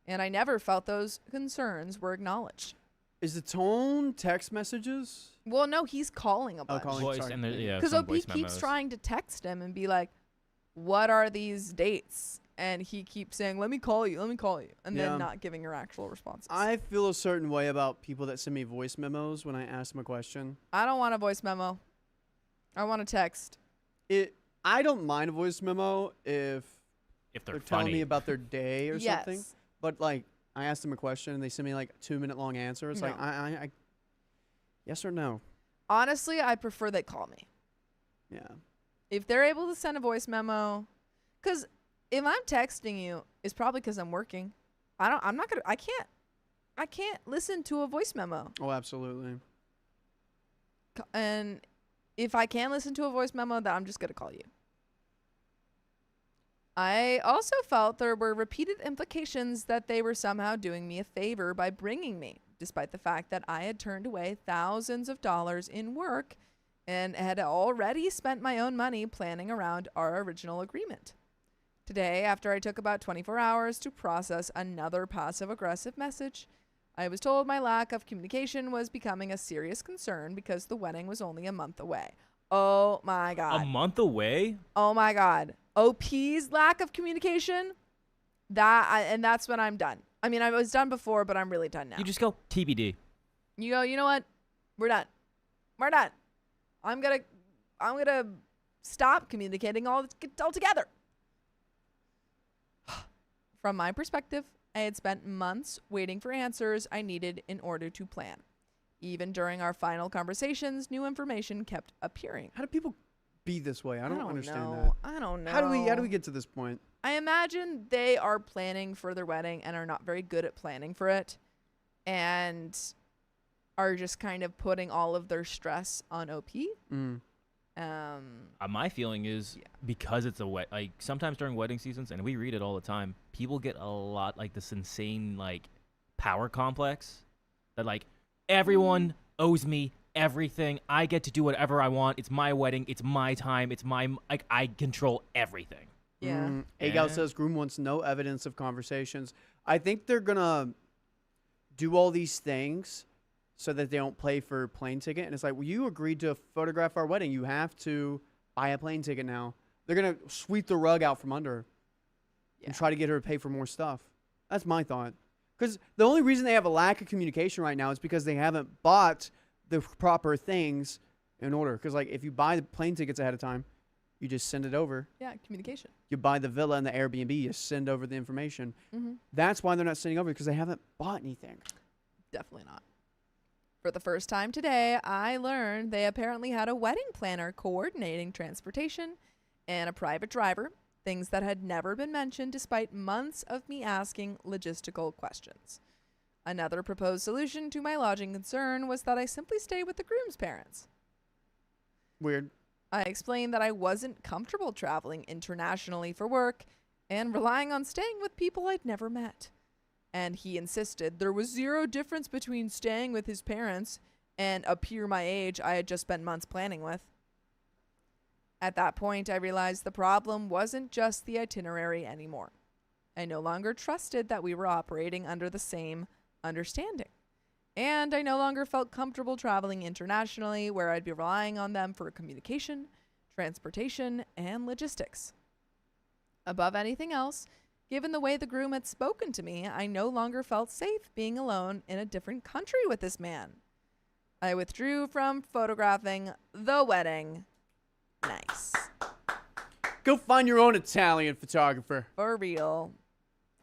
and I never felt those concerns were acknowledged. Is the tone text messages? Well, no, he's calling a bunch. Calling, Voice sorry. and yeah, Because some OP voice keeps memos. trying to text him and be like, what are these dates? And he keeps saying, let me call you, and Yeah. then not giving her actual responses. I feel a certain way about people that send me voice memos when I ask them a question. I don't want a voice memo. I want a text. I don't mind a voice memo if they're telling funny. me about their day or Yes. something. But like, I asked them a question and they send me like a 2-minute long answer. It's like, No. I yes or no? Honestly, I prefer they call me. Yeah. If they're able to send a voice memo, because if I'm texting you, it's probably because I'm working. I can't listen to a voice memo. Oh, absolutely. And if I can listen to a voice memo, then I'm just going to call you. I also felt there were repeated implications that they were somehow doing me a favor by bringing me, despite the fact that I had turned away thousands of dollars in work and had already spent my own money planning around our original agreement. Today, after I took about 24 hours to process another passive-aggressive message, I was told my lack of communication was becoming a serious concern because the wedding was only a month away. Oh my God. A month away? Oh my God. OP's lack of communication, that's when I'm done. I mean, I was done before, but I'm really done now. You just go TBD. You go, you know what? We're done. We're done. I'm gonna stop communicating altogether. From my perspective, I had spent months waiting for answers I needed in order to plan. Even during our final conversations, new information kept appearing. How do people be this way? I don't understand know. that. I don't know. How do we get to this point? I imagine they are planning for their wedding and are not very good at planning for it, and are just kind of putting all of their stress on OP. My feeling is because it's like sometimes during wedding seasons, and we read it all the time, people get a lot like this insane like power complex that like everyone owes me everything. I get to do whatever I want. It's my wedding. It's my time. It's my like I control everything. Yeah. Agal says groom wants no evidence of conversations. I think they're gonna do all these things so that they don't pay for a plane ticket. And it's like, well, you agreed to photograph our wedding. You have to buy a plane ticket now. They're going to sweep the rug out from under her and try to get her to pay for more stuff. That's my thought. Because the only reason they have a lack of communication right now is because they haven't bought the proper things in order. Because, like, if you buy the plane tickets ahead of time, you just send it over. Yeah, communication. You buy the villa and the Airbnb, you send over the information. That's why they're not sending over, because they haven't bought anything. Definitely not. For the first time today, I learned they apparently had a wedding planner coordinating transportation and a private driver, things that had never been mentioned despite months of me asking logistical questions. Another proposed solution to my lodging concern was that I simply stay with the groom's parents. Weird. I explained that I wasn't comfortable traveling internationally for work and relying on staying with people I'd never met. And he insisted there was zero difference between staying with his parents and a peer my age I had just spent months planning with. At that point, I realized the problem wasn't just the itinerary anymore. I no longer trusted that we were operating under the same understanding. And I no longer felt comfortable traveling internationally where I'd be relying on them for communication, transportation, and logistics. Above anything else, given the way the groom had spoken to me, I no longer felt safe being alone in a different country with this man. I withdrew from photographing the wedding. Nice. Go find your own Italian photographer. For real.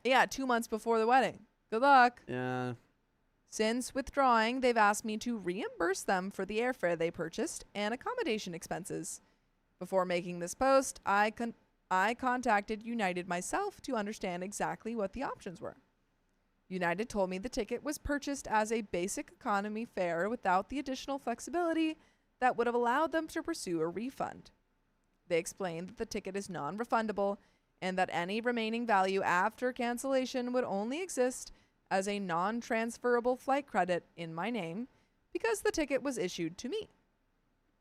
Yeah, 2 months before the wedding. Good luck. Yeah. Since withdrawing, they've asked me to reimburse them for the airfare they purchased and accommodation expenses. Before making this post, I contacted United myself to understand exactly what the options were. United told me the ticket was purchased as a basic economy fare without the additional flexibility that would have allowed them to pursue a refund. They explained that the ticket is non-refundable and that any remaining value after cancellation would only exist as a non-transferable flight credit in my name because the ticket was issued to me.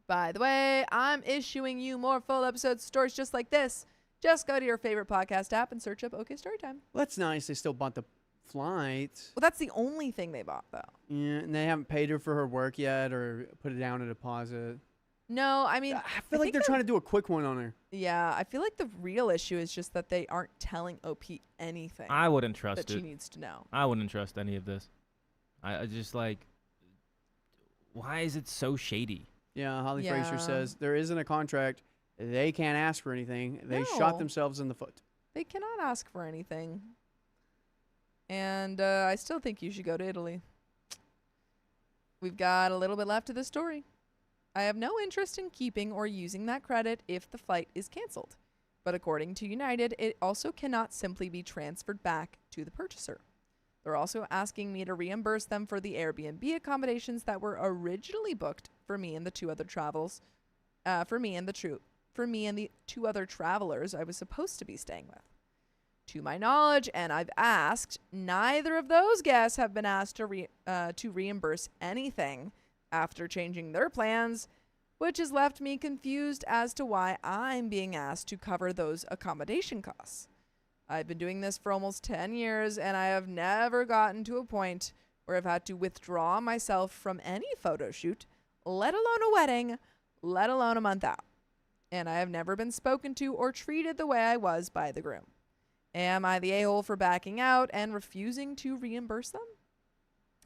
By the way, I'm issuing you more full episode stories just like this. Just go to your favorite podcast app and search up OK Storytime. Well, that's nice. They still bought the flight. Well, that's the only thing they bought, though. Yeah, and they haven't paid her for her work yet or put it down a deposit. No, I mean, I feel like they're trying to do a quick one on her. Yeah, I feel like the real issue is just that they aren't telling OP anything. I wouldn't trust that it. She needs to know. I wouldn't trust any of this. I just like, why is it so shady? Yeah, Holly Fraser says there isn't a contract. They can't ask for anything. They shot themselves in the foot. They cannot ask for anything. And I still think you should go to Italy. We've got a little bit left of the story. I have no interest in keeping or using that credit if the flight is canceled. But according to United, it also cannot simply be transferred back to the purchaser. They're also asking me to reimburse them for the Airbnb accommodations that were originally booked for me and the two other two other travelers I was supposed to be staying with. To my knowledge, and I've asked, neither of those guests have been asked to reimburse anything after changing their plans, which has left me confused as to why I'm being asked to cover those accommodation costs. I've been doing this for almost 10 years, and I have never gotten to a point where I've had to withdraw myself from any photo shoot, let alone a wedding, let alone a month out. And I have never been spoken to or treated the way I was by the groom. Am I the a-hole for backing out and refusing to reimburse them?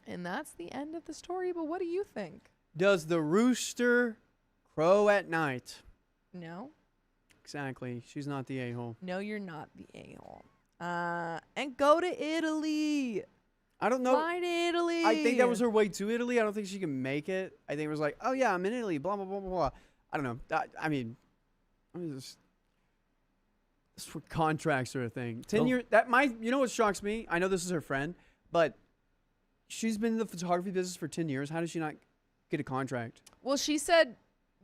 And that's the end of the story, but what do you think? Does the rooster crow at night? No. Exactly. She's not the a-hole. No, you're not the a-hole. And go to Italy. I don't know. Fly to Italy. I think that was her way to Italy. I don't think she can make it. I think it was like, oh, yeah, I'm in Italy, blah, blah, blah, blah, blah. I don't know. I mean, this contracts are a thing. 10 years. You know what shocks me? I know this is her friend, but she's been in the photography business for 10 years. How does she not get a contract? Well, she said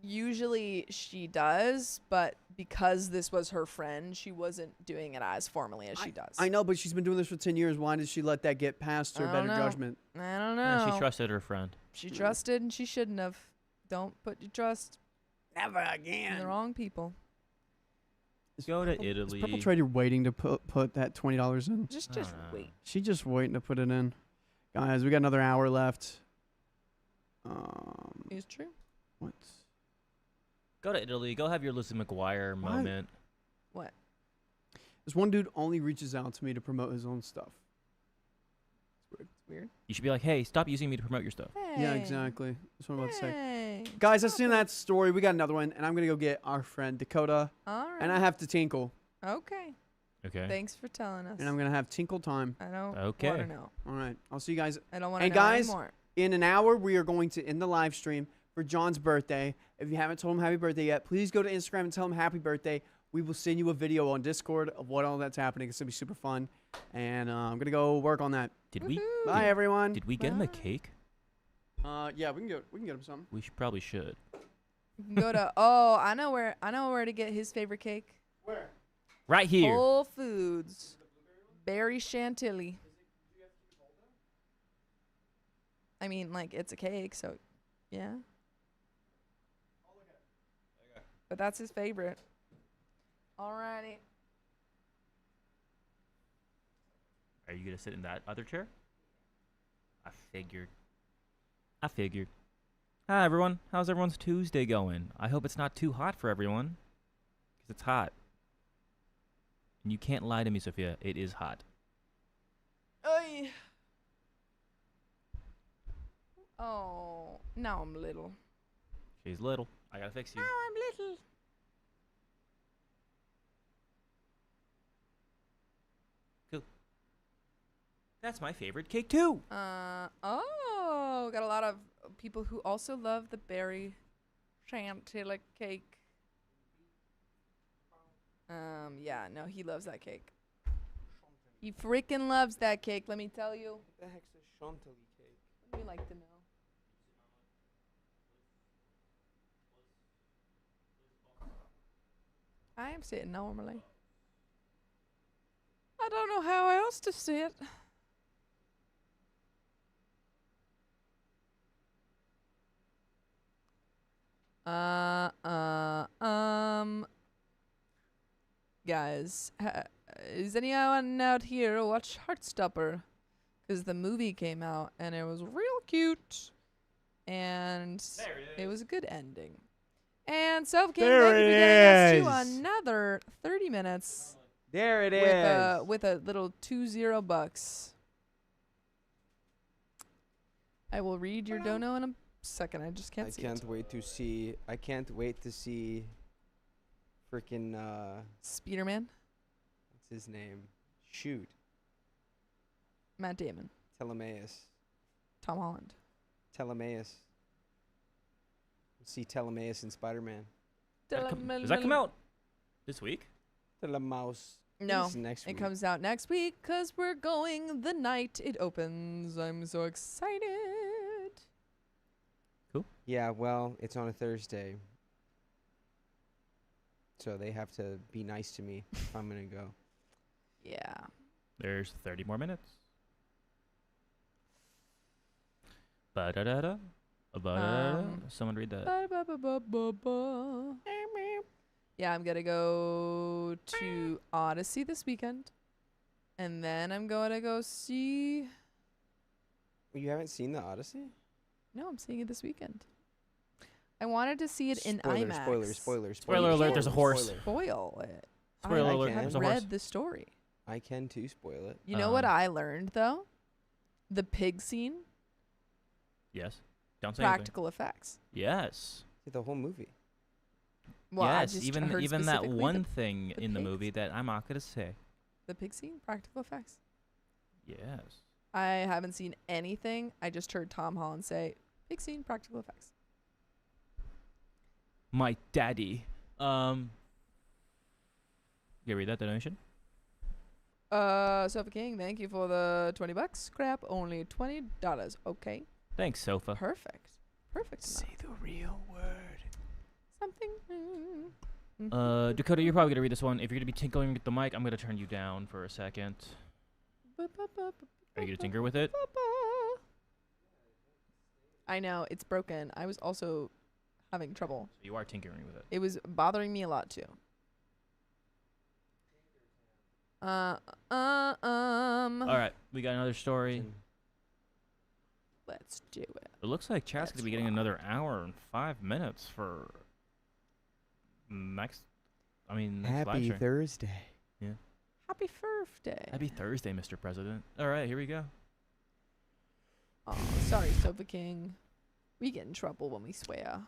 usually she does, but because this was her friend, she wasn't doing it as formally as she does. I know, but she's been doing this for 10 years. Why did she let that get past her better judgment? I don't know. She trusted her friend. She trusted and she shouldn't have. Don't put your trust Never again. in the wrong people. Go to Italy. Is Purple Trader waiting to put that $20 in? Just wait. She's just waiting to put it in. Guys, we got another hour left. It's true. What's... Go to Italy. Go have your Lizzie McGuire moment. What? This one dude only reaches out to me to promote his own stuff. It's weird. You should be like, hey, stop using me to promote your stuff. Hey. Yeah, exactly. That's what I'm about to say. Hey. Guys, I've seen that story. We got another one, and I'm going to go get our friend Dakota. All right. And I have to tinkle. Okay. Okay. Thanks for telling us. And I'm going to have tinkle time. I don't Okay. want to know. All right. I'll see you guys. I don't want to know guys, anymore. in an hour, we are going to end the live stream for John's birthday. If you haven't told him happy birthday yet, please go to Instagram and tell him happy birthday. We will send you a video on Discord of what all that's happening. It's going to be super fun. And I'm going to go work on that. Did we? Woohoo. Bye, everyone. Did we get him a cake? Yeah, we can get him something. We probably should. You can go to I know where to get his favorite cake. Where? Right here. Whole Foods. Berry Chantilly. I mean, like, it's a cake, so yeah. But that's his favorite. Alrighty. Are you going to sit in that other chair? I figured. Hi, everyone. How's everyone's Tuesday going? I hope it's not too hot for everyone. Because it's hot. And you can't lie to me, Sophia. It is hot. Oy. Oh, now I'm little. She's little. I got to fix you. Now I'm little. Cool. That's my favorite cake, too. Got a lot of people who also love the berry chantilly cake. Yeah, no, he loves that cake. He freaking loves that cake, let me tell you. What the heck's a chantilly cake? What do you like to know? I am sitting normally. I don't know how else to sit. Guys, is anyone out here watch Heartstopper? Because the movie came out and it was real cute, and it was a good ending. And Self King, thank you for getting us to another 30 minutes. There it is. With a little $20. I will read your dono in a second. I just can't see it. I can't wait to see freaking Spider-Man. What's his name? Shoot. Matt Damon. Telemaeus. Tom Holland. Telemaeus. See Telemaeus in Spider-Man. Does that come out this week? Telemaus. No, next week. It comes out next week because we're going the night it opens. I'm so excited. Cool. Yeah, well, it's on a Thursday. So they have to be nice to me if I'm going to go. Yeah. There's 30 more minutes. Ba-da-da-da. Ba-da-da-da. Someone read that. Yeah, I'm going to go to Odyssey this weekend. And then I'm going to go see... You haven't seen the Odyssey? No, I'm seeing it this weekend. I wanted to see it in Spoiler, IMAX. Spoiler alert, there's a horse. Spoil it. Spoiler alert, I there's a read horse. the story. I can too spoil it. You know what I learned, though? The pig scene, Yes. Don't say anything. practical effects. Yes. The whole movie. Well, I yes, just even heard that specifically one thing the in the pigs. movie that I'm not going to say. The pig scene, practical effects. Yes. I haven't seen anything. I just heard Tom Holland say, pig scene, practical effects. My daddy. You read that donation? Sofa King, thank you for the $20. Crap, only $20. Okay. Thanks, Sofa. Perfect. Perfect. Say the real word. Something. Dakota, you're probably going to read this one. If you're going to be tinkling with the mic, I'm going to turn you down for a second. Are you going to tinker with it? I know, it's broken. I was also having trouble. So you are tinkering with it. It was bothering me a lot too. All right, we got another story. Let's do it. It looks like chat's going to be getting another hour and 5 minutes for next live Happy stream. Thursday. Yeah. Happy birthday. Happy Thursday, Mr. President. All right, here we go. Oh, sorry, Sofa King. We get in trouble when we swear.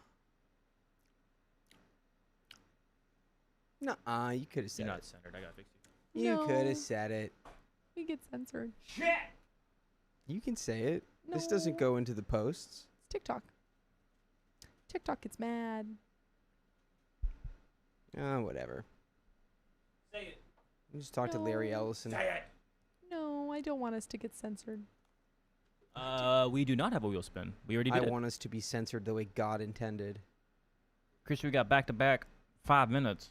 Nuh-uh, you could have said You're not it. centered. I got to fix you. You No. could have said it. We get censored. You can say it. No. This doesn't go into the posts. It's TikTok. TikTok gets mad. Whatever. Say it. You just talk to Larry No. Ellison. No, I don't want us to get censored. We do not have a wheel spin. We already I did it. want us to be censored the way God intended. Chris, we got back-to-back 5 minutes.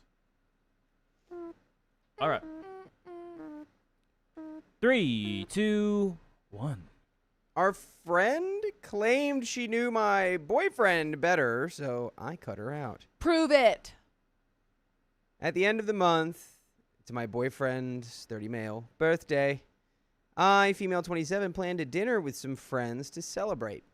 All right. 3, 2, 1. Our friend claimed she knew my boyfriend better, so I cut her out. Prove it. At the end of the month, it's my boyfriend's 30 male birthday. I, female 27, planned a dinner with some friends to celebrate.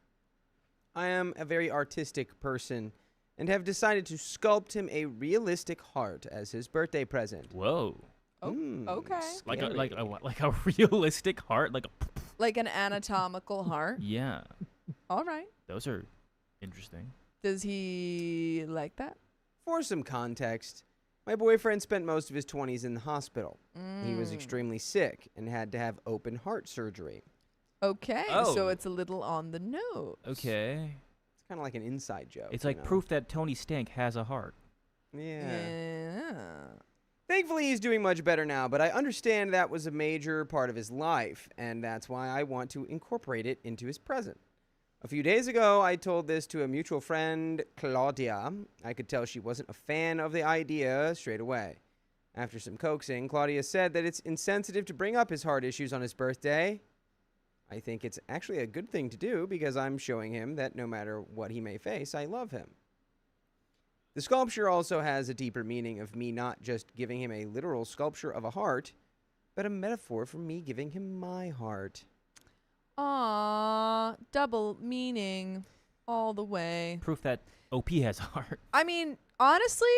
I am a very artistic person and have decided to sculpt him a realistic heart as his birthday present. Whoa. Oh, okay. Like a Scary. realistic heart, Like an anatomical heart. yeah. All right. Those are interesting. Does he like that? For some context, my boyfriend spent most of his 20s in the hospital. He was extremely sick and had to have open heart surgery. Okay, Oh. so it's a little on the nose. Okay. It's kind of like an inside joke. It's you like know? proof that Tony Stank has a heart. Yeah. Yeah. Thankfully, he's doing much better now, but I understand that was a major part of his life, and that's why I want to incorporate it into his present. A few days ago, I told this to a mutual friend, Claudia. I could tell she wasn't a fan of the idea straight away. After some coaxing, Claudia said that it's insensitive to bring up his heart issues on his birthday. I think it's actually a good thing to do because I'm showing him that no matter what he may face, I love him. The sculpture also has a deeper meaning of me not just giving him a literal sculpture of a heart, but a metaphor for me giving him my heart. Aww, double meaning all the way. Proof that OP has a heart. I mean, honestly,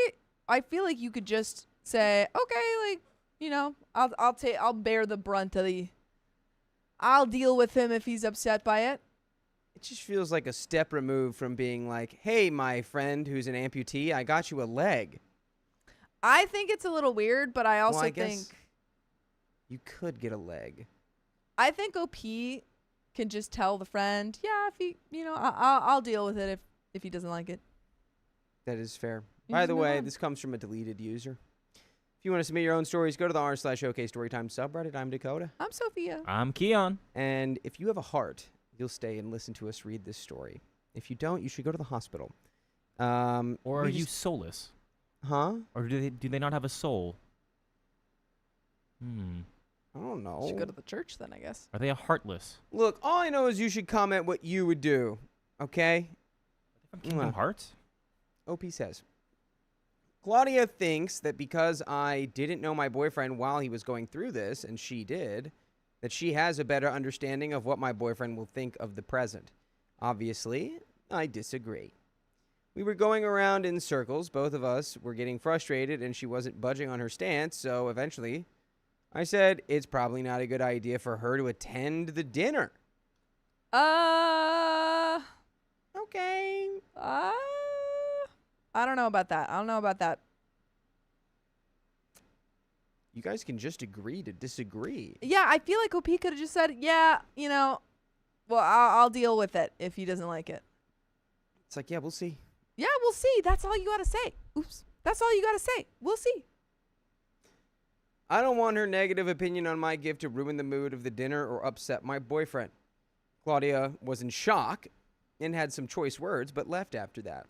I feel like you could just say, okay, like, you know, I'll bear the brunt of I'll deal with him if he's upset by it. It just feels like a step removed from being like, hey, my friend who's an amputee, I got you a leg. I think it's a little weird, but I also Well, I think guess you could get a leg. I think OP can just tell the friend, yeah, if he, you know, I'll deal with it if he doesn't like it. That is fair. You By just the move way, on. this comes from a deleted user. If you want to submit your own stories, go to the r/OK Storytime subreddit. I'm Dakota. I'm Sophia. I'm Keon. And if you have a heart, you'll stay and listen to us read this story. If you don't, you should go to the hospital. Or we are you just- soulless? Huh? Or do they not have a soul? I don't know. Should go to the church then, I guess. Are they a heartless? Look, all I know is you should comment what you would do. Okay? From Kingdom Mwah. Hearts? OP says, Claudia thinks that because I didn't know my boyfriend while he was going through this, and she did, that she has a better understanding of what my boyfriend will think of the present. Obviously, I disagree. We were going around in circles. Both of us were getting frustrated, and she wasn't budging on her stance, so eventually I said it's probably not a good idea for her to attend the dinner. Okay. I don't know about that. You guys can just agree to disagree. Yeah, I feel like OP could have just said, yeah, you know, well, I'll deal with it if he doesn't like it. It's like, yeah, we'll see. Yeah, we'll see. That's all you got to say. Oops. That's all you got to say. We'll see. I don't want her negative opinion on my gift to ruin the mood of the dinner or upset my boyfriend. Claudia was in shock and had some choice words, but left after that.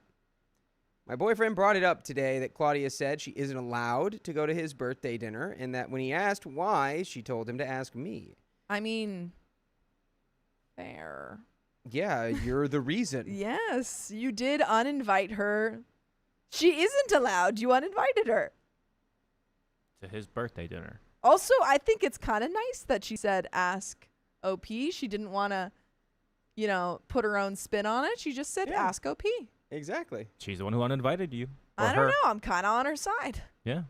My boyfriend brought it up today that Claudia said she isn't allowed to go to his birthday dinner, and that when he asked why, she told him to ask me. I mean, fair. Yeah, you're the reason. Yes, you did uninvite her. She isn't allowed. You uninvited her. To his birthday dinner. Also, I think it's kind of nice that she said ask OP. She didn't want to, you know, put her own spin on it. She just said Yeah. ask OP. Exactly. She's the one who uninvited you. Or I don't her. know. I'm kind of on her side. Yeah.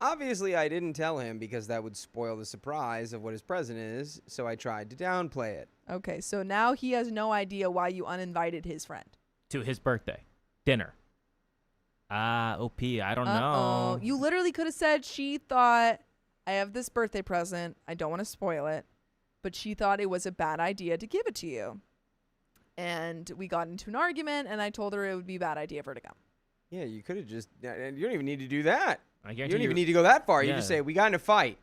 Obviously, I didn't tell him because that would spoil the surprise of what his present is, so I tried to downplay it. Okay, so now he has no idea why you uninvited his friend. To his birthday dinner. OP, I don't Uh-oh. know. You literally could have said she thought, I have this birthday present. I don't want to spoil it. But she thought it was a bad idea to give it to you. And we got into an argument, and I told her it would be a bad idea for her to come. Yeah, you could have just. You don't even need to do that. I You guarantee don't even need to go that far. You Yeah. just say, we got in a fight.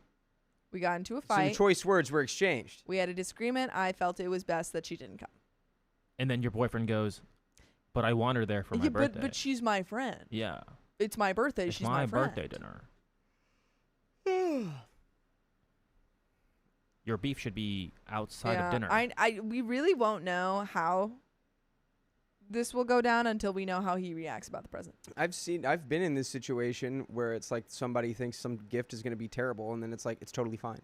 We got into a Some fight. choice words were exchanged. We had a disagreement. I felt it was best that she didn't come. And then your boyfriend goes, but I want her there for my Yeah, birthday. but she's my friend. Yeah. It's my birthday. It's She's my friend. birthday dinner. Your beef should be outside of dinner. We really won't know how this will go down until we know how he reacts about the present. I've been in this situation where it's like somebody thinks some gift is going to be terrible, and then it's like, it's totally fine.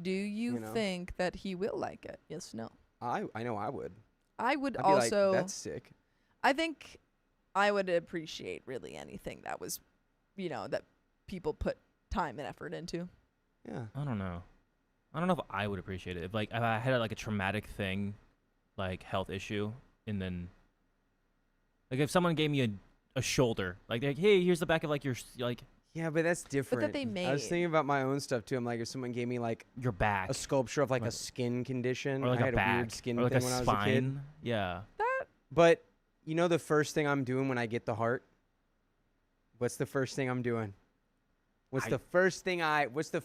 Do you, You know. think that he will like it? Yes, no. I know I would. I would I'd be also. like, that's sick. I think I would appreciate really anything that was, you know, that people put time and effort into. Yeah. I don't know. I don't know if I would appreciate it. If I had like a traumatic thing, like health issue, and then like if someone gave me a shoulder, like hey, here's the back of like your like Yeah, but that's different. they I was made. thinking about my own stuff too. I'm like, if someone gave me like your back a sculpture of like a Like- skin condition, or like I a had back a weird skin or like thing a when I was spine. a kid. Yeah. But you know the first thing I'm doing when I get the heart? What's the first thing I'm doing? What's the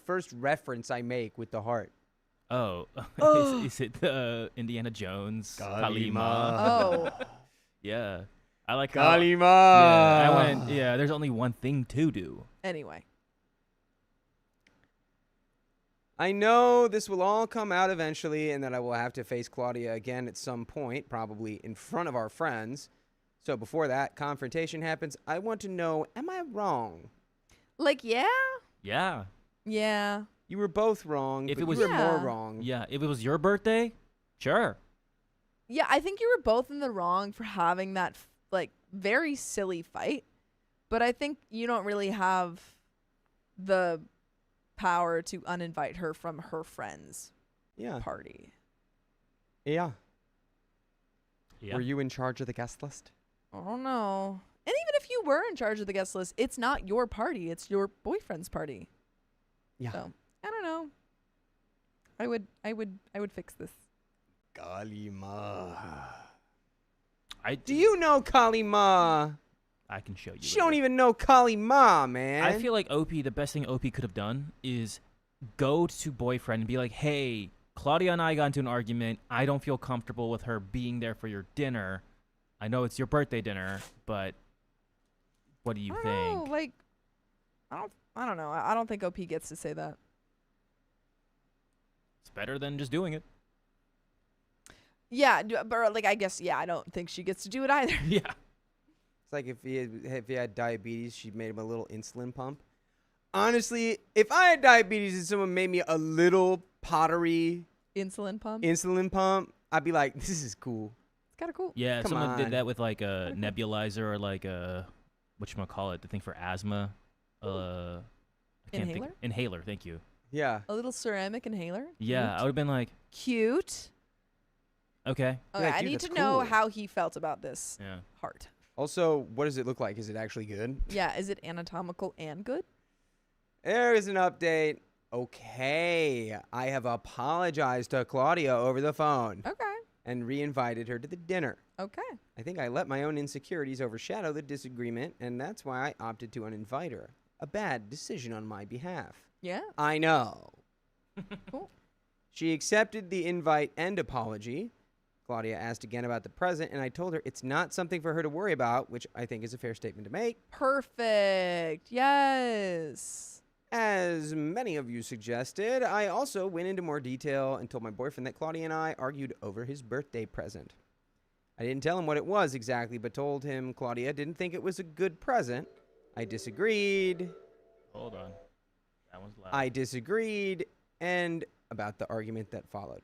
first reference I make with the heart? Oh, is it the Indiana Jones Kalima. Oh. Yeah, I like how. Kalima. Yeah, I went. Yeah, there's only one thing to do. Anyway. I know this will all come out eventually and that I will have to face Claudia again at some point, probably in front of our friends. So before that confrontation happens, I want to know, am I wrong? Like, yeah? Yeah. Yeah. You were both wrong, If but it was- you were more Yeah. wrong. Yeah, if it was your birthday, sure. Yeah, I think you were both in the wrong for having that, like, very silly fight. But I think you don't really have the power to uninvite her from her friend's Yeah. party. Yeah. Yeah. Were you in charge of the guest list? I don't know. And even if you were in charge of the guest list, it's not your party. It's your boyfriend's party. Yeah. So, I don't know. I would fix this. Kalima. I Do you know Kalima? I can show you. She don't later. even know Kalima, man. I feel like OP, the best thing OP could have done is go to boyfriend and be like, hey, Claudia and I got into an argument. I don't feel comfortable with her being there for your dinner. I know it's your birthday dinner, but what do you I don't think? know, like, I don't know. I don't think OP gets to say that. It's better than just doing it. Yeah, but like I guess I don't think she gets to do it either. Yeah. It's like if he had diabetes, she made him a little insulin pump. Honestly, if I had diabetes and someone made me a little pottery Insulin pump. insulin pump, I'd be like, this is cool. It's kind of cool. Yeah, Come someone on. did that with like a nebulizer or like a whatchamacallit, the thing for asthma. I can't think. Inhaler? Inhaler, thank you. Yeah. A little ceramic inhaler. Yeah, I would have been like, Cute. okay. Okay, Yeah, I dude, need that's to know cool. how he felt about this Yeah. heart. Also, what does it look like? Is it actually good? Yeah, is it anatomical and good? There is an update. Okay. I have apologized to Claudia over the phone Okay. and re-invited her to the dinner. Okay. I think I let my own insecurities overshadow the disagreement, and that's why I opted to uninvite her. A bad decision on my behalf. Yeah. I know. Cool. She accepted the invite and apology. Claudia asked again about the present, and I told her it's not something for her to worry about, which I think is a fair statement to make. Perfect. Yes. As many of you suggested, I also went into more detail and told my boyfriend that Claudia and I argued over his birthday present. I didn't tell him what it was exactly, but told him Claudia didn't think it was a good present. I disagreed. Hold on. That one's loud. I disagreed, and about the argument that followed.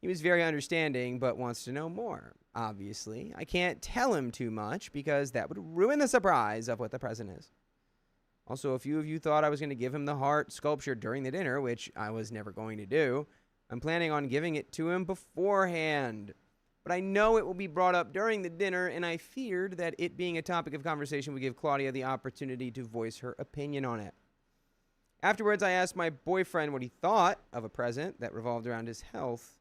He was very understanding, but wants to know more. Obviously, I can't tell him too much because that would ruin the surprise of what the present is. Also, a few of you thought I was going to give him the heart sculpture during the dinner, which I was never going to do. I'm planning on giving it to him beforehand. But I know it will be brought up during the dinner, and I feared that it being a topic of conversation would give Claudia the opportunity to voice her opinion on it. Afterwards, I asked my boyfriend what he thought of a present that revolved around his health.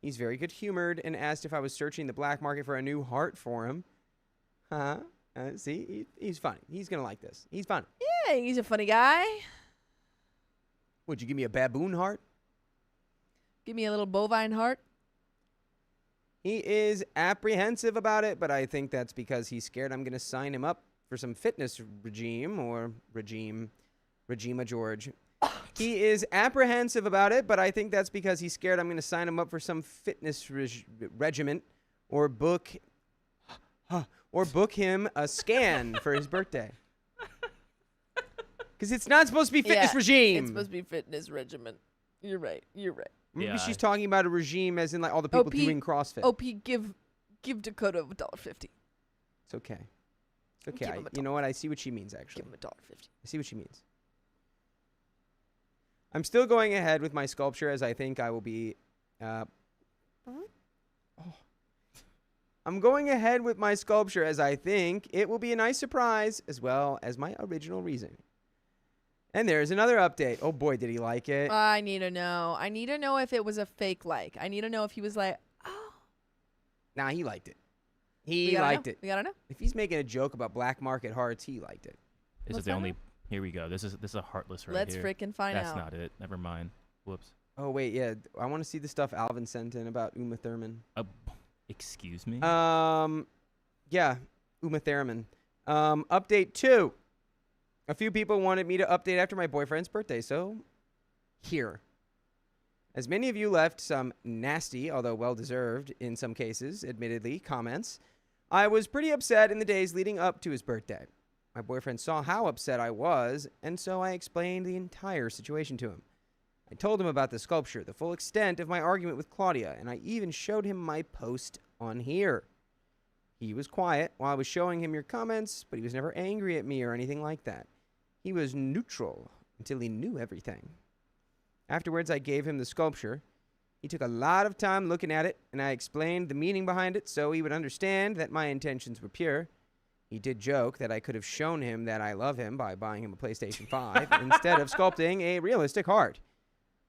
He's very good-humored and asked if I was searching the black market for a new heart for him. See, he's funny. He's going to like this. He's funny. Yeah, he's a funny guy. Would you give me a baboon heart? Give me a little bovine heart. He is apprehensive about it, but I think that's because he's scared I'm going to sign him up for some fitness regime George. He is apprehensive about it, but I think that's because he's scared I'm going to sign him up for some fitness regiment or book him a scan for his birthday. Because it's not supposed to be fitness regime. It's supposed to be fitness regiment. You're right. Maybe Yeah, she's talking about a regime as in like all the people doing CrossFit. OP, give Dakota $1.50. It's okay. It's okay. Give him You know what? I see what she means, actually. Give him $1.50. I see what she means. I'm still going ahead with my sculpture as I think I will be... I'm going ahead with my sculpture as I think it will be a nice surprise as well as my original reasoning. And there's another update. Oh boy, did he like it. I need to know. I need to know if it was a fake like. I need to know if he was like, oh. Nah, he liked it. We He gotta liked know. it. We gotta know. If he's making a joke about black market hearts, he liked it. This What's is the that? only. Here we go. This is a heartless right Let's here. freaking find That's out. not it. Never mind. Whoops. Oh wait, yeah. I want to see the stuff Alvin sent in about Uma Thurman. Excuse me. Yeah, Uma Thurman. Update 2. A few people wanted me to update after my boyfriend's birthday, so here. As many of you left some nasty, although well-deserved in some cases, admittedly, comments, I was pretty upset in the days leading up to his birthday. My boyfriend saw how upset I was, and so I explained the entire situation to him. I told him about the sculpture, the full extent of my argument with Claudia, and I even showed him my post on here. He was quiet while I was showing him your comments, but he was never angry at me or anything like that. He was neutral until he knew everything. Afterwards, I gave him the sculpture. He took a lot of time looking at it, and I explained the meaning behind it so he would understand that my intentions were pure. He did joke that I could have shown him that I love him by buying him a PlayStation 5 instead of sculpting a realistic heart.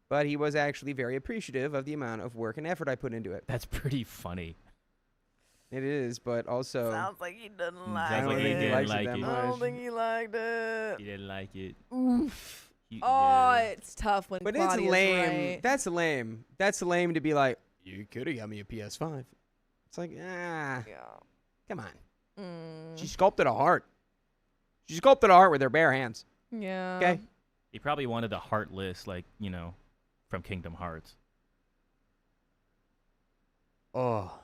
But he was actually very appreciative of the amount of work and effort I put into it. That's pretty funny. It is, but also... Sounds like he doesn't Sounds like I don't like he think he didn't likes like it that it. much. I don't think he liked it. He didn't like it. Oof. He- Oh, yeah. it's tough when But Claudia's it's lame. right. That's lame. That's lame to be like, you could have got me a PS5. It's like, Yeah. come on. Mm. She sculpted a heart. She sculpted a heart with her bare hands. Yeah. Okay. He probably wanted a heartless, like, from Kingdom Hearts. Oh.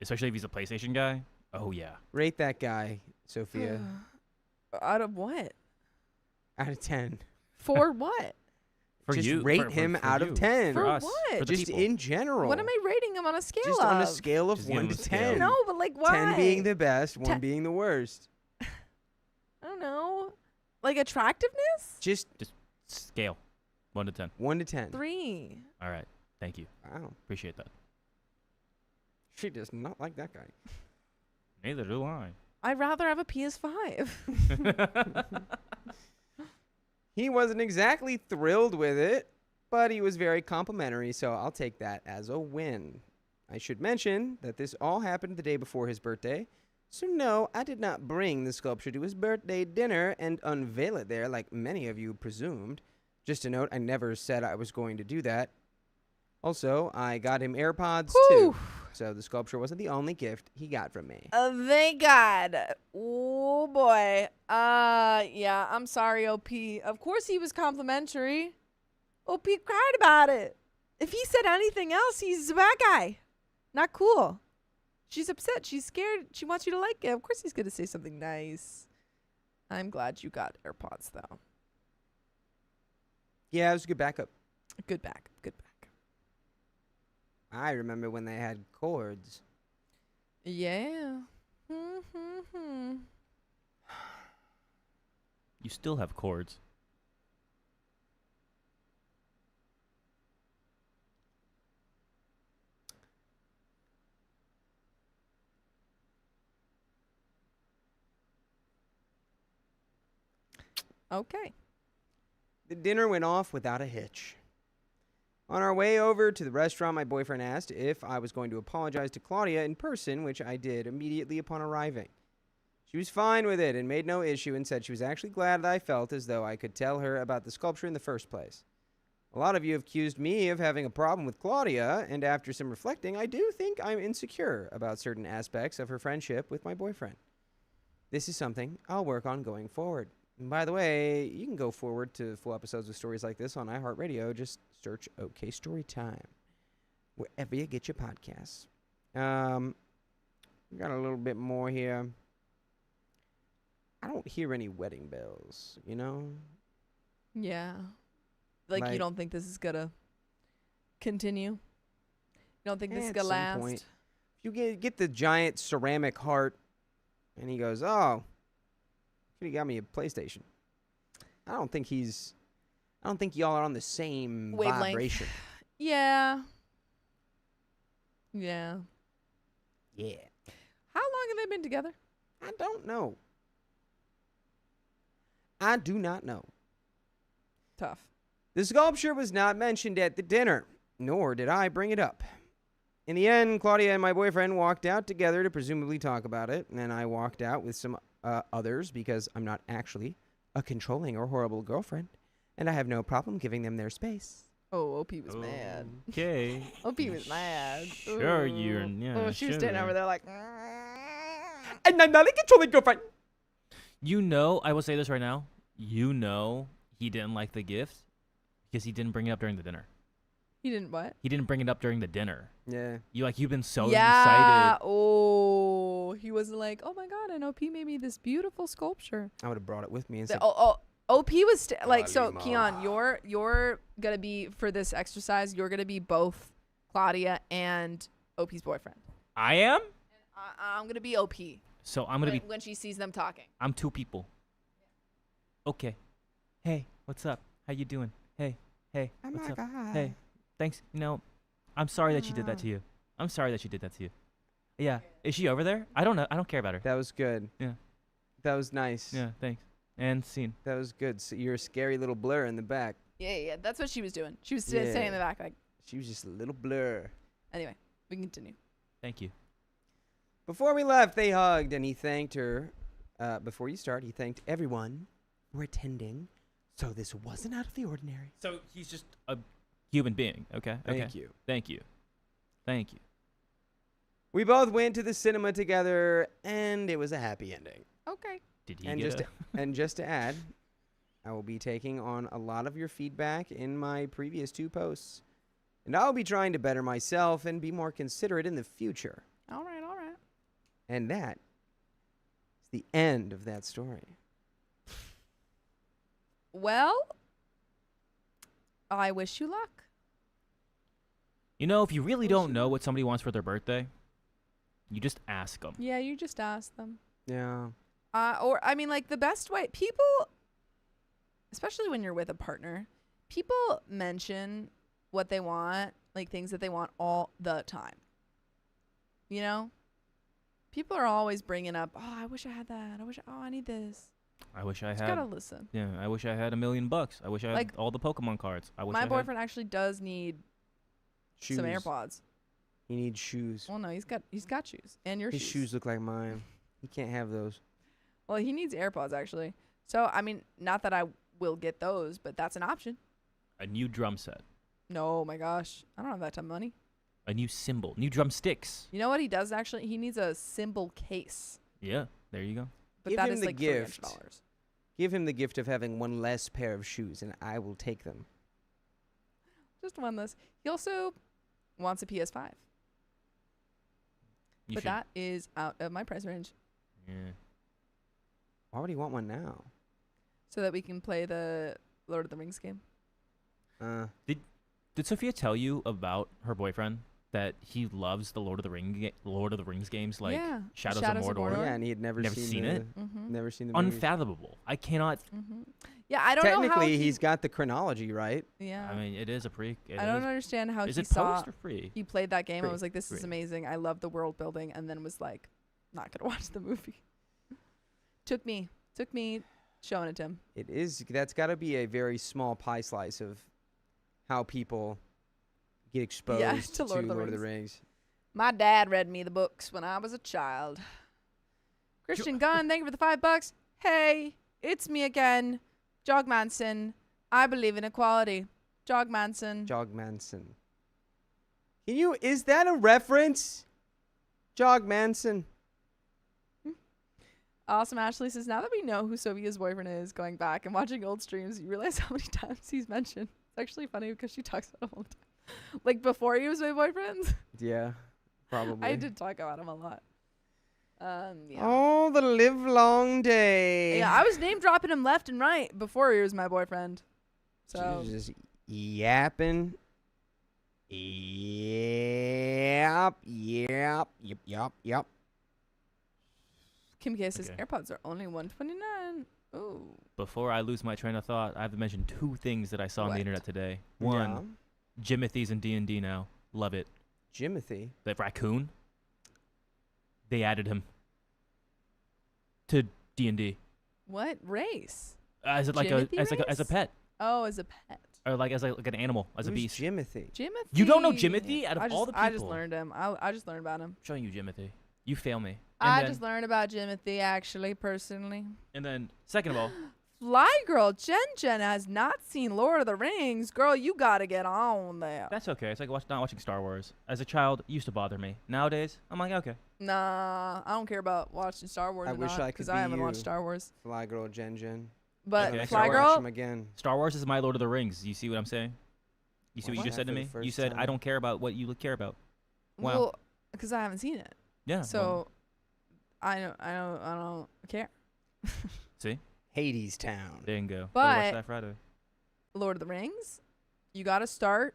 Especially if he's a PlayStation guy. Oh, yeah. Rate that guy, Sophia, Out of what? out of 10. For what? For Just you. rate for him for out you. of 10. For us. what? For the Just people. in general. What am I rating him on a scale Just of? on a scale of Just give 1 him to a scale. 10. No, but like why? 10 being the best, 1 Ten- being the worst. I don't know. Like attractiveness? Just Scale. 1 to 10. 1 to 10. 3. All right. Thank you. Wow. Appreciate that. She does not like that guy. Neither do I. I'd rather have a PS5. He wasn't exactly thrilled with it, but he was very complimentary, so I'll take that as a win. I should mention that this all happened the day before his birthday, so no, I did not bring the sculpture to his birthday dinner and unveil it there like many of you presumed. Just a note, I never said I was going to do that. Also, I got him AirPods too, Whew. so the sculpture wasn't the only gift he got from me. Thank God. Oh boy. Yeah, I'm sorry, OP. Of course he was complimentary. OP cried about it. If he said anything else, he's a bad guy. Not cool. She's upset. She's scared. She wants you to like it. Of course he's going to say something nice. I'm glad you got AirPods, though. Yeah, it was a good backup. Good back. Good back. I remember when they had cords. Yeah. You still have cords. Okay. The dinner went off without a hitch. On our way over to the restaurant, my boyfriend asked if I was going to apologize to Claudia in person, which I did immediately upon arriving. She was fine with it and made no issue and said she was actually glad that I felt as though I could tell her about the sculpture in the first place. A lot of you have accused me of having a problem with Claudia, and after some reflecting, I do think I'm insecure about certain aspects of her friendship with my boyfriend. This is something I'll work on going forward. And by the way, you can go forward to full episodes of stories like this on iHeartRadio. Just search OK Storytime, wherever you get your podcasts. We got a little bit more here. I don't hear any wedding bells, you know? Yeah. Like, you Like- don't think this is going to continue? You don't think this is At going to some last? point. If you get the giant ceramic heart, and he goes, oh, could have got me a PlayStation. I don't think y'all are on the same Wavelength. vibration. Yeah. Yeah. Yeah. How long have they been together? I don't know. I do not know. Tough. The sculpture was not mentioned at the dinner, nor did I bring it up. In the end, Claudia and my boyfriend walked out together to presumably talk about it, and then I walked out with some others because I'm not actually a controlling or horrible girlfriend, and I have no problem giving them their space. Oh, OP was mad. Okay. OP was mad. Sure, you're. Ooh. Yeah, Oh, she was standing sure. over there like. And I'm not a controlling girlfriend. You know, I will say this right now. You know, he didn't like the gift because he didn't bring it up during the dinner. He didn't what? He didn't bring it up during the dinner. Yeah. You've been so Yeah. excited. Oh, he wasn't like, oh my god, and OP made me this beautiful sculpture. I would have brought it with me and said, OP was like, so Kalima. Keon, you're gonna be for this exercise. You're gonna be both Claudia and OP's boyfriend. I am? I'm gonna be OP. So I'm going to be. when she sees them talking. I'm two people. Okay. Hey, what's up? How you doing? Hey, oh what's my up? God. Hey, thanks. You know, I'm sorry that she did that to you. I'm sorry that she did that to you. Yeah. Is she over there? I don't know. I don't care about her. That was good. Yeah. That was nice. Yeah, thanks. And scene. That was good. So you're a scary little blur in the back. Yeah, that's what she was doing. She was sitting in the back like. She was just a little blur. Anyway, we can continue. Thank you. Before we left, they hugged, and he thanked her. Before you start, he thanked everyone for attending. So this wasn't out of the ordinary. So he's just a human being, okay? Thank you. Thank you. Thank you. We both went to the cinema together, and it was a happy ending. Okay. Did he And get and just to add, I will be taking on a lot of your feedback in my previous 2 posts, and I'll be trying to better myself and be more considerate in the future. All right. And that is the end of that story. Well, I wish you luck. You know, if you really don't know what somebody wants for their birthday, you just ask them. Yeah, you just ask them. Yeah. Or I mean, like the best way people, especially when you're with a partner, people mention what they want, like things that they want all the time. You know, people are always bringing up, oh, I wish I had that. I need this. I wish I Just had. gotta listen. Yeah, I wish I had $1 million. I wish I had Like, all the Pokemon cards. I wish My I had. boyfriend actually does need Shoes. some AirPods. He needs shoes. Well, no, he's got shoes and your His shoes. shoes look like mine. He can't have those. Well, he needs AirPods actually. So I mean, not that I will get those, but that's an option. A new drum set. No, my gosh, I don't have that type of money. A new cymbal. New drumsticks. You know what he does actually? He needs a cymbal case. Yeah, there you go. But Give that him is the like gift. $300. Give him the gift of having one less pair of shoes, and I will take them. Just one less. He also wants a PS5, You but should- that is out of my price range, Yeah. Why would he want one now? so that we can play the Lord of the Rings game. Did Sophia tell you about her boyfriend? That he loves the Lord of the Rings games like Yeah, Shadows Shadows of of Mordor. Mordor. Yeah, and he had never Never seen seen the, it? Mm-hmm. Never seen the movie. Unfathomable. I cannot. Mm-hmm. Yeah, I don't know how Technically, he's got the chronology right. Yeah, I mean, it is a pre. I don't understand how Is he it saw. post or pre? He played that game. I Free. was like, this is Free. amazing. I love the world building, and then was like, not gonna watch the movie. Took me showing it to him. It is. That's got to be a very small pie slice of how people get exposed to Lord of the Lord of the Rings. Rings. My dad read me the books when I was a child. Christian Gunn, thank you for the $5. Hey, it's me again, Jog Manson. I believe in equality. Jog Manson. Jog Manson. Is that a reference? Jog Manson. Awesome Ashley says, now that we know who Sophia's boyfriend is, going back and watching old streams, you realize how many times he's mentioned. It's actually funny because she talks about him all the time. Like before he was my boyfriend. Yeah, probably. I did talk about him a lot. Yeah. Oh, the live long day. Yeah, I was name dropping him left and right before he was my boyfriend. She So was just yapping. Yep. Kim K says Okay. AirPods are only $129. Ooh. Before I lose my train of thought, I have to mention 2 things that I saw on What? the internet today. One, Jimothy's in D&D now. Love it. Jimothy. The raccoon. They added him to D&D What race? as a, like Jimothy a as like a, as a race? pet Oh, as a pet. or like as like an animal as a Who's beast. Jimothy? Jimothy. You don't know Jimothy? Out of all the I just people. learned him. I just learned about him. I'm showing you Jimothy. You fail me. I just learned about Jimothy, actually, personally. And then, second of all, Fly Girl Jen has not seen Lord of the Rings. Girl, you gotta get on there. that's okay. It's like not watching Star Wars. As a child, it used to bother me. Nowadays, I'm like, okay. Nah, I don't care about watching Star Wars. I wish I could because be I haven't you. watched Star Wars. Fly Girl Jen. But Okay, Fly Star Wars. Girl, Him again. Star Wars is my Lord of the Rings. You see what I'm saying? You see what you Watched just said that to for me? the You first said, I time. don't care about what you care about. Wow. well, because I haven't seen it, Yeah. so I don't care. See? Hades Town. There you go. But- Watch that Friday. Lord of the Rings, you gotta start.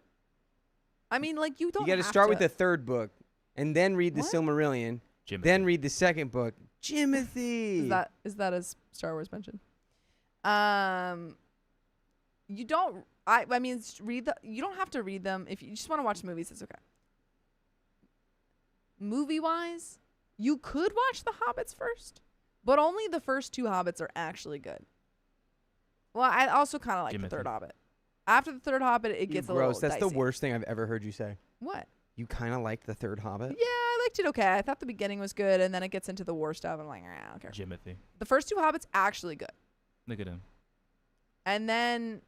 I mean, like you don't. You got to have start with the third book, and then read the What? Silmarillion. Jimmy. Then read the second book, Jimothy. Is that as Star Wars mentioned? You don't. I mean, read the. You don't have to read them if you just want to watch movies. It's okay. Movie wise, you could watch The Hobbits first, but only the first 2 Hobbits are actually good. Well, I also kind of like the Jimothy. third Hobbit. After the third Hobbit, it You gets a gross. little That's dicey. the worst thing I've ever heard you say. What? You kind of liked the third Hobbit? Yeah, I liked it okay. I thought the beginning was good, and then it gets into the war stuff. I'm like, I don't care. Jimothy. The first 2 Hobbits actually good, Look at him. and then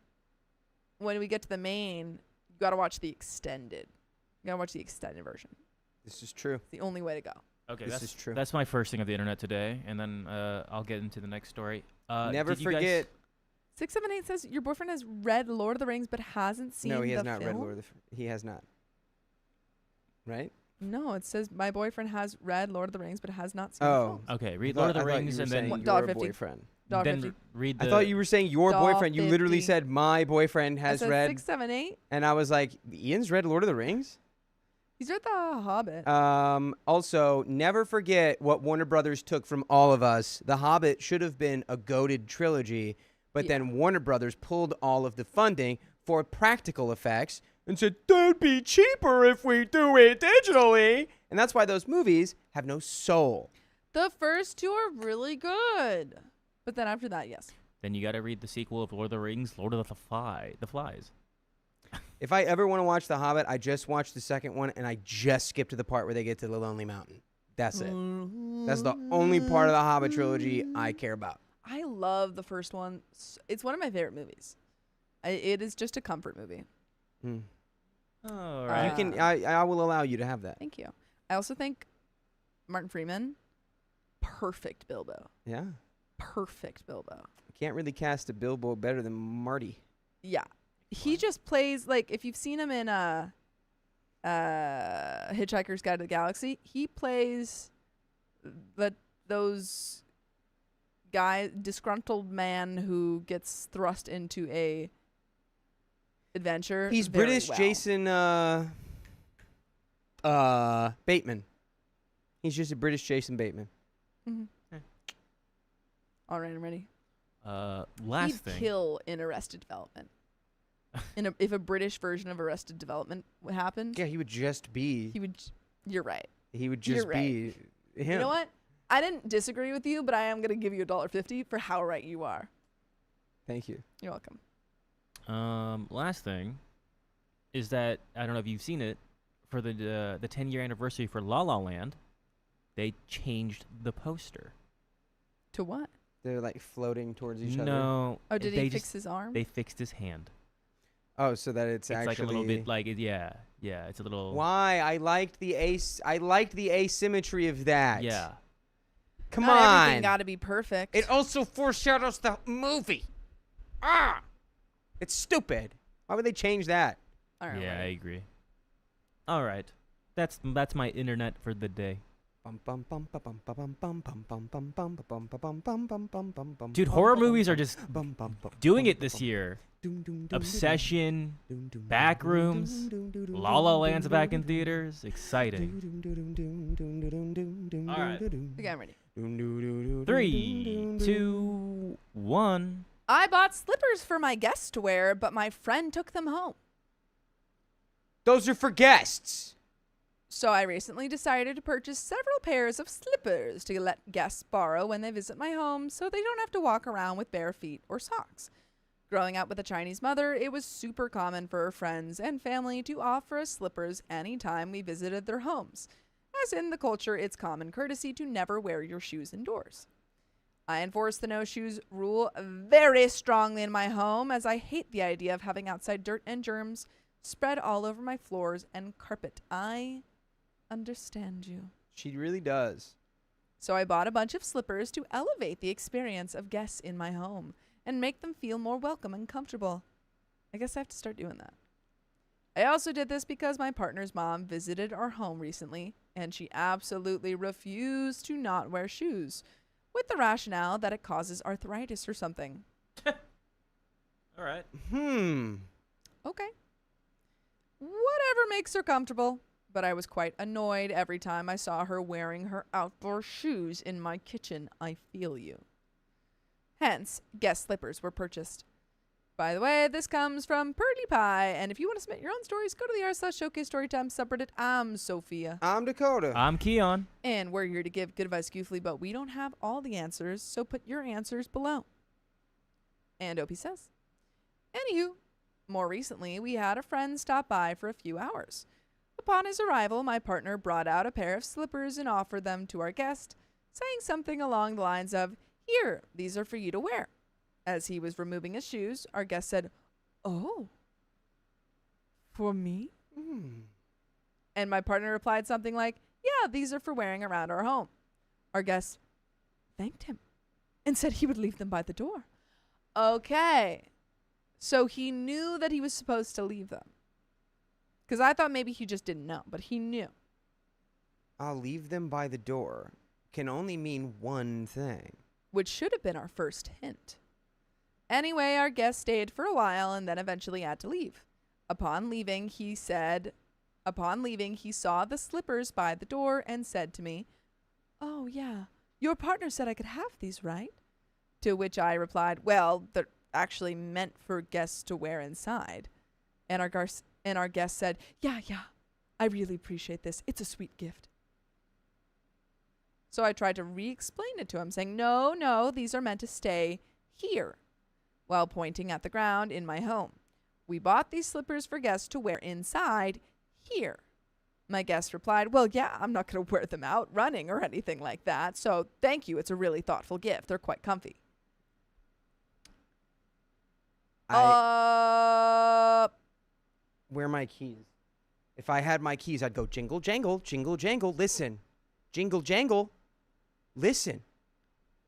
when we get to the main, you gotta watch the extended. You gotta watch the extended version. This is true. It's the only way to go. Okay, This that's is true. That's my first thing of the internet today, and then I'll get into the next story. Never did you guys- forget. 678 says your boyfriend has read Lord of the Rings but hasn't seen No, he has the not read film? Lord of the. He has not. Right? No, it says my boyfriend has read Lord of the Rings but has not seen Oh. the film. Okay, read I Lord of thought- the I thought Rings you were and saying then What, your $1.50. boyfriend. then read the. I thought you were saying your boyfriend. You literally $1.50. said my boyfriend It has says read, 678. and I was like, Ian's read Lord of the Rings. He's read The Hobbit. Also, never forget what Warner Brothers took from all of us. The Hobbit should have been a goated trilogy, but then Warner Brothers pulled all of the funding for practical effects and said, that'd be cheaper if we do it digitally. And that's why those movies have no soul. The first 2 are really good, but then after that, yes. Then you got to read the sequel of Lord of the Rings, Lord of the Flies. If I ever want to watch The Hobbit, I just watch the second one, and I just skip to the part where they get to the Lonely Mountain. That's it. That's the only part of the Hobbit trilogy I care about. I love the first one. It's one of my favorite movies. It is just a comfort movie. Hmm. All Uh, right. You can. I will allow you to have that. Thank you. I also think Martin Freeman, perfect Bilbo. Yeah. Perfect Bilbo. Can't really cast a Bilbo better than Marty. Yeah. He just plays like if you've seen him in Hitchhiker's Guide to the Galaxy, he plays those disgruntled man who gets thrust into a adventure. He's very British well. Jason Bateman. He's just a British Jason Bateman. Mhm. All right, I'm ready. Last He'd thing. kill in Arrested Development. If a British version of Arrested Development happened, Yeah, he would just be. he would. You're right. He would You're just be him. You know what? I didn't disagree with you, but I am gonna give you $1.50 for how right you are. Thank you. You're welcome. Last thing is that I don't know if you've seen it for the 10-year anniversary for La La Land. They changed the poster. To what? They're like floating towards each other. No. Oh, did they he fix just- his arm? They fixed his hand. Oh, so that it's actually Like a little bit like yeah. It's a little. Why? I liked the asymmetry of that. Yeah. Come Not on. everything got to be perfect. It also foreshadows the movie. Ah! It's stupid. Why would they change that? All right, Yeah, I ready. agree. All right. That's my internet for the day. Dude, horror movies are just doing it this year. Obsession, Backrooms, La La Land's back in theaters. Exciting. All right. Okay, I'm ready. 3, 2, 1. I bought slippers for my guests to wear, but my friend took them home. Those are for guests. So I recently decided to purchase several pairs of slippers to let guests borrow when they visit my home so they don't have to walk around with bare feet or socks. Growing up with a Chinese mother, it was super common for her friends and family to offer us slippers anytime we visited their homes. as in the culture, it's common courtesy to never wear your shoes indoors. I enforce the no shoes rule very strongly in my home, as I hate the idea of having outside dirt and germs spread all over my floors and carpet. I understand you. She really does. So I bought a bunch of slippers to elevate the experience of guests in my home and make them feel more welcome and comfortable. I guess I have to start doing that. I also did this because my partner's mom visited our home recently, and she absolutely refused to not wear shoes, with the rationale that it causes arthritis or something. All right. Okay. Whatever makes her comfortable. But I was quite annoyed every time I saw her wearing her outdoor shoes in my kitchen. I feel you. Hence, guest slippers were purchased. By the way, this comes from Purdy Pie, and if you want to submit your own stories, go to the r/showcase Storytime subreddit. I'm Sophia. I'm Dakota. I'm Keon. And we're here to give good advice goofily, but we don't have all the answers, so put your answers below. And Opie says, anywho, more recently, we had a friend stop by for a few hours. Upon his arrival, my partner brought out a pair of slippers and offered them to our guest, saying something along the lines of, "Here, these are for you to wear." As he was removing his shoes, our guest said, "Oh, for me?" And my partner replied something like, "Yeah, these are for wearing around our home." Our guest thanked him and said he would leave them by the door. Okay, so he knew that he was supposed to leave them. Because I thought maybe he just didn't know, but he knew. I'll leave them by the door can only mean one thing. Which should have been our first hint. Anyway, our guest stayed for a while and then eventually had to leave. Upon leaving, he saw the slippers by the door and said to me, "Oh, yeah, your partner said I could have these, right?" To which I replied, "Well, they're actually meant for guests to wear inside." And our guest said, yeah, I really appreciate this. It's a sweet gift." So I tried to re-explain it to him, saying, no, these are meant to stay here, while pointing at the ground in my home. We bought these slippers for guests to wear inside here. My guest replied, "Well, yeah, I'm not going to wear them out running or anything like that. So thank you. It's a really thoughtful gift. They're quite comfy." Where are my keys? If I had my keys, I'd go jingle, jangle, jingle, jangle. Listen. Jingle, jangle. Listen.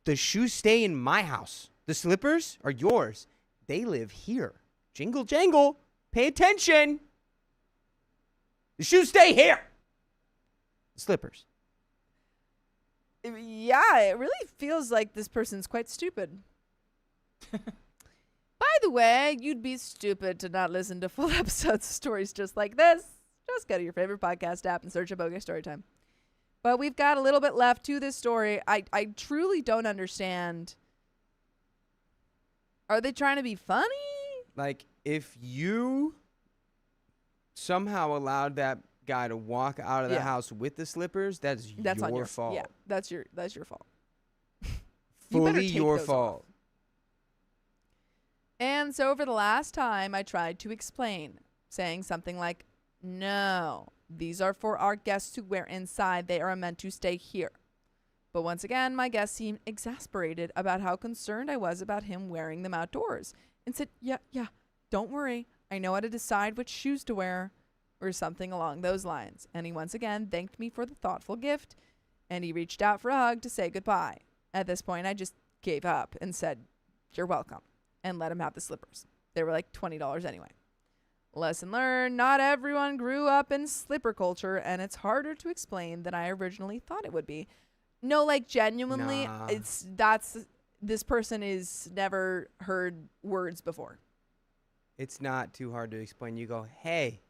The shoes stay in my house. The slippers are yours. They live here. Jingle, jangle. Pay attention. The shoes stay here. The slippers. Yeah, it really feels like this person's quite stupid. By the way, you'd be stupid to not listen to full episodes of stories just like this. Just go to your favorite podcast app and search up OK Storytime. But we've got a little bit left to this story. I truly don't understand. Are they trying to be funny? Like, if you somehow allowed that guy to walk out of the house with the slippers, that's on your your fault. Yeah, that's your fault. Fully your fault. And so for the last time, I tried to explain, saying something like, "No, these are for our guests to wear inside. They are meant to stay here." But once again, my guest seemed exasperated about how concerned I was about him wearing them outdoors and said, yeah, don't worry. I know how to decide which shoes to wear, or something along those lines. And he once again thanked me for the thoughtful gift, and he reached out for a hug to say goodbye. At this point, I just gave up and said, "You're welcome," and let him have the slippers. They were like $20 anyway. Lesson learned, not everyone grew up in slipper culture, and it's harder to explain than I originally thought it would be. No, like genuinely, Nah. This person is never heard words before. It's not too hard to explain. You go, "Hey,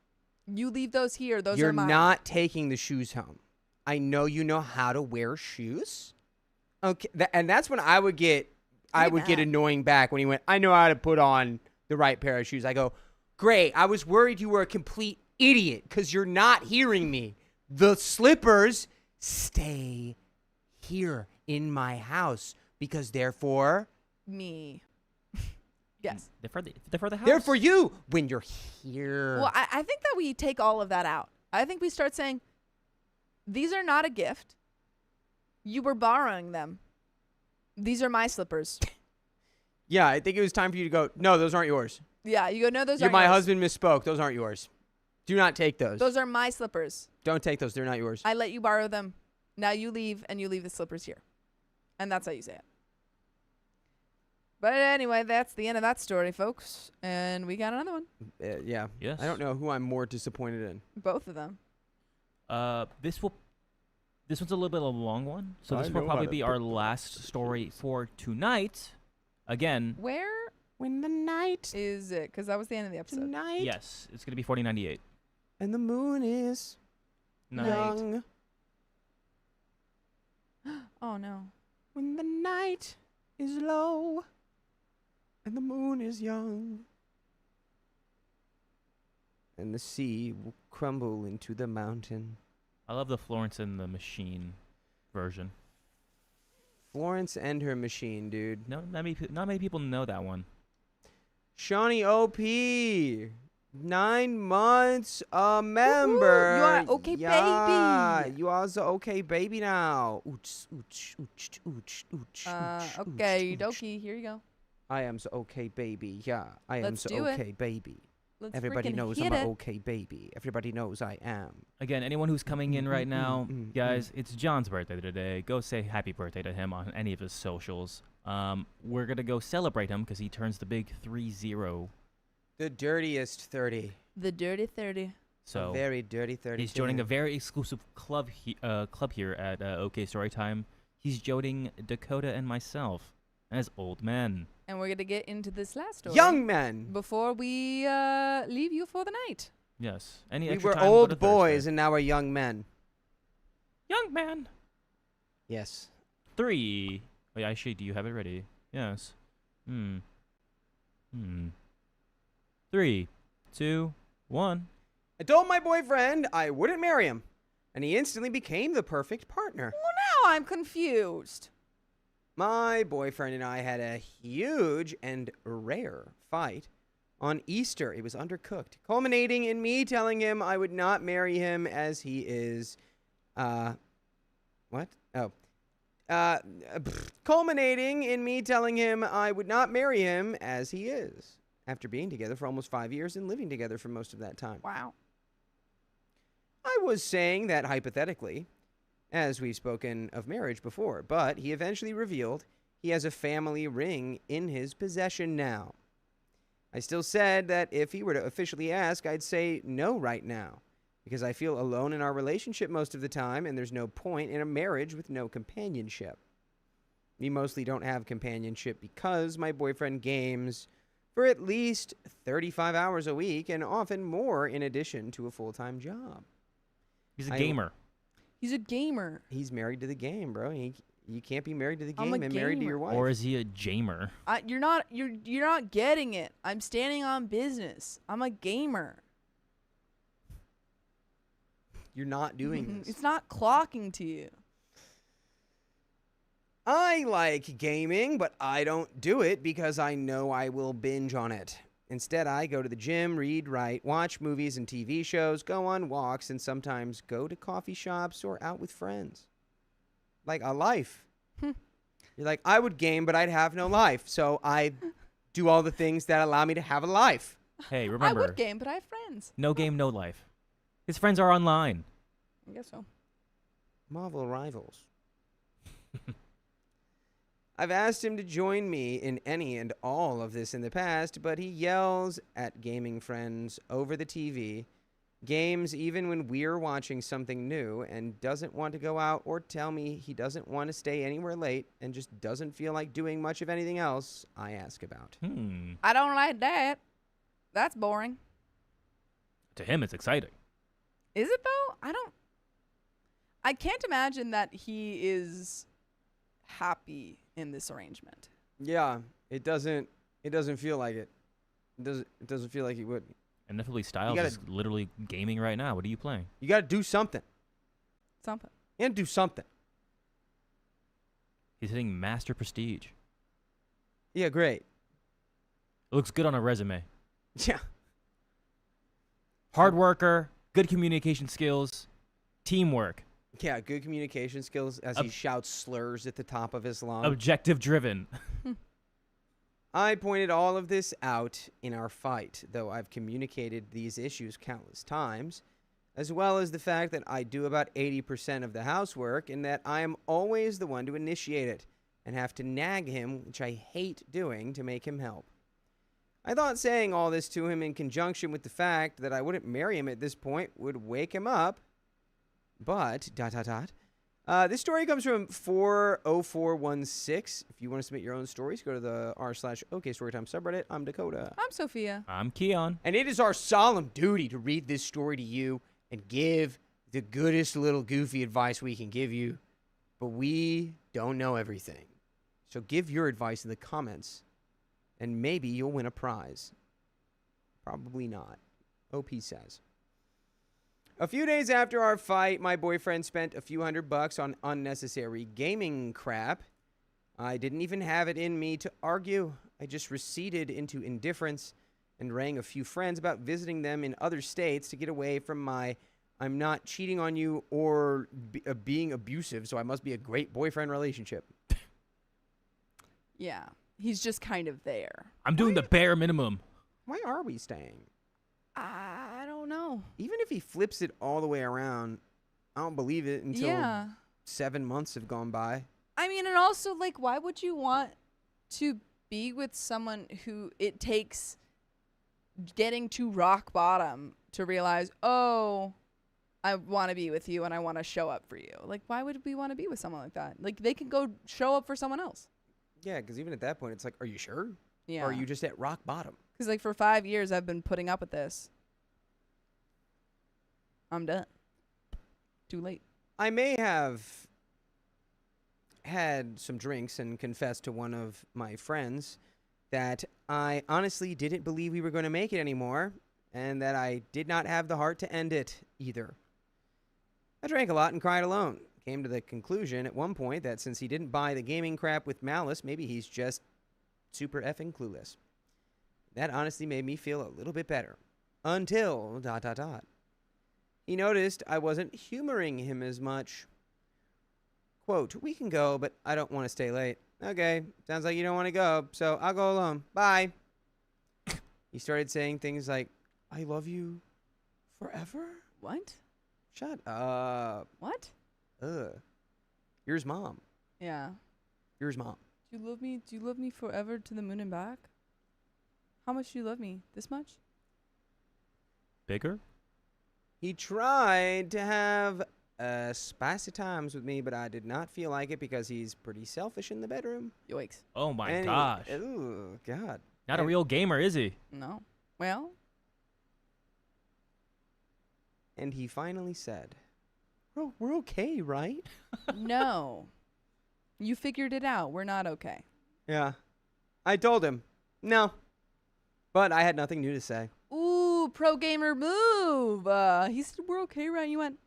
You leave those here. Those you're are mine. not taking the shoes home. I know you know how to wear shoes." Okay, and that's when I would get mad. annoying back when he went, "I know how to put on the right pair of shoes." I go, "Great. I was worried you were a complete idiot because you're not hearing me. The slippers stay here in my house because therefore Me. Yes. They're for the house. they're for you when you're here." Well, I think that we take all of that out. I think we start saying, These are not a gift. You were borrowing them. These are my slippers. Yeah, I think it was time for you to go, no, those aren't yours. Yeah, you go, no, those You're aren't my yours. husband misspoke. Those aren't yours. Do not take those. Those are my slippers. Don't take those. They're not yours. I let you borrow them. Now you leave, and you leave the slippers here. And that's how you say it. But anyway, that's the end of that story, folks. And we got another one. Yeah. Yes. I don't know who I'm more disappointed in. Both of them. This one's a little bit of a long one, so I this will know probably how to be our put last story for tonight. Again, Where When the night, is it? Because that was the end of the episode. tonight, yes, it's gonna be 4098. and the moon is young. Oh, no. When the night is low, and the moon is young, and the sea will crumble into the mountain. I love the Florence and the Machine version. Florence and her machine, dude. No, not many people know that one. Shawnee OP, 9 months a member. You are an okay Yeah, baby. you are the okay baby now. Ooch, ooch, ooch, ooch, ooch, ooch, Okay, ooch. dokie. Here you go. I am the okay baby. Yeah, I am Let's the do it. okay baby. Let's Everybody freaking knows hit I'm an it. okay baby. Everybody knows I am. Again, anyone who's coming in right now, mm, guys, it's John's birthday today. Go say happy birthday to him on any of his socials. We're gonna go celebrate him because he turns the big 30. The dirtiest 30. The Dirty 30. So A very dirty 30. he's joining a very exclusive club here at OK Storytime. He's joining Dakota and myself as old men. And we're going to get into this last story. Young men. Before we leave you for the night. Yes. Any We extra were time, go to old boys Thursday. and now we're young men. Young man. Yes. 3. Wait, actually, do you have it ready? Yes. 3, 2, 1. I told my boyfriend I wouldn't marry him, and he instantly became the perfect partner. Well, now I'm confused. My boyfriend and I had a huge and rare fight on Easter. It was undercooked, culminating in me telling him I would not marry him as he is. What? Oh. Culminating in me telling him I would not marry him as he is, after being together for almost 5 years and living together for most of that time. Wow. I was saying that hypothetically, as we've spoken of marriage before, but he eventually revealed he has a family ring in his possession now. I still said that if he were to officially ask, I'd say no right now, because I feel alone in our relationship most of the time, and there's no point in a marriage with no companionship. We mostly don't have companionship because my boyfriend games for at least 35 hours a week, and often more in addition to a full-time job. He's a gamer. He's a gamer. He's married to the game, bro. You can't be married to the I'm game a and married to gamer. your wife. Or is he a jamer? You're not getting it. I'm standing on business. I'm a gamer. You're not doing this. It's not clocking to you. I like gaming, but I don't do it because I know I will binge on it. Instead, I go to the gym, read, write, watch movies and TV shows, go on walks, and sometimes go to coffee shops or out with friends. Like a life. You're like, I would game, but I'd have no life. So I do all the things that allow me to have a life. Hey, I remember, would game, but I have friends. no game, no life. His friends are online. I guess so. Marvel Rivals. I've asked him to join me in any and all of this in the past, but he yells at gaming friends over the TV, games even when we're watching something new, and doesn't want to go out or tell me he doesn't want to stay anywhere late and just doesn't feel like doing much of anything else I ask about. I don't like that. That's boring. To him, it's exciting. Is it though? I can't imagine that he is happy in this arrangement. Yeah, it doesn't feel like it. It doesn't feel like he would. And Ineffably Styles gotta- is literally gaming right now. What are you playing? You got to do something. Something. You got to do something. He's hitting Master Prestige. Yeah, great. It looks good on a resume. Yeah. Hard worker, good communication skills, teamwork. Yeah, good communication skills as he shouts slurs at the top of his lungs. Objective driven. I pointed all of this out in our fight, though I've communicated these issues countless times, as well as the fact that I do about 80% of the housework and that I am always the one to initiate it and have to nag him, which I hate doing, to make him help. I thought saying all this to him in conjunction with the fact that I wouldn't marry him at this point would wake him up, but, ... This story comes from 40416. If you want to submit your own stories, go to the r/OKStorytime subreddit. I'm Dakota. I'm Sophia. I'm Keon. And it is our solemn duty to read this story to you and give the goodest little goofy advice we can give you. But we don't know everything. So give your advice in the comments, and maybe you'll win a prize. Probably not. OP says. A few days after our fight, my boyfriend spent a few $100 on unnecessary gaming crap. I didn't even have it in me to argue. I just receded into indifference and rang a few friends about visiting them in other states to get away from my I'm not cheating on you or being abusive, so I must be a great boyfriend relationship. Yeah, he's just kind of there. I'm doing the bare minimum. Why are we staying? I don't know. Even if he flips it all the way around, I don't believe it until 7 months have gone by. I mean, and also, like, why would you want to be with someone who it takes getting to rock bottom to realize, oh, I want to be with you and I want to show up for you? Like, why would we want to be with someone like that? Like, they can go show up for someone else. Yeah, because even at that point, it's like, are you sure? Yeah. Or are you just at rock bottom? Because, like, for 5 years, I've been putting up with this. I'm done. Too late. I may have had some drinks and confessed to one of my friends that I honestly didn't believe we were going to make it anymore, and that I did not have the heart to end it either. I drank a lot and cried alone. Came to the conclusion at one point that since he didn't buy the gaming crap with malice, maybe he's just super effing clueless. That honestly made me feel a little bit better. Until ... He noticed I wasn't humoring him as much. Quote, we can go, but I don't want to stay late. Okay, sounds like you don't want to go, so I'll go alone. Bye. He started saying things like, I love you forever? What? Shut up. What? Yours mom. Yeah. Yours mom. Do you love me? Do you love me forever to the moon and back? How much do you love me? This much? Bigger? He tried to have spicy times with me, but I did not feel like it because he's pretty selfish in the bedroom. Yoicks. Oh my gosh. Oh, God. Not a real gamer, is he? No. Well. And he finally said, we're okay, right? No. You figured it out. We're not okay. Yeah. I told him, no. But I had nothing new to say. Ooh, pro gamer move. He said, we're okay, right? You went,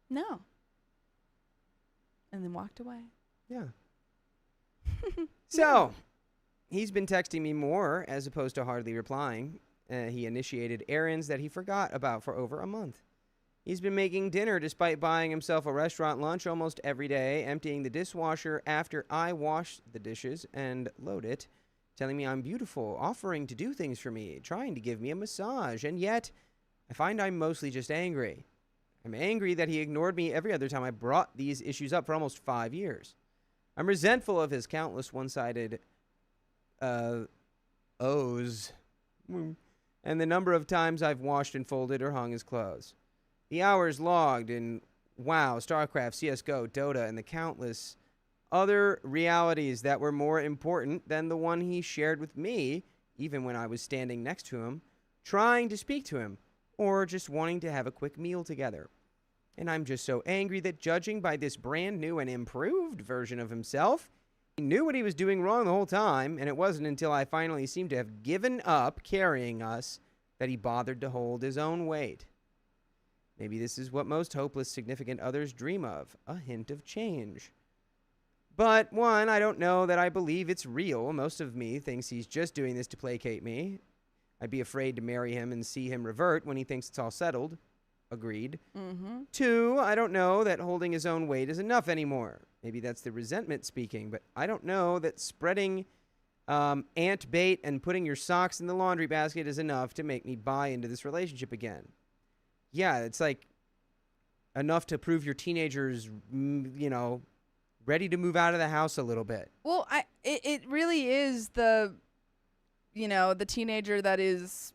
no. And then walked away. Yeah. So, he's been texting me more as opposed to hardly replying. He initiated errands that he forgot about for over a month. He's been making dinner despite buying himself a restaurant lunch almost every day, emptying the dishwasher after I wash the dishes and load it, telling me I'm beautiful, offering to do things for me, trying to give me a massage, and yet I find I'm mostly just angry. I'm angry that he ignored me every other time I brought these issues up for almost 5 years. I'm resentful of his countless one-sided O's and the number of times I've washed and folded or hung his clothes. The hours logged in WoW, StarCraft, CSGO, Dota, and the countless other realities that were more important than the one he shared with me, even when I was standing next to him, trying to speak to him, or just wanting to have a quick meal together. And I'm just so angry that judging by this brand new and improved version of himself, he knew what he was doing wrong the whole time, and it wasn't until I finally seemed to have given up carrying us that he bothered to hold his own weight. Maybe this is what most hopeless significant others dream of, a hint of change. But, one, I don't know that I believe it's real. Most of me thinks he's just doing this to placate me. I'd be afraid to marry him and see him revert when he thinks it's all settled. Agreed. Mm-hmm. 2, I don't know that holding his own weight is enough anymore. Maybe that's the resentment speaking, but I don't know that spreading ant bait and putting your socks in the laundry basket is enough to make me buy into this relationship again. Yeah, it's like enough to prove your teenager's, ready to move out of the house a little bit. Well, it really is the teenager that is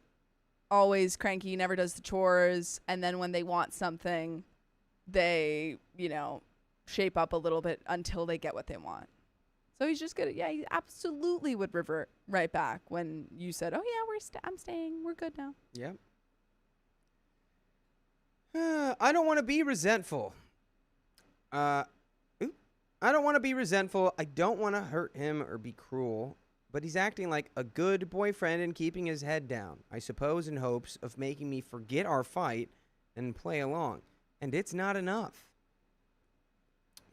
always cranky, never does the chores, and then when they want something, they, shape up a little bit until they get what they want. So he's just gonna, he absolutely would revert right back when you said, "Oh yeah, I'm staying, we're good now." Yep. I don't want to be resentful. I don't want to be resentful. I don't want to hurt him or be cruel. But he's acting like a good boyfriend and keeping his head down, I suppose in hopes of making me forget our fight and play along. And it's not enough.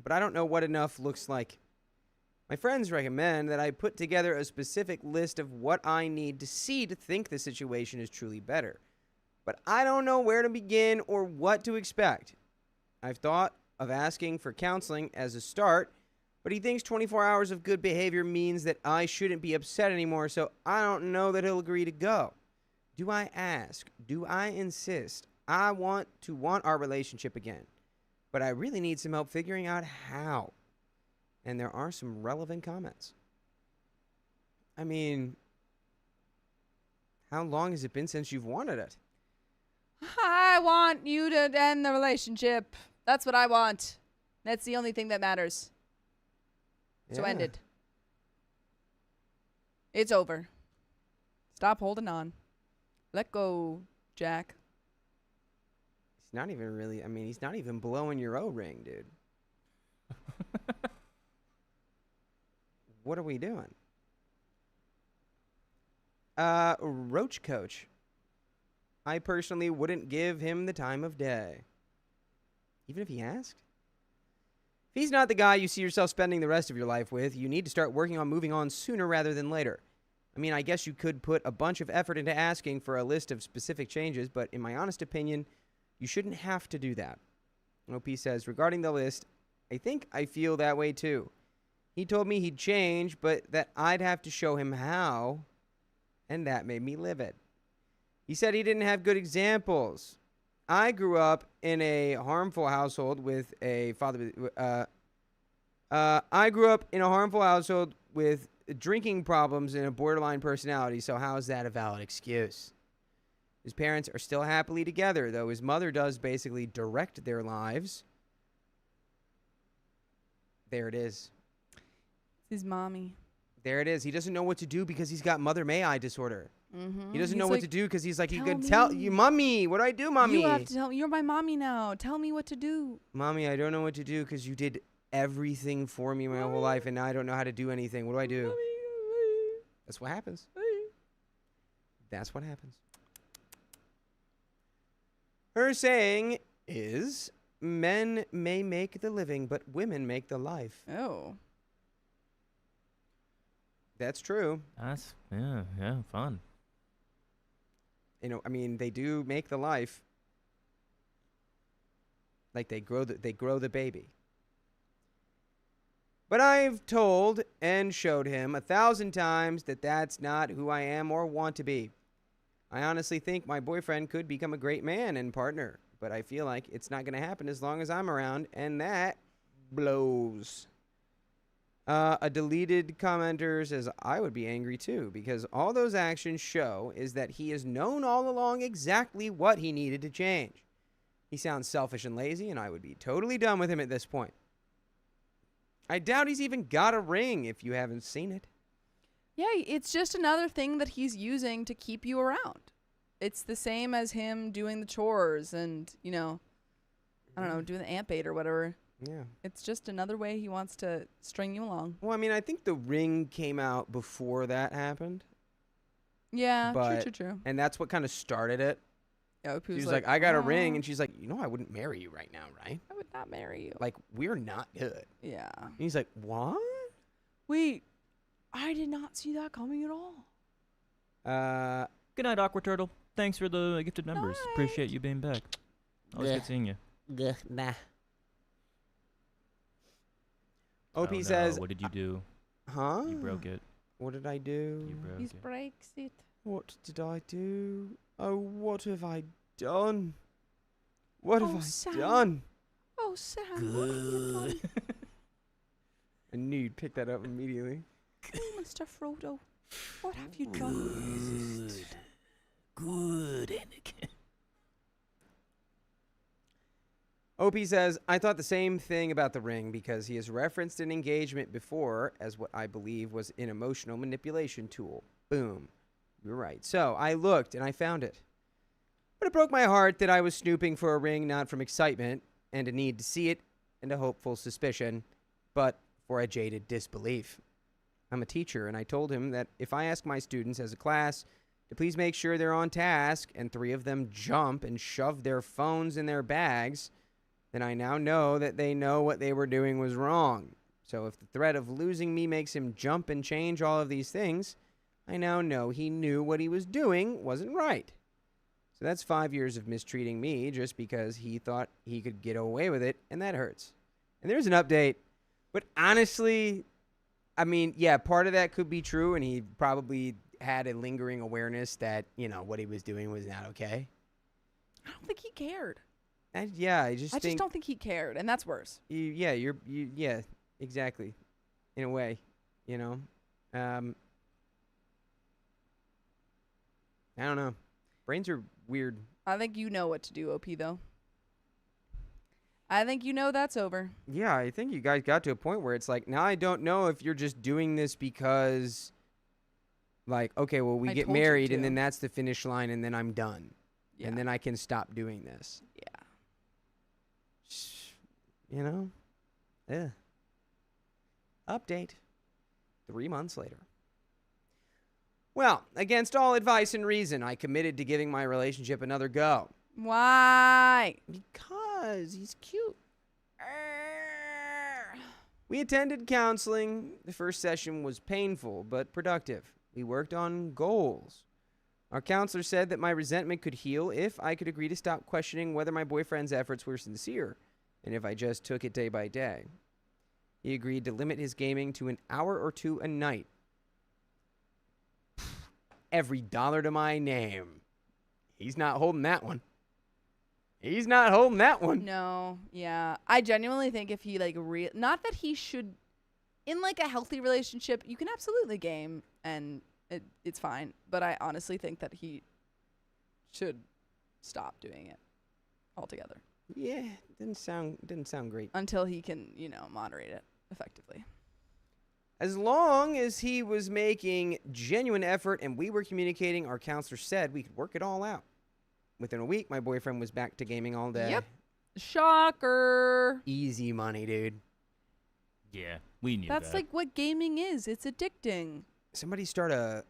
But I don't know what enough looks like. My friends recommend that I put together a specific list of what I need to see to think the situation is truly better. But I don't know where to begin or what to expect. I've thought of asking for counseling as a start, but he thinks 24 hours of good behavior means that I shouldn't be upset anymore, so I don't know that he'll agree to go. Do I ask? Do I insist? I want our relationship again, but I really need some help figuring out how. And there are some relevant comments. I mean, how long has it been since you've wanted it? I want you to end the relationship. That's what I want. That's the only thing that matters. So end it. It's over. Stop holding on. Let go, Jack. He's not even really, he's not even blowing your O-ring, dude. What are we doing? Roach Coach. I personally wouldn't give him the time of day. Even if he asked? If he's not the guy you see yourself spending the rest of your life with, you need to start working on moving on sooner rather than later. I guess you could put a bunch of effort into asking for a list of specific changes, but in my honest opinion, you shouldn't have to do that. OP says, regarding the list, I think I feel that way too. He told me he'd change, but that I'd have to show him how, and that made me livid. He said he didn't have good examples. I grew up in a harmful household with a father. I grew up in a harmful household with drinking problems and a borderline personality. So how is that a valid excuse? His parents are still happily together, though his mother does basically direct their lives. There it is. His mommy. There it is. He doesn't know what to do because he's got mother may I disorder. Mm-hmm. He doesn't know what to do because he's like, you could tell you, mommy, what do I do, mommy? You have to tell me. You're my mommy now. Tell me what to do. Mommy, I don't know what to do because you did everything for me my whole life and now I don't know how to do anything. What do I do? That's what happens. That's what happens. Her saying is, men may make the living, but women make the life. Oh. That's true. That's, fun. They do make the life. Like they grow the baby. But I've told and showed him 1,000 times that that's not who I am or want to be. I honestly think my boyfriend could become a great man and partner, but I feel like it's not going to happen as long as I'm around, and that blows. A deleted commenter says, I would be angry too, because all those actions show is that he has known all along exactly what he needed to change. He sounds selfish and lazy, and I would be totally done with him at this point. I doubt he's even got a ring if you haven't seen it. Yeah, it's just another thing that he's using to keep you around. It's the same as him doing the chores and, doing the ant bait or whatever. Yeah. It's just another way he wants to string you along. Well, I think the ring came out before that happened. Yeah, true. And that's what kind of started it. Yeah, she was like, I got a ring. And she's like, I wouldn't marry you right now, right? I would not marry you. Like, we're not good. Yeah. And he's like, what? Wait, I did not see that coming at all. Good night, Aqua Turtle. Thanks for the gifted members. Night. Appreciate you being back. Always good seeing you. Nah. Oh, OP no. says, What did you do? huh? You broke it. What did I do? You broke He it. breaks it. What did I do? Oh, what have I done? What have Oh, I Sam. done? Oh, Sam, what have you done? I knew you'd pick that up immediately. Oh, Mr. Frodo, what have you done? Good, Anakin. OP says, I thought the same thing about the ring because he has referenced an engagement before as what I believe was an emotional manipulation tool. Boom. You're right. So I looked and I found it. But it broke my heart that I was snooping for a ring not from excitement and a need to see it and a hopeful suspicion, but for a jaded disbelief. I'm a teacher, and I told him that if I ask my students as a class to please make sure they're on task and 3 of them jump and shove their phones in their bags, then I now know that they know what they were doing was wrong. So if the threat of losing me makes him jump and change all of these things, I now know he knew what he was doing wasn't right. So that's 5 years of mistreating me just because he thought he could get away with it, and that hurts. And there's an update, but honestly, I mean, yeah, part of that could be true, and he probably had a lingering awareness that, you know, what he was doing was not okay. I don't think he cared. I just don't think he cared, and that's worse. Yeah, exactly. In a way, you know. I don't know. Brains are weird. I think you know what to do, OP, though. I think you know that's over. Yeah, I think you guys got to a point where it's like, now I don't know if you're just doing this because, like, okay, well, we I get told you married to. and then that's the finish line and then I'm done. Yeah. And then I can stop doing this. Yeah. You know? Yeah. Update. 3 months later. Well, against all advice and reason, I committed to giving my relationship another go. Why? Because he's cute. We attended counseling. The first session was painful but productive. We worked on goals. Our counselor said that my resentment could heal if I could agree to stop questioning whether my boyfriend's efforts were sincere and if I just took it day by day. He agreed to limit his gaming to an hour or 2 a night. Every dollar to my name. He's not holding that one. He's not holding that one. No, yeah. I genuinely think if he, like, not that he should, in, like, a healthy relationship, you can absolutely game, and it's fine. But I honestly think that he should stop doing it altogether. Yeah, didn't sound great. Until he can, moderate it effectively. As long as he was making genuine effort and we were communicating, our counselor said we could work it all out. Within a week, my boyfriend was back to gaming all day. Yep. Shocker. Easy money, dude. Yeah, we knew That's that. like what gaming is. It's addicting. Somebody start a...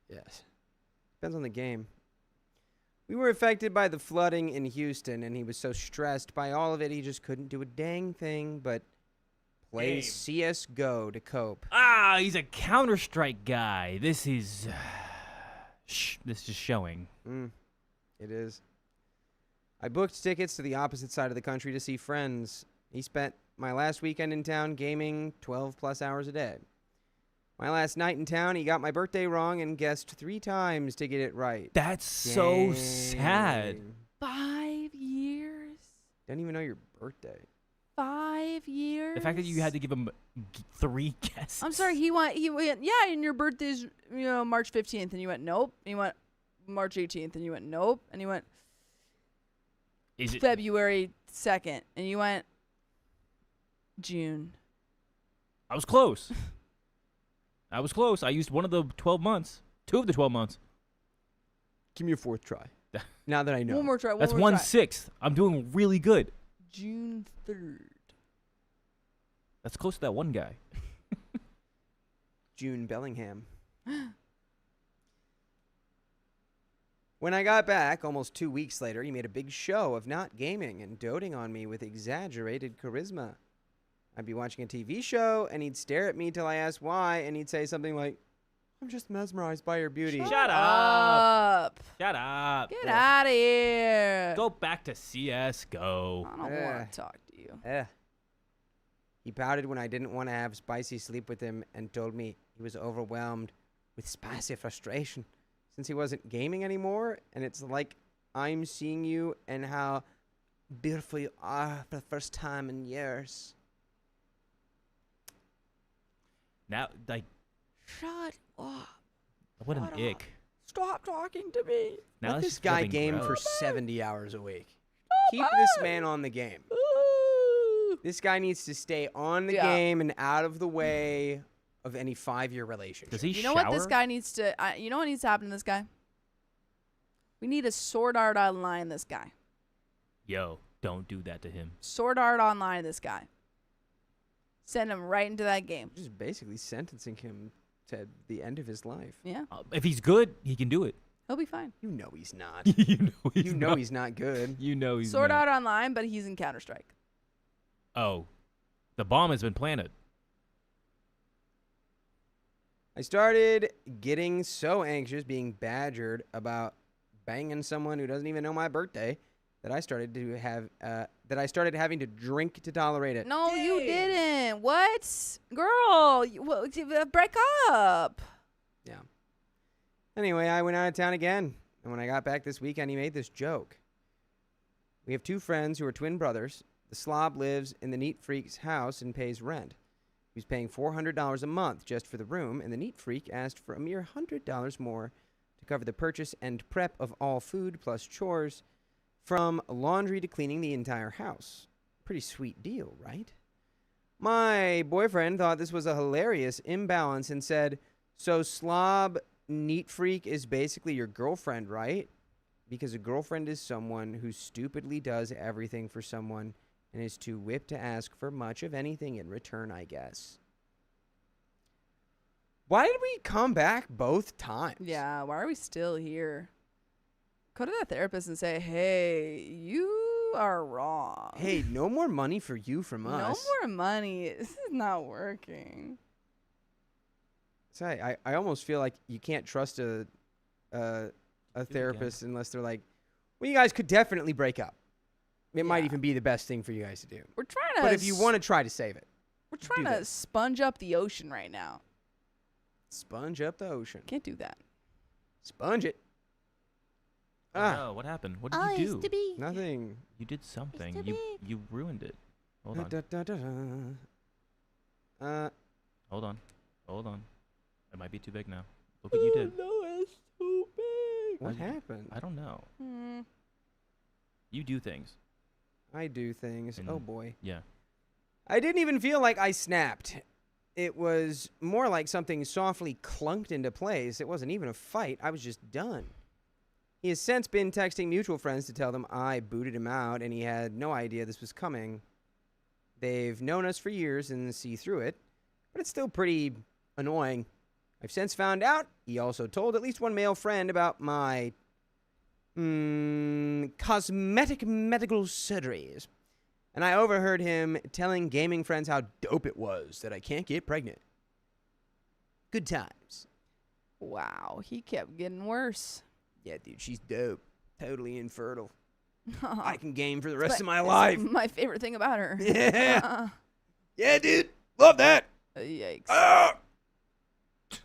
Yes. Depends on the game. We were affected by the flooding in Houston, and he was so stressed by all of it, he just couldn't do a dang thing but play CSGO to cope. Ah, he's a Counter-Strike guy. This is... this is showing. It is. I booked tickets to the opposite side of the country to see friends. He spent my last weekend in town gaming 12-plus hours a day. My last night in town, he got my birthday wrong and guessed 3 times to get it right. That's so sad. 5 years. Didn't even know your birthday. 5 years. The fact that you had to give him 3 guesses. I'm sorry. He went. Yeah, and your birthday's March 15th, and you went nope. And he went March 18th, and you went nope. And he went February 2nd, and you went June. I was close. I used one of the 12 months. 2 of the 12 months. Give me a 4th try. Now that I know. One more try. That's 1/6. I'm doing really good. June 3rd. That's close to that one guy. June Bellingham. When I got back, almost 2 weeks later, he made a big show of not gaming and doting on me with exaggerated charisma. I'd be watching a TV show, and he'd stare at me till I asked why, and he'd say something like, I'm just mesmerized by your beauty. Shut up. Shut up. Get out of here. Go back to CS:GO. I don't want to talk to you. He pouted when I didn't want to have spicy sleep with him and told me he was overwhelmed with spicy frustration since he wasn't gaming anymore. And it's like I'm seeing you and how beautiful you are for the first time in years. Now, like, Shut up. what an Shut up. ick. Stop talking to me. Now Let this this guy feeling game gross. for 70 hours a week. Keep this man on the game. Ooh. This guy needs to stay on the Yeah. game and out of the way of any 5-year relationship. Does he You know shower? what this guy needs to? You know what needs to happen to this guy? We need a Sword Art Online. This guy. Yo, don't do that to him. Sword Art Online. This guy. Send him right into that game. Just basically sentencing him to the end of his life. Yeah, If he's good, he can do it. he'll be fine. You know he's not. you know He's not good. You know he's Sword not. Art Online, but he's in Counter-Strike. Oh, the bomb has been planted. I started getting so anxious being badgered about banging someone who doesn't even know my birthday that I started having to drink to tolerate it. No, you didn't. What? Girl, break up. Yeah. Anyway, I went out of town again, and when I got back this weekend, he made this joke. We have 2 friends who are twin brothers. The slob lives in the neat freak's house and pays rent. He's paying $400 a month just for the room, and the neat freak asked for a mere $100 more to cover the purchase and prep of all food plus chores, from laundry to cleaning the entire house. Pretty sweet deal, right? My boyfriend thought this was a hilarious imbalance and said, "So slob neat freak is basically your girlfriend, right? Because a girlfriend is someone who stupidly does everything for someone and is too whipped to ask for much of anything in return, I guess." Why did we come back both times? Yeah, why are we still here? Go to that therapist and say, hey, you are wrong. Hey, no more money for you from no us. more money. This is not working. Say, I almost feel like you can't trust a therapist unless they're like, well, you guys could definitely break up. It might Yeah. even be the best thing for you guys to do. We're trying to. But if you want to try to save it, we're trying do to this. sponge up the ocean right now. Sponge up the ocean. Can't do that. Sponge it. Oh, what happened? What did Oh, you used do? to be. Nothing. You did something. too You ruined it. Hold on. Da, da, da, da. Hold on. It might be too big now. Look what you did. No, it's too big. What happened? I don't know. Hmm. You do things. I do things. And- Oh, boy. Yeah. I didn't even feel like I snapped. It was more like something softly clunked into place. It wasn't even a fight. I was just done. He has since been texting mutual friends to tell them I booted him out, and he had no idea this was coming. They've known us for years and see through it, but it's still pretty annoying. I've since found out he also told at least one male friend about my cosmetic medical surgeries. And I overheard him telling gaming friends how dope it was that I can't get pregnant. Good times. Wow, he kept getting worse. Yeah, dude, she's dope. Totally infertile. I I can game for the rest of my life. My favorite thing about her. Yeah. Yeah, dude. Love that. Yikes. Ah!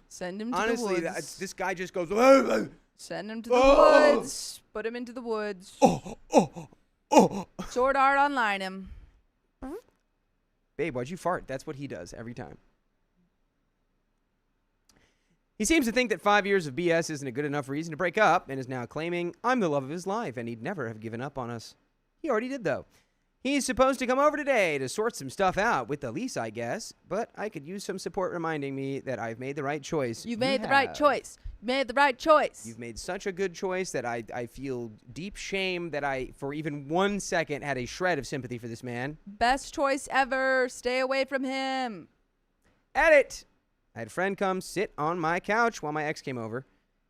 Send him to Honestly, the woods. this guy just goes, oh, Send him to the Oh! woods. Put him into the woods. oh, oh, oh. Sword Art Online him. Babe, why'd you fart? That's what he does every time. He seems to think that 5 years of BS isn't a good enough reason to break up and is now claiming I'm the love of his life and he'd never have given up on us. He already did, though. He's supposed to come over today to sort some stuff out with the lease, I guess, but I could use some support reminding me that I've made the right choice. You've made the right have. choice. You made the right choice. You've made such a good choice that I feel deep shame that I, for even 1 second, had a shred of sympathy for this man. Best choice ever. Stay away from him. Edit! I had a friend come sit on my couch while my ex came over.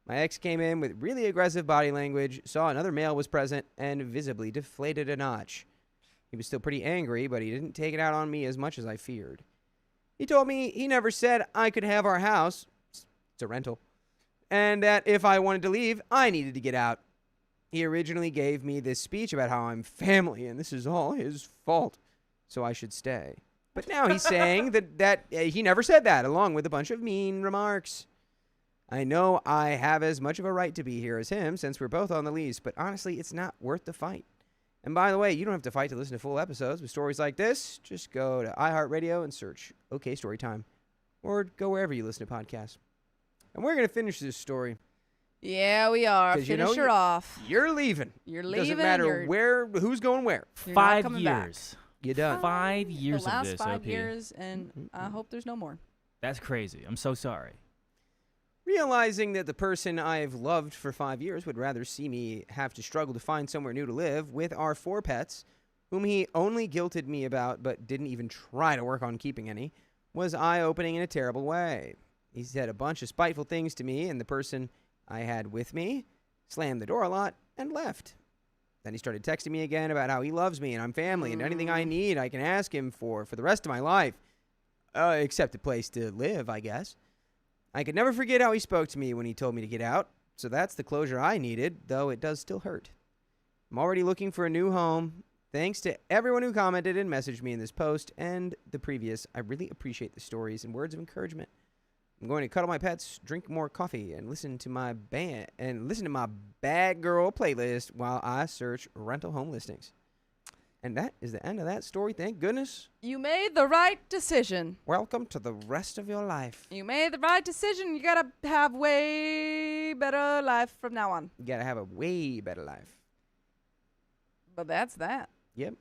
My ex came in with really aggressive body language, saw another male was present, and visibly deflated a notch. He was still pretty angry, but he didn't take it out on me as much as I feared. He told me he never said I could have our house. It's a rental. and that if I wanted to leave, I needed to get out. He originally gave me this speech about how I'm family and this is all his fault, so I should stay. But now he's saying that he never said that, along with a bunch of mean remarks. I know I have as much of a right to be here as him since we're both on the lease, but honestly, it's not worth the fight. And by the way, you don't have to fight to listen to full episodes with stories like this. Just go to iHeartRadio and search OK Storytime, or go wherever you listen to podcasts. And we're going to finish this story. Yeah, we are. 'Cause Finish her off. You're leaving. You're leaving. Doesn't matter who's going where. You're not 5 coming back. years. You done. 5 years The of last this, 5 OP. years, and I hope there's no more. That's crazy. I'm so sorry. Realizing that the person I've loved for 5 years would rather see me have to struggle to find somewhere new to live with our 4 pets, whom he only guilted me about but didn't even try to work on keeping any, was eye-opening in a terrible way. He said a bunch of spiteful things to me, and the person I had with me slammed the door a lot and left. Then he started texting me again about how he loves me and I'm family and anything I need I can ask him for the rest of my life, except a place to live, I guess. I could never forget how he spoke to me when he told me to get out, so that's the closure I needed, though it does still hurt. I'm already looking for a new home. Thanks to everyone who commented and messaged me in this post and the previous. I really appreciate the stories and words of encouragement. I'm going to cuddle my pets, drink more coffee, and listen to my Bad Girl playlist while I search rental home listings. And that is the end of that story. Thank goodness. You made the right decision. Welcome to the rest of your life. You made the right decision. You gotta have way better life from now on. You gotta have a way better life. But that's that. Yep.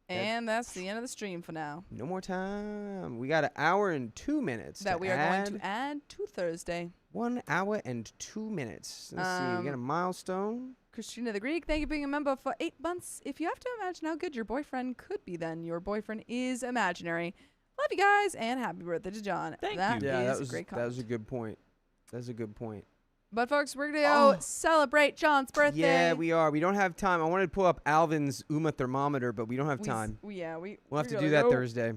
And that's the end of the stream for now. No more time. We got an hour and 2 minutes. That we are going to add to Thursday. 1 hour and 2 minutes. Let's see. We got a milestone. Christina the Greek, thank you for being a member for 8 months. If you have to imagine how good your boyfriend could be, then your boyfriend is imaginary. Love you guys, and happy birthday to John. Thank you. Yeah, That is a great comment. That was a good point. That's a good point. But folks, we're gonna go celebrate John's birthday. Yeah, we are. We don't have time. I wanted to pull up Alvin's UMA thermometer, but we don't have time. We'll Have to do that Thursday.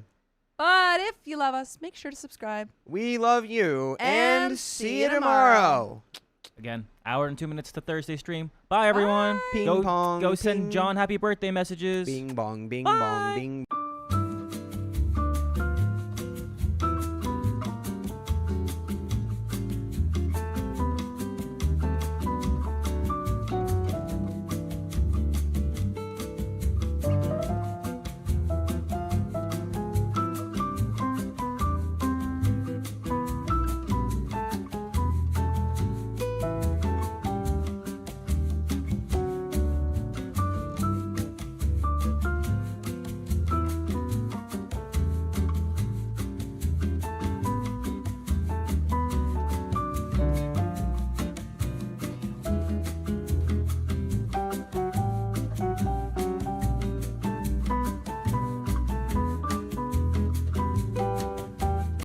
But if you love us, make sure to subscribe. We love you, And and see see you you tomorrow. Again, hour and 2 minutes to Thursday stream. Bye, everyone. Ping Go pong. send ping. John happy birthday messages. Bing bong, bing Bye. bong, bing.